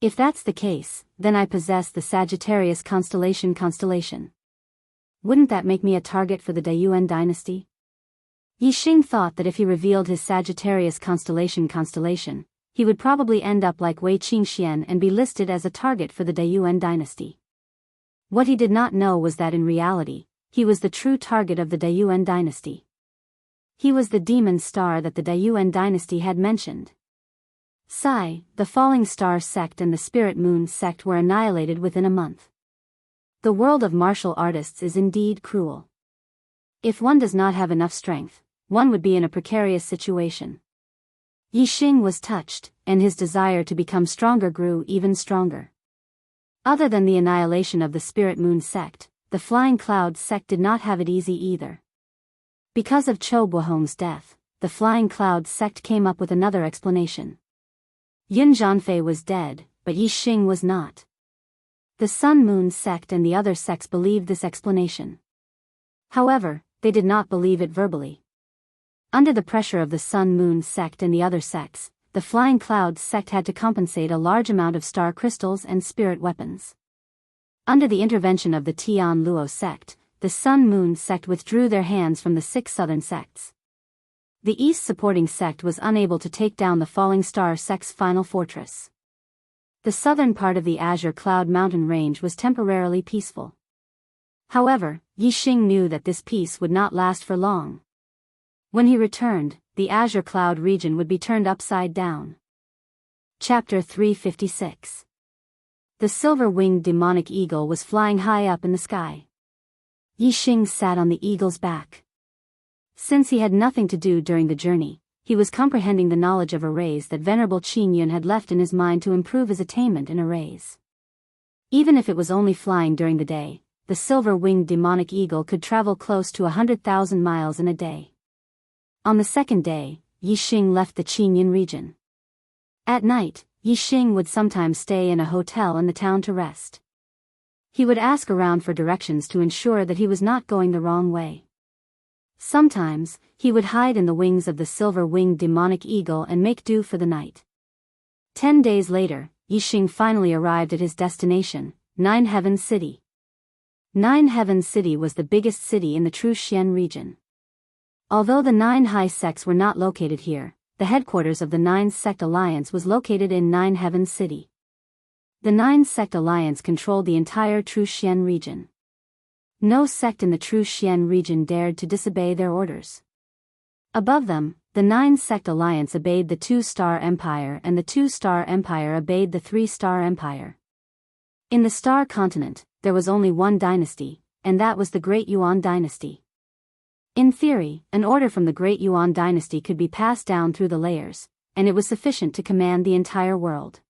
If that's the case, then I possess the Sagittarius constellation. Wouldn't that make me a target for the Dayuan dynasty? Yi Xing thought that if he revealed his Sagittarius constellation, he would probably end up like Wei Qingxian and be listed as a target for the Dayuan dynasty. What he did not know was that in reality, he was the true target of the Dayuan dynasty. He was the demon star that the Dayuan dynasty had mentioned. Sai, the Falling Star sect and the Spirit Moon sect were annihilated within a month. The world of martial artists is indeed cruel. If one does not have enough strength, one would be in a precarious situation. Yi Xing was touched, and his desire to become stronger grew even stronger. Other than the annihilation of the Spirit Moon sect, the Flying Cloud sect did not have it easy either. Because of Cho Guohong's death, the Flying Cloud sect came up with another explanation. Yun Zhanfei was dead, but Yi Xing was not. The Sun Moon sect and the other sects believed this explanation. However, they did not believe it verbally. Under the pressure of the Sun Moon sect and the other sects, the Flying Cloud sect had to compensate a large amount of star crystals and spirit weapons. Under the intervention of the Tian Luo sect, the Sun Moon sect withdrew their hands from the 6 southern sects. The East supporting sect was unable to take down the Falling Star sect's final fortress. The southern part of the Azure Cloud mountain range was temporarily peaceful. However, Yi Xing knew that this peace would not last for long. When he returned, the Azure Cloud region would be turned upside down. Chapter 356. The silver-winged demonic eagle was flying high up in the sky. Yi Xing sat on the eagle's back. Since he had nothing to do during the journey, he was comprehending the knowledge of arrays that Venerable Qin Yun had left in his mind to improve his attainment in arrays. Even if it was only flying during the day, the silver-winged demonic eagle could travel close to 100,000 miles in a day. On the second day, Yi Xing left the Qin Yun region. At night, Yi Xing would sometimes stay in a hotel in the town to rest. He would ask around for directions to ensure that he was not going the wrong way. Sometimes, he would hide in the wings of the silver-winged demonic eagle and make do for the night. 10 days later, Yi Xing finally arrived at his destination, Nine Heavens City. Nine Heavens City was the biggest city in the True Xian region. Although the 9 high sects were not located here, the headquarters of the 9 Sect Alliance was located in Nine Heavens City. The 9 Sect Alliance controlled the entire True Xian region. No sect in the True Xian region dared to disobey their orders. Above them, the 9 Sect Alliance obeyed the 2-Star Empire and the 2-Star Empire obeyed the 3-Star Empire. In the Star Continent, there was only one dynasty, and that was the Great Yuan dynasty. In theory, an order from the Great Yuan dynasty could be passed down through the layers, and it was sufficient to command the entire world.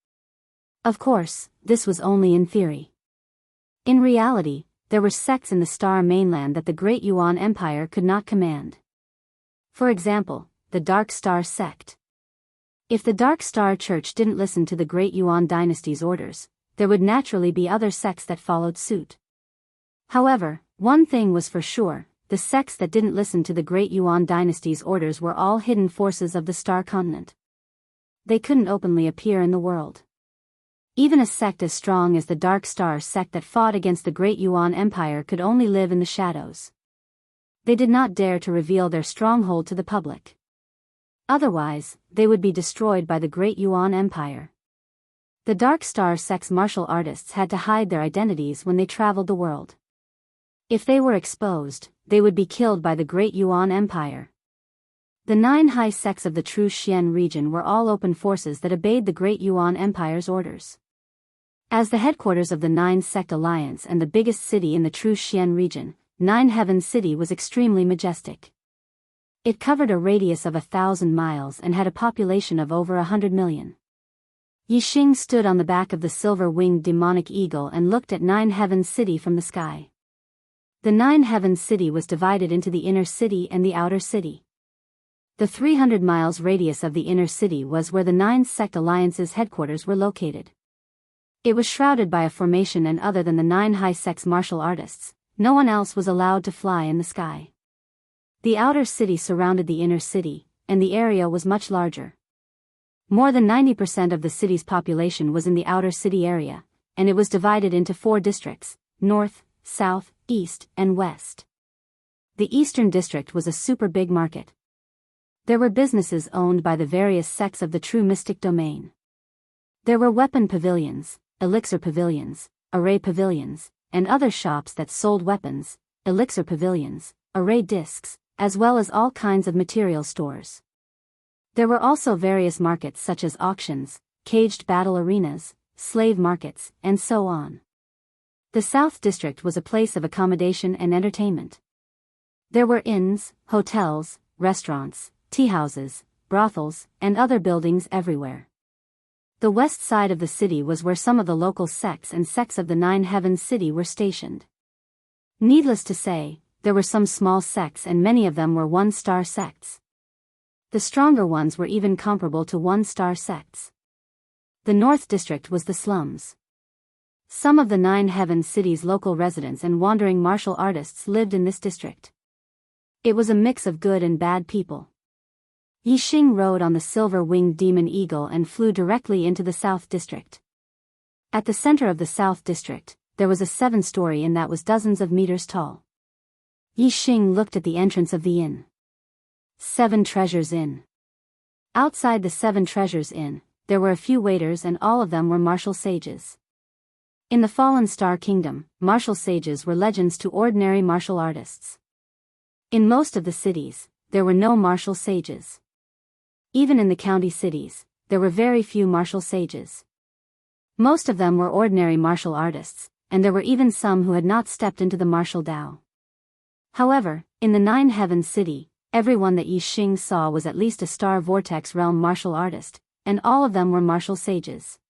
Of course, this was only in theory. In reality, there were sects in the Star mainland that the Great Yuan Empire could not command. For example, the Dark Star sect. If the Dark Star Church didn't listen to the Great Yuan dynasty's orders, there would naturally be other sects that followed suit. However, one thing was for sure, the sects that didn't listen to the Great Yuan dynasty's orders were all hidden forces of the Star Continent. They couldn't openly appear in the world. Even a sect as strong as the Dark Star sect that fought against the Great Yuan Empire could only live in the shadows. They did not dare to reveal their stronghold to the public. Otherwise, they would be destroyed by the Great Yuan Empire. The Dark Star sect's martial artists had to hide their identities when they traveled the world. If they were exposed, they would be killed by the Great Yuan Empire. The 9 high sects of the True Xian region were all open forces that obeyed the Great Yuan Empire's orders. As the headquarters of the 9 sect alliance and the biggest city in the True Xian region, 9 Heaven City was extremely majestic. It covered a radius of 1,000 miles and had a population of over 100 million. Yixing stood on the back of the silver-winged demonic eagle and looked at 9 Heaven City from the sky. The 9 Heaven City was divided into the inner city and the outer city. The 300 miles radius of the inner city was where the 9 sect alliance's headquarters were located. It was shrouded by a formation, and other than the 9 high sect's martial artists, no one else was allowed to fly in the sky. The outer city surrounded the inner city, and the area was much larger. More than 90% of the city's population was in the outer city area, and it was divided into 4 districts: north, south, east, and west. The eastern district was a super big market. There were businesses owned by the various sects of the true mystic domain. There were weapon pavilions, elixir pavilions, array pavilions, and other shops that sold weapons, elixir pavilions, array discs, as well as all kinds of material stores. There were also various markets such as auctions, caged battle arenas, slave markets, and so on. The South District was a place of accommodation and entertainment. There were inns, hotels, restaurants, tea houses, brothels, and other buildings everywhere. The west side of the city was where some of the local sects and sects of the 9 Heaven City were stationed. Needless to say, there were some small sects, and many of them were 1-star sects. The stronger ones were even comparable to 1-star sects. The North District was the slums. Some of the 9 Heaven City's local residents and wandering martial artists lived in this district. It was a mix of good and bad people. Yixing rode on the silver-winged demon eagle and flew directly into the South District. At the center of the South District, there was a 7-story inn that was dozens of meters tall. Yixing looked at the entrance of the inn. 7 Treasures Inn. Outside the 7 Treasures Inn, there were a few waiters, and all of them were martial sages. In the Fallen Star Kingdom, martial sages were legends to ordinary martial artists. In most of the cities, there were no martial sages. Even in the county cities, there were very few martial sages. Most of them were ordinary martial artists, and there were even some who had not stepped into the martial Tao. However, in the 9 Heaven City, everyone that Yixing saw was at least a Star Vortex Realm martial artist, and all of them were martial sages.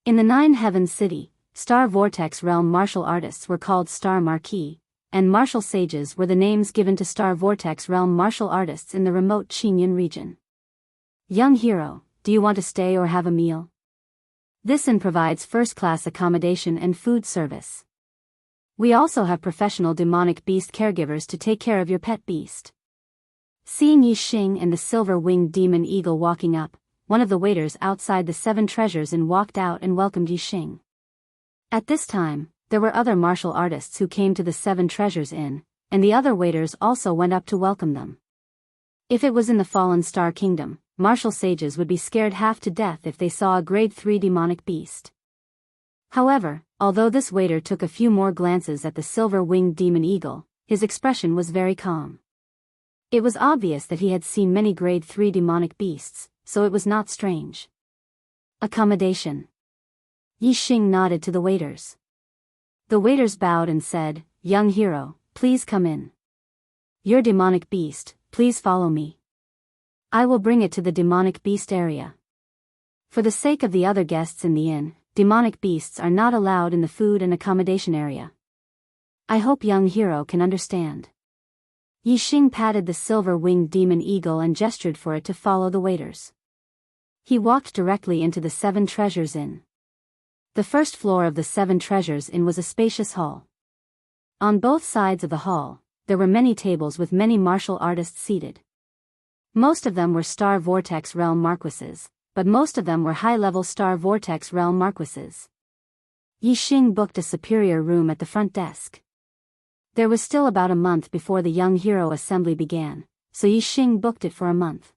In the 9 Heaven City, Star Vortex Realm martial artists were called Star Marquis, and martial sages were the names given to Star Vortex Realm martial artists in the remote Qingyun region. Young hero, do you want to stay or have a meal? This inn provides first-class accommodation and food service. We also have professional demonic beast caregivers to take care of your pet beast. Seeing Yixing and the silver-winged demon eagle walking up, one of the waiters outside the 7 Treasures Inn walked out and welcomed Yixing. At this time, there were other martial artists who came to the 7 Treasures Inn, and the other waiters also went up to welcome them. If it was in the Fallen Star Kingdom, martial sages would be scared half to death if they saw a grade 3 demonic beast. However, although this waiter took a few more glances at the silver-winged demon eagle, his expression was very calm. It was obvious that he had seen many grade 3 demonic beasts, so it was not strange. Accommodation. Yixing nodded to the waiters. The waiters bowed and said, "Young hero, please come in. Your demonic beast, please follow me. I will bring it to the demonic beast area." For the sake of the other guests in the inn, demonic beasts are not allowed in the food and accommodation area. I hope young hero can understand. Yixing patted the silver-winged demon eagle and gestured for it to follow the waiters. He walked directly into the 7 Treasures Inn. The first floor of the 7 Treasures Inn was a spacious hall. On both sides of the hall, there were many tables with many martial artists seated. Most of them were Star Vortex Realm marquises, but most of them were high-level Star Vortex realm marquises. Yixing booked a superior room at the front desk. There was still about a month before the Young Hero Assembly began, so Yixing booked it for a month.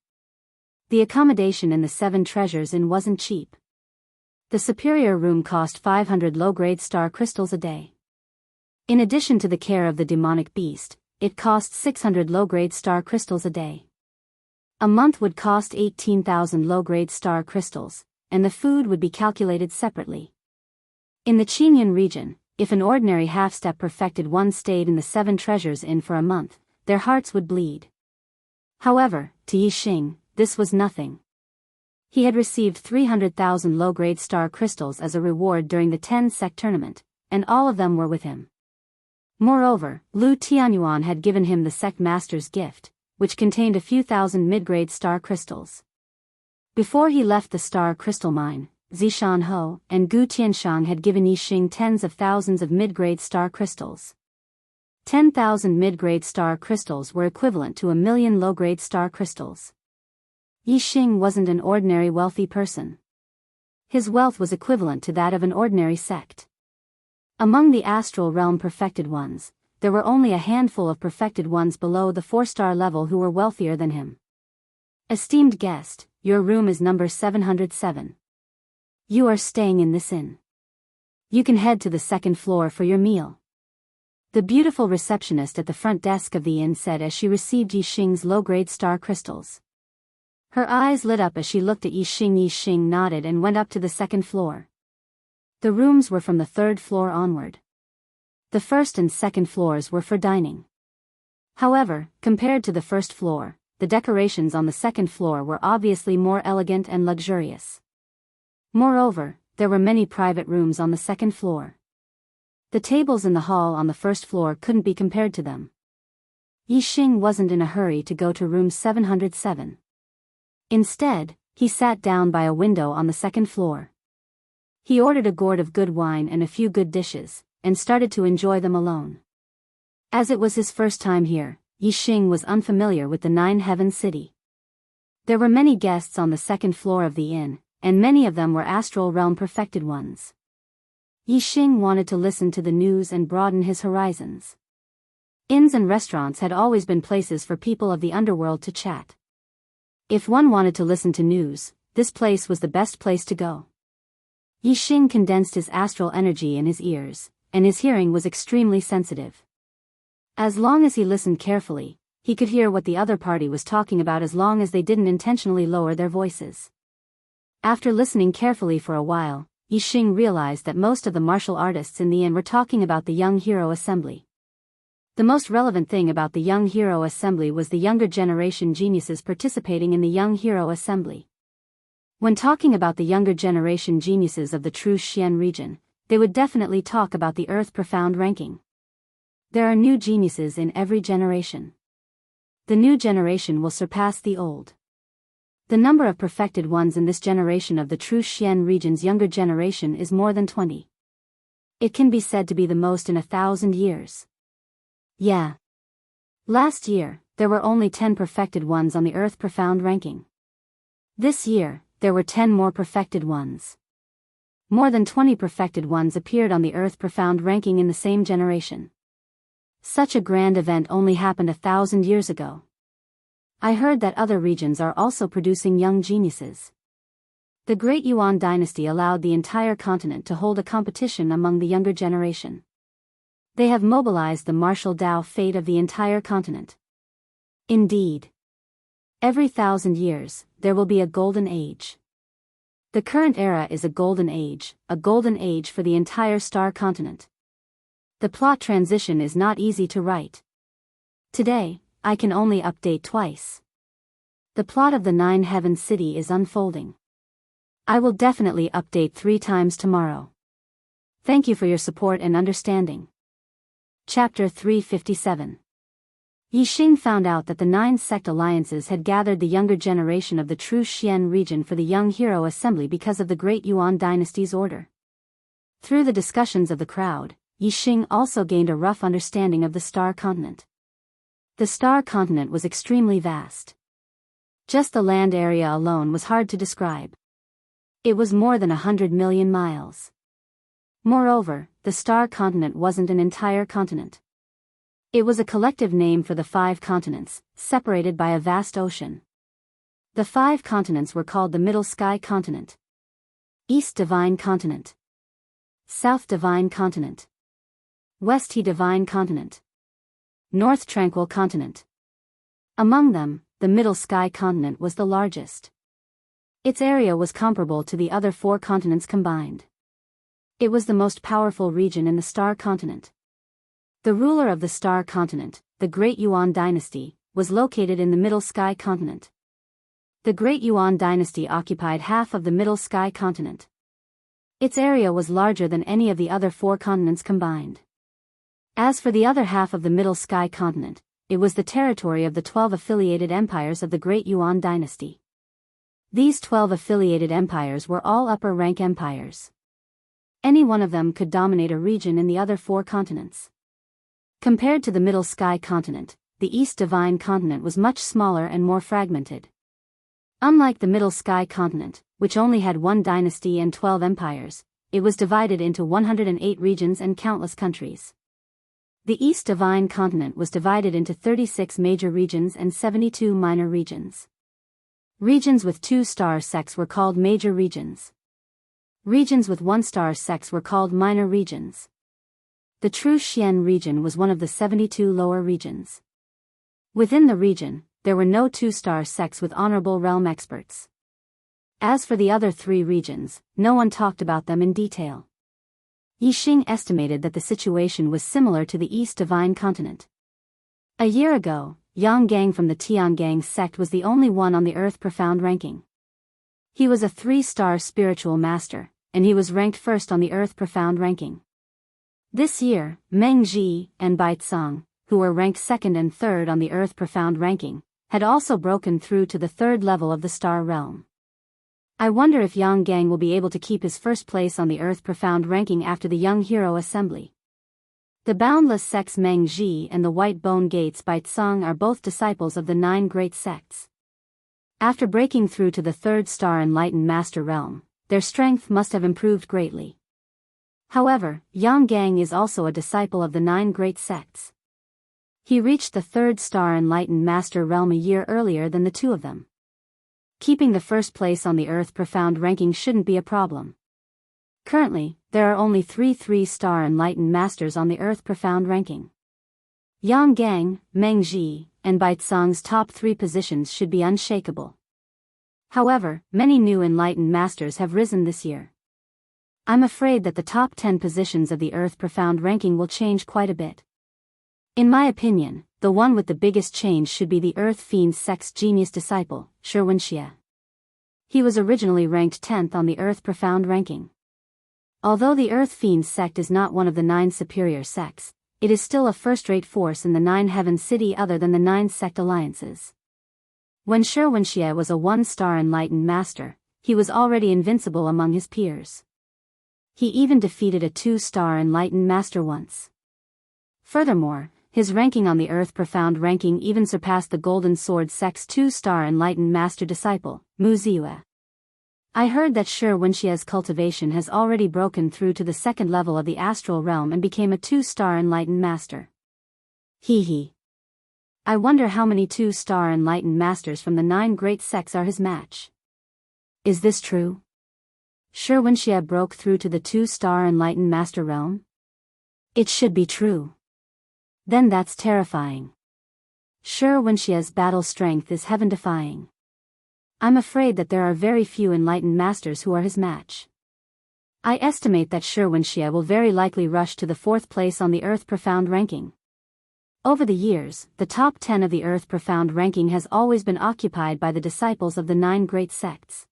The accommodation in the Seven Treasures Inn wasn't cheap. The superior room cost 500 low-grade star crystals a day. In addition to the care of the demonic beast, it cost 600 low-grade star crystals a day. A month would cost 18,000 low-grade star crystals, and the food would be calculated separately. In the Qinyan region, if an ordinary half-step perfected one stayed in the Seven Treasures Inn for a month, their hearts would bleed. However, to Yixing, this was nothing. He had received 300,000 low-grade star crystals as a reward during the 10-sec tournament, and all of them were with him. Moreover, Lu Tianyuan had given him the sect master's gift, which contained a few thousand mid-grade star crystals. Before he left the star crystal mine, Zishan Ho and Gu Tianshang had given Yixing tens of thousands of mid-grade star crystals. 10,000 mid-grade star crystals were equivalent to 1,000,000 low-grade star crystals. Yixing wasn't an ordinary wealthy person. His wealth was equivalent to that of an ordinary sect. Among the astral realm perfected ones, there were only a handful of perfected ones below the 4-star level who were wealthier than him. Esteemed guest, your room is number 707. You are staying in this inn. You can head to the second floor for your meal. The beautiful receptionist at the front desk of the inn said as she received Yixing's low-grade star crystals. Her eyes lit up as she looked at Yixing. Yixing nodded and went up to the second floor. The rooms were from the third floor onward. The first and second floors were for dining. However, compared to the first floor, the decorations on the second floor were obviously more elegant and luxurious. Moreover, there were many private rooms on the second floor. The tables in the hall on the first floor couldn't be compared to them. Yixing wasn't in a hurry to go to room 707. Instead, he sat down by a window on the second floor. He ordered a gourd of good wine and a few good dishes, and started to enjoy them alone. As it was his first time here, Yixing was unfamiliar with the Nine Heaven City. There were many guests on the second floor of the inn, and many of them were astral realm perfected ones. Yixing wanted to listen to the news and broaden his horizons. Inns and restaurants had always been places for people of the underworld to chat. If one wanted to listen to news, this place was the best place to go. Yixing condensed his astral energy in his ears, and his hearing was extremely sensitive. As long as he listened carefully, he could hear what the other party was talking about as long as they didn't intentionally lower their voices. After listening carefully for a while, Yixing realized that most of the martial artists in the inn were talking about the Young Hero Assembly. The most relevant thing about the Young Hero Assembly was the younger generation geniuses participating in the Young Hero Assembly. When talking about the younger generation geniuses of the true Xian region, they would definitely talk about the Earth Profound ranking. There are new geniuses in every generation. The new generation will surpass the old. The number of perfected ones in this generation of the true Xian region's younger generation is more than 20. It can be said to be the most in 1,000 years. Yeah. Last year, there were only 10 perfected ones on the Earth Profound ranking. This year, there were 10 more perfected ones. More than 20 perfected ones appeared on the Earth Profound ranking in the same generation. Such a grand event only happened 1,000 years ago. I heard that other regions are also producing young geniuses. The Great Yuan dynasty allowed the entire continent to hold a competition among the younger generation. They have mobilized the martial Dao fate of the entire continent. Indeed. Every 1,000 years, there will be a golden age. The current era is a golden age for the entire star continent. The plot transition is not easy to write. Today, I can only update twice. The plot of the Nine Heaven City is unfolding. I will definitely update 3 times tomorrow. Thank you for your support and understanding. Chapter 357. Yixing found out that the 9 sect alliances had gathered the younger generation of the true Xian region for the Young Hero Assembly because of the Great Yuan dynasty's order. Through the discussions of the crowd, Yixing also gained a rough understanding of the star continent. The star continent was extremely vast. Just the land area alone was hard to describe. It was more than 100 million miles. Moreover, the star continent wasn't an entire continent. It was a collective name for the 5 continents, separated by a vast ocean. The 5 continents were called the Middle Sky Continent, East Divine Continent, South Divine Continent, West Divine Continent, North Tranquil Continent. Among them, the Middle Sky Continent was the largest. Its area was comparable to the other 4 continents combined. It was the most powerful region in the Star Continent. The ruler of the Star Continent, the Great Yuan Dynasty, was located in the Middle Sky Continent. The Great Yuan Dynasty occupied half of the Middle Sky Continent. Its area was larger than any of the other 4 continents combined. As for the other half of the Middle Sky Continent, it was the territory of the 12 affiliated empires of the Great Yuan Dynasty. These 12 affiliated empires were all upper-rank empires. Any one of them could dominate a region in the other 4 continents. Compared to the Middle Sky Continent, the East Divine Continent was much smaller and more fragmented. Unlike the Middle Sky Continent, which only had 1 dynasty and 12 empires, it was divided into 108 regions and countless countries. The East Divine Continent was divided into 36 major regions and 72 minor regions. Regions with 2-star sects were called major regions. Regions with 1-star sects were called minor regions. The True Xian region was one of the 72 lower regions. Within the region, there were no 2-star sects with honorable realm experts. As for the other 3 regions, no one talked about them in detail. Yixing estimated that the situation was similar to the East Divine Continent. A year ago, Yang Gang from the Tiangang sect was the only one on the Earth Profound ranking. He was a 3-star spiritual master, and he was ranked first on the Earth Profound ranking. This year, Meng Ji and Bai Tsang, who were ranked 2nd and 3rd on the Earth Profound ranking, had also broken through to the 3rd level of the star realm. I wonder if Yang Gang will be able to keep his first place on the Earth Profound ranking after the Young Hero Assembly. The Boundless Sects Meng Ji and the White Bone Gates Bai Tsang are both disciples of the 9 great sects. After breaking through to the 3rd star Enlightened Master realm, their strength must have improved greatly. However, Yang Gang is also a disciple of the 9 great sects. He reached the 3rd star Enlightened Master realm a year earlier than the 2 of them. Keeping the first place on the Earth Profound ranking shouldn't be a problem. Currently, there are only 3 3-star Enlightened Masters on the Earth Profound ranking. Yang Gang, Meng Ji, and Bai Tsang's top 3 positions should be unshakable. However, many new Enlightened Masters have risen this year. I'm afraid that the top 10 positions of the Earth Profound ranking will change quite a bit. In my opinion, the one with the biggest change should be the Earth Fiend sect's genius disciple, Shi Wenxie. He was originally ranked 10th on the Earth Profound ranking. Although the Earth Fiend sect is not one of the 9 superior sects, it is still a first-rate force in the 9 heaven city other than the 9 sect alliances. When Shi Wenxie was a 1-star Enlightened Master, he was already invincible among his peers. He even defeated a 2-star Enlightened Master once. Furthermore, his ranking on the Earth Profound ranking even surpassed the Golden Sword sect's 2-star Enlightened Master disciple, Mu Ziyue. I heard that Shi Wenxie's cultivation has already broken through to the 2nd level of the astral realm and became a 2-star Enlightened Master. Hee. I wonder how many 2-star Enlightened Masters from the 9 great sects are his match. Is this true? Shi Wenxie broke through to the 2-star Enlightened Master realm? It should be true. Then that's terrifying. Shi Wenxie's battle strength is heaven-defying. I'm afraid that there are very few Enlightened Masters who are his match. I estimate that Shi Wenxie will very likely rush to the 4th place on the Earth Profound ranking. Over the years, the top 10 of the Earth Profound ranking has always been occupied by the disciples of the 9 great sects.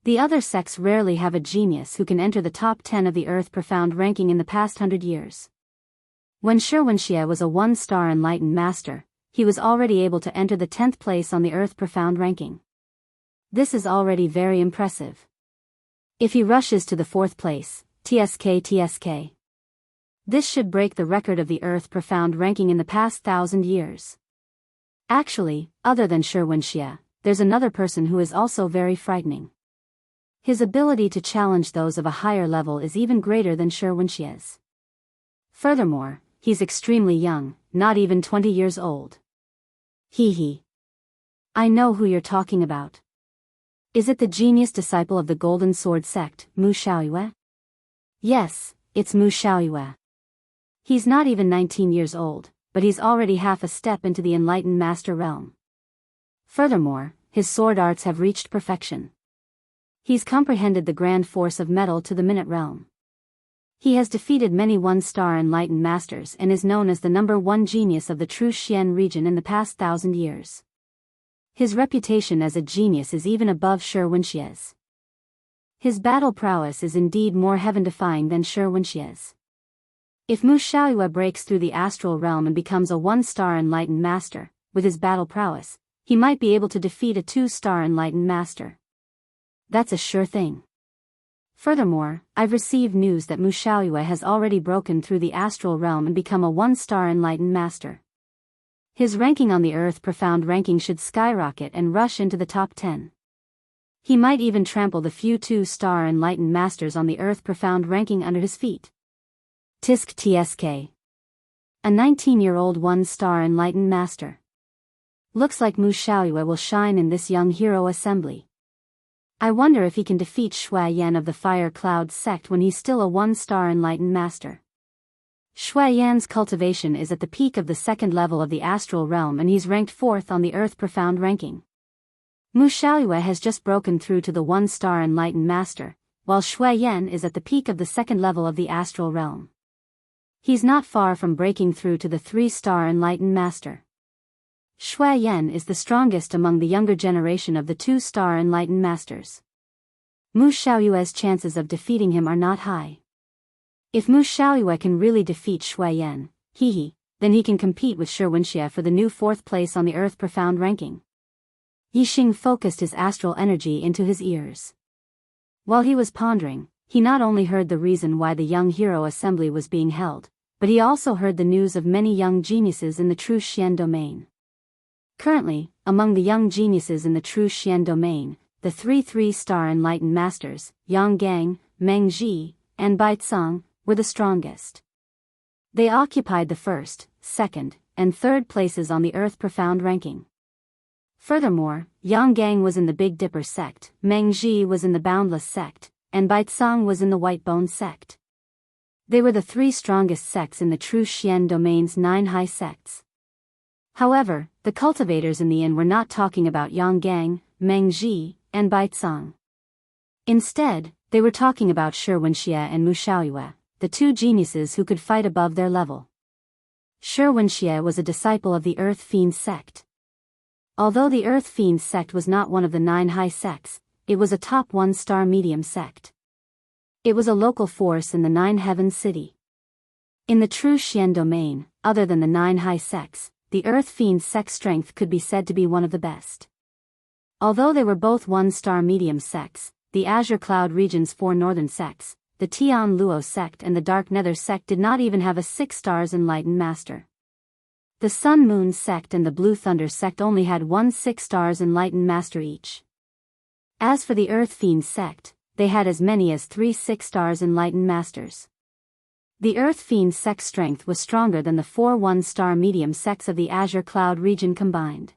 The other sects rarely have a genius who can enter the top 10 of the Earth Profound ranking in the past 100 years. When Shi Wenxie was a 1-star Enlightened Master, he was already able to enter the 10th place on the Earth Profound ranking. This is already very impressive. If he rushes to the 4th place, TSK. This should break the record of the Earth Profound ranking in the past 1,000 years. Actually, other than Shi Wenxie, there's another person who is also very frightening. His ability to challenge those of a higher level is even greater than Shi Wenxie's. Furthermore, he's extremely young, not even 20 years old. He. I know who you're talking about. Is it the genius disciple of the Golden Sword sect, Mu Xiaoyue? Yes, it's Mu Xiaoyue. He's not even 19 years old, but he's already half a step into the enlightened master realm. Furthermore, his sword arts have reached perfection. He's comprehended the grand force of metal to the minute realm. He has defeated many one-star enlightened masters and is known as the #1 genius of the true Xian region in the past 1,000 years. His reputation as a genius is even above Shi Wenxie's. His battle prowess is indeed more heaven-defying than Shi Wenxie's. If Mu Xiaoyue breaks through the astral realm and becomes a one-star enlightened master, with his battle prowess, he might be able to defeat a 2-star enlightened master. That's a sure thing. Furthermore, I've received news that Mu Xiaoyue has already broken through the astral realm and become a 1-star enlightened master. His ranking on the Earth Profound ranking should skyrocket and rush into the top 10. He might even trample the few 2-star enlightened masters on the Earth Profound ranking under his feet. Tisk Tsk. A 19-year-old 1-star enlightened master. Looks like Mu Xiaoyue will shine in this young hero assembly. I wonder if he can defeat Shui Yan of the Fire Cloud sect when he's still a 1-star enlightened master. Shui Yan's cultivation is at the peak of the 2nd level of the astral realm and he's ranked 4th on the Earth Profound ranking. Mu Xiaoyue has just broken through to the 1-star enlightened master, while Shui Yan is at the peak of the 2nd level of the astral realm. He's not far from breaking through to the 3-star enlightened master. Shui Yan is the strongest among the younger generation of the 2-star enlightened masters. Mu Xiaoyue's chances of defeating him are not high. If Mu Xiaoyue can really defeat Shui Yan, then he can compete with Shi Wenxie for the new 4th place on the Earth Profound ranking. Yixing focused his astral energy into his ears. While he was pondering, he not only heard the reason why the young hero assembly was being held, but he also heard the news of many young geniuses in the true Xian domain. Currently, among the young geniuses in the true Xian domain, the 3-star enlightened masters, Yang Gang, Meng Ji, and Bai Cong, were the strongest. They occupied the 1st, 2nd, and 3rd places on the Earth Profound ranking. Furthermore, Yang Gang was in the Big Dipper sect, Meng Ji was in the Boundless sect, and Bai Cong was in the White Bone sect. They were the 3 strongest sects in the true Xian domain's 9 high sects. However, the cultivators in the inn were not talking about Yang Gang, Meng Ji, and Bai Cong. Instead, they were talking about Shi Wenxie and Mu Xiaoyue, the 2 geniuses who could fight above their level. Shi Wenxie was a disciple of the Earth Fiend sect. Although the Earth Fiend sect was not one of the 9 high sects, it was a top 1-star medium sect. It was a local force in the 9 heavens city. In the true Xian domain, other than the 9 high sects, the Earth Fiend sect strength could be said to be one of the best. Although they were both 1-star medium sects, the Azure Cloud region's 4 northern sects, the Tian Luo sect and the Dark Nether sect did not even have a 6 stars enlightened master. The Sun Moon sect and the Blue Thunder sect only had 1 6 stars enlightened master each. As for the Earth Fiend sect, they had as many as 3 6 stars enlightened masters. The Earth Fiend sect's strength was stronger than the 4 1-star medium sects of the Azure Cloud region combined.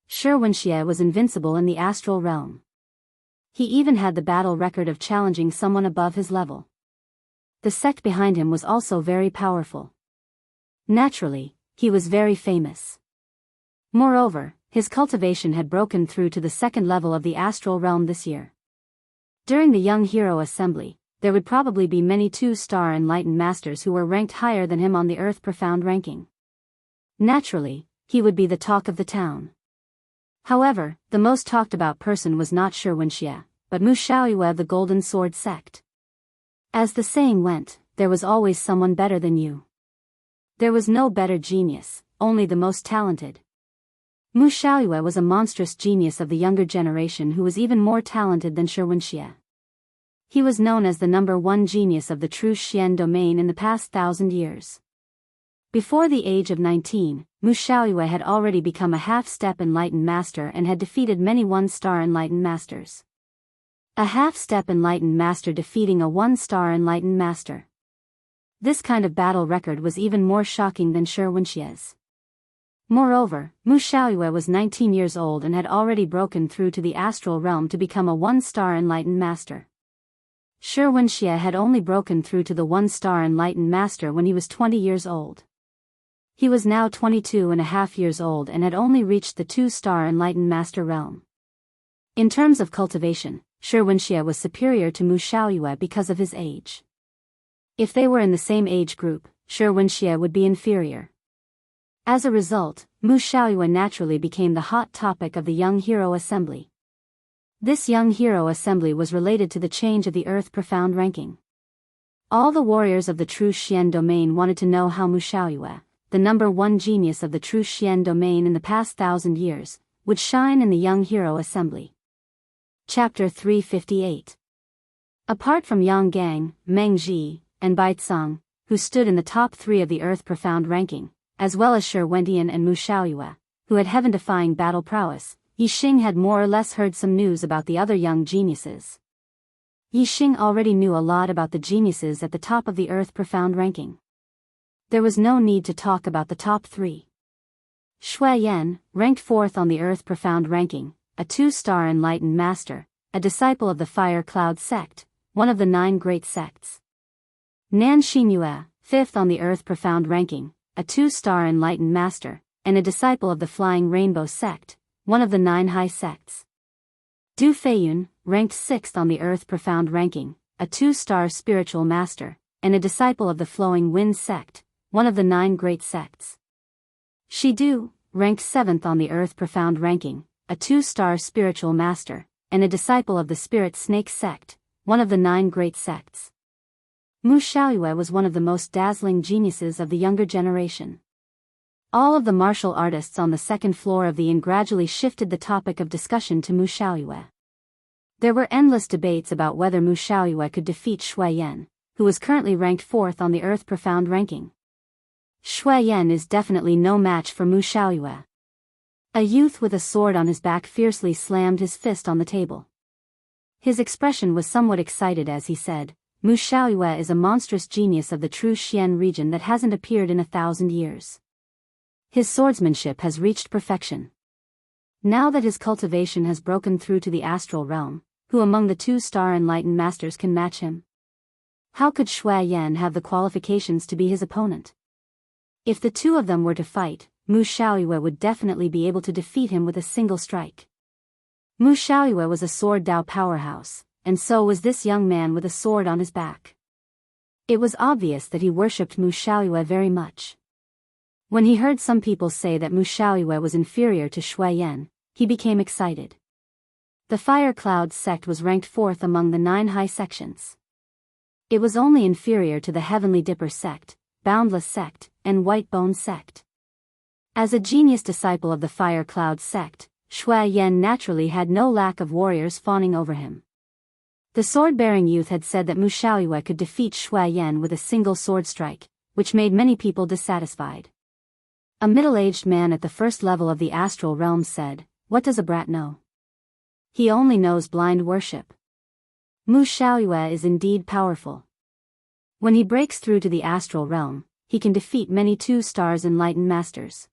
Shi Wenxie was invincible in the astral realm. He even had the battle record of challenging someone above his level. The sect behind him was also very powerful. Naturally, he was very famous. Moreover, his cultivation had broken through to the 2nd level of the astral realm this year. During the Young Hero Assembly, there would probably be many 2-star enlightened masters who were ranked higher than him on the Earth Profound ranking. Naturally, he would be the talk of the town. However, the most talked about person was not Shi Wenxie, but Mu Xiaoyue of the Golden Sword sect. As the saying went, there was always someone better than you. There was no better genius, only the most talented. Mu Xiaoyue was a monstrous genius of the younger generation who was even more talented than Shi Wenxie. He was known as the #1 genius of the true Xian domain in the past 1,000 years. Before the age of 19, Mu Xiaoyue had already become a half-step enlightened master and had defeated many 1-star enlightened masters. A half-step enlightened master defeating a one-star enlightened master. This kind of battle record was even more shocking than Shi Wenxie's. Moreover, Mu Xiaoyue was 19 years old and had already broken through to the astral realm to become a one-star enlightened master. Shi Wenxie had only broken through to the one-star enlightened master when he was 20 years old. He was now 22.5 years old and had only reached the two-star enlightened master realm. In terms of cultivation, Shi Wenxie was superior to Mu Xiaoyue because of his age. If they were in the same age group, Shi Wenxie would be inferior. As a result, Mu Xiaoyue naturally became the hot topic of the Young Hero Assembly. This Young Hero Assembly was related to the change of the Earth Profound ranking. All the warriors of the True Xian domain wanted to know how Mu Xiaoyue, the number one genius of the True Xian domain in the past 1,000 years, would shine in the Young Hero Assembly. Chapter 358. Apart from Yang Gang, Meng Ji, and Baicang, who stood in the top 3 of the Earth Profound ranking, as well as Shi Wentian and Mu Xiaoyue, who had heaven-defying battle prowess, Yixing had more or less heard some news about the other young geniuses. Yixing already knew a lot about the geniuses at the top of the Earth Profound ranking. There was no need to talk about the top 3. Shui Yan, ranked 4th on the Earth Profound ranking, a two-star enlightened master, a disciple of the Fire Cloud sect, one of the 9 great sects. Nan Xinyue, 5th on the Earth Profound ranking, a two-star enlightened master, and a disciple of the Flying Rainbow sect, one of the 9 high sects. Du Feiyun, ranked 6th on the Earth Profound ranking, a two-star spiritual master, and a disciple of the Flowing Wind sect, one of the 9 great sects. Shi Du, ranked 7th on the Earth Profound ranking, a two-star spiritual master, and a disciple of the Spirit Snake sect, one of the 9 great sects. Mu Xiaoyue was one of the most dazzling geniuses of the younger generation. All of the martial artists on the second floor of the inn gradually shifted the topic of discussion to Mu Xiaoyue. There were endless debates about whether Mu Xiaoyue could defeat Shui Yan, who was currently ranked 4th on the Earth Profound ranking. Shui Yan is definitely no match for Mu Xiaoyue. A youth with a sword on his back fiercely slammed his fist on the table. His expression was somewhat excited as he said, Mu Xiaoyue is a monstrous genius of the True Xian region that hasn't appeared in 1,000 years. His swordsmanship has reached perfection. Now that his cultivation has broken through to the astral realm, who among the two-star enlightened masters can match him? How could Shui Yan have the qualifications to be his opponent? If the two of them were to fight, Mu Xiaoyue would definitely be able to defeat him with a single strike. Mu Xiaoyue was a sword Dao powerhouse, and so was this young man with a sword on his back. It was obvious that he worshipped Mu Xiaoyue very much. When he heard some people say that Mu Xiaoyue was inferior to Shui Yan, he became excited. The Fire Cloud sect was ranked 4th among the 9 high sections. It was only inferior to the Heavenly Dipper sect, Boundless sect, and White Bone sect. As a genius disciple of the Fire Cloud sect, Shui Yan naturally had no lack of warriors fawning over him. The sword-bearing youth had said that Mu Xiaoyue could defeat Shui Yan with a single sword strike, which made many people dissatisfied. A middle-aged man at the first level of the astral realm said, "What does a brat know? He only knows blind worship." Mu Xiaoyue is indeed powerful. When he breaks through to the astral realm, he can defeat many two-stars enlightened masters.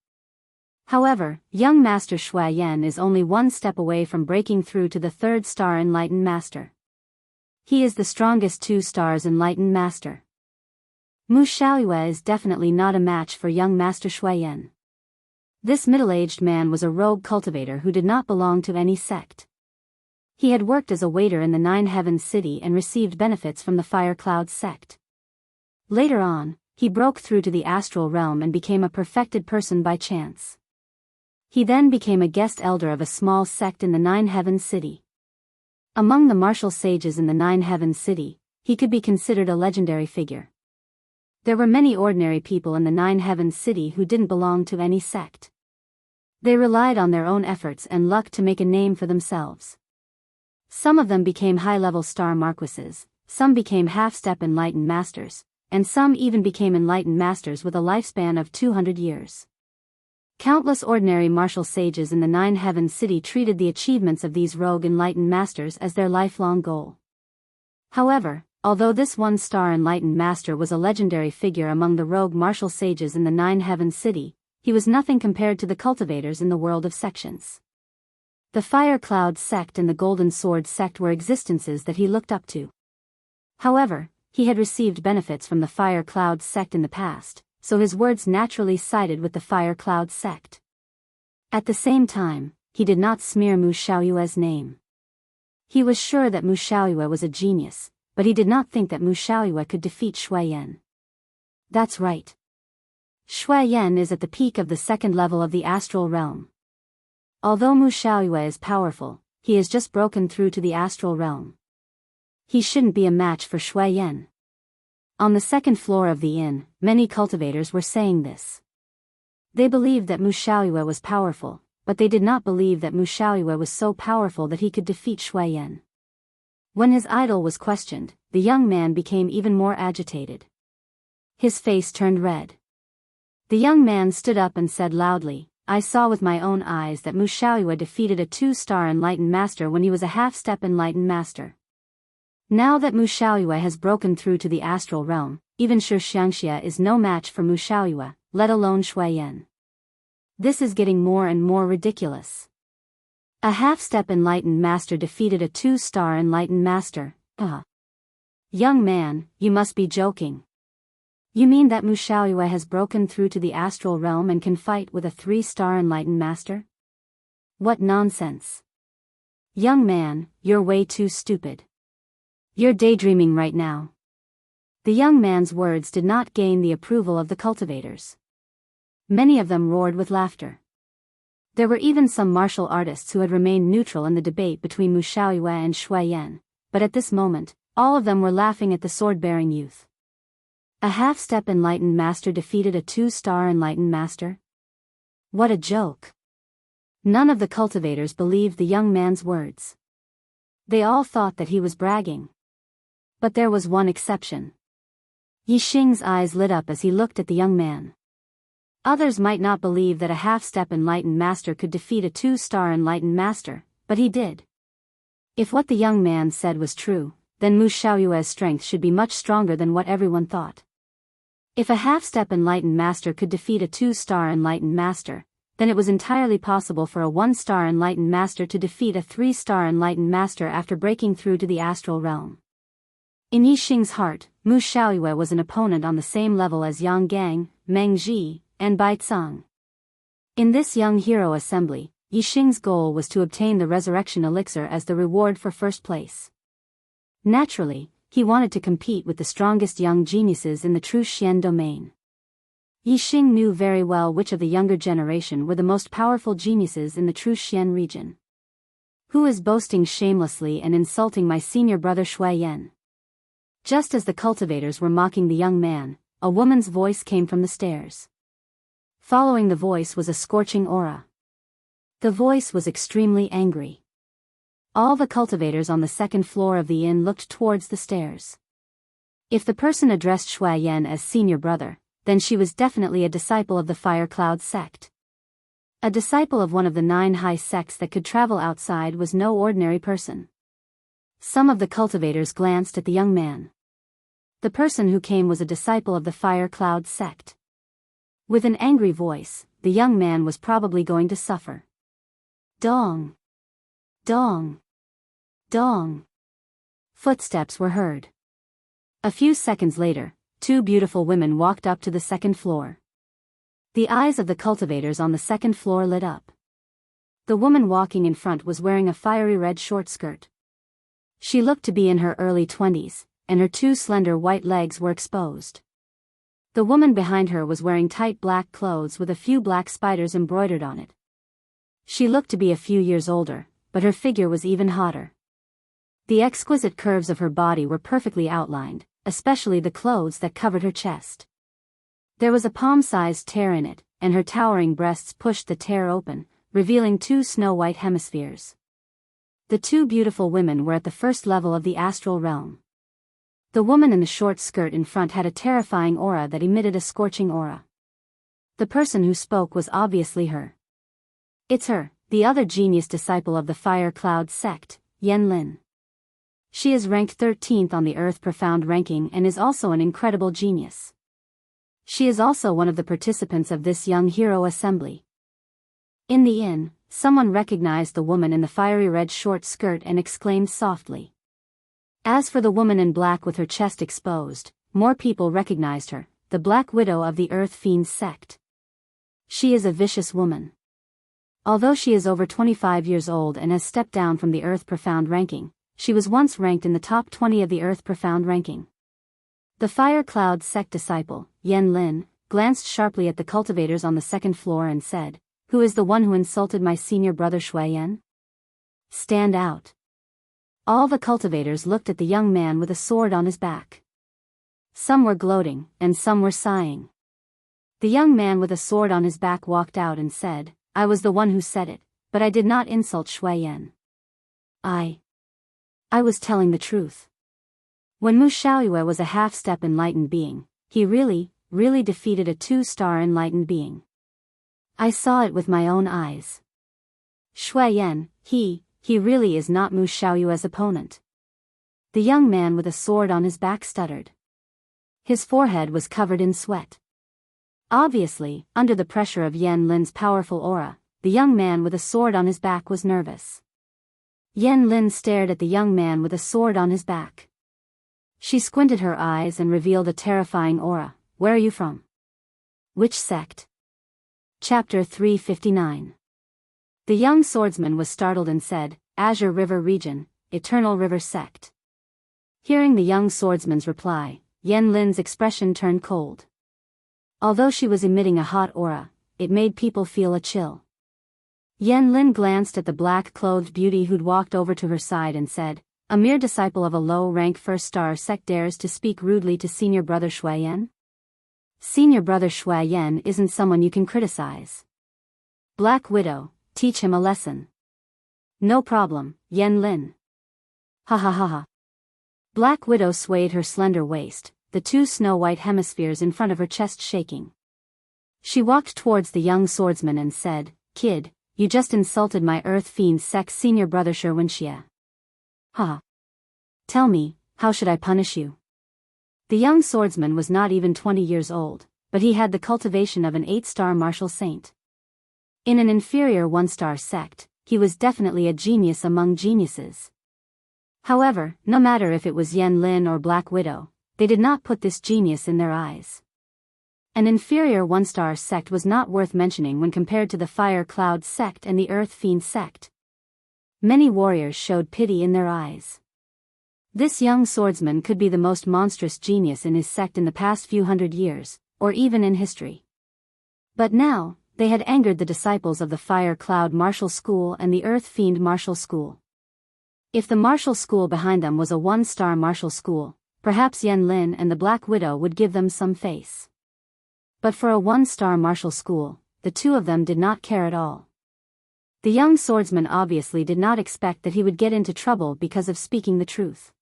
However, young Master Shui Yan is only one step away from breaking through to the 3rd star enlightened master. He is the strongest 2 stars enlightened master. Mu Xiaoyue is definitely not a match for young Master Shui Yan. This middle-aged man was a rogue cultivator who did not belong to any sect. He had worked as a waiter in the 9 Heavens city and received benefits from the Fire Cloud sect. Later on, he broke through to the astral realm and became a perfected person by chance. He then became a guest elder of a small sect in the 9 Heavens city. Among the martial sages in the 9 Heavens city, he could be considered a legendary figure. There were many ordinary people in the 9 Heavens city who didn't belong to any sect. They relied on their own efforts and luck to make a name for themselves. Some of them became high-level star marquises, some became half-step enlightened masters, and some even became enlightened masters with a lifespan of 200 years. Countless ordinary martial sages in the Nine Heavens city treated the achievements of these rogue enlightened masters as their lifelong goal. However, although this one-star enlightened master was a legendary figure among the rogue martial sages in the Nine Heavens city, he was nothing compared to the cultivators in the world of sections. The Fire Cloud sect and the Golden Sword sect were existences that he looked up to. However, he had received benefits from the Fire Cloud sect in the past, so his words naturally sided with the Fire Cloud sect. At the same time, he did not smear Mu Xiaoyue's name. He was sure that Mu Xiaoyue was a genius, but he did not think that Mu Xiaoyue could defeat Shui Yan. That's right. Shui Yan is at the peak of the second level of the astral realm. Although Mu Xiaoyue is powerful, he has just broken through to the astral realm. He shouldn't be a match for Shui Yan. On the second floor of the inn, many cultivators were saying this. They believed that Mu Xiaoyue was powerful, but they did not believe that Mu Xiaoyue was so powerful that he could defeat Shui Yan. When his idol was questioned, the young man became even more agitated. His face turned red. The young man stood up and said loudly, "I saw with my own eyes that Mu Xiaoyue defeated a 2-star enlightened master when he was a half-step enlightened master. Now that Mu Xiaoyue has broken through to the astral realm, even Shi Xiangxia is no match for Mu Xiaoyue, let alone Shui Yan. This is getting more and more ridiculous. A half-step enlightened master defeated a 2-star enlightened master, Young man, you must be joking. You mean that Mu Xiaoyue has broken through to the astral realm and can fight with a 3-star enlightened master? What nonsense. Young man, you're way too stupid. You're daydreaming right now." The young man's words did not gain the approval of the cultivators. Many of them roared with laughter. There were even some martial artists who had remained neutral in the debate between Mu Xiaoyue and Shui Yan, but at this moment, all of them were laughing at the sword-bearing youth. A half-step enlightened master defeated a 2-star enlightened master? What a joke. None of the cultivators believed the young man's words. They all thought that he was bragging. But there was one exception. Yi Xing's eyes lit up as he looked at the young man. Others might not believe that a half-step enlightened master could defeat a 2-star enlightened master, but he did. If what the young man said was true, then Mu Xiaoyue's strength should be much stronger than what everyone thought. If a half-step enlightened master could defeat a 2-star enlightened master, then it was entirely possible for a 1-star enlightened master to defeat a 3-star enlightened master after breaking through to the astral realm. In Yi Xing's heart, Mu Xiaoyue was an opponent on the same level as Yang Gang, Meng Ji, and Bai Cang. In this young hero assembly, Yi Xing's goal was to obtain the resurrection elixir as the reward for first place. Naturally, he wanted to compete with the strongest young geniuses in the true Xian domain. Yi Xing knew very well which of the younger generation were the most powerful geniuses in the true Xian region. Who is boasting shamelessly and insulting my senior brother Shui Yan? Just as the cultivators were mocking the young man, a woman's voice came from the stairs. Following the voice was a scorching aura. The voice was extremely angry. All the cultivators on the second floor of the inn looked towards the stairs. If the person addressed Shui Yan as senior brother, then she was definitely a disciple of the Fire Cloud sect. A disciple of one of the 9 high sects that could travel outside was no ordinary person. Some of the cultivators glanced at the young man. The person who came was a disciple of the Fire Cloud sect. With an angry voice, the young man was probably going to suffer. Dong! Dong! Dong! Footsteps were heard. A few seconds later, 2 beautiful women walked up to the second floor. The eyes of the cultivators on the second floor lit up. The woman walking in front was wearing a fiery red short skirt. She looked to be in her early 20s, and her 2 slender white legs were exposed. The woman behind her was wearing tight black clothes with a few black spiders embroidered on it. She looked to be a few years older, but her figure was even hotter. The exquisite curves of her body were perfectly outlined, especially the clothes that covered her chest. There was a palm-sized tear in it, and her towering breasts pushed the tear open, revealing 2 snow-white hemispheres. The 2 beautiful women were at the first level of the astral realm. The woman in the short skirt in front had a terrifying aura that emitted a scorching aura. The person who spoke was obviously her. It's her, the other genius disciple of the Fire Cloud sect, Yen Lin. She is ranked 13th on the Earth Profound ranking and is also an incredible genius. She is also one of the participants of this young hero assembly. In the inn, someone recognized the woman in the fiery red short skirt and exclaimed softly. As for the woman in black with her chest exposed, more people recognized her, the Black Widow of the Earth Fiend sect. She is a vicious woman. Although she is over 25 years old and has stepped down from the Earth Profound ranking, she was once ranked in the top 20 of the Earth Profound ranking. The Fire Cloud sect disciple, Yen Lin, glanced sharply at the cultivators on the second floor and said, "Who is the one who insulted my senior brother Shui Yen? Stand out." All the cultivators looked at the young man with a sword on his back. Some were gloating, and some were sighing. The young man with a sword on his back walked out and said, "I was the one who said it, but I did not insult Shui Yen. I was telling the truth. When Mu Xiaoyue was a half-step enlightened being, he really defeated a 2-star enlightened being. I saw it with my own eyes. Shui Yen, he really is not Mu Xiaoyue's opponent." The young man with a sword on his back stuttered. His forehead was covered in sweat. Obviously, under the pressure of Yen Lin's powerful aura, the young man with a sword on his back was nervous. Yen Lin stared at the young man with a sword on his back. She squinted her eyes and revealed a terrifying aura. "Where are you from? Which sect?" Chapter 359. The young swordsman was startled and said, "Azure River Region, Eternal River Sect." Hearing the young swordsman's reply, Yen Lin's expression turned cold. Although she was emitting a hot aura, it made people feel a chill. Yen Lin glanced at the black-clothed beauty who'd walked over to her side and said, "A mere disciple of a low-rank first-star sect dares to speak rudely to senior brother Shui Yen? Senior brother Shui Yen isn't someone you can criticize. Black Widow, teach him a lesson." "No problem, Yen Lin." Ha ha ha ha. Black Widow swayed her slender waist, the 2 snow-white hemispheres in front of her chest shaking. She walked towards the young swordsman and said, "Kid, you just insulted my Earth Fiend sect senior brother Sherwin Xie. Ha. Tell me, how should I punish you?" The young swordsman was not even 20 years old, but he had the cultivation of an 8-star martial saint. In an inferior 1-star sect, he was definitely a genius among geniuses. However, no matter if it was Yen Lin or Black Widow, they did not put this genius in their eyes. An inferior 1-star sect was not worth mentioning when compared to the Fire Cloud sect and the Earth Fiend sect. Many warriors showed pity in their eyes. This young swordsman could be the most monstrous genius in his sect in the past few hundred years, or even in history. But now, they had angered the disciples of the Fire Cloud Martial School and the Earth Fiend Martial School. If the martial school behind them was a 1-star martial school, perhaps Yen Lin and the Black Widow would give them some face. But for a 1-star martial school, the two of them did not care at all. The young swordsman obviously did not expect that he would get into trouble because of speaking the truth.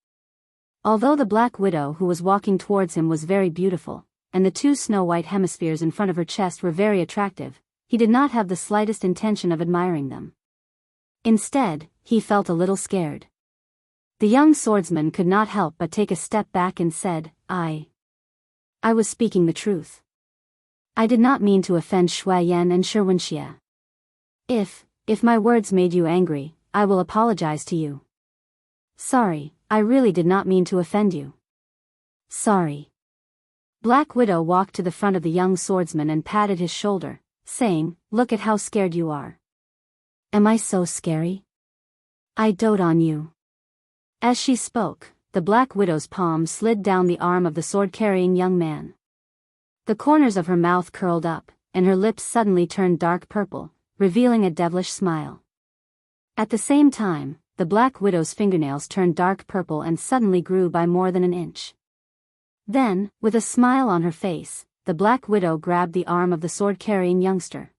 Although the Black Widow who was walking towards him was very beautiful, and the 2 snow-white hemispheres in front of her chest were very attractive, he did not have the slightest intention of admiring them. Instead, he felt a little scared. The young swordsman could not help but take a step back and said, I was speaking the truth. I did not mean to offend Shui Yen and Sherwin Xie. If my words made you angry, I will apologize to you. Sorry, I really did not mean to offend you. Sorry. Black Widow walked to the front of the young swordsman and patted his shoulder, saying, "Look at how scared you are." Am I so scary? I dote on you. As she spoke, the Black Widow's palm slid down the arm of the sword-carrying young man. The corners of her mouth curled up, and her lips suddenly turned dark purple, revealing a devilish smile. At the same time, the Black Widow's fingernails turned dark purple and suddenly grew by more than an inch. Then, with a smile on her face, the Black Widow grabbed the arm of the sword-carrying youngster.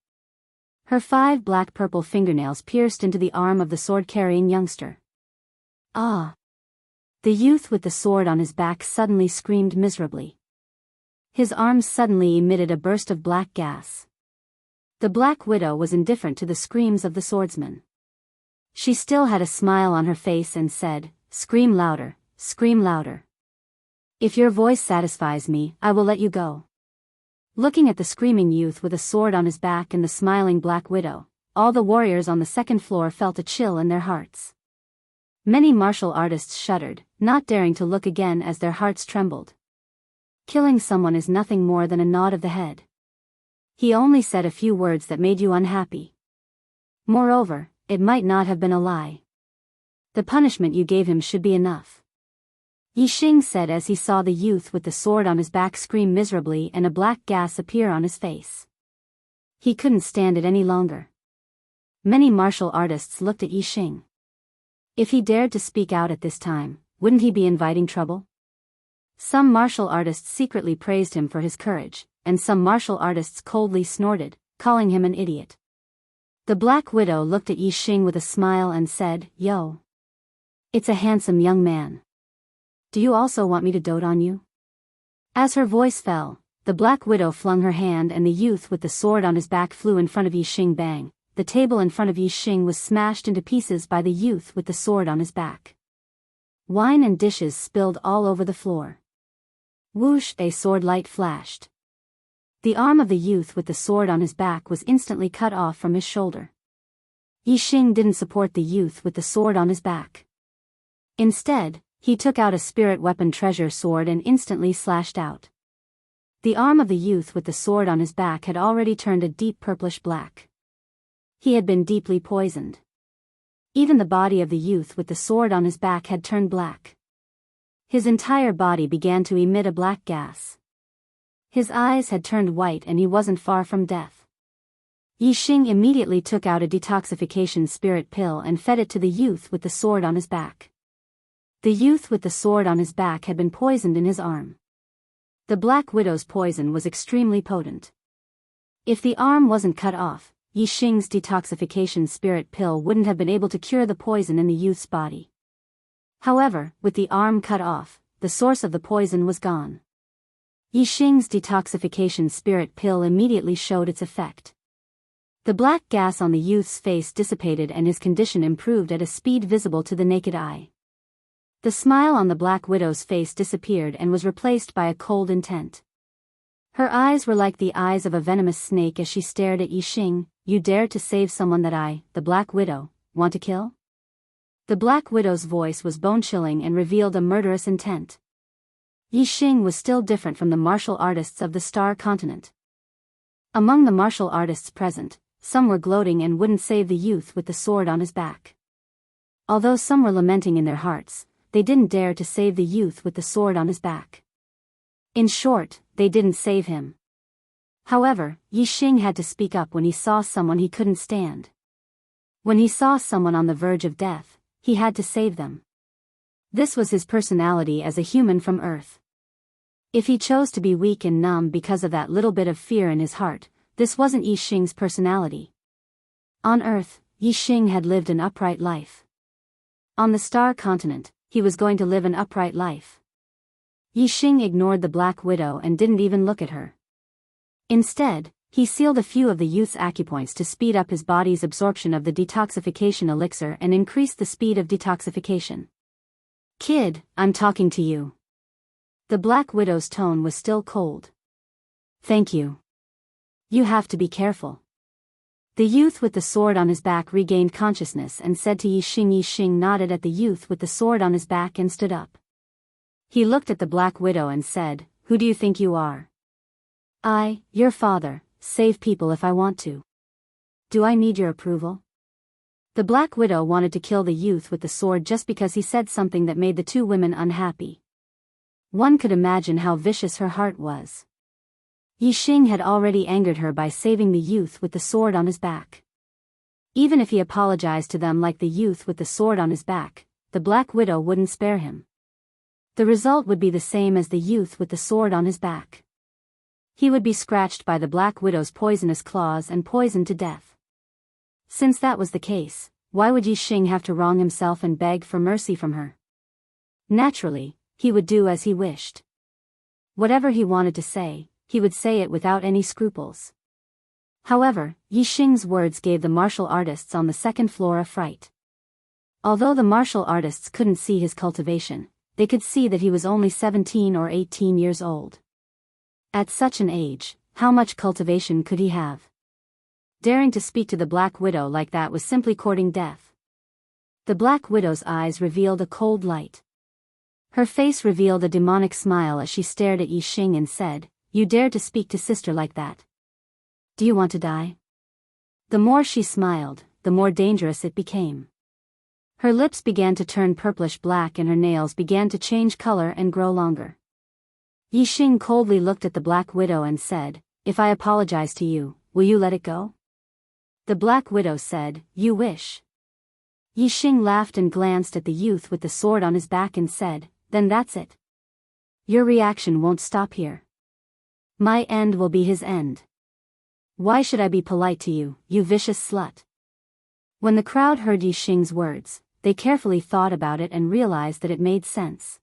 Her 5 black-purple fingernails pierced into the arm of the sword-carrying youngster. Ah! The youth with the sword on his back suddenly screamed miserably. His arms suddenly emitted a burst of black gas. The Black Widow was indifferent to the screams of the swordsman. She still had a smile on her face and said, "Scream louder, scream louder. If your voice satisfies me, I will let you go." Looking at the screaming youth with a sword on his back and the smiling Black Widow, all the warriors on the second floor felt a chill in their hearts. Many martial artists shuddered, not daring to look again as their hearts trembled. Killing someone is nothing more than a nod of the head. He only said a few words that made you unhappy. Moreover, it might not have been a lie. The punishment you gave him should be enough. Yi Xing said as he saw the youth with the sword on his back scream miserably and a black gas appear on his face. He couldn't stand it any longer. Many martial artists looked at Yi Xing. If he dared to speak out at this time, wouldn't he be inviting trouble? Some martial artists secretly praised him for his courage, and some martial artists coldly snorted, calling him an idiot. The Black Widow looked at Yi Xing with a smile and said, "Yo. It's a handsome young man. Do you also want me to dote on you?" As her voice fell, the Black Widow flung her hand and the youth with the sword on his back flew in front of Yi Xing. Bang! The table in front of Yi Xing was smashed into pieces by the youth with the sword on his back. Wine and dishes spilled all over the floor. Whoosh! A sword light flashed. The arm of the youth with the sword on his back was instantly cut off from his shoulder. Yi Xing didn't support the youth with the sword on his back. Instead, he took out a spirit weapon treasure sword and instantly slashed out. The arm of the youth with the sword on his back had already turned a deep purplish black. He had been deeply poisoned. Even the body of the youth with the sword on his back had turned black. His entire body began to emit a black gas. His eyes had turned white and he wasn't far from death. Yi Xing immediately took out a detoxification spirit pill and fed it to the youth with the sword on his back. The youth with the sword on his back had been poisoned in his arm. The Black Widow's poison was extremely potent. If the arm wasn't cut off, Yi Xing's detoxification spirit pill wouldn't have been able to cure the poison in the youth's body. However, with the arm cut off, the source of the poison was gone. Yi Xing's detoxification spirit pill immediately showed its effect. The black gas on the youth's face dissipated and his condition improved at a speed visible to the naked eye. The smile on the Black Widow's face disappeared and was replaced by a cold intent. Her eyes were like the eyes of a venomous snake as she stared at Yi Xing. "You dared to save someone that I, the Black Widow, want to kill?" The Black Widow's voice was bone-chilling and revealed a murderous intent. Yi Xing was still different from the martial artists of the Star Continent. Among the martial artists present, some were gloating and wouldn't save the youth with the sword on his back. Although some were lamenting in their hearts, they didn't dare to save the youth with the sword on his back. In short, they didn't save him. However, Yi Xing had to speak up when he saw someone he couldn't stand. When he saw someone on the verge of death, he had to save them. This was his personality as a human from Earth. If he chose to be weak and numb because of that little bit of fear in his heart, this wasn't Yi Xing's personality. On Earth, Yi Xing had lived an upright life. On the Star Continent, he was going to live an upright life. Yi Xing ignored the Black Widow and didn't even look at her. Instead, he sealed a few of the youth's acupoints to speed up his body's absorption of the detoxification elixir and increase the speed of detoxification. "Kid, I'm talking to you." The Black Widow's tone was still cold. "Thank you. You have to be careful." The youth with the sword on his back regained consciousness and said to Yi Xing. Yi Xing nodded at the youth with the sword on his back and stood up. He looked at the Black Widow and said, "Who do you think you are?" "I, your father, save people if I want to. Do I need your approval?" The Black Widow wanted to kill the youth with the sword just because he said something that made the two women unhappy. One could imagine how vicious her heart was. Yi Xing had already angered her by saving the youth with the sword on his back. Even if he apologized to them like the youth with the sword on his back, the Black Widow wouldn't spare him. The result would be the same as the youth with the sword on his back. He would be scratched by the Black Widow's poisonous claws and poisoned to death. Since that was the case, why would Yi Xing have to wrong himself and beg for mercy from her? Naturally, he would do as he wished. Whatever he wanted to say, he would say it without any scruples. However, Yi Xing's words gave the martial artists on the second floor a fright. Although the martial artists couldn't see his cultivation, they could see that he was only 17 or 18 years old. At such an age, how much cultivation could he have? Daring to speak to the Black Widow like that was simply courting death. The Black Widow's eyes revealed a cold light. Her face revealed a demonic smile as she stared at Yi Xing and said, "You dare to speak to sister like that? Do you want to die?" The more she smiled, the more dangerous it became. Her lips began to turn purplish black and her nails began to change color and grow longer. Yi Xing coldly looked at the Black Widow and said, "If I apologize to you, will you let it go?" The Black Widow said, "You wish." Yi Xing laughed and glanced at the youth with the sword on his back and said, "Then that's it. Your reaction won't stop here. My end will be his end. Why should I be polite to you, you vicious slut?" When the crowd heard Yi Xing's words, they carefully thought about it and realized that it made sense.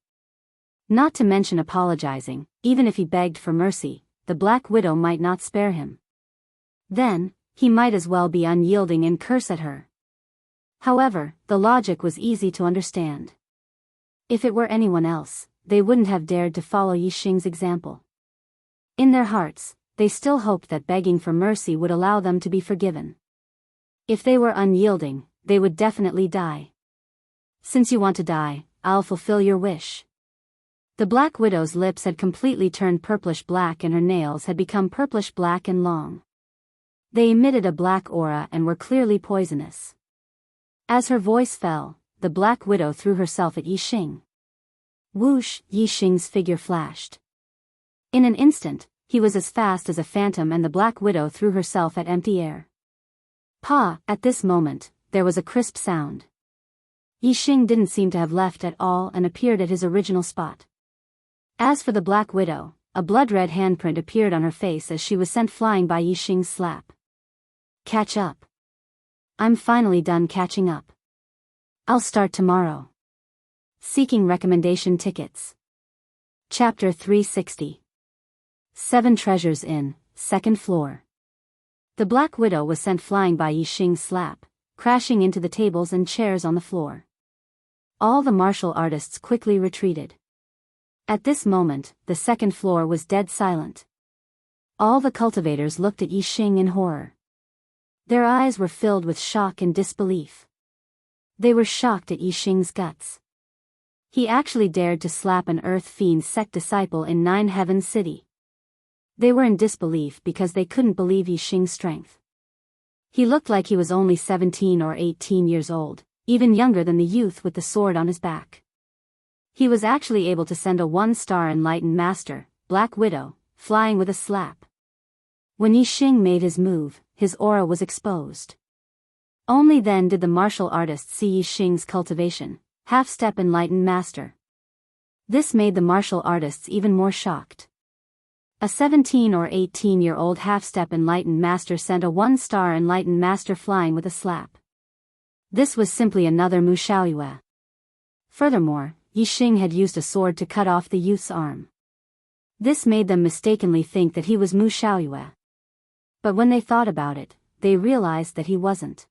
Not to mention apologizing, even if he begged for mercy, the Black Widow might not spare him. Then, he might as well be unyielding and curse at her. However, the logic was easy to understand. If it were anyone else, they wouldn't have dared to follow Yi Xing's example. In their hearts, they still hoped that begging for mercy would allow them to be forgiven. If they were unyielding, they would definitely die. "Since you want to die, I'll fulfill your wish." The Black Widow's lips had completely turned purplish black and her nails had become purplish black and long. They emitted a black aura and were clearly poisonous. As her voice fell, the Black Widow threw herself at Yi Xing. Whoosh! Yi Xing's figure flashed. In an instant, he was as fast as a phantom and the Black Widow threw herself at empty air. Pa! At this moment, there was a crisp sound. Yi Xing didn't seem to have left at all and appeared at his original spot. As for the Black Widow, a blood-red handprint appeared on her face as she was sent flying by Yi Xing's slap. Catch up. I'm finally done catching up. I'll start tomorrow. Seeking recommendation tickets. Chapter 360. 7 Treasures Inn, second floor. The Black Widow was sent flying by Yi Xing's slap, crashing into the tables and chairs on the floor. All the martial artists quickly retreated. At this moment, the second floor was dead silent. All the cultivators looked at Yi Xing in horror. Their eyes were filled with shock and disbelief. They were shocked at Yi Xing's guts. He actually dared to slap an Earth Fiend sect disciple in Nine Heavens City. They were in disbelief because they couldn't believe Yi Xing's strength. He looked like he was only 17 or 18 years old, even younger than the youth with the sword on his back. He was actually able to send a 1-star enlightened master, Black Widow, flying with a slap. When Yi Xing made his move, his aura was exposed. Only then did the martial artists see Yi Xing's cultivation, half-step enlightened master. This made the martial artists even more shocked. A 17 or 18-year-old half-step enlightened master sent a 1-star enlightened master flying with a slap. This was simply another Mu Xiaoyue. Furthermore, Yi Xing had used a sword to cut off the youth's arm. This made them mistakenly think that he was Mu Xiaoyue. But when they thought about it, they realized that he wasn't.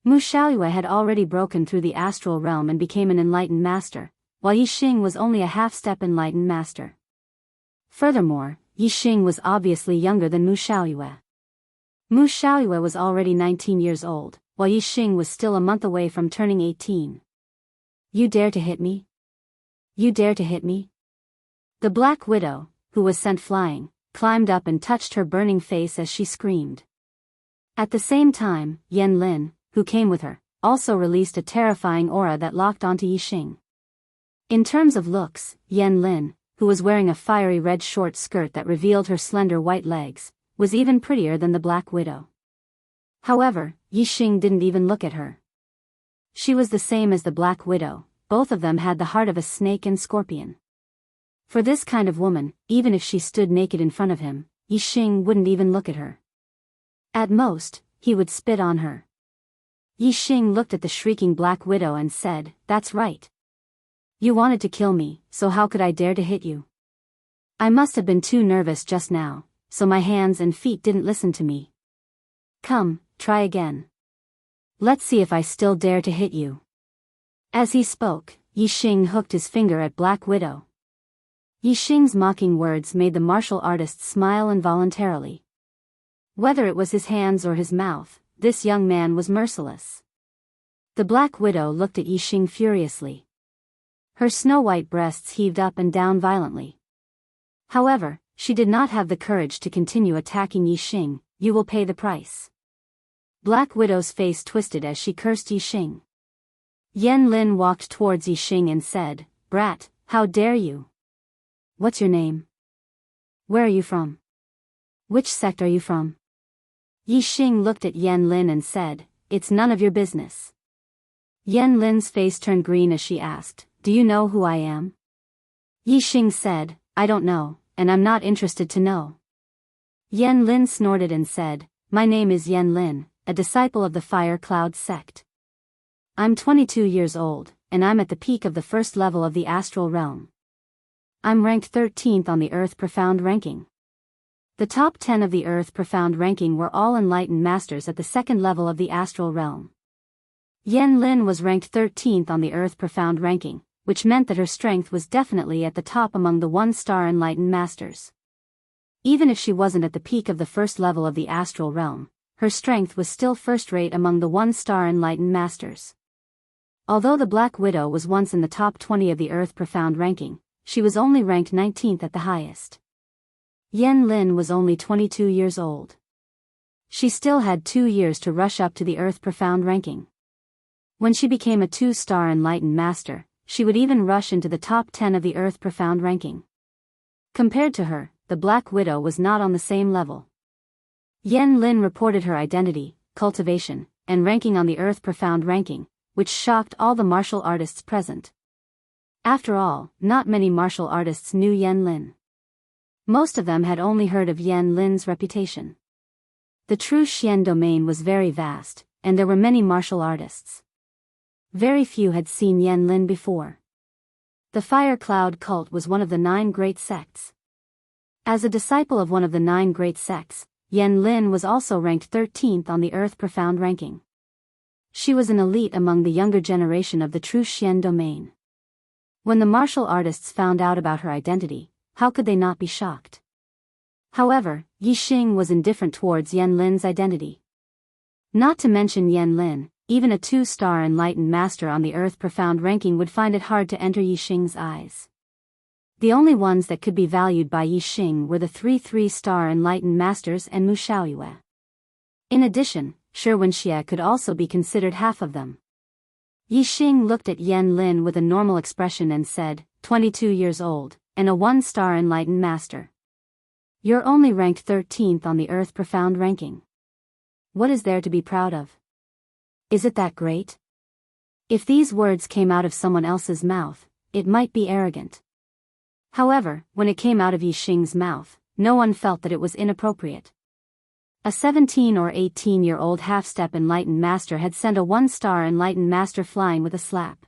Mu Xiaoyue had already broken through the astral realm and became an enlightened master, while Yi Xing was only a half-step enlightened master. Furthermore, Yi Xing was obviously younger than Mu Xiaoyue. Mu Xiaoyue was already 19 years old, while Yi Xing was still a month away from turning 18. "You dare to hit me? You dare to hit me?" The Black Widow, who was sent flying, climbed up and touched her burning face as she screamed. At the same time, Yan Lin, who came with her, also released a terrifying aura that locked onto Yi Xing. In terms of looks, Yan Lin, who was wearing a fiery red short skirt that revealed her slender white legs, was even prettier than the Black Widow. However, Yi Xing didn't even look at her. She was the same as the Black Widow, both of them had the heart of a snake and scorpion. For this kind of woman, even if she stood naked in front of him, Yi Xing wouldn't even look at her. At most, he would spit on her. Yi Xing looked at the shrieking Black Widow and said, "That's right. You wanted to kill me, so how could I dare to hit you? I must have been too nervous just now, so my hands and feet didn't listen to me. Come, try again. Let's see if I still dare to hit you. As he spoke, Yixing hooked his finger at Black Widow. Yixing's mocking words made the martial artist smile involuntarily. Whether it was his hands or his mouth, this young man was merciless. The Black Widow looked at Yixing furiously. Her snow-white breasts heaved up and down violently. However, she did not have the courage to continue attacking Yixing. You will pay the price. Black Widow's face twisted as she cursed Yixing. Yan Lin walked towards Yixing and said, "Brat, how dare you? What's your name? Where are you from? Which sect are you from?" Yixing looked at Yan Lin and said, "It's none of your business." Yan Lin's face turned green as she asked, "Do you know who I am?" Yixing said, "I don't know, and I'm not interested to know." Yan Lin snorted and said, "My name is Yan Lin, a disciple of the Fire Cloud sect. I'm 22 years old, and I'm at the peak of the first level of the astral realm. I'm ranked 13th on the Earth Profound ranking. The top 10 of the Earth Profound ranking were all enlightened masters at the second level of the astral realm. Yan Lin was ranked 13th on the Earth Profound ranking, which meant that her strength was definitely at the top among the one-star enlightened masters. Even if she wasn't at the peak of the first level of the astral realm, her strength was still first-rate among the one-star enlightened masters. Although the Black Widow was once in the top 20 of the Earth Profound ranking, she was only ranked 19th at the highest. Yan Lin was only 22 years old. She still had 2 years to rush up to the Earth Profound ranking. When she became a 2-star enlightened master, she would even rush into the top 10 of the Earth Profound ranking. Compared to her, the Black Widow was not on the same level. Yan Lin reported her identity, cultivation, and ranking on the Earth Profound ranking, which shocked all the martial artists present. After all, not many martial artists knew Yan Lin. Most of them had only heard of Yan Lin's reputation. The true Xian domain was very vast, and there were many martial artists. Very few had seen Yan Lin before. The Fire Cloud cult was one of the 9 great sects. As a disciple of one of the 9 great sects, Yan Lin was also ranked 13th on the Earth Profound ranking. She was an elite among the younger generation of the true Xian domain. When the martial artists found out about her identity, how could they not be shocked? However, Yixing was indifferent towards Yan Lin's identity. Not to mention Yan Lin, even a 2-star enlightened master on the Earth Profound ranking would find it hard to enter Yixing's eyes. The only ones that could be valued by Yixing were the 3-star enlightened masters and Mu Xiaoyue. In addition, Shi Wenxie could also be considered half of them. Yixing looked at Yan Lin with a normal expression and said, 22 years old, and a 1-star enlightened master. You're only ranked 13th on the Earth Profound ranking. What is there to be proud of? Is it that great? If these words came out of someone else's mouth, it might be arrogant. However, when it came out of Yixing's mouth, no one felt that it was inappropriate. A 17 or 18-year-old half-step enlightened master had sent a 1-star enlightened master flying with a slap.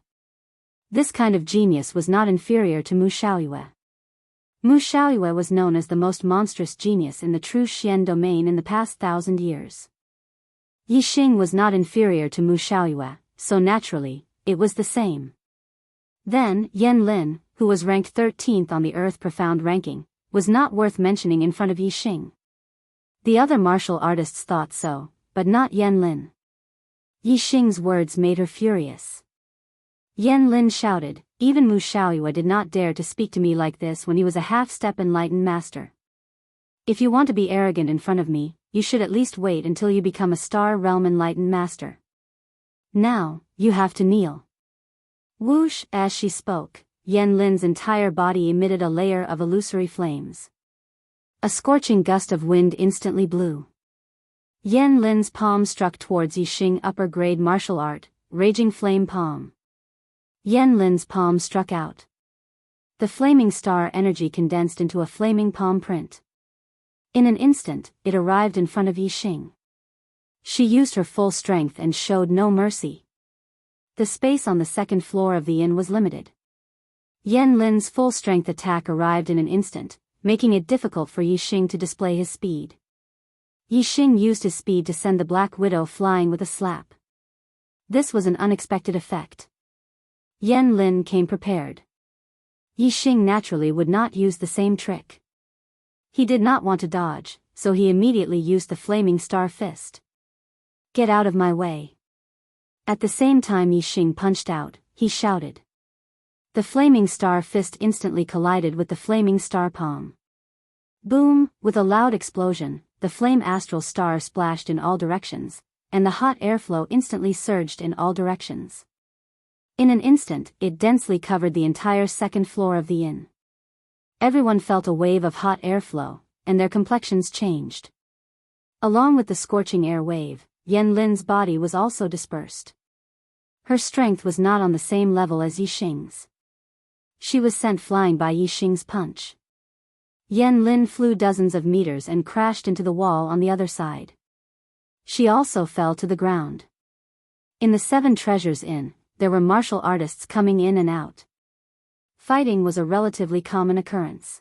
This kind of genius was not inferior to Mu Xiaoyue. Mu Xiaoyue was known as the most monstrous genius in the true Xian domain in the past 1,000 years. Yixing was not inferior to Mu Xiaoyue, so naturally, it was the same. Then, Yan Lin, who was ranked 13th on the Earth Profound ranking, was not worth mentioning in front of Yixing. The other martial artists thought so, but not Yan Lin. Yixing's words made her furious. Yan Lin shouted, "Even Mu Xiaoyue did not dare to speak to me like this when he was a half-step enlightened master. If you want to be arrogant in front of me, you should at least wait until you become a star realm enlightened master. Now, you have to kneel." Whoosh! As she spoke, Yan Lin's entire body emitted a layer of illusory flames. A scorching gust of wind instantly blew. Yan Lin's palm struck towards Yixing upper grade martial art, raging flame palm. Yan Lin's palm struck out. The flaming star energy condensed into a flaming palm print. In an instant, it arrived in front of Yixing. She used her full strength and showed no mercy. The space on the second floor of the inn was limited. Yan Lin's full strength attack arrived in an instant, making it difficult for Yixing to display his speed. Yi Xing used his speed to send the Black Widow flying with a slap. This was an unexpected effect. Yan Lin came prepared. Yi Xing naturally would not use the same trick. He did not want to dodge, so he immediately used the Flaming Star Fist. Get out of my way. At the same time Yi Xing punched out, he shouted. The Flaming Star Fist instantly collided with the Flaming Star Palm. Boom! With a loud explosion, the flame astral star splashed in all directions, and the hot airflow instantly surged in all directions. In an instant, it densely covered the entire second floor of the inn. Everyone felt a wave of hot airflow, and their complexions changed. Along with the scorching air wave, Yan Lin's body was also dispersed. Her strength was not on the same level as Yi Xing's. She was sent flying by Yi Xing's punch. Yan Lin flew dozens of meters and crashed into the wall on the other side. She also fell to the ground. In the Seven Treasures Inn, there were martial artists coming in and out. Fighting was a relatively common occurrence.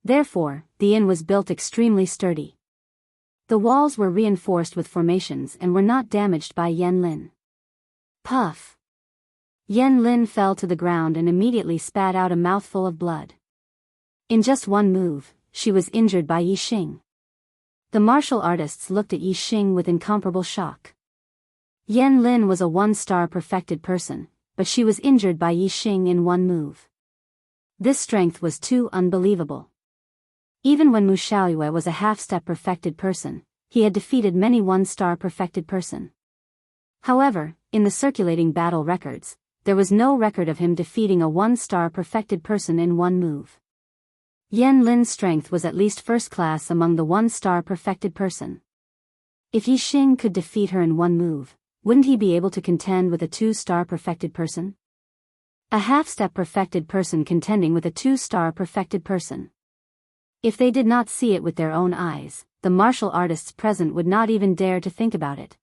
Therefore, the inn was built extremely sturdy. The walls were reinforced with formations and were not damaged by Yan Lin. Puff! Yan Lin fell to the ground and immediately spat out a mouthful of blood. In just one move, she was injured by Yi Xing. The martial artists looked at Yi Xing with incomparable shock. Yan Lin was a one-star perfected person, but she was injured by Yi Xing in one move. This strength was too unbelievable. Even when Mu Xiaoyue was a half-step perfected person, he had defeated many one-star perfected person. However, in the circulating battle records, there was no record of him defeating a one-star perfected person in one move. Yan Lin's strength was at least first class among the one-star perfected person. If Yi Xing could defeat her in one move, wouldn't he be able to contend with a two-star perfected person? A half-step perfected person contending with a two-star perfected person. If they did not see it with their own eyes, the martial artists present would not even dare to think about it.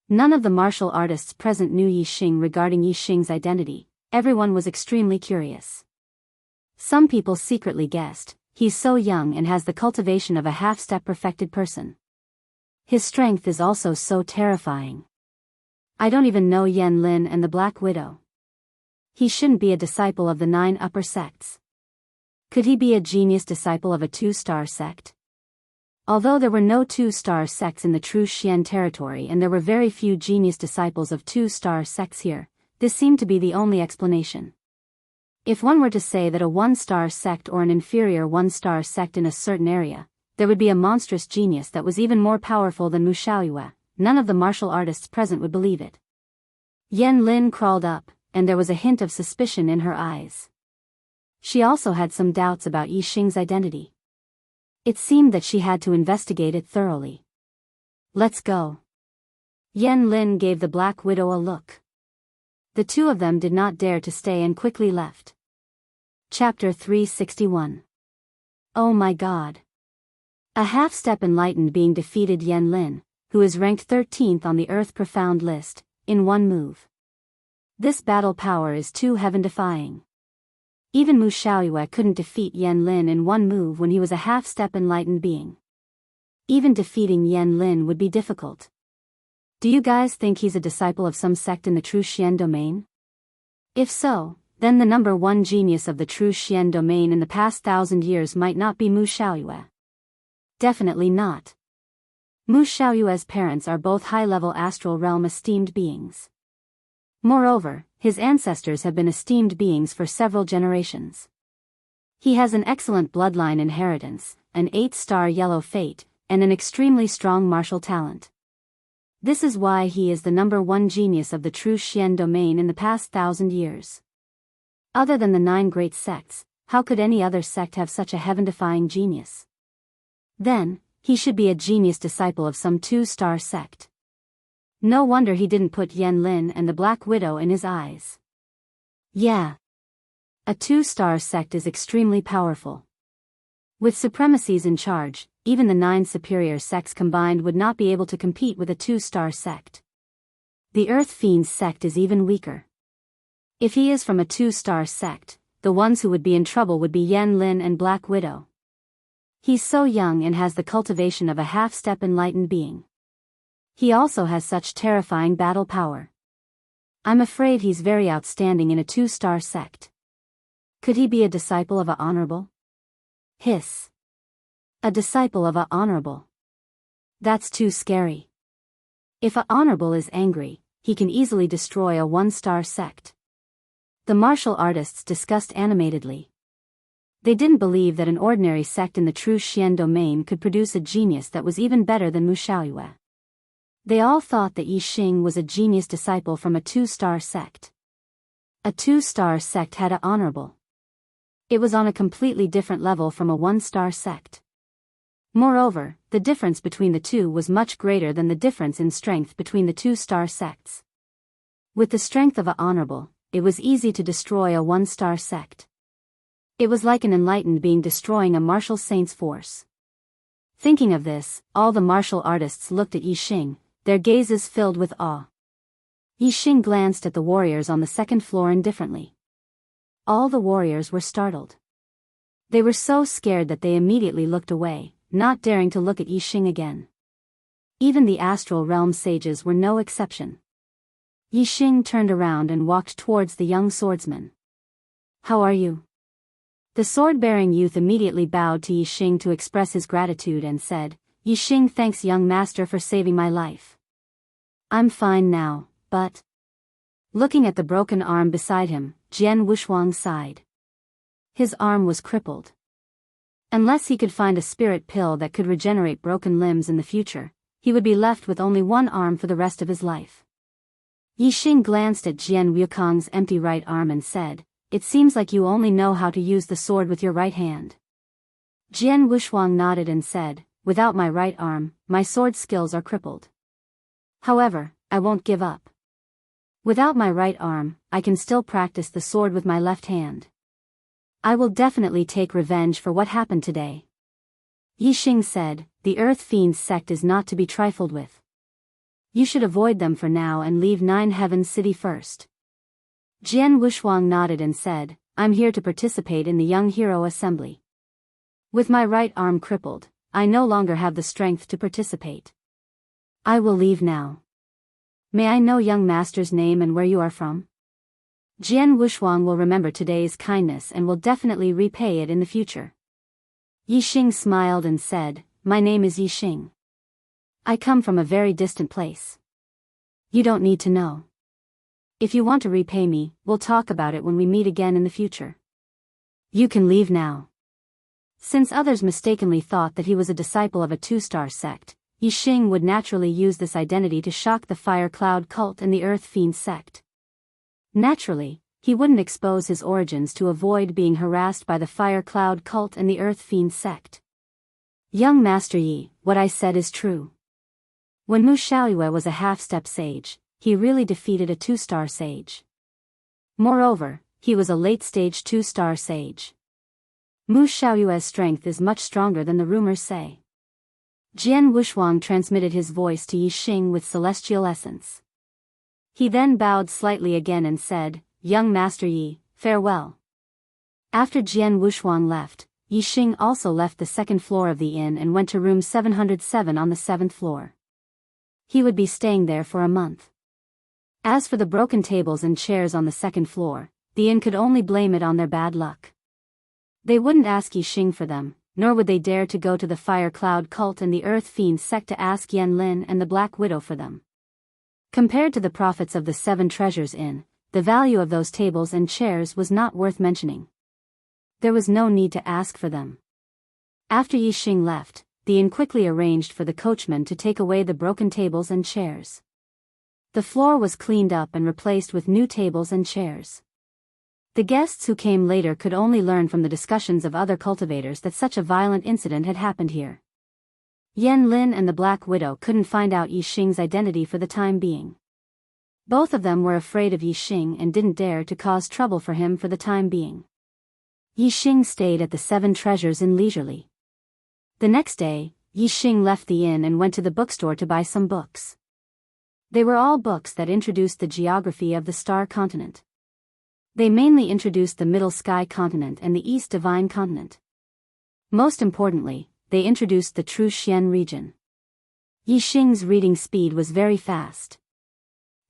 None of the martial artists present knew Yi Xing regarding Yi Xing's identity. Everyone was extremely curious. Some people secretly guessed, he's so young and has the cultivation of a half-step perfected person. His strength is also so terrifying. I don't even know Yan Lin and the Black Widow. He shouldn't be a disciple of the 9 upper sects. Could he be a genius disciple of a 2-star sect? Although there were no 2-star sects in the True Xian territory and there were very few genius disciples of 2-star sects here, this seemed to be the only explanation. If one were to say that a 1-star sect or an inferior 1-star sect in a certain area, there would be a monstrous genius that was even more powerful than Mu Xiaoyue, none of the martial artists present would believe it. Yan Lin crawled up, and there was a hint of suspicion in her eyes. She also had some doubts about Yi Xing's identity. It seemed that she had to investigate it thoroughly. Let's go. Yan Lin gave the Black Widow a look. The two of them did not dare to stay and quickly left. Chapter 361. Oh my God. A half-step enlightened being defeated Yan Lin, who is ranked 13th on the Earth Profound list, in one move. This battle power is too heaven-defying. Even Mu Xiaoyue couldn't defeat Yan Lin in one move when he was a half-step enlightened being. Even defeating Yan Lin would be difficult. Do you guys think he's a disciple of some sect in the True Xian domain? If so, then the number one genius of the True Xian domain in the past 1,000 years might not be Mu Xiaoyue. Definitely not. Mu Xiaoyue's parents are both high-level astral realm esteemed beings. Moreover, his ancestors have been esteemed beings for several generations. He has an excellent bloodline inheritance, an 8-star yellow fate, and an extremely strong martial talent. This is why he is the number one genius of the True Xian domain in the past 1,000 years. Other than the 9 great sects, how could any other sect have such a heaven-defying genius? Then, he should be a genius disciple of some 2-star sect. No wonder he didn't put Yan Lin and the Black Widow in his eyes. Yeah. A 2-star sect is extremely powerful. With supremacies in charge, even the 9 superior sects combined would not be able to compete with a 2-star sect. The Earth Fiends sect is even weaker. If he is from a 2-star sect, the ones who would be in trouble would be Yan Lin and Black Widow. He's so young and has the cultivation of a half-step enlightened being. He also has such terrifying battle power. I'm afraid he's very outstanding in a 2-star sect. Could he be a disciple of a honorable? Hiss. A disciple of a honorable. That's too scary. If a honorable is angry, he can easily destroy a 1-star sect. The martial artists discussed animatedly. They didn't believe that an ordinary sect in the true Xian domain could produce a genius that was even better than Mu Xiaoyue. They all thought that Yi Xing was a genius disciple from a 2-star sect. A 2-star sect had a honorable. It was on a completely different level from a 1-star sect. Moreover, the difference between the two was much greater than the difference in strength between the 2-star sects. With the strength of a honorable, it was easy to destroy a 1-star sect. It was like an enlightened being destroying a martial saint's force. Thinking of this, all the martial artists looked at Yi Xing, their gazes filled with awe. Yi Xing glanced at the warriors on the second floor indifferently. All the warriors were startled. They were so scared that they immediately looked away, not daring to look at Yi Xing again. Even the astral realm sages were no exception. Yi Xing turned around and walked towards the young swordsman. "How are you?" The sword-bearing youth immediately bowed to Yi Xing to express his gratitude and said, "Yi Xing thanks young master for saving my life. I'm fine now, but..." Looking at the broken arm beside him, Jian Wushuang sighed. His arm was crippled. Unless he could find a spirit pill that could regenerate broken limbs in the future, he would be left with only one arm for the rest of his life. Yi Xing glanced at Jian Wukong's empty right arm and said, "It seems like you only know how to use the sword with your right hand." Jian Wushuang nodded and said, "Without my right arm, my sword skills are crippled. However, I won't give up. Without my right arm, I can still practice the sword with my left hand. I will definitely take revenge for what happened today." Yi Xing said, "The Earth Fiends sect is not to be trifled with. You should avoid them for now and leave Nine Heavens City first." Jian Wushuang nodded and said, "I'm here to participate in the Young Hero Assembly. With my right arm crippled, I no longer have the strength to participate. I will leave now. May I know young master's name and where you are from?" Jian Wushuang will remember today's kindness and will definitely repay it in the future. Yi Xing smiled and said, "My name is Yi Xing. I come from a very distant place. You don't need to know. If you want to repay me, we'll talk about it when we meet again in the future. You can leave now." Since others mistakenly thought that he was a disciple of a 2-star sect, Yi Xing would naturally use this identity to shock the Fire Cloud cult and the Earth Fiend sect. Naturally, he wouldn't expose his origins to avoid being harassed by the Fire Cloud cult and the Earth Fiend sect. "Young Master Yi, what I said is true. When Mu Xiaoyue was a half-step sage, he really defeated a 2-star sage. Moreover, he was a late-stage 2-star sage. Mu Xiaoyue's strength is much stronger than the rumors say." Jian Wushuang transmitted his voice to Yi Xing with celestial essence. He then bowed slightly again and said, "Young Master Yi, farewell." After Jian Wushuang left, Yi Xing also left the second floor of the inn and went to room 707 on the 7th floor. He would be staying there for a month. As for the broken tables and chairs on the second floor, the inn could only blame it on their bad luck. They wouldn't ask Yi Xing for them, nor would they dare to go to the Fire Cloud cult and the Earth Fiend sect to ask Yan Lin and the Black Widow for them. Compared to the profits of the 7 Treasures Inn, the value of those tables and chairs was not worth mentioning. There was no need to ask for them. After Yi Xing left, the inn quickly arranged for the coachman to take away the broken tables and chairs. The floor was cleaned up and replaced with new tables and chairs. The guests who came later could only learn from the discussions of other cultivators that such a violent incident had happened here. Yan Lin and the Black Widow couldn't find out Yi Xing's identity for the time being. Both of them were afraid of Yi Xing and didn't dare to cause trouble for him for the time being. Yi Xing stayed at the 7 Treasures Inn leisurely. The next day, Yi Xing left the inn and went to the bookstore to buy some books. They were all books that introduced the geography of the Star Continent. They mainly introduced the Middle Sky Continent and the East Divine Continent. Most importantly, they introduced the True Xian region. Yi Xing's reading speed was very fast.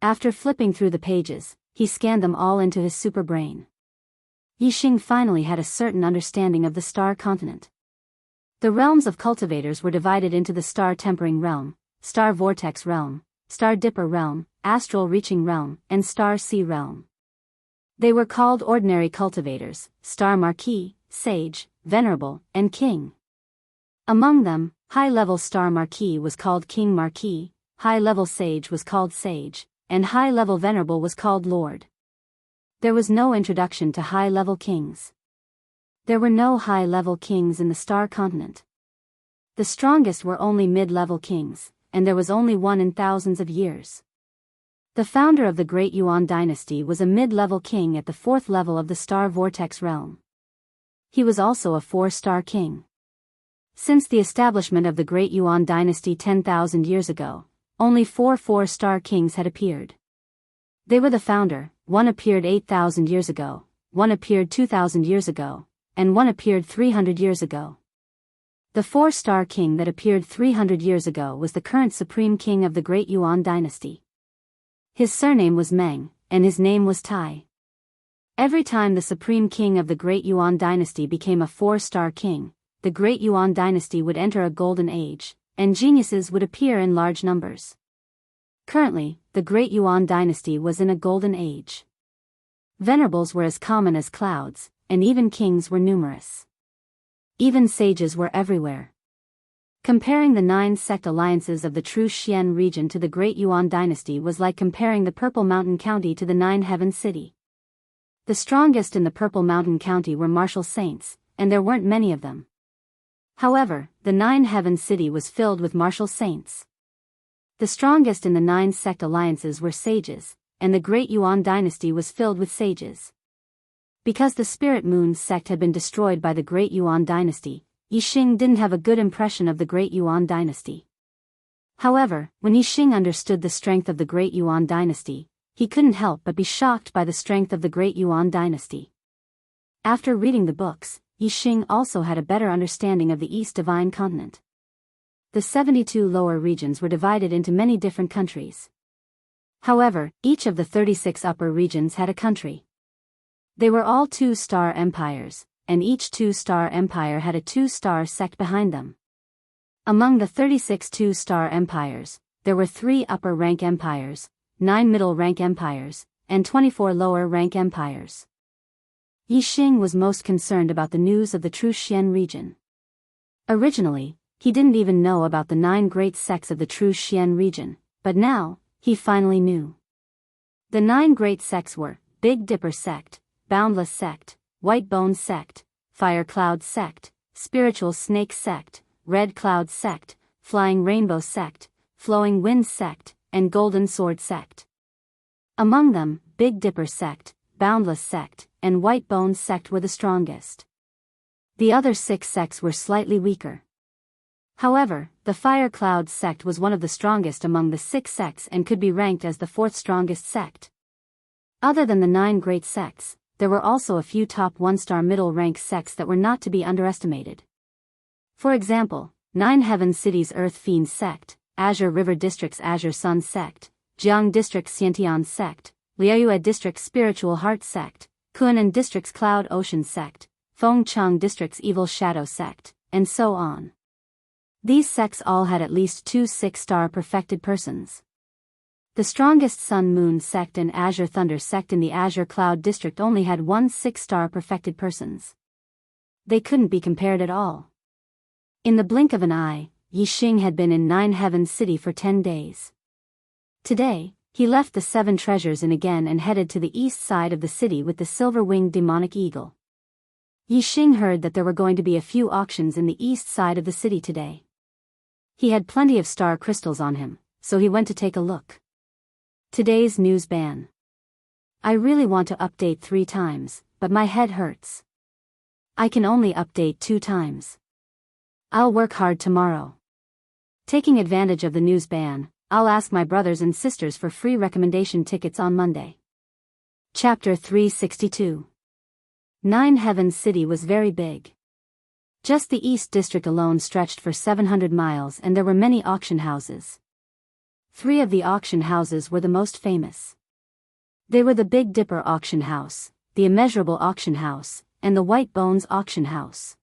After flipping through the pages, he scanned them all into his super brain. Yi Xing finally had a certain understanding of the star continent. The realms of cultivators were divided into the Star Tempering Realm, Star Vortex Realm, Star Dipper Realm, Astral Reaching Realm, and Star Sea Realm. They were called ordinary cultivators, Star Marquis, Sage, Venerable, and King. Among them, high-level Star Marquis was called King Marquis, high-level Sage was called Sage, and high-level Venerable was called Lord. There was no introduction to high-level kings. There were no high-level kings in the Star Continent. The strongest were only mid-level kings, and there was only one in thousands of years. The founder of the Great Yuan dynasty was a mid-level king at the 4th level of the Star Vortex realm. He was also a 4-star king. Since the establishment of the Great Yuan dynasty 10,000 years ago, only 4 4-star kings had appeared. They were the founder, one appeared 8,000 years ago, one appeared 2,000 years ago, and one appeared 300 years ago. The 4-star king that appeared 300 years ago was the current supreme king of the Great Yuan dynasty. His surname was Meng, and his name was Tai. Every time the supreme king of the Great Yuan dynasty became a 4-star king, the Great Yuan dynasty would enter a golden age, and geniuses would appear in large numbers. Currently, the Great Yuan dynasty was in a golden age. Venerables were as common as clouds, and even kings were numerous. Even sages were everywhere. Comparing the 9 sect alliances of the True Xian region to the Great Yuan dynasty was like comparing the Purple Mountain County to the 9 Heaven City. The strongest in the Purple Mountain County were martial saints, and there weren't many of them. However, the 9 Heaven City was filled with martial saints. The strongest in the 9 sect alliances were sages, and the Great Yuan dynasty was filled with sages. Because the Spirit Moon sect had been destroyed by the Great Yuan dynasty, Yi Xing didn't have a good impression of the Great Yuan dynasty. However, when Yi Xing understood the strength of the Great Yuan dynasty, he couldn't help but be shocked by the strength of the Great Yuan dynasty. After reading the books, Yi Xing also had a better understanding of the East Divine Continent. The 72 lower regions were divided into many different countries. However, each of the 36 upper regions had a country. They were all 2-star empires, and each 2-star empire had a 2-star sect behind them. Among the 36 2-star empires, there were 3 upper-rank empires, 9 middle-rank empires, and 24 lower-rank empires. Yi Xing was most concerned about the news of the True Xian region. Originally, he didn't even know about the 9 great sects of the True Xian region, but now, he finally knew. The 9 great sects were Big Dipper sect, Boundless sect, White Bone sect, Fire Cloud sect, Spiritual Snake sect, Red Cloud sect, Flying Rainbow sect, Flowing Wind sect, and Golden Sword sect. Among them, Big Dipper sect, Boundless sect, and White Bone sect were the strongest. The other 6 sects were slightly weaker. However, the Fire Cloud sect was one of the strongest among the 6 sects and could be ranked as the 4th strongest sect. Other than the 9 great sects, there were also a few top 1-star middle-rank sects that were not to be underestimated. For example, 9 Heaven Cities Earth Fiend sect, Azure River District's Azure Sun sect, Jiang District's Xiantian sect, Liaoyue District's Spiritual Heart sect, Kuanan District's Cloud Ocean sect, Fengcheng District's Evil Shadow sect, and so on. These sects all had at least 2 6-star perfected persons. The strongest Sun Moon sect and Azure Thunder sect in the Azure Cloud District only had 1 6-star perfected persons. They couldn't be compared at all. In the blink of an eye, Yi Xing had been in 9 Heaven City for 10 days. Today, he left the 7 treasures inn again and headed to the east side of the city with the silver-winged demonic eagle. Yi Xing heard that there were going to be a few auctions in the east side of the city today. He had plenty of star crystals on him, so he went to take a look. Today's news ban. I really want to update 3 times, but my head hurts. I can only update 2 times. I'll work hard tomorrow. Taking advantage of the news ban, I'll ask my brothers and sisters for free recommendation tickets on Monday. Chapter 362. 9 Heaven City was very big. Just the East District alone stretched for 700 miles, and there were many auction houses. 3 of the auction houses were the most famous. They were the Big Dipper Auction House, the Immeasurable Auction House, and the White Bones Auction House.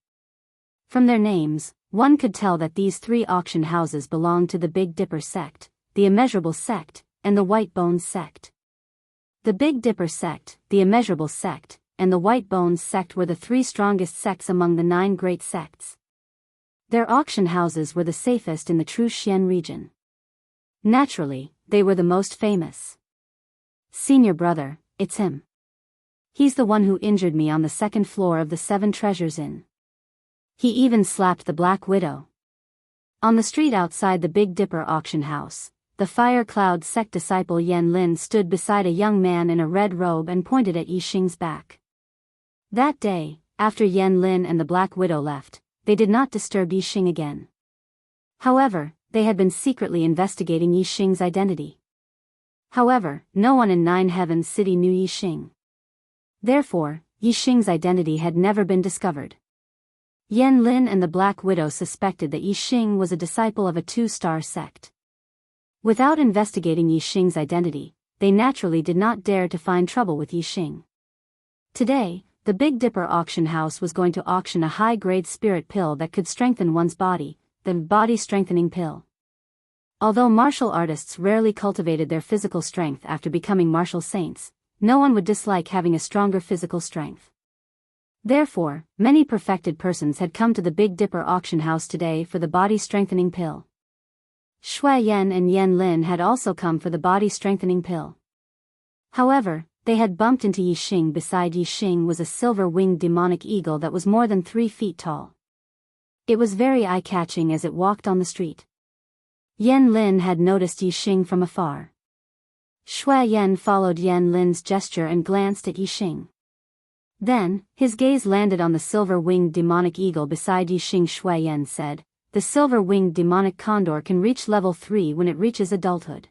From their names, one could tell that these 3 auction houses belonged to the Big Dipper sect, the Immeasurable sect, and the White Bones sect. The Big Dipper sect, the Immeasurable sect, and the White Bones sect were the 3 strongest sects among the 9 great sects. Their auction houses were the safest in the True Xian region. Naturally, they were the most famous. Senior brother, it's him. He's the one who injured me on the 2nd floor of the 7 Treasures Inn. He even slapped the Black Widow. On the street outside the Big Dipper auction house, the Fire Cloud sect disciple Yan Lin stood beside a young man in a red robe and pointed at Yixing's back. That day, after Yan Lin and the Black Widow left, they did not disturb Yixing again. However, they had been secretly investigating Yixing's identity. However, no one in Nine Heavens City knew Yixing. Therefore, Yixing's identity had never been discovered. Yan Lin and the Black Widow suspected that Yixing was a disciple of a 2-star sect. Without investigating Yixing's identity, they naturally did not dare to find trouble with Yixing. Today, the Big Dipper auction house was going to auction a high-grade spirit pill that could strengthen one's body, the body-strengthening pill. Although martial artists rarely cultivated their physical strength after becoming martial saints, no one would dislike having a stronger physical strength. Therefore, many perfected persons had come to the Big Dipper auction house today for the body-strengthening pill. Shui Yan and Yan Lin had also come for the body-strengthening pill. However, they had bumped into Yixing. Beside Yixing was a silver-winged demonic eagle that was more than 3 feet tall. It was very eye-catching as it walked on the street. Yan Lin had noticed Yixing from afar. Shui Yan followed Yan Lin's gesture and glanced at Yixing. Then, his gaze landed on the silver-winged demonic eagle beside Yixing. Shui Yan said, "The silver-winged demonic condor can reach level 3 when it reaches adulthood.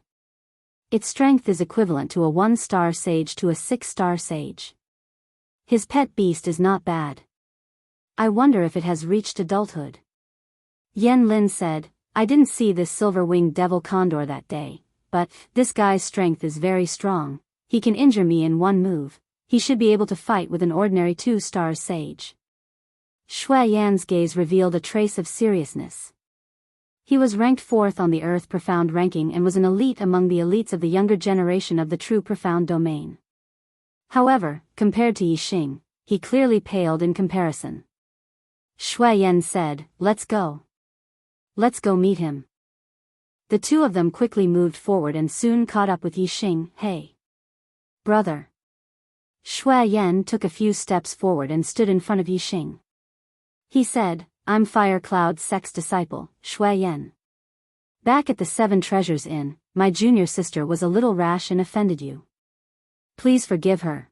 Its strength is equivalent to a 1-star sage to a 6-star sage. His pet beast is not bad. I wonder if it has reached adulthood." Yan Lin said, "I didn't see this silver-winged devil condor that day, but this guy's strength is very strong. He can injure me in 1 move. He should be able to fight with an ordinary 2-star sage." Shui Yan's gaze revealed a trace of seriousness. He was ranked 4th on the Earth Profound ranking and was an elite among the elites of the younger generation of the True Profound domain. However, compared to Yixing, he clearly paled in comparison. Shui Yan said, "Let's go. Let's go meet him." The 2 of them quickly moved forward and soon caught up with Yixing. "Hey, brother." Shui Yan took a few steps forward and stood in front of Yixing. He said, "I'm Fire Cloud sect's disciple, Shui Yan. Back at the 7 Treasures Inn, my junior sister was a little rash and offended you. Please forgive her."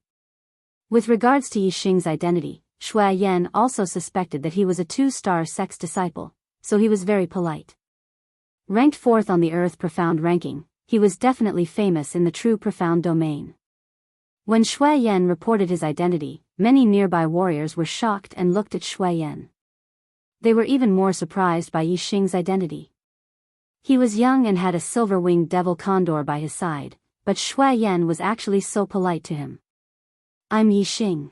With regards to Yixing's identity, Shui Yan also suspected that he was a 2-star sect's disciple, so he was very polite. Ranked 4th on the Earth Profound ranking, he was definitely famous in the True Profound domain. When Shui Yan reported his identity, many nearby warriors were shocked and looked at Shui Yan. They were even more surprised by Yixing's identity. He was young and had a silver-winged devil condor by his side, but Shui Yan was actually so polite to him. "I'm Yixing."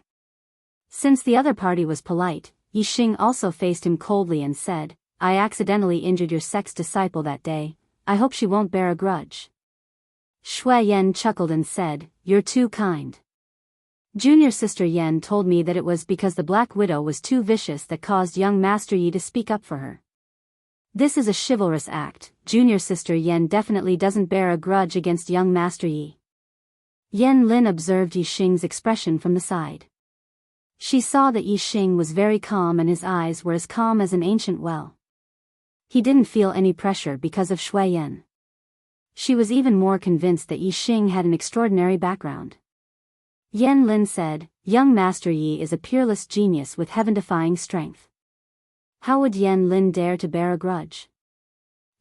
Since the other party was polite, Yixing also faced him coldly and said, "I accidentally injured your sect's disciple that day. I hope she won't bear a grudge." Shui Yan chuckled and said, "You're too kind. Junior sister Yan told me that it was because the Black Widow was too vicious that caused young Master Yi to speak up for her. This is a chivalrous act. Junior sister Yan definitely doesn't bear a grudge against young Master Yi." Yan Lin observed Yixing's expression from the side. She saw that Yixing was very calm and his eyes were as calm as an ancient well. He didn't feel any pressure because of Shui Yan. She was even more convinced that Yixing had an extraordinary background. Yan Lin said, "Young Master Yi is a peerless genius with heaven-defying strength. How would Yan Lin dare to bear a grudge?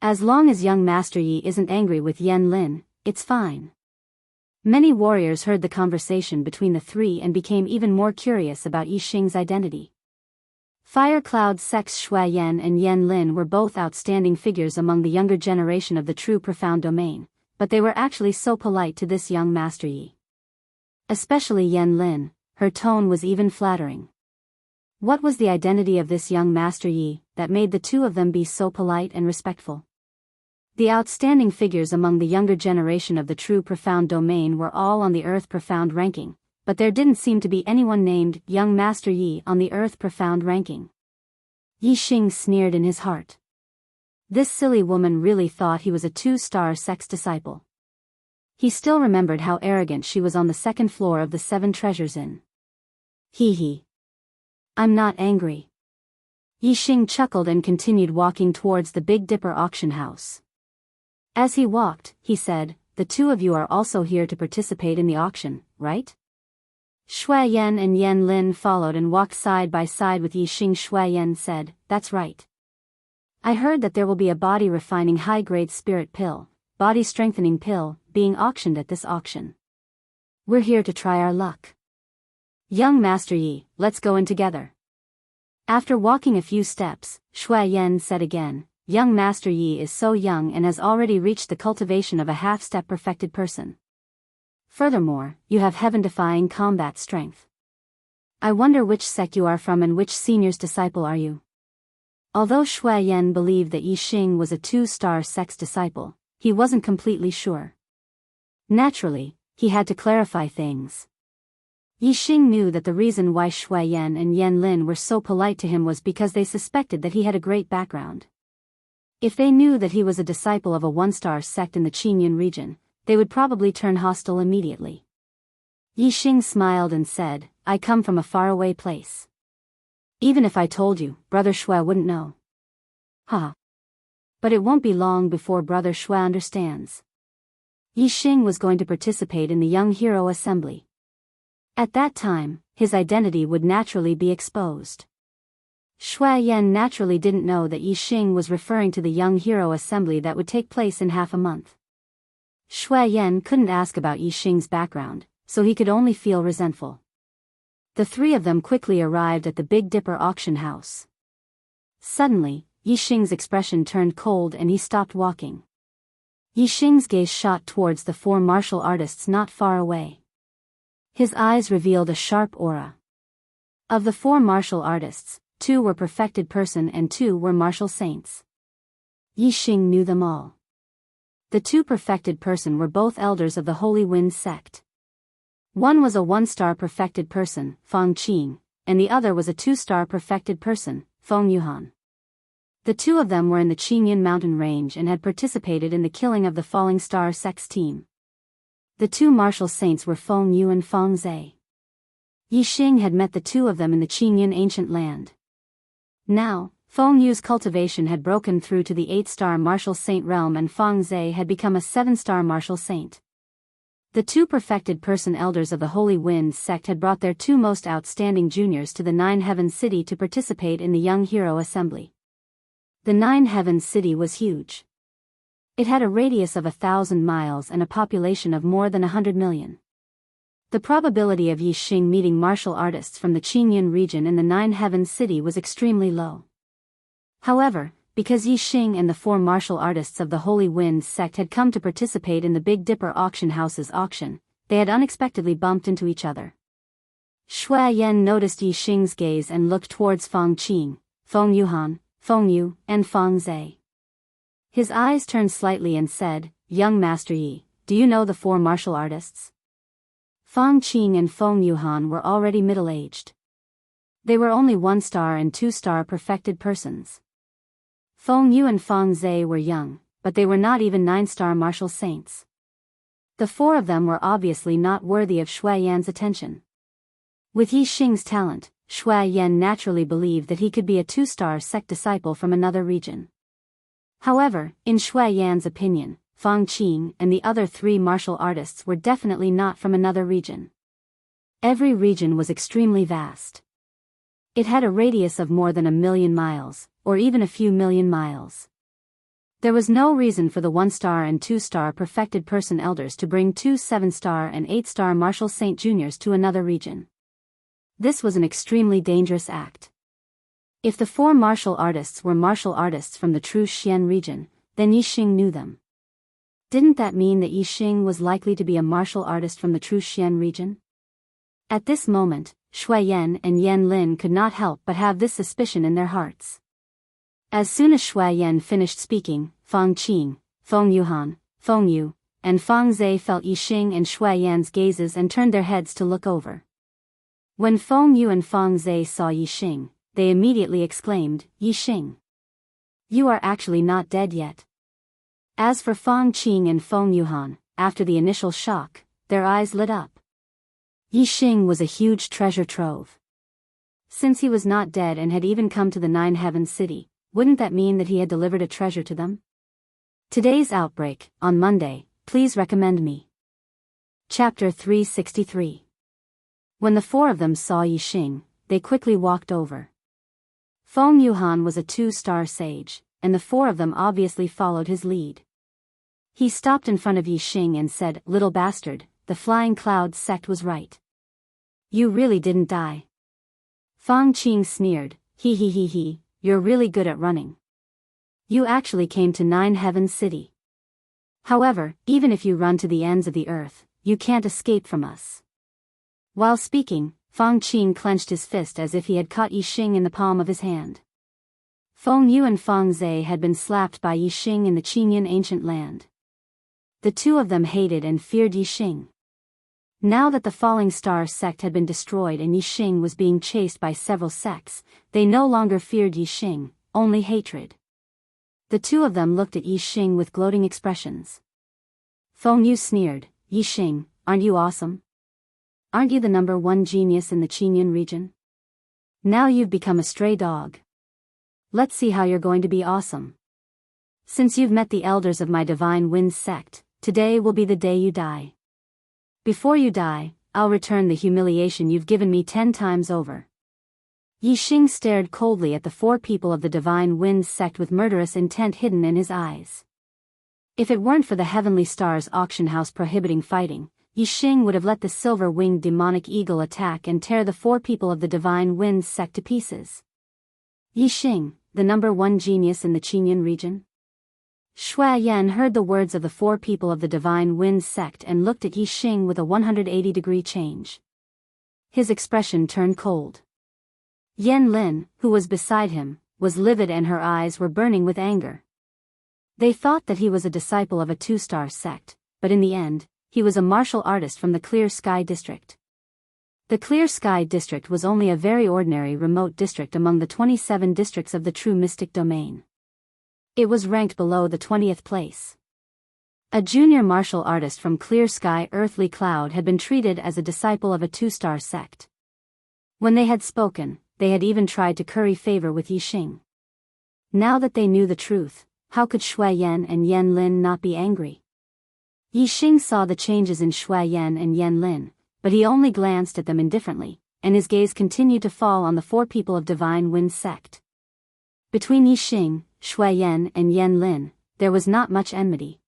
As long as young Master Yi isn't angry with Yan Lin, it's fine." Many warriors heard the conversation between the 3 and became even more curious about Yixing's identity. Fire Cloud sects Shui Yan and Yan Lin were both outstanding figures among the younger generation of the true profound domain, but they were actually so polite to this young Master Yi. Especially Yan Lin, her tone was even flattering. What was the identity of this young Master Yi that made the two of them be so polite and respectful? The outstanding figures among the younger generation of the true profound domain were all on the Earth Profound ranking, but there didn't seem to be anyone named Young Master Yi on the Earth Profound ranking. Yi Xing sneered in his heart. This silly woman really thought he was a 2-star sex disciple. He still remembered how arrogant she was on the second floor of the 7 Treasures Inn. Hee hee. I'm not angry. Yi Xing chuckled and continued walking towards the Big Dipper auction house. As he walked, he said, "The two of you are also here to participate in the auction, right?" Shui Yan and Yan Lin followed and walked side by side with Yi Xing. Shui Yan said, "That's right. I heard that there will be a body-refining high-grade spirit pill, body-strengthening pill, being auctioned at this auction. We're here to try our luck. Young Master Yi, let's go in together." After walking a few steps, Shui Yan said again, "Young Master Yi is so young and has already reached the cultivation of a half-step perfected person. Furthermore, you have heaven-defying combat strength. I wonder which sect you are from and which senior's disciple are you?" Although Shui Yan believed that Yi Xing was a 2-star sex disciple, he wasn't completely sure. Naturally, he had to clarify things. Yi Xing knew that the reason why Shui Yan and Yan Lin were so polite to him was because they suspected that he had a great background. If they knew that he was a disciple of a 1-star sect in the Qingyun region, they would probably turn hostile immediately. Yi Xing smiled and said, "I come from a faraway place. Even if I told you, Brother Shui wouldn't know." "Ha. But it won't be long before Brother Shui understands." Yi Xing was going to participate in the Young Hero Assembly. At that time, his identity would naturally be exposed. Shui Yan naturally didn't know that Yi Xing was referring to the Young Hero Assembly that would take place in half a month. Shui Yan couldn't ask about Yi Xing's background, so he could only feel resentful. The three of them quickly arrived at the Big Dipper auction house. Suddenly, Yi Xing's expression turned cold and he stopped walking. Yi Xing's gaze shot towards the 4 martial artists not far away. His eyes revealed a sharp aura. Of the 4 martial artists, 2 were perfected person and 2 were martial saints. Yi Xing knew them all. The 2 perfected person were both elders of the Holy Wind sect. One was a 1-star perfected person, Fang Qing, and the other was a 2-star perfected person, Feng Yuhan. The 2 of them were in the Qingyun mountain range and had participated in the killing of the Falling Star Sect's team. The 2 martial saints were Feng Yu and Feng Zhe. Yi Xing had met the 2 of them in the Qingyun ancient land. Now, Feng Yu's cultivation had broken through to the 8-star martial saint realm and Feng Zhe had become a 7-star martial saint. The 2 perfected person elders of the Holy Wind sect had brought their 2 most outstanding juniors to the 9 Heaven City to participate in the Young Hero Assembly. The 9 Heaven City was huge. It had a radius of 1,000 miles and a population of more than 100 million. The probability of Yi Xing meeting martial artists from the Qingyun region in the 9 Heaven City was extremely low. However, because Yi Xing and the 4 martial artists of the Holy Wind sect had come to participate in the Big Dipper auction house's auction, they had unexpectedly bumped into each other. Shui Yan noticed Yi Xing's gaze and looked towards Fang Qing, Feng Yuhan, Feng Yu, and Feng Zhe. His eyes turned slightly and said, "Young Master Yi, do you know the 4 martial artists?" Fang Qing and Feng Yuhan were already middle-aged. They were only 1-star and 2-star perfected persons. Feng Yu and Feng Zhe were young, but they were not even 9-star martial saints. The 4 of them were obviously not worthy of Shui Yan's attention. With Yi Xing's talent, Shui Yan naturally believed that he could be a 2-star sect disciple from another region. However, in Shui Yan's opinion, Fang Qing and the other 3 martial artists were definitely not from another region. Every region was extremely vast. It had a radius of more than 1,000,000 miles, or even a few million miles. There was no reason for the 1-star and 2-star perfected person elders to bring 2 7-star and 8-star martial saint juniors to another region. This was an extremely dangerous act. If the four martial artists were martial artists from the true Xian region, then Yixing knew them. Didn't that mean that Yixing was likely to be a martial artist from the true Xian region? At this moment, Shui Yan and Yan Lin could not help but have this suspicion in their hearts. As soon as Shui Yan finished speaking, Fang Qing, Feng Yuhan, Feng Yu, and Fang Zhe felt Yixing and Shui Yan's gazes and turned their heads to look over. When Feng Yu and Fang Zhe saw Yixing, they immediately exclaimed, "Yixing! You are actually not dead yet." As for Fang Qing and Feng Yuhan, after the initial shock, their eyes lit up. Yixing was a huge treasure trove. Since he was not dead and had even come to the Nine Heavens City, wouldn't that mean that he had delivered a treasure to them? Today's outbreak, on Monday, please recommend me. Chapter 363. When the four of them saw Yixing, they quickly walked over. Feng Yuhan was a 2-star sage, and the four of them obviously followed his lead. He stopped in front of Yixing and said, "Little bastard, the Flying Clouds sect was right. You really didn't die." Fang Qing sneered, He, you're really good at running. You actually came to Nine Heavens City. However, even if you run to the ends of the earth, you can't escape from us." While speaking, Fang Qing clenched his fist as if he had caught Yixing in the palm of his hand. Feng Yu and Fang Zhe had been slapped by Yixing in the Qinyan ancient land. The two of them hated and feared Yixing. Now that the Falling Star sect had been destroyed and Yixing was being chased by several sects, they no longer feared Yixing, only hatred. The two of them looked at Yixing with gloating expressions. Feng Yu sneered, "Yixing, aren't you awesome? Aren't you the #1 genius in the Qinyan region? Now you've become a stray dog. Let's see how you're going to be awesome. Since you've met the elders of my Divine Winds sect, today will be the day you die. Before you die, I'll return the humiliation you've given me 10 times over." Yixing stared coldly at the four people of the Divine Winds sect with murderous intent hidden in his eyes. If it weren't for the Heavenly Stars auction house prohibiting fighting, Yixing would have let the silver-winged demonic eagle attack and tear the four people of the Divine Winds sect to pieces. Yixing, the #1 genius in the Qinyan region? Shui Yan heard the words of the four people of the Divine Winds sect and looked at Yixing with a 180-degree change. His expression turned cold. Yan Lin, who was beside him, was livid and her eyes were burning with anger. They thought that he was a disciple of a 2-star sect, but in the end, he was a martial artist from the Clear Sky District. The Clear Sky District was only a very ordinary remote district among the 27 districts of the true mystic domain. It was ranked below the 20th place. A junior martial artist from Clear Sky Earthly Cloud had been treated as a disciple of a 2-star sect. When they had spoken, they had even tried to curry favor with Yixing. Now that they knew the truth, how could Shui Yan and Yan Lin not be angry? Yixing saw the changes in Shui Yan and Yan Lin, but he only glanced at them indifferently, and his gaze continued to fall on the four people of Divine Wind sect. Between Yixing, Shui Yan and Yan Lin, there was not much enmity.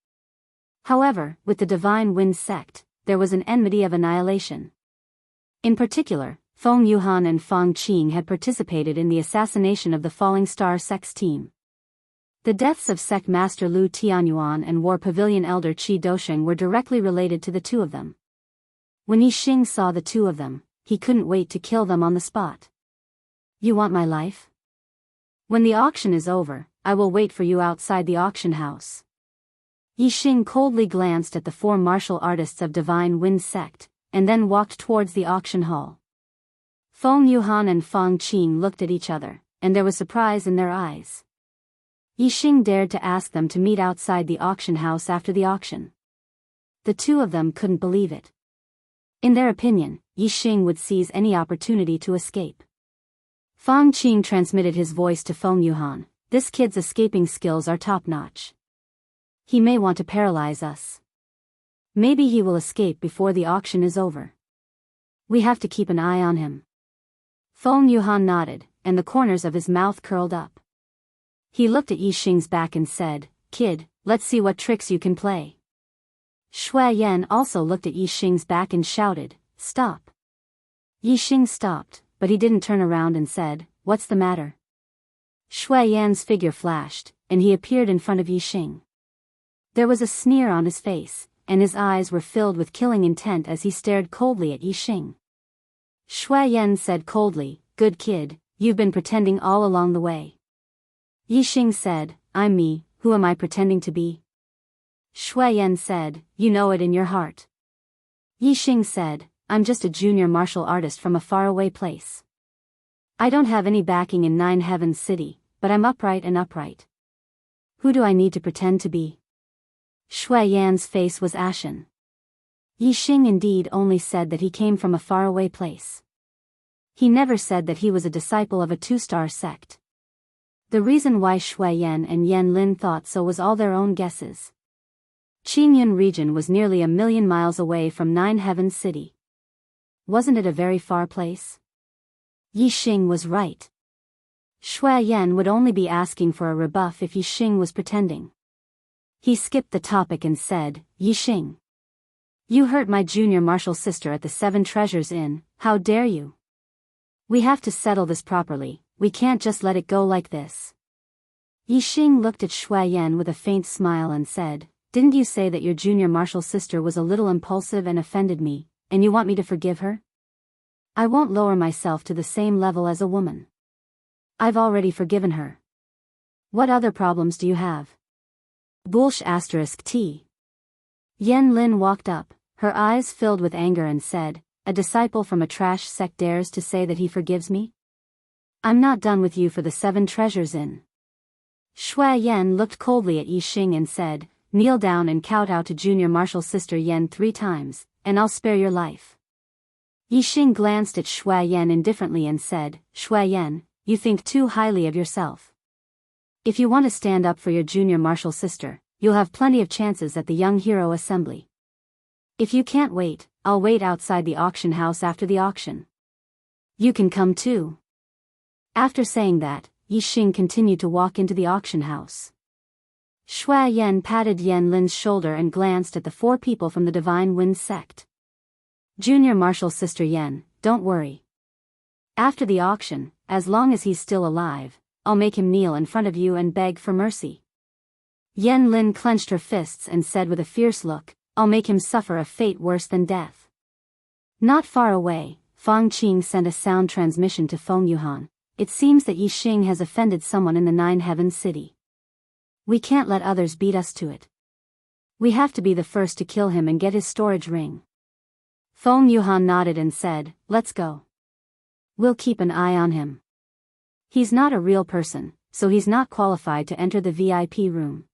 However, with the Divine Wind sect, there was an enmity of annihilation. In particular, Feng Yuhan and Fang Qing had participated in the assassination of the Falling Star sect's team. The deaths of Sect Master Lu Tianyuan and War Pavilion Elder Qi Dosheng were directly related to the two of them. When Yixing saw the two of them, he couldn't wait to kill them on the spot. "You want my life? When the auction is over, I will wait for you outside the auction house." Yixing coldly glanced at the four martial artists of Divine Wind sect, and then walked towards the auction hall. Feng Yuhan and Fang Qing looked at each other, and there was surprise in their eyes. Yixing dared to ask them to meet outside the auction house after the auction. The two of them couldn't believe it. In their opinion, Yixing would seize any opportunity to escape. Fang Qing transmitted his voice to Feng Yuhan, "This kid's escaping skills are top-notch. He may want to paralyze us. Maybe he will escape before the auction is over. We have to keep an eye on him." Feng Yuhan nodded, and the corners of his mouth curled up. He looked at Yixing's back and said, "Kid, let's see what tricks you can play." Shui Yan also looked at Yixing's back and shouted, "Stop." Yixing stopped, but he didn't turn around and said, "What's the matter?" Shui Yan's figure flashed, and he appeared in front of Yixing. There was a sneer on his face, and his eyes were filled with killing intent as he stared coldly at Yixing. Shui Yan said coldly, "Good kid, you've been pretending all along the way." Yixing said, "I'm me, who am I pretending to be?" Shui Yan said, "You know it in your heart." Yixing said, "I'm just a junior martial artist from a faraway place. I don't have any backing in Nine Heavens City, but I'm upright and upright. Who do I need to pretend to be?" Shui Yan's face was ashen. Yixing indeed only said that he came from a faraway place. He never said that he was a disciple of a two-star sect. The reason why Shui Yan and Yan Lin thought so was all their own guesses. Qingyun region was nearly 1,000,000 miles away from Nine Heavens City. Wasn't it a very far place? Yixing was right. Shui Yan would only be asking for a rebuff if Yixing was pretending. He skipped the topic and said, "Yixing, you hurt my junior martial sister at the Seven Treasures Inn, how dare you? We have to settle this properly, we can't just let it go like this." Yixing looked at Shui Yan with a faint smile and said, "Didn't you say that your junior martial sister was a little impulsive and offended me, and you want me to forgive her? I won't lower myself to the same level as a woman. I've already forgiven her. What other problems do you have?" Bullsh *T. Yan Lin walked up, her eyes filled with anger and said, "A disciple from a trash sect dares to say that he forgives me? I'm not done with you for the Seven Treasures Inn." Shui Yan looked coldly at Yixing and said, "Kneel down and kowtow to junior martial sister Yan 3 times, and I'll spare your life." Yixing glanced at Shui Yan indifferently and said, "Shui Yan, you think too highly of yourself. If you want to stand up for your junior martial sister, you'll have plenty of chances at the Young Hero Assembly. If you can't wait, I'll wait outside the auction house after the auction. You can come too." After saying that, Yixing continued to walk into the auction house. Shui Yan patted Yan Lin's shoulder and glanced at the 4 people from the Divine Wind sect. "Junior martial sister Yan, don't worry. After the auction, as long as he's still alive, I'll make him kneel in front of you and beg for mercy." Yan Lin clenched her fists and said with a fierce look, "I'll make him suffer a fate worse than death." Not far away, Fang Qing sent a sound transmission to Feng Yuhan. "It seems that Yixing has offended someone in the Nine Heavens City. We can't let others beat us to it. We have to be the first to kill him and get his storage ring." Feng Yuhan nodded and said, "Let's go. We'll keep an eye on him. He's not a real person, so he's not qualified to enter the VIP room.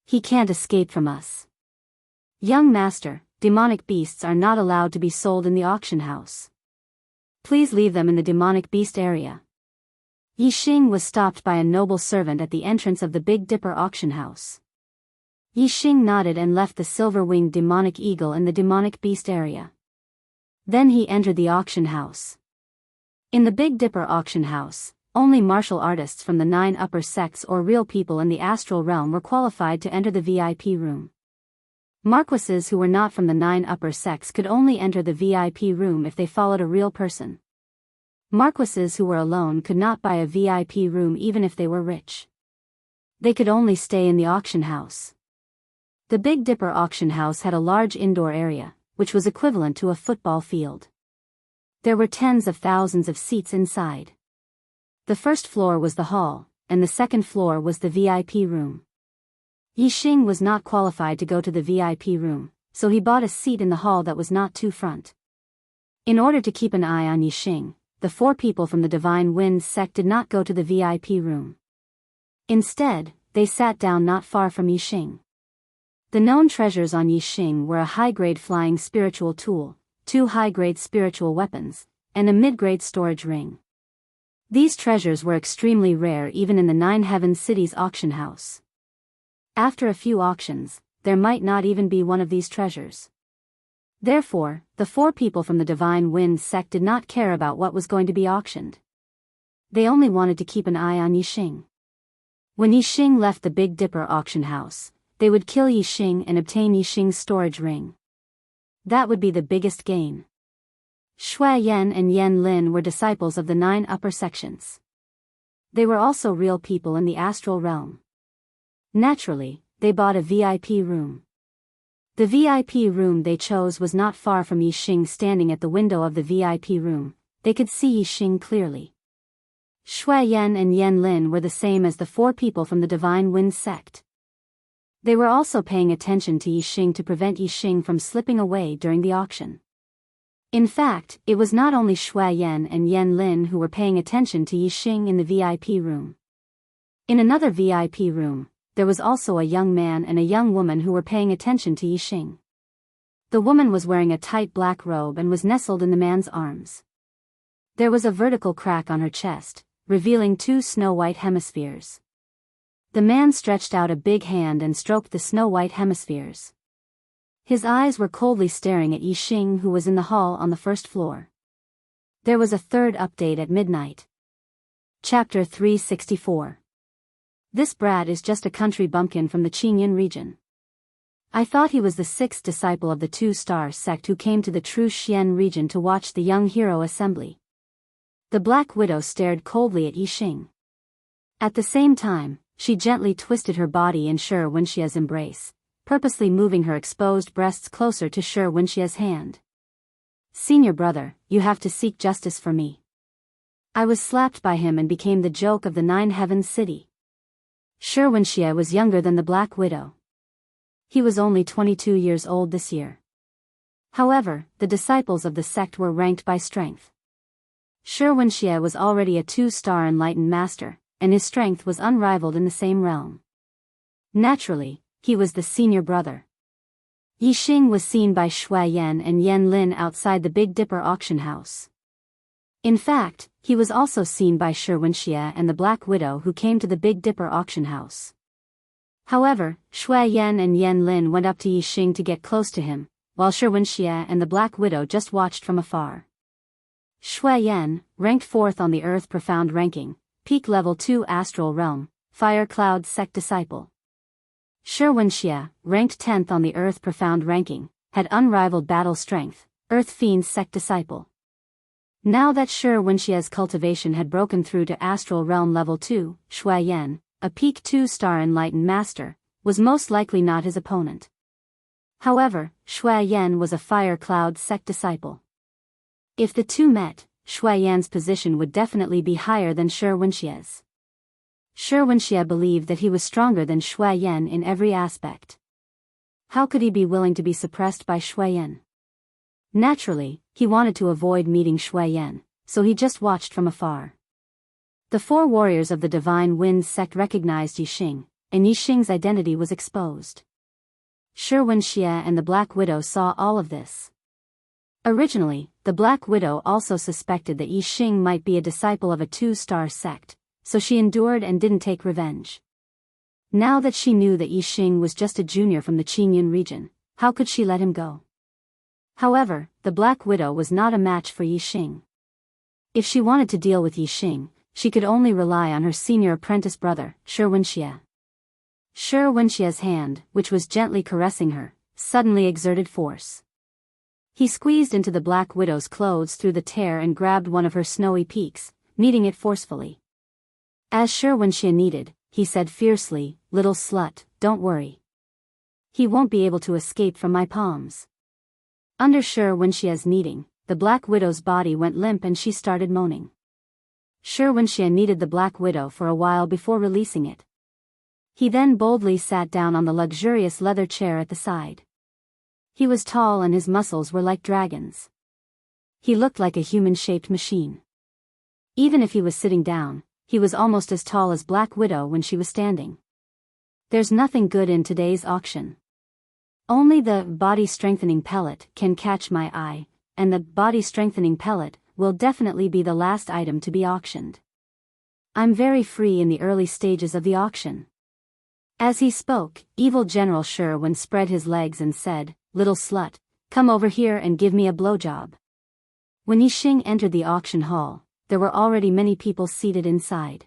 He can't escape from us. Young master, demonic beasts are not allowed to be sold in the auction house. Please leave them in the demonic beast area." Yixing was stopped by a noble servant at the entrance of the Big Dipper auction house. Yixing nodded and left the silver-winged demonic eagle in the demonic beast area. Then he entered the auction house. In the Big Dipper auction house, only martial artists from the 9 upper sects or real people in the astral realm were qualified to enter the VIP room. Marquises who were not from the 9 upper sects could only enter the VIP room if they followed a real person. Marquises who were alone could not buy a VIP room even if they were rich. They could only stay in the auction house. The Big Dipper auction house had a large indoor area, which was equivalent to a football field. There were tens of thousands of seats inside. The first floor was the hall, and the second floor was the VIP room. Yixing was not qualified to go to the VIP room, so he bought a seat in the hall that was not too front. In order to keep an eye on Yixing, the 4 people from the Divine Wind sect did not go to the VIP room. Instead, they sat down not far from Yixing. The known treasures on Yixing were a high-grade flying spiritual tool, 2 high-grade spiritual weapons, and a mid-grade storage ring. These treasures were extremely rare even in the 9 Heavens City's auction house. After a few auctions, there might not even be one of these treasures. Therefore, the 4 people from the Divine Wind sect did not care about what was going to be auctioned. They only wanted to keep an eye on Yixing. When Yixing left the Big Dipper auction house, they would kill Yixing and obtain Yixing's storage ring. That would be the biggest gain. Shui Yan and Yan Lin were disciples of the 9 upper sections. they were also real people in the astral realm. Naturally, they bought a VIP room. The VIP room they chose was not far from Yixing. Standing at the window of the VIP room, they could see Yixing clearly. Shui Yan and Yan Lin were the same as the 4 people from the Divine Wind sect. They were also paying attention to Yixing to prevent Yixing from slipping away during the auction. In fact, it was not only Shui Yan and Yan Lin who were paying attention to Yixing in the VIP room. In another VIP room, there was also a young man and a young woman who were paying attention to Yixing. The woman was wearing a tight black robe and was nestled in the man's arms. There was a vertical crack on her chest, revealing 2 snow-white hemispheres. The man stretched out a big hand and stroked the snow-white hemispheres. His eyes were coldly staring at Yixing, who was in the hall on the 1st floor. There was a 3rd update at midnight. Chapter 364. This brat is just a country bumpkin from the Qingyun region. I thought he was the 6th disciple of the 2-star sect who came to the true Xian region to watch the young hero assembly. The Black Widow stared coldly at Yixing. At the same time, she gently twisted her body in Shi Wenxia's embrace, purposely moving her exposed breasts closer to Shi Wenxia's hand. "Senior brother, you have to seek justice for me." I was slapped by him and became the joke of the 9 Heavens city. Shi Wenxia was younger than the Black Widow. He was only 22 years old this year. However, the disciples of the sect were ranked by strength. Shi Wenxia was already a 2-star enlightened master, and his strength was unrivaled in the same realm. Naturally, he was the senior brother. Yixing was seen by Shui Yan and Yan Lin outside the Big Dipper auction house. In fact, he was also seen by Shi Wenxia and the Black Widow who came to the Big Dipper auction house. However, Shui Yan and Yan Lin went up to Yixing to get close to him, while Shi Wenxia and the Black Widow just watched from afar. Shui Yan, ranked 4th on the Earth Profound ranking, peak level 2 astral realm, Fire Cloud sect disciple. Shi Wenxia, ranked 10th on the Earth Profound ranking, had unrivaled battle strength, Earth Fiend sect disciple. Now that Shi Wenxia's cultivation had broken through to astral realm level 2, Shui Yan, a peak 2-star enlightened master, was most likely not his opponent. However, Shui Yan was a Fire Cloud sect disciple. If the two met, Shui Yan's position would definitely be higher than Shi Wenxia's. Shi Wenxia believed that he was stronger than Shui Yan in every aspect. How could he be willing to be suppressed by Shui Yan? Naturally, he wanted to avoid meeting Shui Yan, so he just watched from afar. The 4 warriors of the Divine Wind sect recognized Yixing, and Yixing's identity was exposed. Shi Wenxia and the Black Widow saw all of this. Originally, the Black Widow also suspected that Yixing might be a disciple of a 2-star sect, so she endured and didn't take revenge. Now that she knew that Yixing was just a junior from the Qingyun region, how could she let him go? However, the Black Widow was not a match for Yixing. If she wanted to deal with Yixing, she could only rely on her senior apprentice brother, Shi Wenxia. Shi Wenxia's hand, which was gently caressing her, suddenly exerted force. He squeezed into the Black Widow's clothes through the tear and grabbed one of her snowy peaks, meeting it forcefully. As Shi Wenxia needed, he said fiercely, "Little slut, don't worry. He won't be able to escape from my palms." Under Shi Wenxia's kneading, the Black Widow's body went limp and she started moaning. Shi Wenxia kneaded the Black Widow for a while before releasing it. He then boldly sat down on the luxurious leather chair at the side. He was tall and his muscles were like dragons. He looked like a human-shaped machine. Even if he was sitting down, he was almost as tall as Black Widow when she was standing. There's nothing good in today's auction. Only the body-strengthening pellet can catch my eye, and the body-strengthening pellet will definitely be the last item to be auctioned. I'm very free in the early stages of the auction. As he spoke, evil General Shi Wen spread his legs and said, "Little slut, come over here and give me a blowjob." When Yixing entered the auction hall, there were already many people seated inside.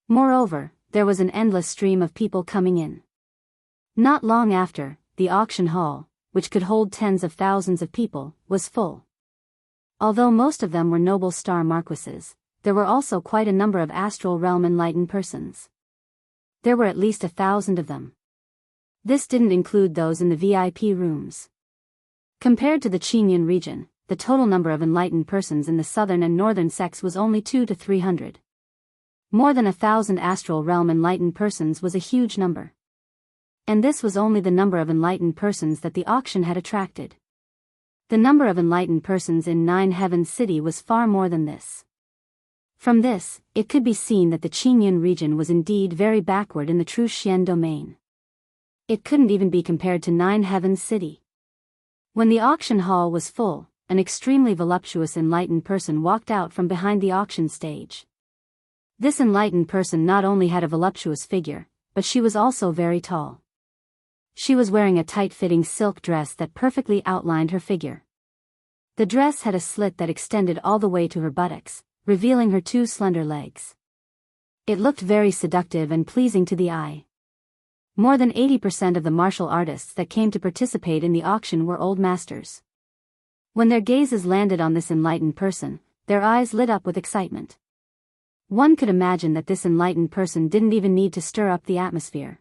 Moreover, there was an endless stream of people coming in. Not long after, the auction hall, which could hold tens of thousands of people, was full. Although most of them were noble star marquises, there were also quite a number of astral realm enlightened persons. There were at least 1,000 of them. This didn't include those in the VIP rooms. Compared to the Qingyun region, the total number of enlightened persons in the southern and northern sects was only 200 to 300. More than 1,000 astral realm enlightened persons was a huge number. And this was only the number of enlightened persons that the auction had attracted. The number of enlightened persons in Nine Heavens City was far more than this. From this, it could be seen that the Qingyun region was indeed very backward in the true Xian domain. It couldn't even be compared to Nine Heavens City. When the auction hall was full, an extremely voluptuous enlightened person walked out from behind the auction stage. This enlightened person not only had a voluptuous figure, but she was also very tall. She was wearing a tight-fitting silk dress that perfectly outlined her figure. The dress had a slit that extended all the way to her buttocks, revealing her 2 slender legs. It looked very seductive and pleasing to the eye. More than 80% of the martial artists that came to participate in the auction were old masters. When their gazes landed on this enlightened person, their eyes lit up with excitement. One could imagine that this enlightened person didn't even need to stir up the atmosphere.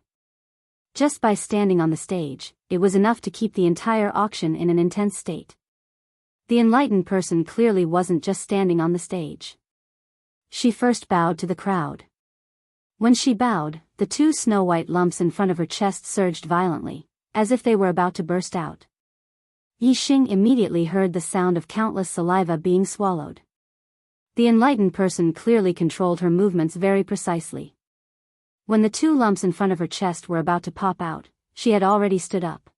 Just by standing on the stage, it was enough to keep the entire auction in an intense state. The enlightened person clearly wasn't just standing on the stage. She first bowed to the crowd. When she bowed, the 2 snow-white lumps in front of her chest surged violently, as if they were about to burst out. Yi Xing immediately heard the sound of countless saliva being swallowed. The enlightened person clearly controlled her movements very precisely. When the 2 lumps in front of her chest were about to pop out, she had already stood up.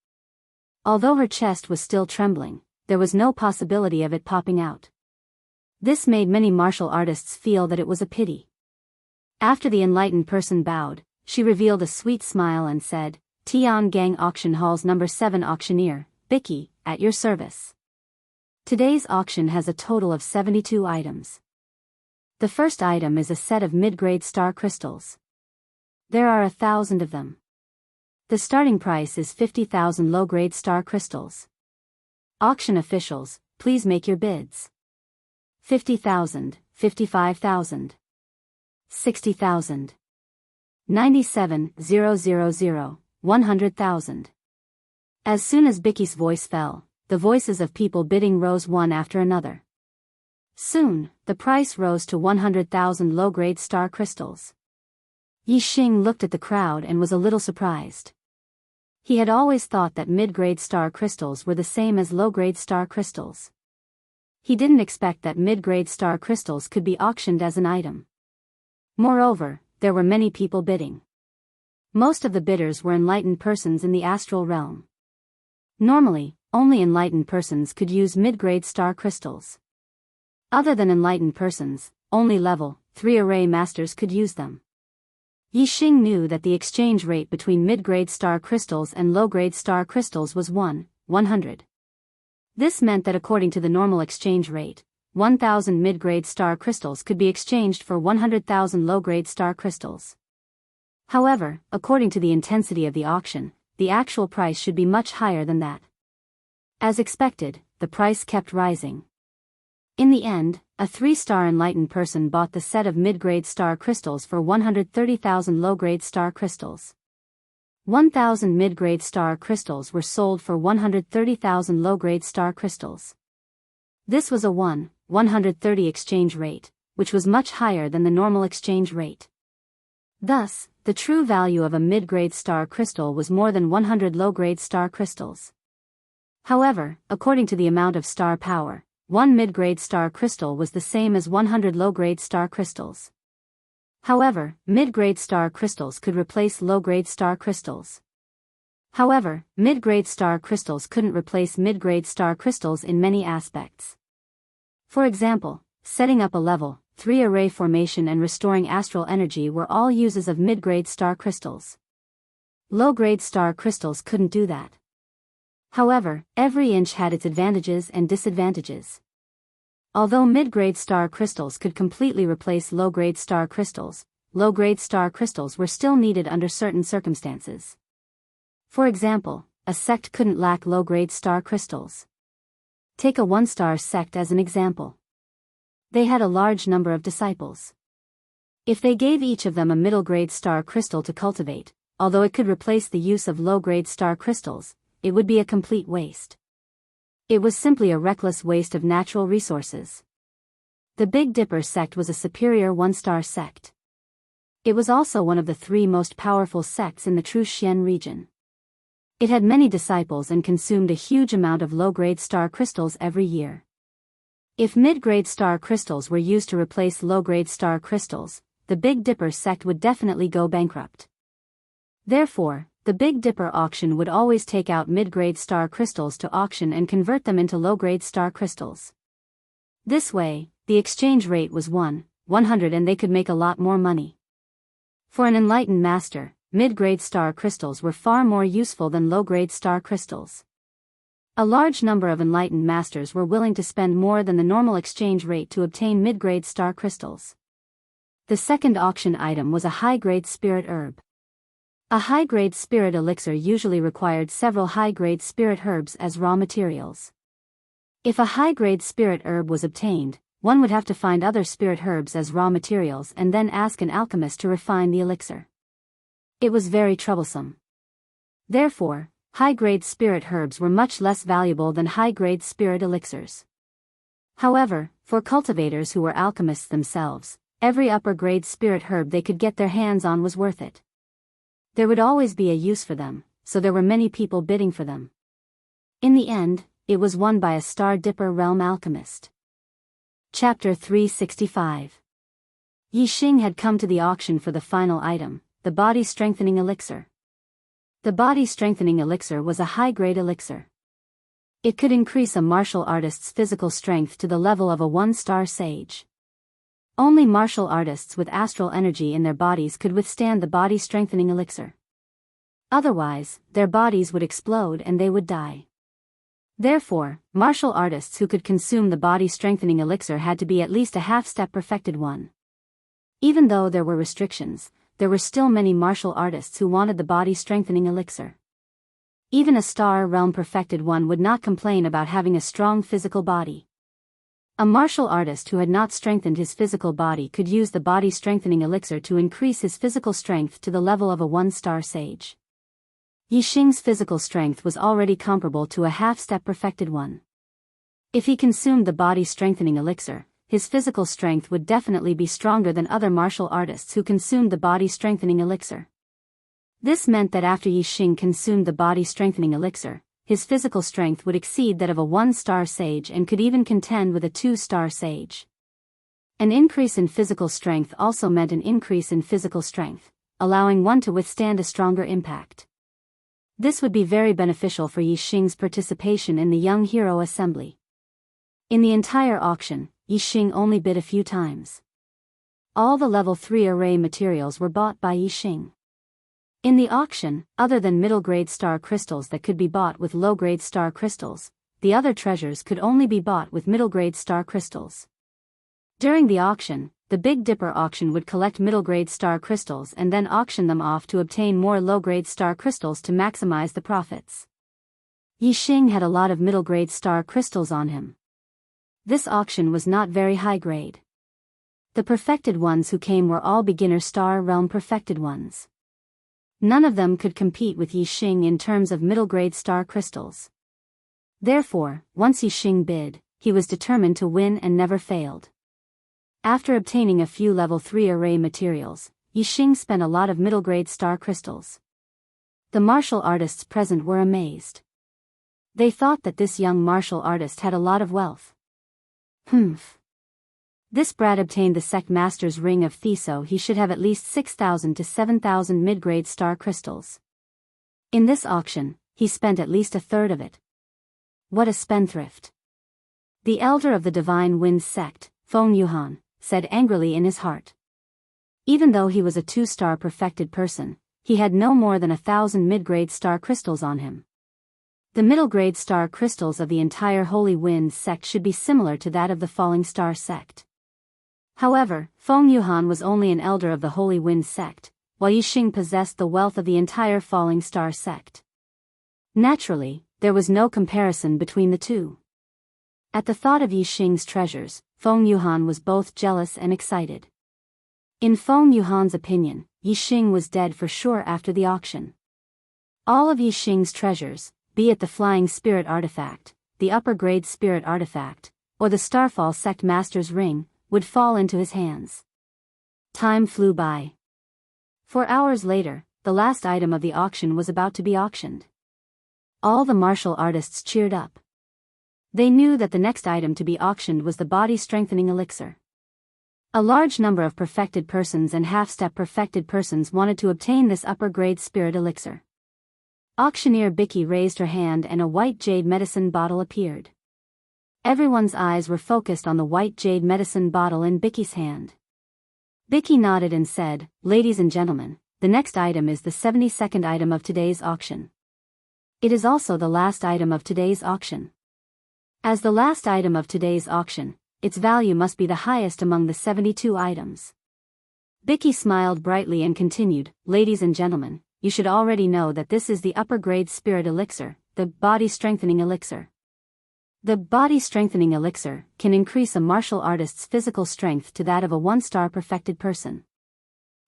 Although her chest was still trembling, there was no possibility of it popping out. This made many martial artists feel that it was a pity. After the enlightened person bowed, she revealed a sweet smile and said, "Tiangang Auction Hall's number 7 auctioneer, Bicky, at your service. Today's auction has a total of 72 items. The first item is a set of mid-grade star crystals. There are 1,000 of them. The starting price is 50,000 low-grade star crystals. Auction officials, please make your bids. 50,000, 55,000. 60,000. 97,000, 100,000. As soon as Bicky's voice fell, the voices of people bidding rose one after another. Soon, the price rose to 100,000 low-grade star crystals. Yi Xing looked at the crowd and was a little surprised. He had always thought that mid-grade star crystals were the same as low-grade star crystals. He didn't expect that mid-grade star crystals could be auctioned as an item. Moreover, there were many people bidding. Most of the bidders were enlightened persons in the astral realm. Normally, only enlightened persons could use mid-grade star crystals. Other than enlightened persons, only level 3 array masters could use them. Yi Xing knew that the exchange rate between mid-grade star crystals and low-grade star crystals was 100. This meant that according to the normal exchange rate, 1,000 mid-grade star crystals could be exchanged for 100,000 low-grade star crystals. However, according to the intensity of the auction, the actual price should be much higher than that. As expected, the price kept rising. In the end, a 3-star enlightened person bought the set of mid-grade star crystals for 130,000 low-grade star crystals. 1,000 mid-grade star crystals were sold for 130,000 low-grade star crystals. This was a 130 exchange rate, which was much higher than the normal exchange rate. Thus, the true value of a mid-grade star crystal was more than 100 low-grade star crystals. However, according to the amount of star power, 1 mid-grade star crystal was the same as 100 low-grade star crystals. However, mid-grade star crystals could replace low-grade star crystals. However, mid-grade star crystals couldn't replace mid-grade star crystals in many aspects. For example, setting up a level 3 array formation and restoring astral energy were all uses of mid-grade star crystals. Low-grade star crystals couldn't do that. However, every inch had its advantages and disadvantages. Although mid-grade star crystals could completely replace low-grade star crystals were still needed under certain circumstances. For example, a sect couldn't lack low-grade star crystals. Take a 1-star sect as an example. They had a large number of disciples. If they gave each of them a middle-grade star crystal to cultivate, although it could replace the use of low-grade star crystals, it would be a complete waste. It was simply a reckless waste of natural resources. The Big Dipper sect was a superior one-star sect. It was also one of the 3 most powerful sects in the Truxian region. It had many disciples and consumed a huge amount of low-grade star crystals every year. If mid-grade star crystals were used to replace low-grade star crystals, the Big Dipper sect would definitely go bankrupt. Therefore, the Big Dipper auction would always take out mid-grade star crystals to auction and convert them into low-grade star crystals. This way, the exchange rate was 100 and they could make a lot more money. For an enlightened master, mid-grade star crystals were far more useful than low-grade star crystals. A large number of enlightened masters were willing to spend more than the normal exchange rate to obtain mid-grade star crystals. The second auction item was a high-grade spirit herb. A high-grade spirit elixir usually required several high-grade spirit herbs as raw materials. If a high-grade spirit herb was obtained, one would have to find other spirit herbs as raw materials and then ask an alchemist to refine the elixir. It was very troublesome. Therefore, high-grade spirit herbs were much less valuable than high-grade spirit elixirs. However, for cultivators who were alchemists themselves, every upper-grade spirit herb they could get their hands on was worth it. There would always be a use for them, so there were many people bidding for them. In the end, it was won by a Star Dipper realm alchemist. Chapter 365. Yi Xing had come to the auction for the final item, the body-strengthening elixir. The body-strengthening elixir was a high-grade elixir. It could increase a martial artist's physical strength to the level of a 1-star sage. Only martial artists with astral energy in their bodies could withstand the body-strengthening elixir. Otherwise, their bodies would explode and they would die. Therefore, martial artists who could consume the body-strengthening elixir had to be at least a half-step perfected one. Even though there were restrictions, there were still many martial artists who wanted the body-strengthening elixir. Even a star realm perfected one would not complain about having a strong physical body. A martial artist who had not strengthened his physical body could use the body-strengthening elixir to increase his physical strength to the level of a 1-star sage. Yi Xing's physical strength was already comparable to a half-step perfected one. If he consumed the body-strengthening elixir, his physical strength would definitely be stronger than other martial artists who consumed the body-strengthening elixir. This meant that after Yi Xing consumed the body-strengthening elixir, his physical strength would exceed that of a 1-star sage and could even contend with a 2-star sage. An increase in physical strength also meant an increase in physical strength, allowing one to withstand a stronger impact. This would be very beneficial for Yi Xing's participation in the Young Hero Assembly. In the entire auction, Yi Xing only bid a few times. All the level 3 array materials were bought by Yi Xing. In the auction, other than middle-grade star crystals that could be bought with low-grade star crystals, the other treasures could only be bought with middle-grade star crystals. During the auction, the Big Dipper auction would collect middle-grade star crystals and then auction them off to obtain more low-grade star crystals to maximize the profits. Yi Xing had a lot of middle-grade star crystals on him. This auction was not very high-grade. The perfected ones who came were all beginner star realm perfected ones. None of them could compete with Yi Xing in terms of middle-grade star crystals. Therefore, once Yi Xing bid, he was determined to win and never failed. After obtaining a few level 3 array materials, Yi Xing spent a lot of middle-grade star crystals. The martial artists present were amazed. They thought that this young martial artist had a lot of wealth. This brat obtained the sect master's ring of Theso. He should have at least 6,000 to 7,000 mid-grade star crystals. In this auction, he spent at least a third of it. What a spendthrift. The elder of the Divine Wind sect, Feng Yuhan, said angrily in his heart. Even though he was a 2-star perfected person, he had no more than 1,000 mid-grade star crystals on him. The middle-grade star crystals of the entire Holy Wind sect should be similar to that of the Falling Star sect. However, Feng Yuhan was only an elder of the Holy Wind sect, while Yi Xing possessed the wealth of the entire Falling Star sect. Naturally, there was no comparison between the two. At the thought of Yi Xing's treasures, Feng Yuhan was both jealous and excited. In Feng Yuhan's opinion, Yi Xing was dead for sure after the auction. All of Yi Xing's treasures, be it the Flying Spirit Artifact, the upper-grade Spirit Artifact, or the Starfall Sect Master's Ring, would fall into his hands. Time flew by. 4 hours later, the last item of the auction was about to be auctioned. All the martial artists cheered up. They knew that the next item to be auctioned was the body-strengthening elixir. A large number of perfected persons and half-step perfected persons wanted to obtain this upper-grade spirit elixir. Auctioneer Bicky raised her hand and a white jade medicine bottle appeared. Everyone's eyes were focused on the white jade medicine bottle in Bicky's hand. Bicky nodded and said, "Ladies and gentlemen, the next item is the 72nd item of today's auction. It is also the last item of today's auction. As the last item of today's auction, its value must be the highest among the 72 items." Bicky smiled brightly and continued, "Ladies and gentlemen, you should already know that this is the upper-grade spirit elixir, the body-strengthening elixir. The body-strengthening elixir can increase a martial artist's physical strength to that of a 1-star perfected person.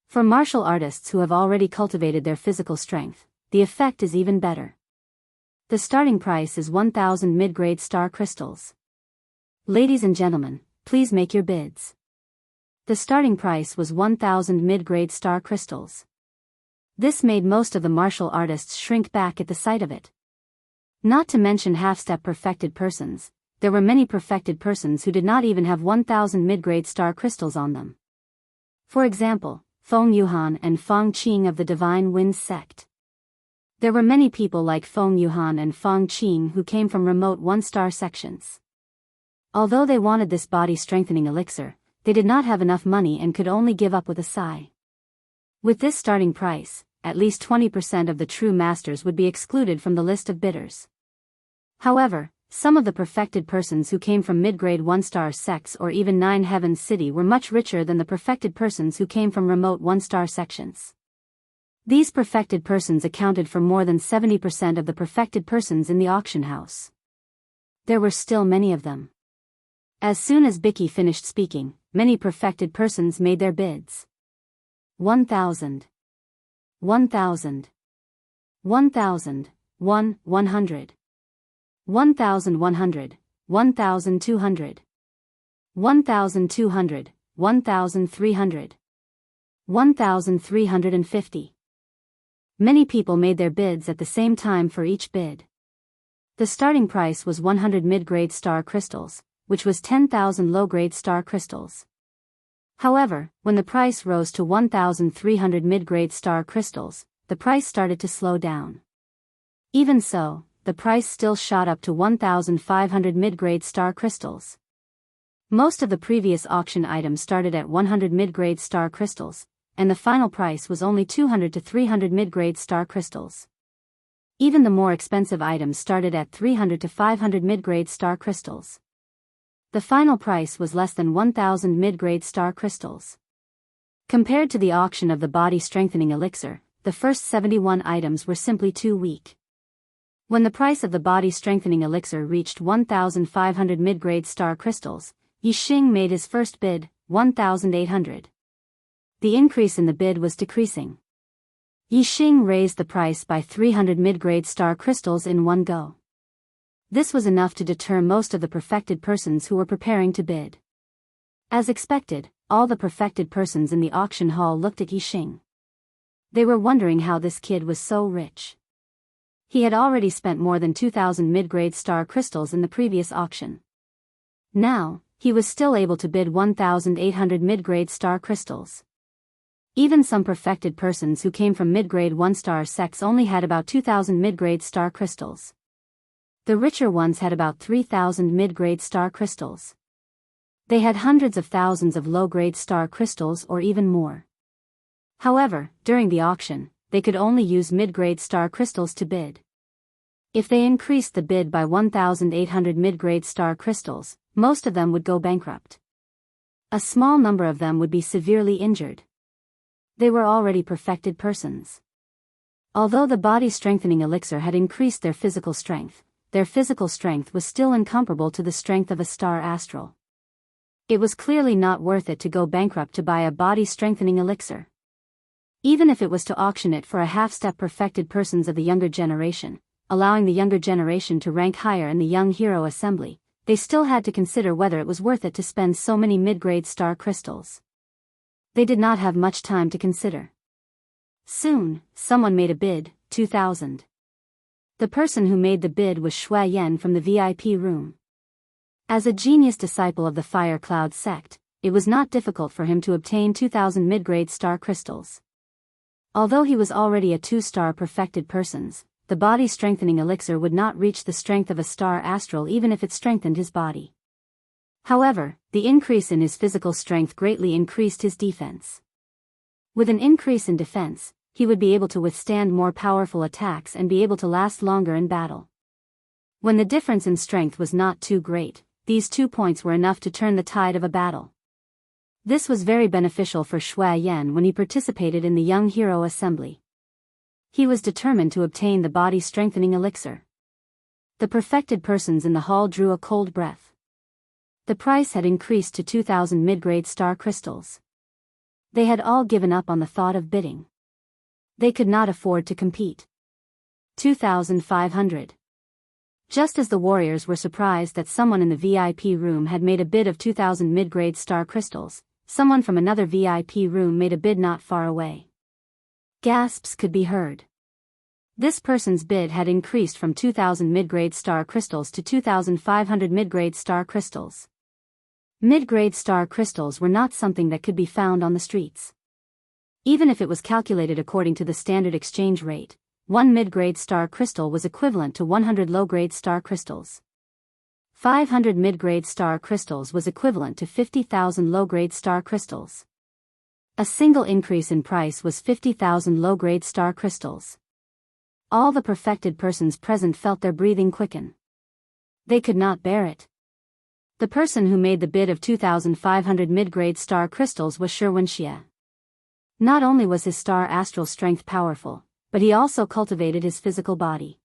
For martial artists who have already cultivated their physical strength, the effect is even better. The starting price is 1,000 mid-grade star crystals. Ladies and gentlemen, please make your bids." The starting price was 1,000 mid-grade star crystals. This made most of the martial artists shrink back at the sight of it. Not to mention half-step perfected persons, there were many perfected persons who did not even have 1,000 mid-grade star crystals on them. For example, Feng Yuhan and Feng Qing of the Divine Winds sect. There were many people like Feng Yuhan and Feng Qing who came from remote 1-star sections. Although they wanted this body-strengthening elixir, they did not have enough money and could only give up with a sigh. With this starting price, at least 20% of the true masters would be excluded from the list of bidders. However, some of the perfected persons who came from mid-grade 1-star sects or even 9 Heavens City were much richer than the perfected persons who came from remote 1-star sections. These perfected persons accounted for more than 70% of the perfected persons in the auction house. There were still many of them. As soon as Bicky finished speaking, many perfected persons made their bids. 1,000. 1,000. 1,000. 100. 1,100. 1,200. 1,200. 1,300. 1,350. Many people made their bids at the same time for each bid. The starting price was 100 mid-grade star crystals, which was 10,000 low-grade star crystals. However, when the price rose to 1,300 mid-grade star crystals, the price started to slow down. Even so, the price still shot up to 1,500 mid-grade star crystals. Most of the previous auction items started at 100 mid-grade star crystals, and the final price was only 200 to 300 mid-grade star crystals. Even the more expensive items started at 300 to 500 mid-grade star crystals. The final price was less than 1,000 mid-grade star crystals. Compared to the auction of the body-strengthening elixir, the first 71 items were simply too weak. When the price of the body-strengthening elixir reached 1,500 mid-grade star crystals, Yi Xing made his first bid, 1,800. The increase in the bid was decreasing. Yi Xing raised the price by 300 mid-grade star crystals in one go. This was enough to deter most of the perfected persons who were preparing to bid. As expected, all the perfected persons in the auction hall looked at Yi Xing. They were wondering how this kid was so rich. He had already spent more than 2,000 mid-grade star crystals in the previous auction. Now, he was still able to bid 1,800 mid-grade star crystals. Even some perfected persons who came from mid-grade 1-star sects only had about 2,000 mid-grade star crystals. The richer ones had about 3,000 mid-grade star crystals. They had hundreds of thousands of low-grade star crystals or even more. However, during the auction, they could only use mid-grade star crystals to bid. If they increased the bid by 1,800 mid-grade star crystals, most of them would go bankrupt. A small number of them would be severely injured. They were already perfected persons. Although the body-strengthening elixir had increased their physical strength, their physical strength was still incomparable to the strength of a star astral. It was clearly not worth it to go bankrupt to buy a body-strengthening elixir. Even if it was to auction it for a half-step perfected persons of the younger generation, allowing the younger generation to rank higher in the young hero assembly, they still had to consider whether it was worth it to spend so many mid-grade star crystals. They did not have much time to consider. Soon, someone made a bid, 2,000. The person who made the bid was Shui Yan from the VIP room. As a genius disciple of the Fire Cloud sect, it was not difficult for him to obtain 2,000 mid-grade star crystals. Although he was already a 2-star perfected persons, the body-strengthening elixir would not reach the strength of a star astral even if it strengthened his body. However, the increase in his physical strength greatly increased his defense. With an increase in defense, he would be able to withstand more powerful attacks and be able to last longer in battle. When the difference in strength was not too great, these 2 points were enough to turn the tide of a battle. This was very beneficial for Shui Yan when he participated in the Young Hero Assembly. He was determined to obtain the body-strengthening elixir. The perfected persons in the hall drew a cold breath. The price had increased to 2,000 mid-grade star crystals. They had all given up on the thought of bidding. They could not afford to compete. 2,500. Just as the warriors were surprised that someone in the VIP room had made a bid of 2,000 mid-grade star crystals, someone from another VIP room made a bid not far away. Gasps could be heard. This person's bid had increased from 2,000 mid-grade star crystals to 2,500 mid-grade star crystals. Mid-grade star crystals were not something that could be found on the streets. Even if it was calculated according to the standard exchange rate, one mid-grade star crystal was equivalent to 100 low-grade star crystals. 500 mid-grade star crystals was equivalent to 50,000 low-grade star crystals. A single increase in price was 50,000 low-grade star crystals. All the perfected persons present felt their breathing quicken. They could not bear it. The person who made the bid of 2,500 mid-grade star crystals was Shi Wenxie. Not only was his star astral strength powerful, but he also cultivated his physical body.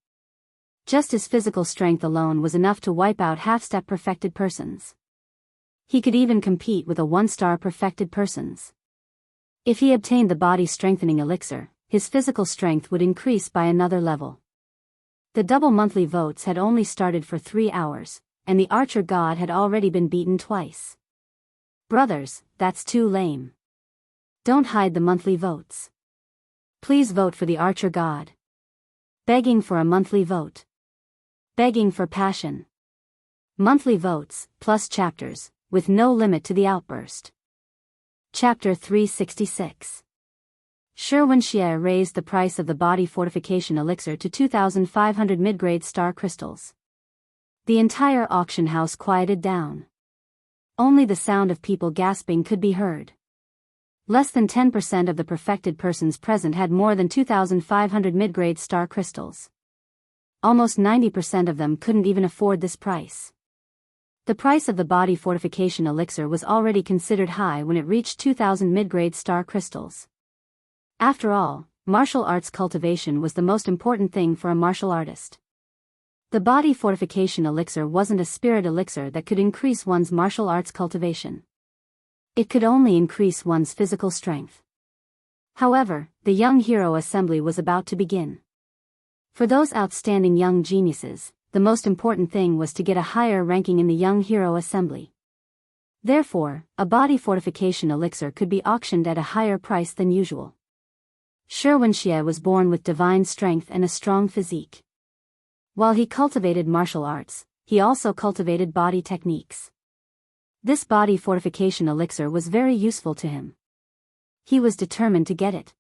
Just his physical strength alone was enough to wipe out half-step perfected persons. He could even compete with a 1-star perfected persons. If he obtained the body-strengthening elixir, his physical strength would increase by another level. The double monthly votes had only started for 3 hours, and the archer god had already been beaten twice. Brothers, that's too lame. Don't hide the monthly votes. Please vote for the archer god. Begging for a monthly vote. Begging for passion. Monthly votes, plus chapters, with no limit to the outburst. Chapter 366. Shi Wenxie raised the price of the body fortification elixir to 2,500 mid-grade star crystals. The entire auction house quieted down. Only the sound of people gasping could be heard. Less than 10% of the perfected persons present had more than 2,500 mid-grade star crystals. Almost 90% of them couldn't even afford this price. The price of the body fortification elixir was already considered high when it reached 2,000 mid-grade star crystals. After all, martial arts cultivation was the most important thing for a martial artist. The body fortification elixir wasn't a spirit elixir that could increase one's martial arts cultivation. It could only increase one's physical strength. However, the Young Hero Assembly was about to begin. For those outstanding young geniuses, the most important thing was to get a higher ranking in the Young Hero Assembly. Therefore, a body fortification elixir could be auctioned at a higher price than usual. Shi Wenxie was born with divine strength and a strong physique. While he cultivated martial arts, he also cultivated body techniques. This body fortification elixir was very useful to him. He was determined to get it.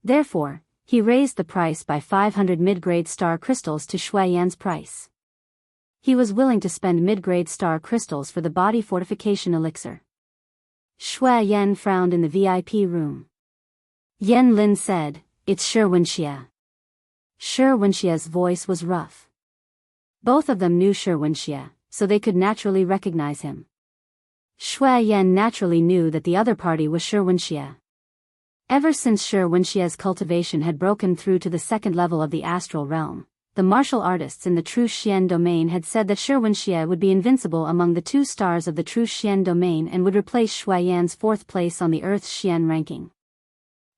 Therefore, he raised the price by 500 mid-grade star crystals to Shui Yan's price. He was willing to spend mid-grade star crystals for the body fortification elixir. Shui Yan frowned in the VIP room. Yan Lin said, "It's Shi Wenxie." Shi Wenxie's voice was rough. Both of them knew Shi Wenxie, so they could naturally recognize him. Shui Yan naturally knew that the other party was Shi Wenxie. Ever since Shi Wenxie's cultivation had broken through to the second level of the astral realm, the martial artists in the True Xian domain had said that Shi Wenxie would be invincible among the 2 stars of the True Xian domain and would replace Shui Yan's 4th place on the Earth's Xian ranking.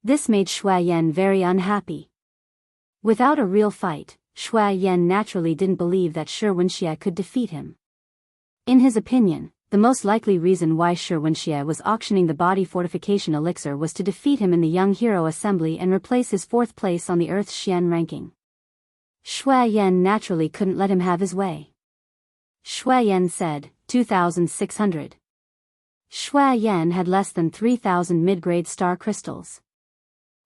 This made Shui Yan very unhappy. Without a real fight, Shui Yan naturally didn't believe that Shi Wenxie could defeat him. In his opinion, the most likely reason why Shi Wenxie was auctioning the body fortification elixir was to defeat him in the Young Hero Assembly and replace his 4th place on the Earth's Xian ranking. Shui Yan naturally couldn't let him have his way. Shui Yan said, 2,600. Shui Yan had less than 3,000 mid-grade star crystals.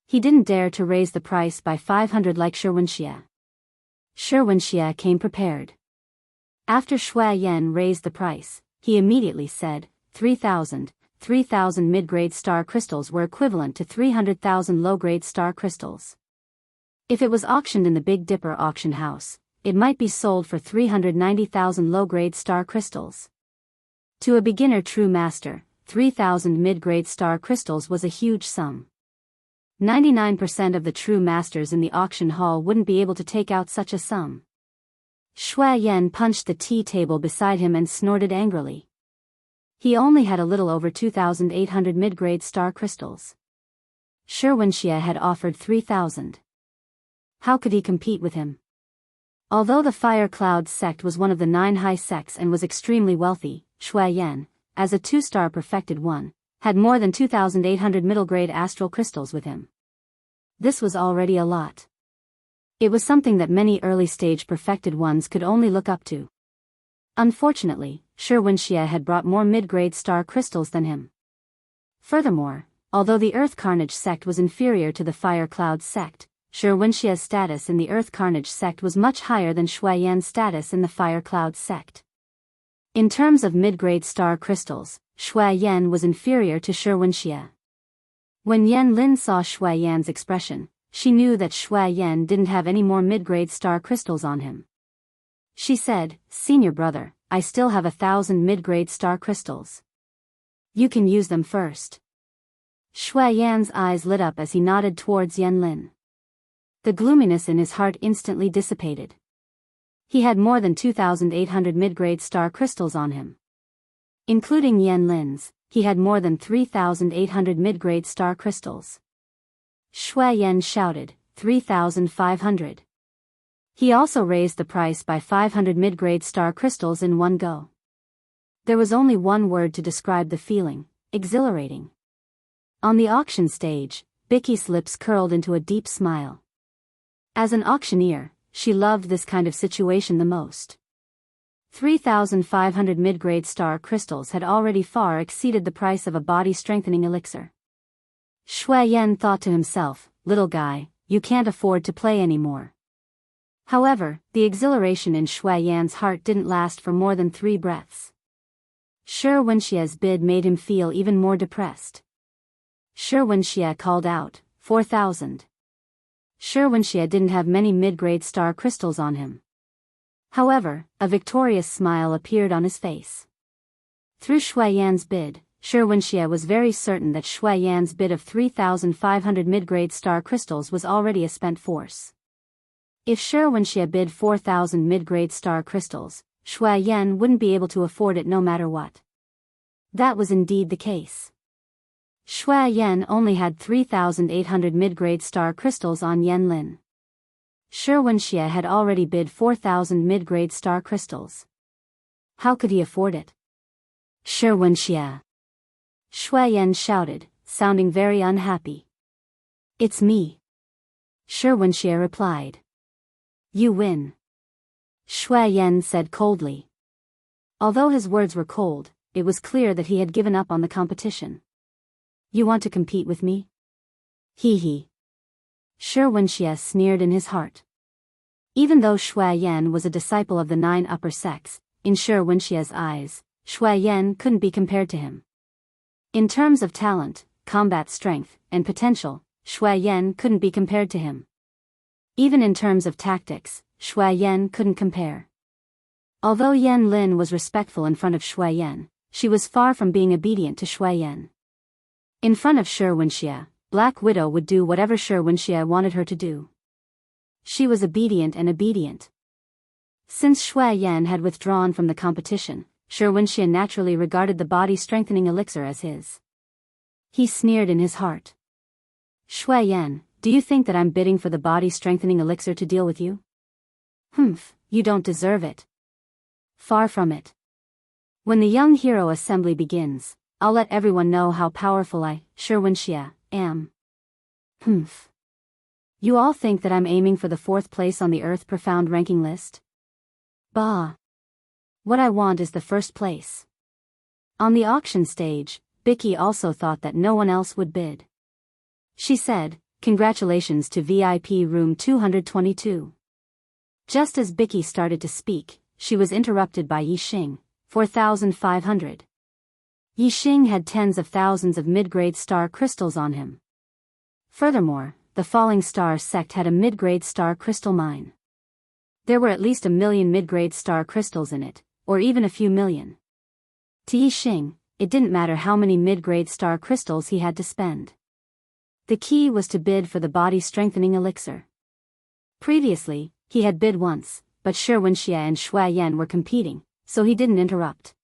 He didn't dare to raise the price by 500 like Shi Wenxie. Shi Wenxie came prepared. After Shui Yan raised the price, he immediately said, 3,000. 3,000 mid-grade star crystals were equivalent to 300,000 low-grade star crystals. If it was auctioned in the Big Dipper auction house, it might be sold for 390,000 low-grade star crystals. To a beginner true master, 3,000 mid-grade star crystals was a huge sum. 99% of the true masters in the auction hall wouldn't be able to take out such a sum. Shui Yan punched the tea table beside him and snorted angrily. He only had a little over 2,800 mid-grade star crystals. Shi Wenxie had offered 3,000. How could he compete with him? Although the Fire Cloud sect was one of the 9 high sects and was extremely wealthy, Shui Yan, as a 2-star perfected one, had more than 2,800 middle-grade astral crystals with him. This was already a lot. It was something that many early-stage perfected ones could only look up to. Unfortunately, Shi Wenxie had brought more mid-grade star crystals than him. Furthermore, although the Earth Carnage sect was inferior to the Fire Cloud sect, Shi Wenxie's status in the Earth Carnage sect was much higher than Shui Yan's status in the Fire Cloud sect. In terms of mid-grade star crystals, Shui Yan was inferior to Shi Wenxie. When Yan Lin saw Shui Yan's expression, she knew that Shui Yan didn't have any more mid-grade star crystals on him. She said, "Senior brother, I still have 1,000 mid-grade star crystals. You can use them first." Shui Yan's eyes lit up as he nodded towards Yan Lin. The gloominess in his heart instantly dissipated. He had more than 2,800 mid-grade star crystals on him. Including Yan Lin's, he had more than 3,800 mid-grade star crystals. Shui Yan shouted, 3,500. He also raised the price by 500 mid-grade star crystals in one go. There was only one word to describe the feeling: exhilarating. On the auction stage, Bicky's lips curled into a deep smile. As an auctioneer, she loved this kind of situation the most. 3,500 mid-grade star crystals had already far exceeded the price of a body-strengthening elixir. Shui Yan thought to himself, "Little guy, you can't afford to play anymore." However, the exhilaration in Shui Yan's heart didn't last for more than 3 breaths. Shi Wenxie's bid made him feel even more depressed. Shi Wenxie called out, 4,000. Shi Wenxie didn't have many mid-grade star crystals on him. However, a victorious smile appeared on his face. Through Shui Yan's bid, Shi Wenxie was very certain that Shui Yan's bid of 3,500 mid-grade star crystals was already a spent force. If Shi Wenxie bid 4,000 mid-grade star crystals, Shui Yan wouldn't be able to afford it no matter what. That was indeed the case. Shui Yan only had 3,800 mid-grade star crystals on Yan Lin. Shi Wenxie had already bid 4,000 mid-grade star crystals. How could he afford it? Shi Wenxie. Shui Yan shouted, sounding very unhappy. "It's me." Shi Wenxie replied. "You win." Shui Yan said coldly. Although his words were cold, it was clear that he had given up on the competition. "You want to compete with me?" Hee hee. Shi Wenxie sneered in his heart. Even though Shui Yan was a disciple of the 9 upper sects, in Shi Wenxie's eyes, Shui Yan couldn't be compared to him. In terms of talent, combat strength, and potential, Shui Yan couldn't be compared to him. Even in terms of tactics, Shui Yan couldn't compare. Although Yan Lin was respectful in front of Shui Yan, she was far from being obedient to Shui Yan. In front of Shi Wenxie, Black Widow would do whatever Shi Wenxie wanted her to do. She was obedient. Since Shui Yan had withdrawn from the competition, Shi Wenxia naturally regarded the body-strengthening elixir as his. He sneered in his heart. Shui Yan, do you think that I'm bidding for the body-strengthening elixir to deal with you? You don't deserve it. Far from it. When the young hero assembly begins, I'll let everyone know how powerful I, Shi Wenxia, am. You all think that I'm aiming for the 4th place on the Earth Profound ranking list? Bah. What I want is the 1st place. On the auction stage, Bicky also thought that no one else would bid. She said, "Congratulations to VIP room 222. Just as Bicky started to speak, she was interrupted by Yixing, 4,500. Yixing had tens of thousands of mid-grade star crystals on him. Furthermore, the Falling Star sect had a mid-grade star crystal mine. There were at least 1 million mid-grade star crystals in it, or even a few million. To Yixing, it didn't matter how many mid-grade star crystals he had to spend. The key was to bid for the body-strengthening elixir. Previously, he had bid once, but Shi Wenxia and Shui Yan were competing, so he didn't interrupt.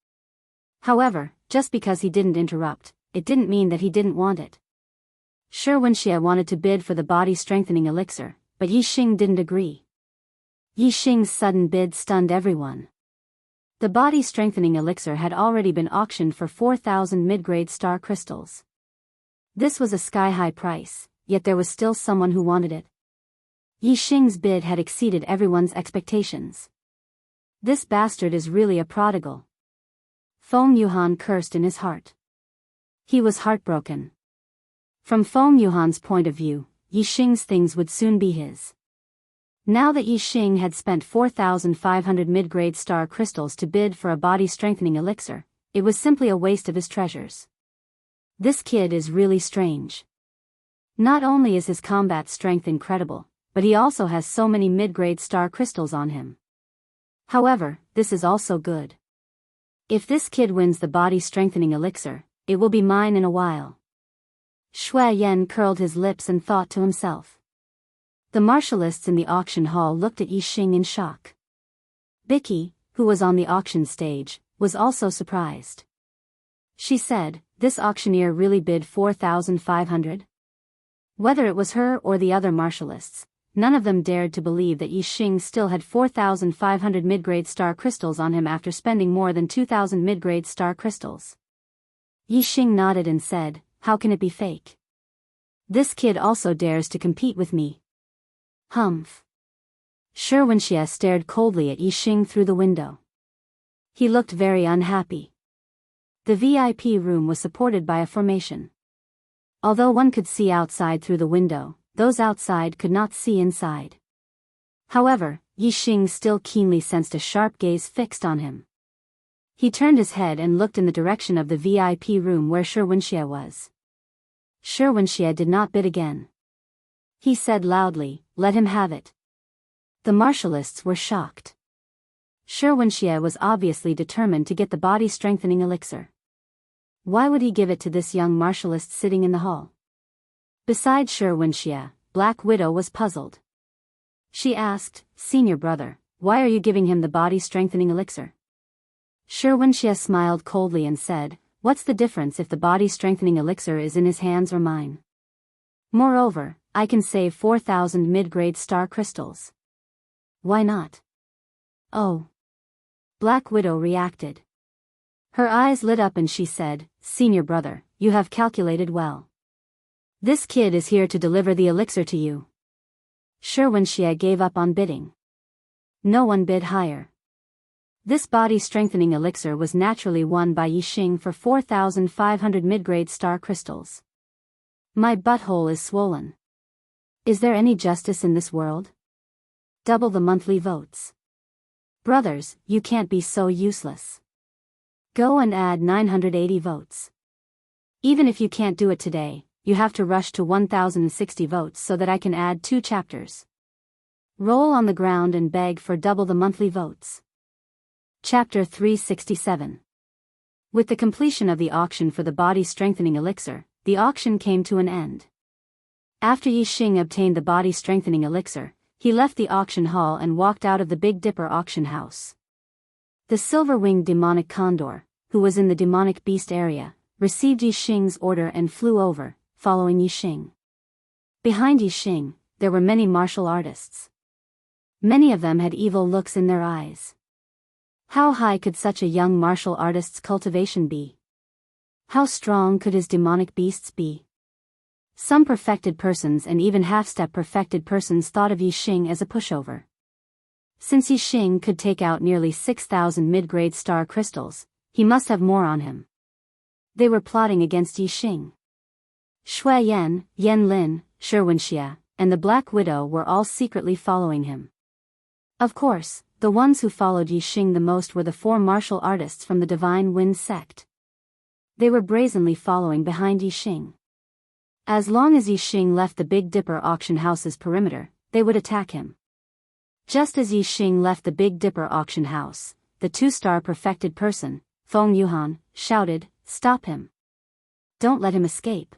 However, just because he didn't interrupt, it didn't mean that he didn't want it. Shi Wenxia wanted to bid for the body-strengthening elixir, but Yixing didn't agree. Yixing's sudden bid stunned everyone. The body-strengthening elixir had already been auctioned for 4,000 mid-grade star crystals. This was a sky-high price, yet there was still someone who wanted it. Yixing's bid had exceeded everyone's expectations. This bastard is really a prodigal. Feng Yuhan cursed in his heart. He was heartbroken. From Feng Yuhan's point of view, Yixing's things would soon be his. Now that Yixing had spent 4,500 mid-grade star crystals to bid for a body-strengthening elixir, it was simply a waste of his treasures. This kid is really strange. Not only is his combat strength incredible, but he also has so many mid-grade star crystals on him. However, this is also good. If this kid wins the body-strengthening elixir, it will be mine in a while. Shui Yan curled his lips and thought to himself. The martialists in the auction hall looked at Yixing in shock. Bicky, who was on the auction stage, was also surprised. She said, "This auctioneer really bid 4,500? Whether it was her or the other martialists, none of them dared to believe that Yixing still had 4,500 mid-grade star crystals on him after spending more than 2,000 mid-grade star crystals. Yixing nodded and said, "How can it be fake? This kid also dares to compete with me." Shi Wenxia stared coldly at Yixing through the window. He looked very unhappy. The VIP room was supported by a formation. Although one could see outside through the window, those outside could not see inside. However, Yixing still keenly sensed a sharp gaze fixed on him. He turned his head and looked in the direction of the VIP room where Shi Wenxia was. Shi Wenxia did not bid again. He said loudly, "Let him have it." The martialists were shocked. Shi Wenxia was obviously determined to get the body-strengthening elixir. Why would he give it to this young martialist sitting in the hall? Besides Shi Wenxia, Black Widow was puzzled. She asked, "Senior brother, why are you giving him the body-strengthening elixir?" Shi Wenxia smiled coldly and said, "What's the difference if the body-strengthening elixir is in his hands or mine? Moreover, I can save 4,000 mid-grade star crystals. Why not?" "Oh." Black Widow reacted. Her eyes lit up and she said, "Senior brother, you have calculated well. This kid is here to deliver the elixir to you." Shi Wenxia gave up on bidding. No one bid higher. This body-strengthening elixir was naturally won by Yixing for 4,500 mid-grade star crystals. My butthole is swollen. Is there any justice in this world? Double the monthly votes. Brothers, you can't be so useless. Go and add 980 votes. Even if you can't do it today, you have to rush to 1,060 votes so that I can add 2 chapters. Roll on the ground and beg for double the monthly votes. Chapter 367. With the completion of the auction for the body-strengthening elixir, the auction came to an end. After Yixing obtained the body-strengthening elixir, he left the auction hall and walked out of the Big Dipper auction house. The silver-winged demonic condor, who was in the demonic beast area, received Yi Xing's order and flew over, following Yi Xing. Behind Yi Xing, there were many martial artists. Many of them had evil looks in their eyes. How high could such a young martial artist's cultivation be? How strong could his demonic beasts be? Some perfected persons and even half-step perfected persons thought of Yi Xing as a pushover. Since Yi Xing could take out nearly 6,000 mid-grade star crystals, he must have more on him. They were plotting against Yi Xing. Shui Yan, Yan Lin, Shirwenxia, and the Black Widow were all secretly following him. Of course, the ones who followed Yi Xing the most were the 4 martial artists from the Divine Wind sect. They were brazenly following behind Yi Xing. As long as Yi Xing left the Big Dipper auction house's perimeter, they would attack him. Just as Yi Xing left the Big Dipper auction house, the 2-star perfected person, Feng Yuhan, shouted, "Stop him! Don't let him escape!"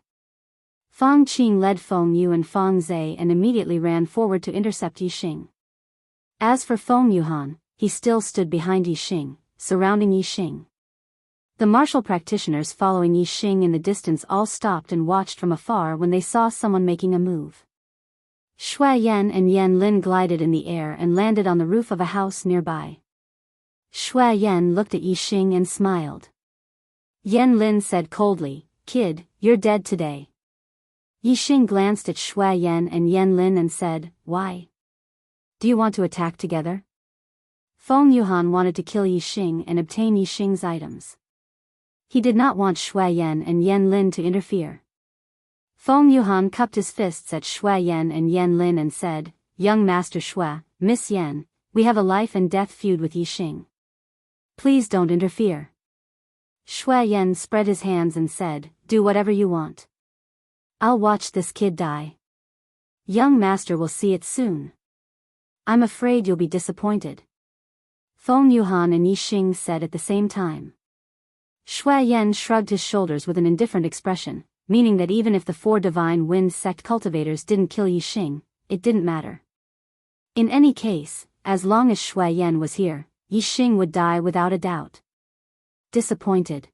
Fang Qing led Feng Yu and Fang Zhe and immediately ran forward to intercept Yi Xing. As for Feng Yuhan, he still stood behind Yi Xing, surrounding Yi Xing. The martial practitioners following Yi Xing in the distance all stopped and watched from afar when they saw someone making a move. Shui Yan and Yan Lin glided in the air and landed on the roof of a house nearby. Shui Yan looked at Yi Xing and smiled. Yan Lin said coldly, "Kid, you're dead today." Yi Xing glanced at Shui Yan and Yan Lin and said, "Why? Do you want to attack together?" Feng Yuhan wanted to kill Yi Xing and obtain Yi Xing's items. He did not want Shui Yan and Yan Lin to interfere. Feng Yuhan cupped his fists at Shui Yan and Yan Lin and said, "Young Master Shui, Miss Yan, we have a life and death feud with Yi Xing. Please don't interfere." Shui Yan spread his hands and said, "Do whatever you want. I'll watch this kid die. Young Master will see it soon. I'm afraid you'll be disappointed." Feng Yuhan and Yi Xing said at the same time. Shui Yan shrugged his shoulders with an indifferent expression, meaning that even if the 4 Divine Wind sect cultivators didn't kill Yi Xing, it didn't matter. In any case, as long as Shui Yan was here, Yi Xing would die without a doubt. Disappointed.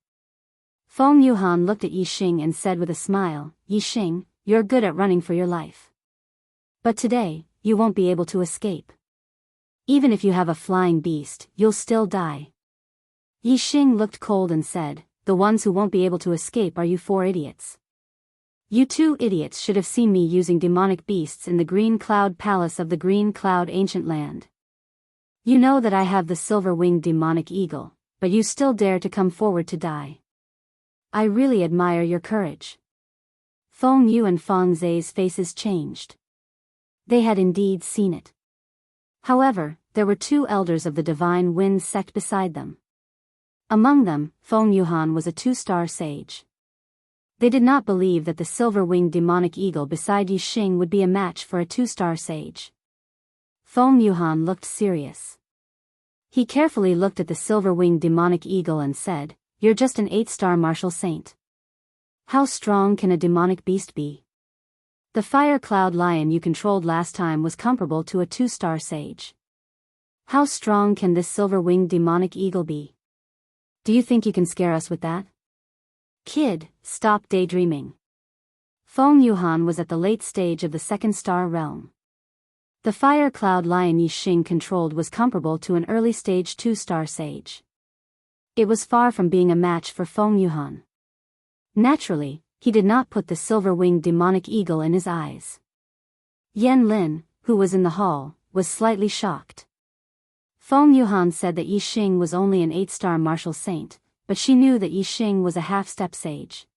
Feng Yuhan looked at Yi Xing and said with a smile, "Yi Xing, you're good at running for your life. But today, you won't be able to escape. Even if you have a flying beast, you'll still die." Yi Xing looked cold and said, "The ones who won't be able to escape are you 4 idiots. You 2 idiots should have seen me using demonic beasts in the Green Cloud Palace of the Green Cloud Ancient Land. You know that I have the silver-winged demonic eagle, but you still dare to come forward to die. I really admire your courage." Feng Yu and Fang Zhe's faces changed. They had indeed seen it. However, there were 2 elders of the Divine Wind sect beside them. Among them, Feng Yuhan was a 2-star sage. They did not believe that the silver-winged demonic eagle beside Yi Xing would be a match for a 2-star sage. Feng Yuhan looked serious. He carefully looked at the silver-winged demonic eagle and said, "You're just an 8-star martial saint. How strong can a demonic beast be? The fire cloud lion you controlled last time was comparable to a 2-star sage. How strong can this silver-winged demonic eagle be? Do you think you can scare us with that? Kid, stop daydreaming." Feng Yuhan was at the late stage of the 2nd-star realm. The fire cloud lion Yi Xing controlled was comparable to an early-stage 2-star sage. It was far from being a match for Feng Yuhan. Naturally, he did not put the silver-winged demonic eagle in his eyes. Yan Lin, who was in the hall, was slightly shocked. Feng Yuhan said that Yi Xing was only an 8-star martial saint, but she knew that Yi Xing was a half-step sage.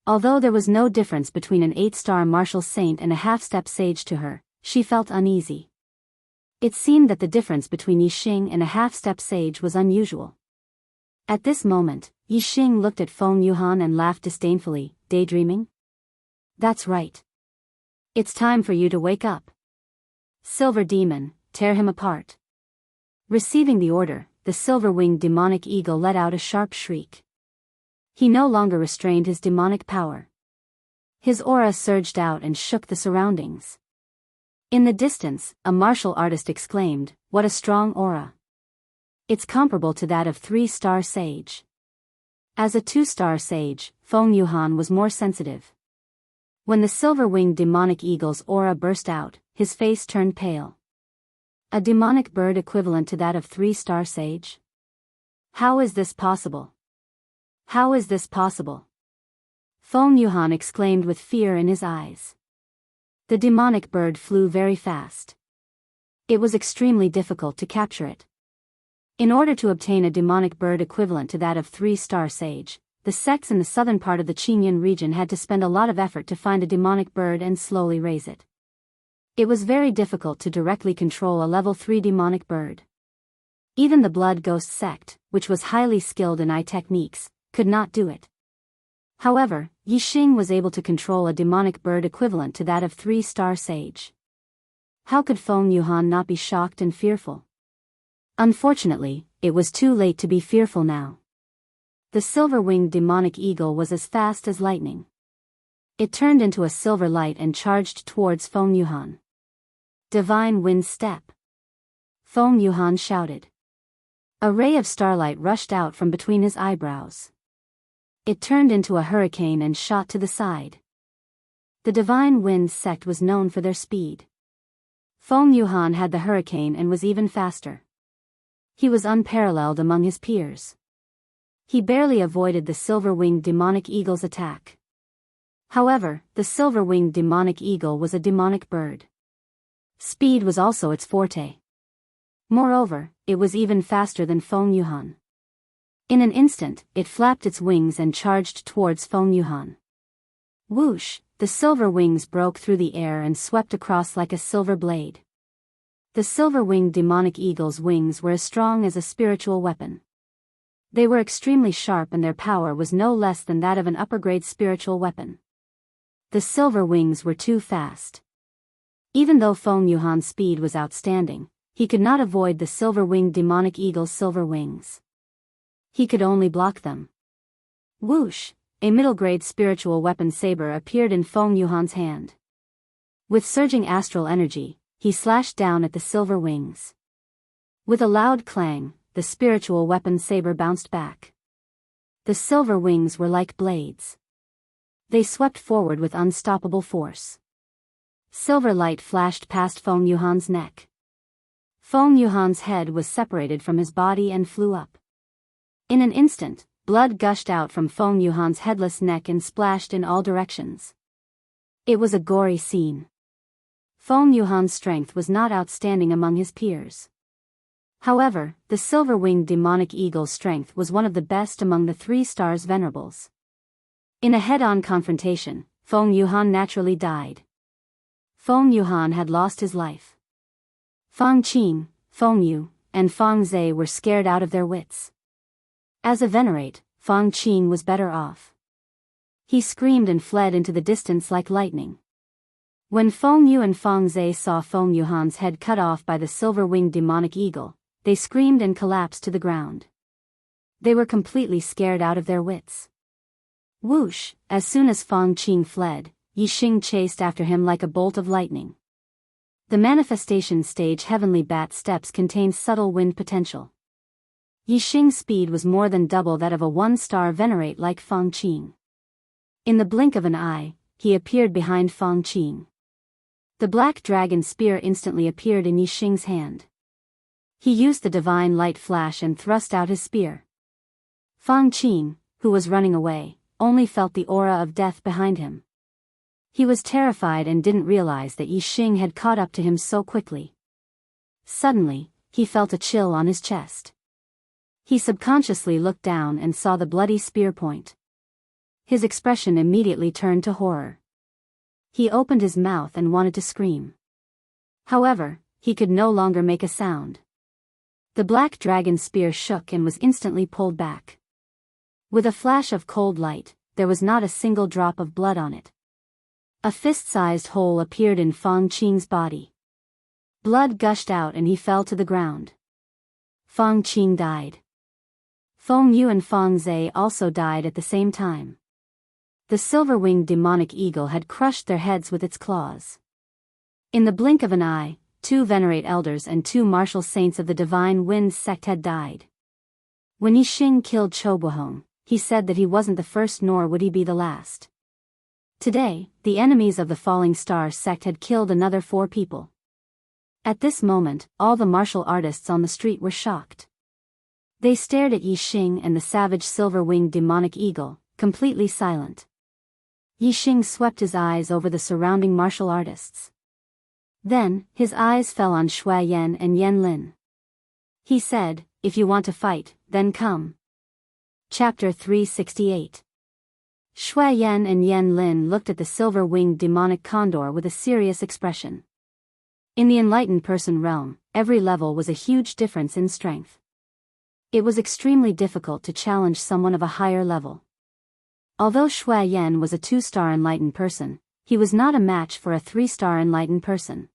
Although there was no difference between an 8-star martial saint and a half-step sage to her, she felt uneasy. It seemed that the difference between Yi Xing and a half-step sage was unusual. At this moment, Yi Xing looked at Feng Yuhan and laughed disdainfully, "Daydreaming? That's right. It's time for you to wake up. Silver demon, tear him apart." Receiving the order, the silver-winged demonic eagle let out a sharp shriek. He no longer restrained his demonic power. His aura surged out and shook the surroundings. In the distance, a martial artist exclaimed, "What a strong aura! It's comparable to that of 3-star sage." As a 2-star sage, Feng Yuhan was more sensitive. When the silver-winged demonic eagle's aura burst out, his face turned pale. A demonic bird equivalent to that of 3-star sage? How is this possible? How is this possible? Feng Yuhan exclaimed with fear in his eyes. The demonic bird flew very fast. It was extremely difficult to capture it. In order to obtain a demonic bird equivalent to that of 3-star sage, the sects in the southern part of the Qingyun region had to spend a lot of effort to find a demonic bird and slowly raise it. It was very difficult to directly control a level 3 demonic bird. Even the Blood Ghost sect, which was highly skilled in eye techniques, could not do it. However, Yixing was able to control a demonic bird equivalent to that of 3-star sage. How could Feng Yuhan not be shocked and fearful? Unfortunately, it was too late to be fearful now. The silver-winged demonic eagle was as fast as lightning. It turned into a silver light and charged towards Feng Yuhan. Divine Wind Step! Feng Yuhan shouted. A ray of starlight rushed out from between his eyebrows. It turned into a hurricane and shot to the side. The Divine Wind sect was known for their speed. Feng Yuhan had the hurricane and was even faster. He was unparalleled among his peers. He barely avoided the silver-winged demonic eagle's attack. However, the silver-winged demonic eagle was a demonic bird. Speed was also its forte. Moreover, it was even faster than Feng Yuhan. In an instant, it flapped its wings and charged towards Feng Yuhan. Whoosh! The silver wings broke through the air and swept across like a silver blade. The silver-winged demonic eagle's wings were as strong as a spiritual weapon. They were extremely sharp and their power was no less than that of an upper-grade spiritual weapon. The silver wings were too fast. Even though Feng Yuhan's speed was outstanding, he could not avoid the silver-winged demonic eagle's silver wings. He could only block them. Whoosh! A middle-grade spiritual weapon saber appeared in Feng Yuhan's hand. With surging astral energy, he slashed down at the silver wings. With a loud clang, the spiritual weapon saber bounced back. The silver wings were like blades. They swept forward with unstoppable force. Silver light flashed past Feng Yuhan's neck. Feng Yuhan's head was separated from his body and flew up. In an instant, blood gushed out from Feng Yuhan's headless neck and splashed in all directions. It was a gory scene. Feng Yuhan's strength was not outstanding among his peers. However, the silver-winged demonic eagle's strength was one of the best among the 3-stars venerables. In a head-on confrontation, Feng Yuhan naturally died. Feng Yuhan had lost his life. Fang Qing, Feng Yu, and Fang Zhe were scared out of their wits. As a venerate, Fang Qing was better off. He screamed and fled into the distance like lightning. When Feng Yu and Fang Zhe saw Feng Yuhan's head cut off by the silver-winged demonic eagle, they screamed and collapsed to the ground. They were completely scared out of their wits. Whoosh! As soon as Fang Qing fled, Yixing chased after him like a bolt of lightning. The manifestation stage heavenly bat steps contained subtle wind potential. Yixing's speed was more than double that of a 1-star venerate like Fang Qing. In the blink of an eye, he appeared behind Fang Qing. The black dragon spear instantly appeared in Yixing's hand. He used the divine light flash and thrust out his spear. Fang Qing, who was running away, only felt the aura of death behind him. He was terrified and didn't realize that Yixing had caught up to him so quickly. Suddenly, he felt a chill on his chest. He subconsciously looked down and saw the bloody spear point. His expression immediately turned to horror. He opened his mouth and wanted to scream. However, he could no longer make a sound. The black dragon spear shook and was instantly pulled back. With a flash of cold light, there was not a single drop of blood on it. A fist-sized hole appeared in Fang Qing's body. Blood gushed out and he fell to the ground. Fang Qing died. Feng Yu and Fang Zhe also died at the same time. The silver-winged demonic eagle had crushed their heads with its claws. In the blink of an eye, 2 venerate elders and 2 martial saints of the Divine Wind sect had died. When Yixing killed Chobuhong, he said that he wasn't the first nor would he be the last. Today, the enemies of the Falling Star sect had killed another 4 people. At this moment, all the martial artists on the street were shocked. They stared at Yixing and the savage silver-winged demonic eagle, completely silent. Yixing swept his eyes over the surrounding martial artists. Then, his eyes fell on Shui Yan and Yan Lin. He said, "If you want to fight, then come." Chapter 368. Shui Yan and Yan Lin looked at the silver-winged demonic condor with a serious expression. In the enlightened person realm, every level was a huge difference in strength. It was extremely difficult to challenge someone of a higher level. Although Shui Yan was a 2-star enlightened person, he was not a match for a 3-star enlightened person.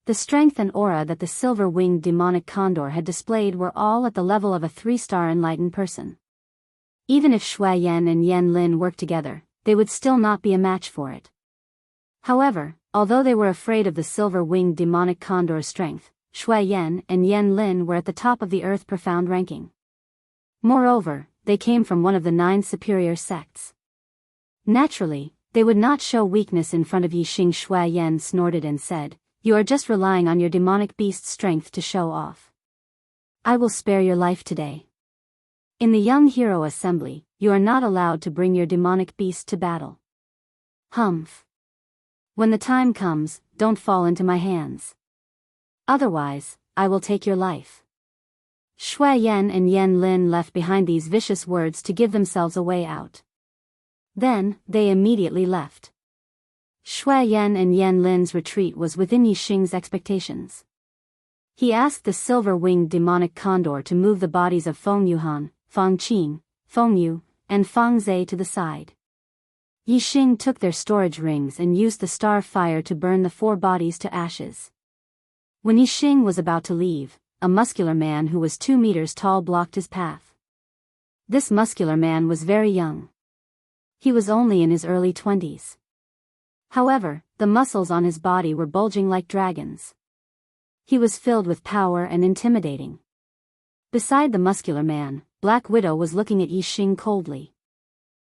The strength and aura that the silver-winged demonic condor had displayed were all at the level of a 3-star enlightened person. Even if Shui Yan and Yan Lin worked together, they would still not be a match for it. However, although they were afraid of the silver-winged demonic condor's strength, Shui Yan and Yan Lin were at the top of the Earth Profound ranking. Moreover, they came from one of the 9 superior sects. Naturally, they would not show weakness in front of Yixing. Shui Yan snorted and said, "You are just relying on your demonic beast's strength to show off. I will spare your life today. In the Young Hero Assembly, you are not allowed to bring your demonic beast to battle. Humph. When the time comes, don't fall into my hands. Otherwise, I will take your life." Shui Yan and Yan Lin left behind these vicious words to give themselves a way out. Then, they immediately left. Shui Yan and Yan Lin's retreat was within Yixing's expectations. He asked the silver-winged demonic condor to move the bodies of Feng Yuhan, Feng Qing, Feng Yu, and Feng Zhe to the side. Yixing took their storage rings and used the star fire to burn the 4 bodies to ashes. When Yixing was about to leave, a muscular man who was 2 meters tall blocked his path. This muscular man was very young. He was only in his early 20s. However, the muscles on his body were bulging like dragons. He was filled with power and intimidating. Beside the muscular man, Black Widow was looking at Yixing coldly.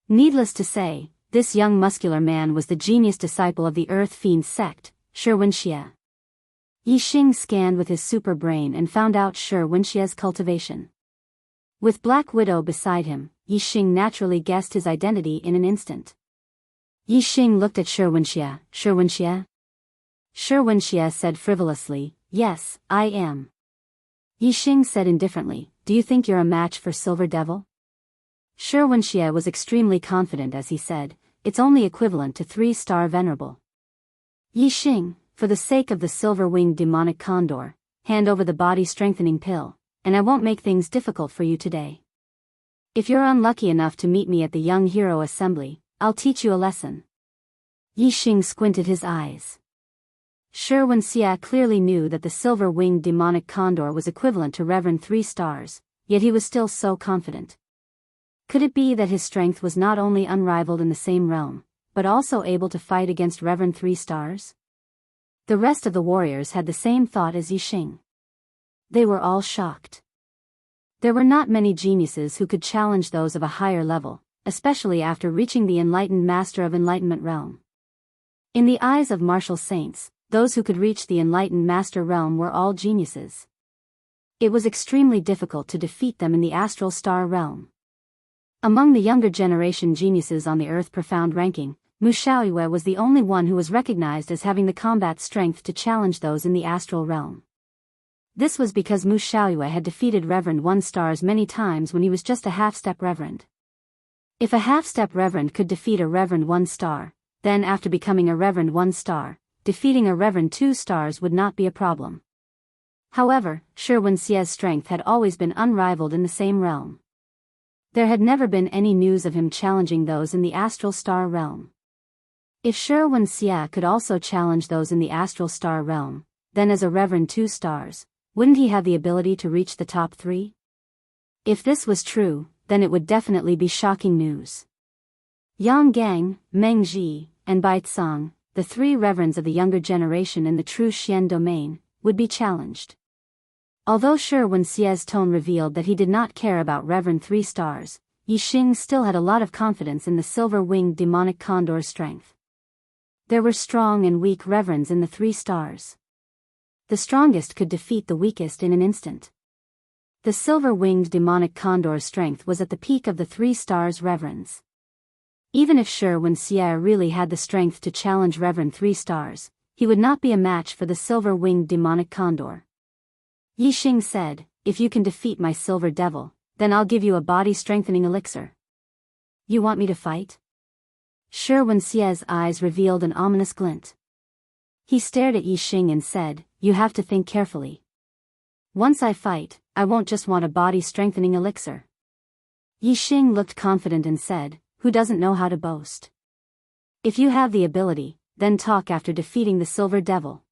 Needless to say, this young muscular man was the genius disciple of the Earth Fiend sect, Shi Wenxie. Yixing scanned with his super brain and found out Shi Wenxie's cultivation. With Black Widow beside him, Yixing naturally guessed his identity in an instant. Yixing looked at Shi Wenxie. "Shi Wenxie?" Shi Wenxie said frivolously, "Yes, I am." Yixing said indifferently, "Do you think you're a match for Silver Devil?" Shi Wenxie was extremely confident as he said, "It's only equivalent to 3-star venerable." Yixing, for the sake of the silver-winged demonic condor, hand over the body-strengthening pill, and I won't make things difficult for you today. If you're unlucky enough to meet me at the Young Hero Assembly, I'll teach you a lesson. Yixing squinted his eyes. Shi Wenxie clearly knew that the silver-winged demonic condor was equivalent to Reverend 3 stars, yet he was still so confident. Could it be that his strength was not only unrivaled in the same realm, but also able to fight against Reverend 3 stars? The rest of the warriors had the same thought as Yixing. They were all shocked. There were not many geniuses who could challenge those of a higher level, especially after reaching the enlightened master of enlightenment realm. In the eyes of martial saints, those who could reach the enlightened master realm were all geniuses. It was extremely difficult to defeat them in the astral star realm. Among the younger generation geniuses on the Earth Profound ranking, Mu Xiaoyue was the only one who was recognized as having the combat strength to challenge those in the astral realm. This was because Mu Xiaoyue had defeated Reverend 1 stars many times when he was just a half-step Reverend. If a half-step Reverend could defeat a Reverend 1 star, then after becoming a Reverend 1 star, defeating a Reverend 2 stars would not be a problem. However, Shi Wenxie's strength had always been unrivaled in the same realm. There had never been any news of him challenging those in the astral star realm. If Shi Wenxie could also challenge those in the astral star realm, then as a Reverend 2 stars, wouldn't he have the ability to reach the top 3? If this was true, then it would definitely be shocking news. Yang Gang, Meng Ji, and Bai Tsang, the three reverends of the younger generation in the true Xian domain, would be challenged. Although Shi Wenxie's tone revealed that he did not care about Reverend 3 stars, Yixing still had a lot of confidence in the silver-winged demonic condor's strength. There were strong and weak reverends in the 3 stars. The strongest could defeat the weakest in an instant. The silver-winged demonic condor's strength was at the peak of the 3 stars' reverends. Even if Shi Wenxie really had the strength to challenge Reverend 3 stars, he would not be a match for the silver-winged demonic condor. Yixing said, "If you can defeat my silver devil, then I'll give you a body-strengthening elixir." "You want me to fight?" Shi Wenxie's eyes revealed an ominous glint. He stared at Yixing and said, "You have to think carefully. Once I fight, I won't just want a body-strengthening elixir." Yixing looked confident and said, "Who doesn't know how to boast? If you have the ability, then talk after defeating the silver devil."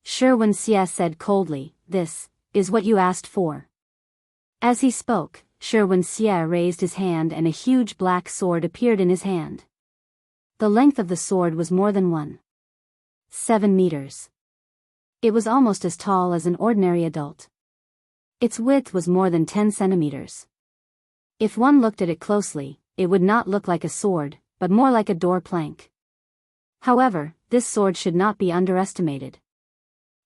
Shi Wenxie said coldly, "This is what you asked for." As he spoke, Shi Wenxie raised his hand and a huge black sword appeared in his hand. The length of the sword was more than 1.7 meters. It was almost as tall as an ordinary adult. Its width was more than 10 centimeters. If one looked at it closely, it would not look like a sword, but more like a door plank. However, this sword should not be underestimated.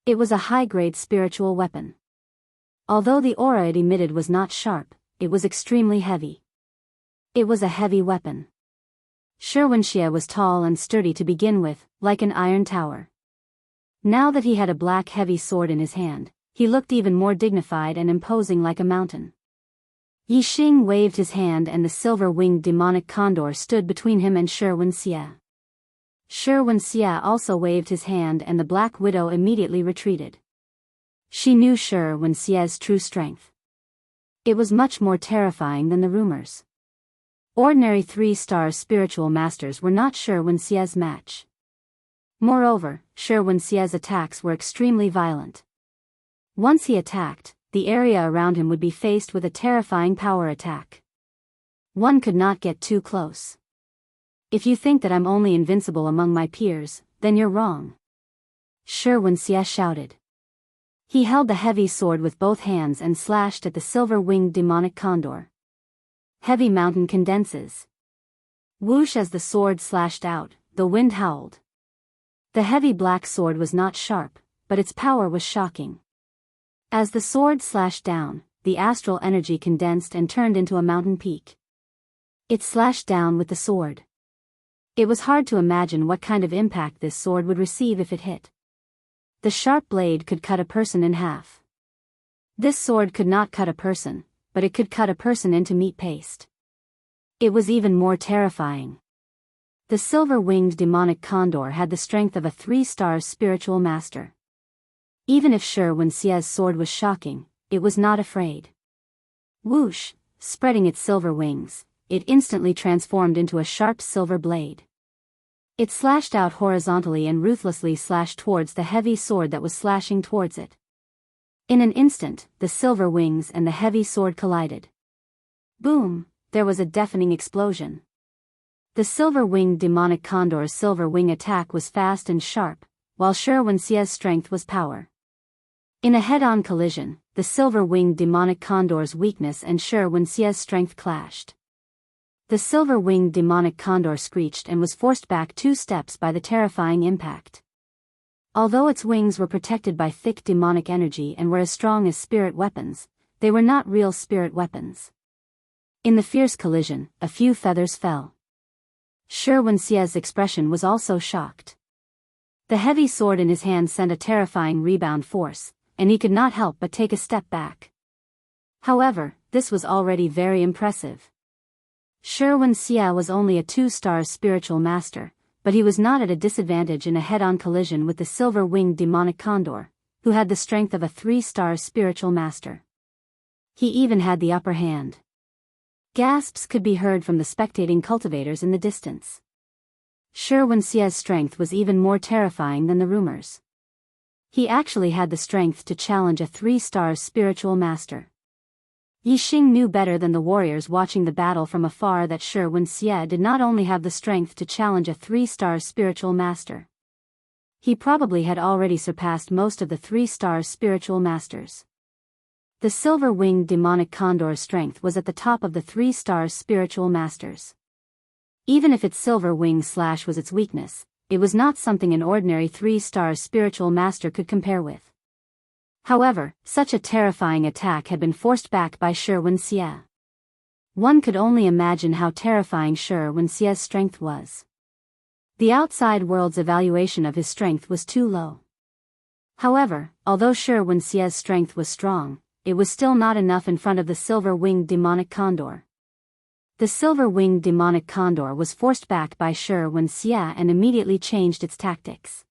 It was a high-grade spiritual weapon. Although the aura it emitted was not sharp, it was extremely heavy. It was a heavy weapon. Shi Wenxie was tall and sturdy to begin with, like an iron tower. Now that he had a black heavy sword in his hand, he looked even more dignified and imposing like a mountain. Yixing waved his hand and the silver-winged demonic condor stood between him and Shi Wenxie. Shi Wenxie also waved his hand and the Black Widow immediately retreated. She knew Shi Wenxie's true strength. It was much more terrifying than the rumors. Ordinary 3-star spiritual masters were not Shi Wenxie's match. Moreover, Shi Wenxie's attacks were extremely violent. Once he attacked, the area around him would be faced with a terrifying power attack. One could not get too close. "If you think that I'm only invincible among my peers, then you're wrong," Shi Wenxie shouted. He held the heavy sword with both hands and slashed at the silver-winged demonic condor. Heavy mountain condenses. Whoosh! As the sword slashed out, the wind howled. The heavy black sword was not sharp, but its power was shocking. As the sword slashed down, the astral energy condensed and turned into a mountain peak. It slashed down with the sword. It was hard to imagine what kind of impact this sword would receive if it hit. The sharp blade could cut a person in half. This sword could not cut a person, but it could cut a person into meat paste. It was even more terrifying. The silver-winged demonic condor had the strength of a 3-star spiritual master. Even if Shi Wenxie's sword was shocking, it was not afraid. Whoosh! Spreading its silver wings, it instantly transformed into a sharp silver blade. It slashed out horizontally and ruthlessly slashed towards the heavy sword that was slashing towards it. In an instant, the silver wings and the heavy sword collided. Boom! There was a deafening explosion. The silver-winged demonic condor's silver wing attack was fast and sharp, while Shi Wenxie's strength was power. In a head-on collision, the silver-winged demonic condor's weakness and Shi Wenxie's strength clashed. The silver-winged demonic condor screeched and was forced back 2 steps by the terrifying impact. Although its wings were protected by thick demonic energy and were as strong as spirit weapons, they were not real spirit weapons. In the fierce collision, a few feathers fell. Shi Wenxie's expression was also shocked. The heavy sword in his hand sent a terrifying rebound force, and he could not help but take a step back. However, this was already very impressive. Shi Wenxie was only a 2-star spiritual master, but he was not at a disadvantage in a head-on collision with the silver-winged demonic condor, who had the strength of a 3-star spiritual master. He even had the upper hand. Gasps could be heard from the spectating cultivators in the distance. Shi Wenxie's strength was even more terrifying than the rumors. He actually had the strength to challenge a 3-star spiritual master. Yi Xing knew better than the warriors watching the battle from afar that Shi Wenxie did not only have the strength to challenge a 3-star spiritual master. He probably had already surpassed most of the 3-star spiritual masters. The silver-winged demonic condor's strength was at the top of the 3-star spiritual masters. Even if its silver wing slash was its weakness, it was not something an ordinary 3-star spiritual master could compare with. However, such a terrifying attack had been forced back by Shi Wenxie. One could only imagine how terrifying Shi Wenxie's strength was. The outside world's evaluation of his strength was too low. However, although Shi Wenxie's strength was strong, it was still not enough in front of the silver-winged demonic condor. The silver-winged demonic condor was forced back by Shi Wenxie and immediately changed its tactics.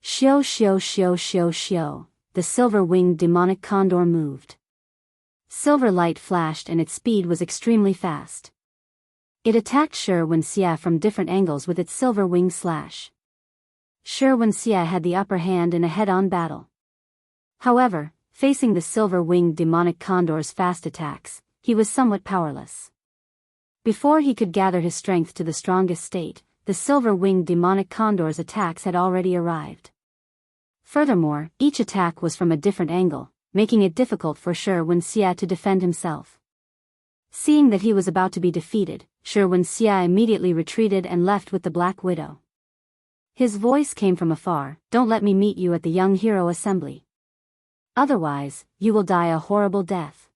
Xiao xiao xiao xiao xiao, the silver-winged demonic condor moved. Silver light flashed and its speed was extremely fast. It attacked Shi Wenxie from different angles with its silver wing slash. Shi Wenxie had the upper hand in a head-on battle. However, facing the silver-winged demonic condor's fast attacks, he was somewhat powerless. Before he could gather his strength to the strongest state, the silver-winged demonic condor's attacks had already arrived. Furthermore, each attack was from a different angle, making it difficult for Shi Wenxie to defend himself. Seeing that he was about to be defeated, Shi Wenxie immediately retreated and left with the Black Widow. His voice came from afar, "Don't let me meet you at the Young Hero Assembly. Otherwise, you will die a horrible death."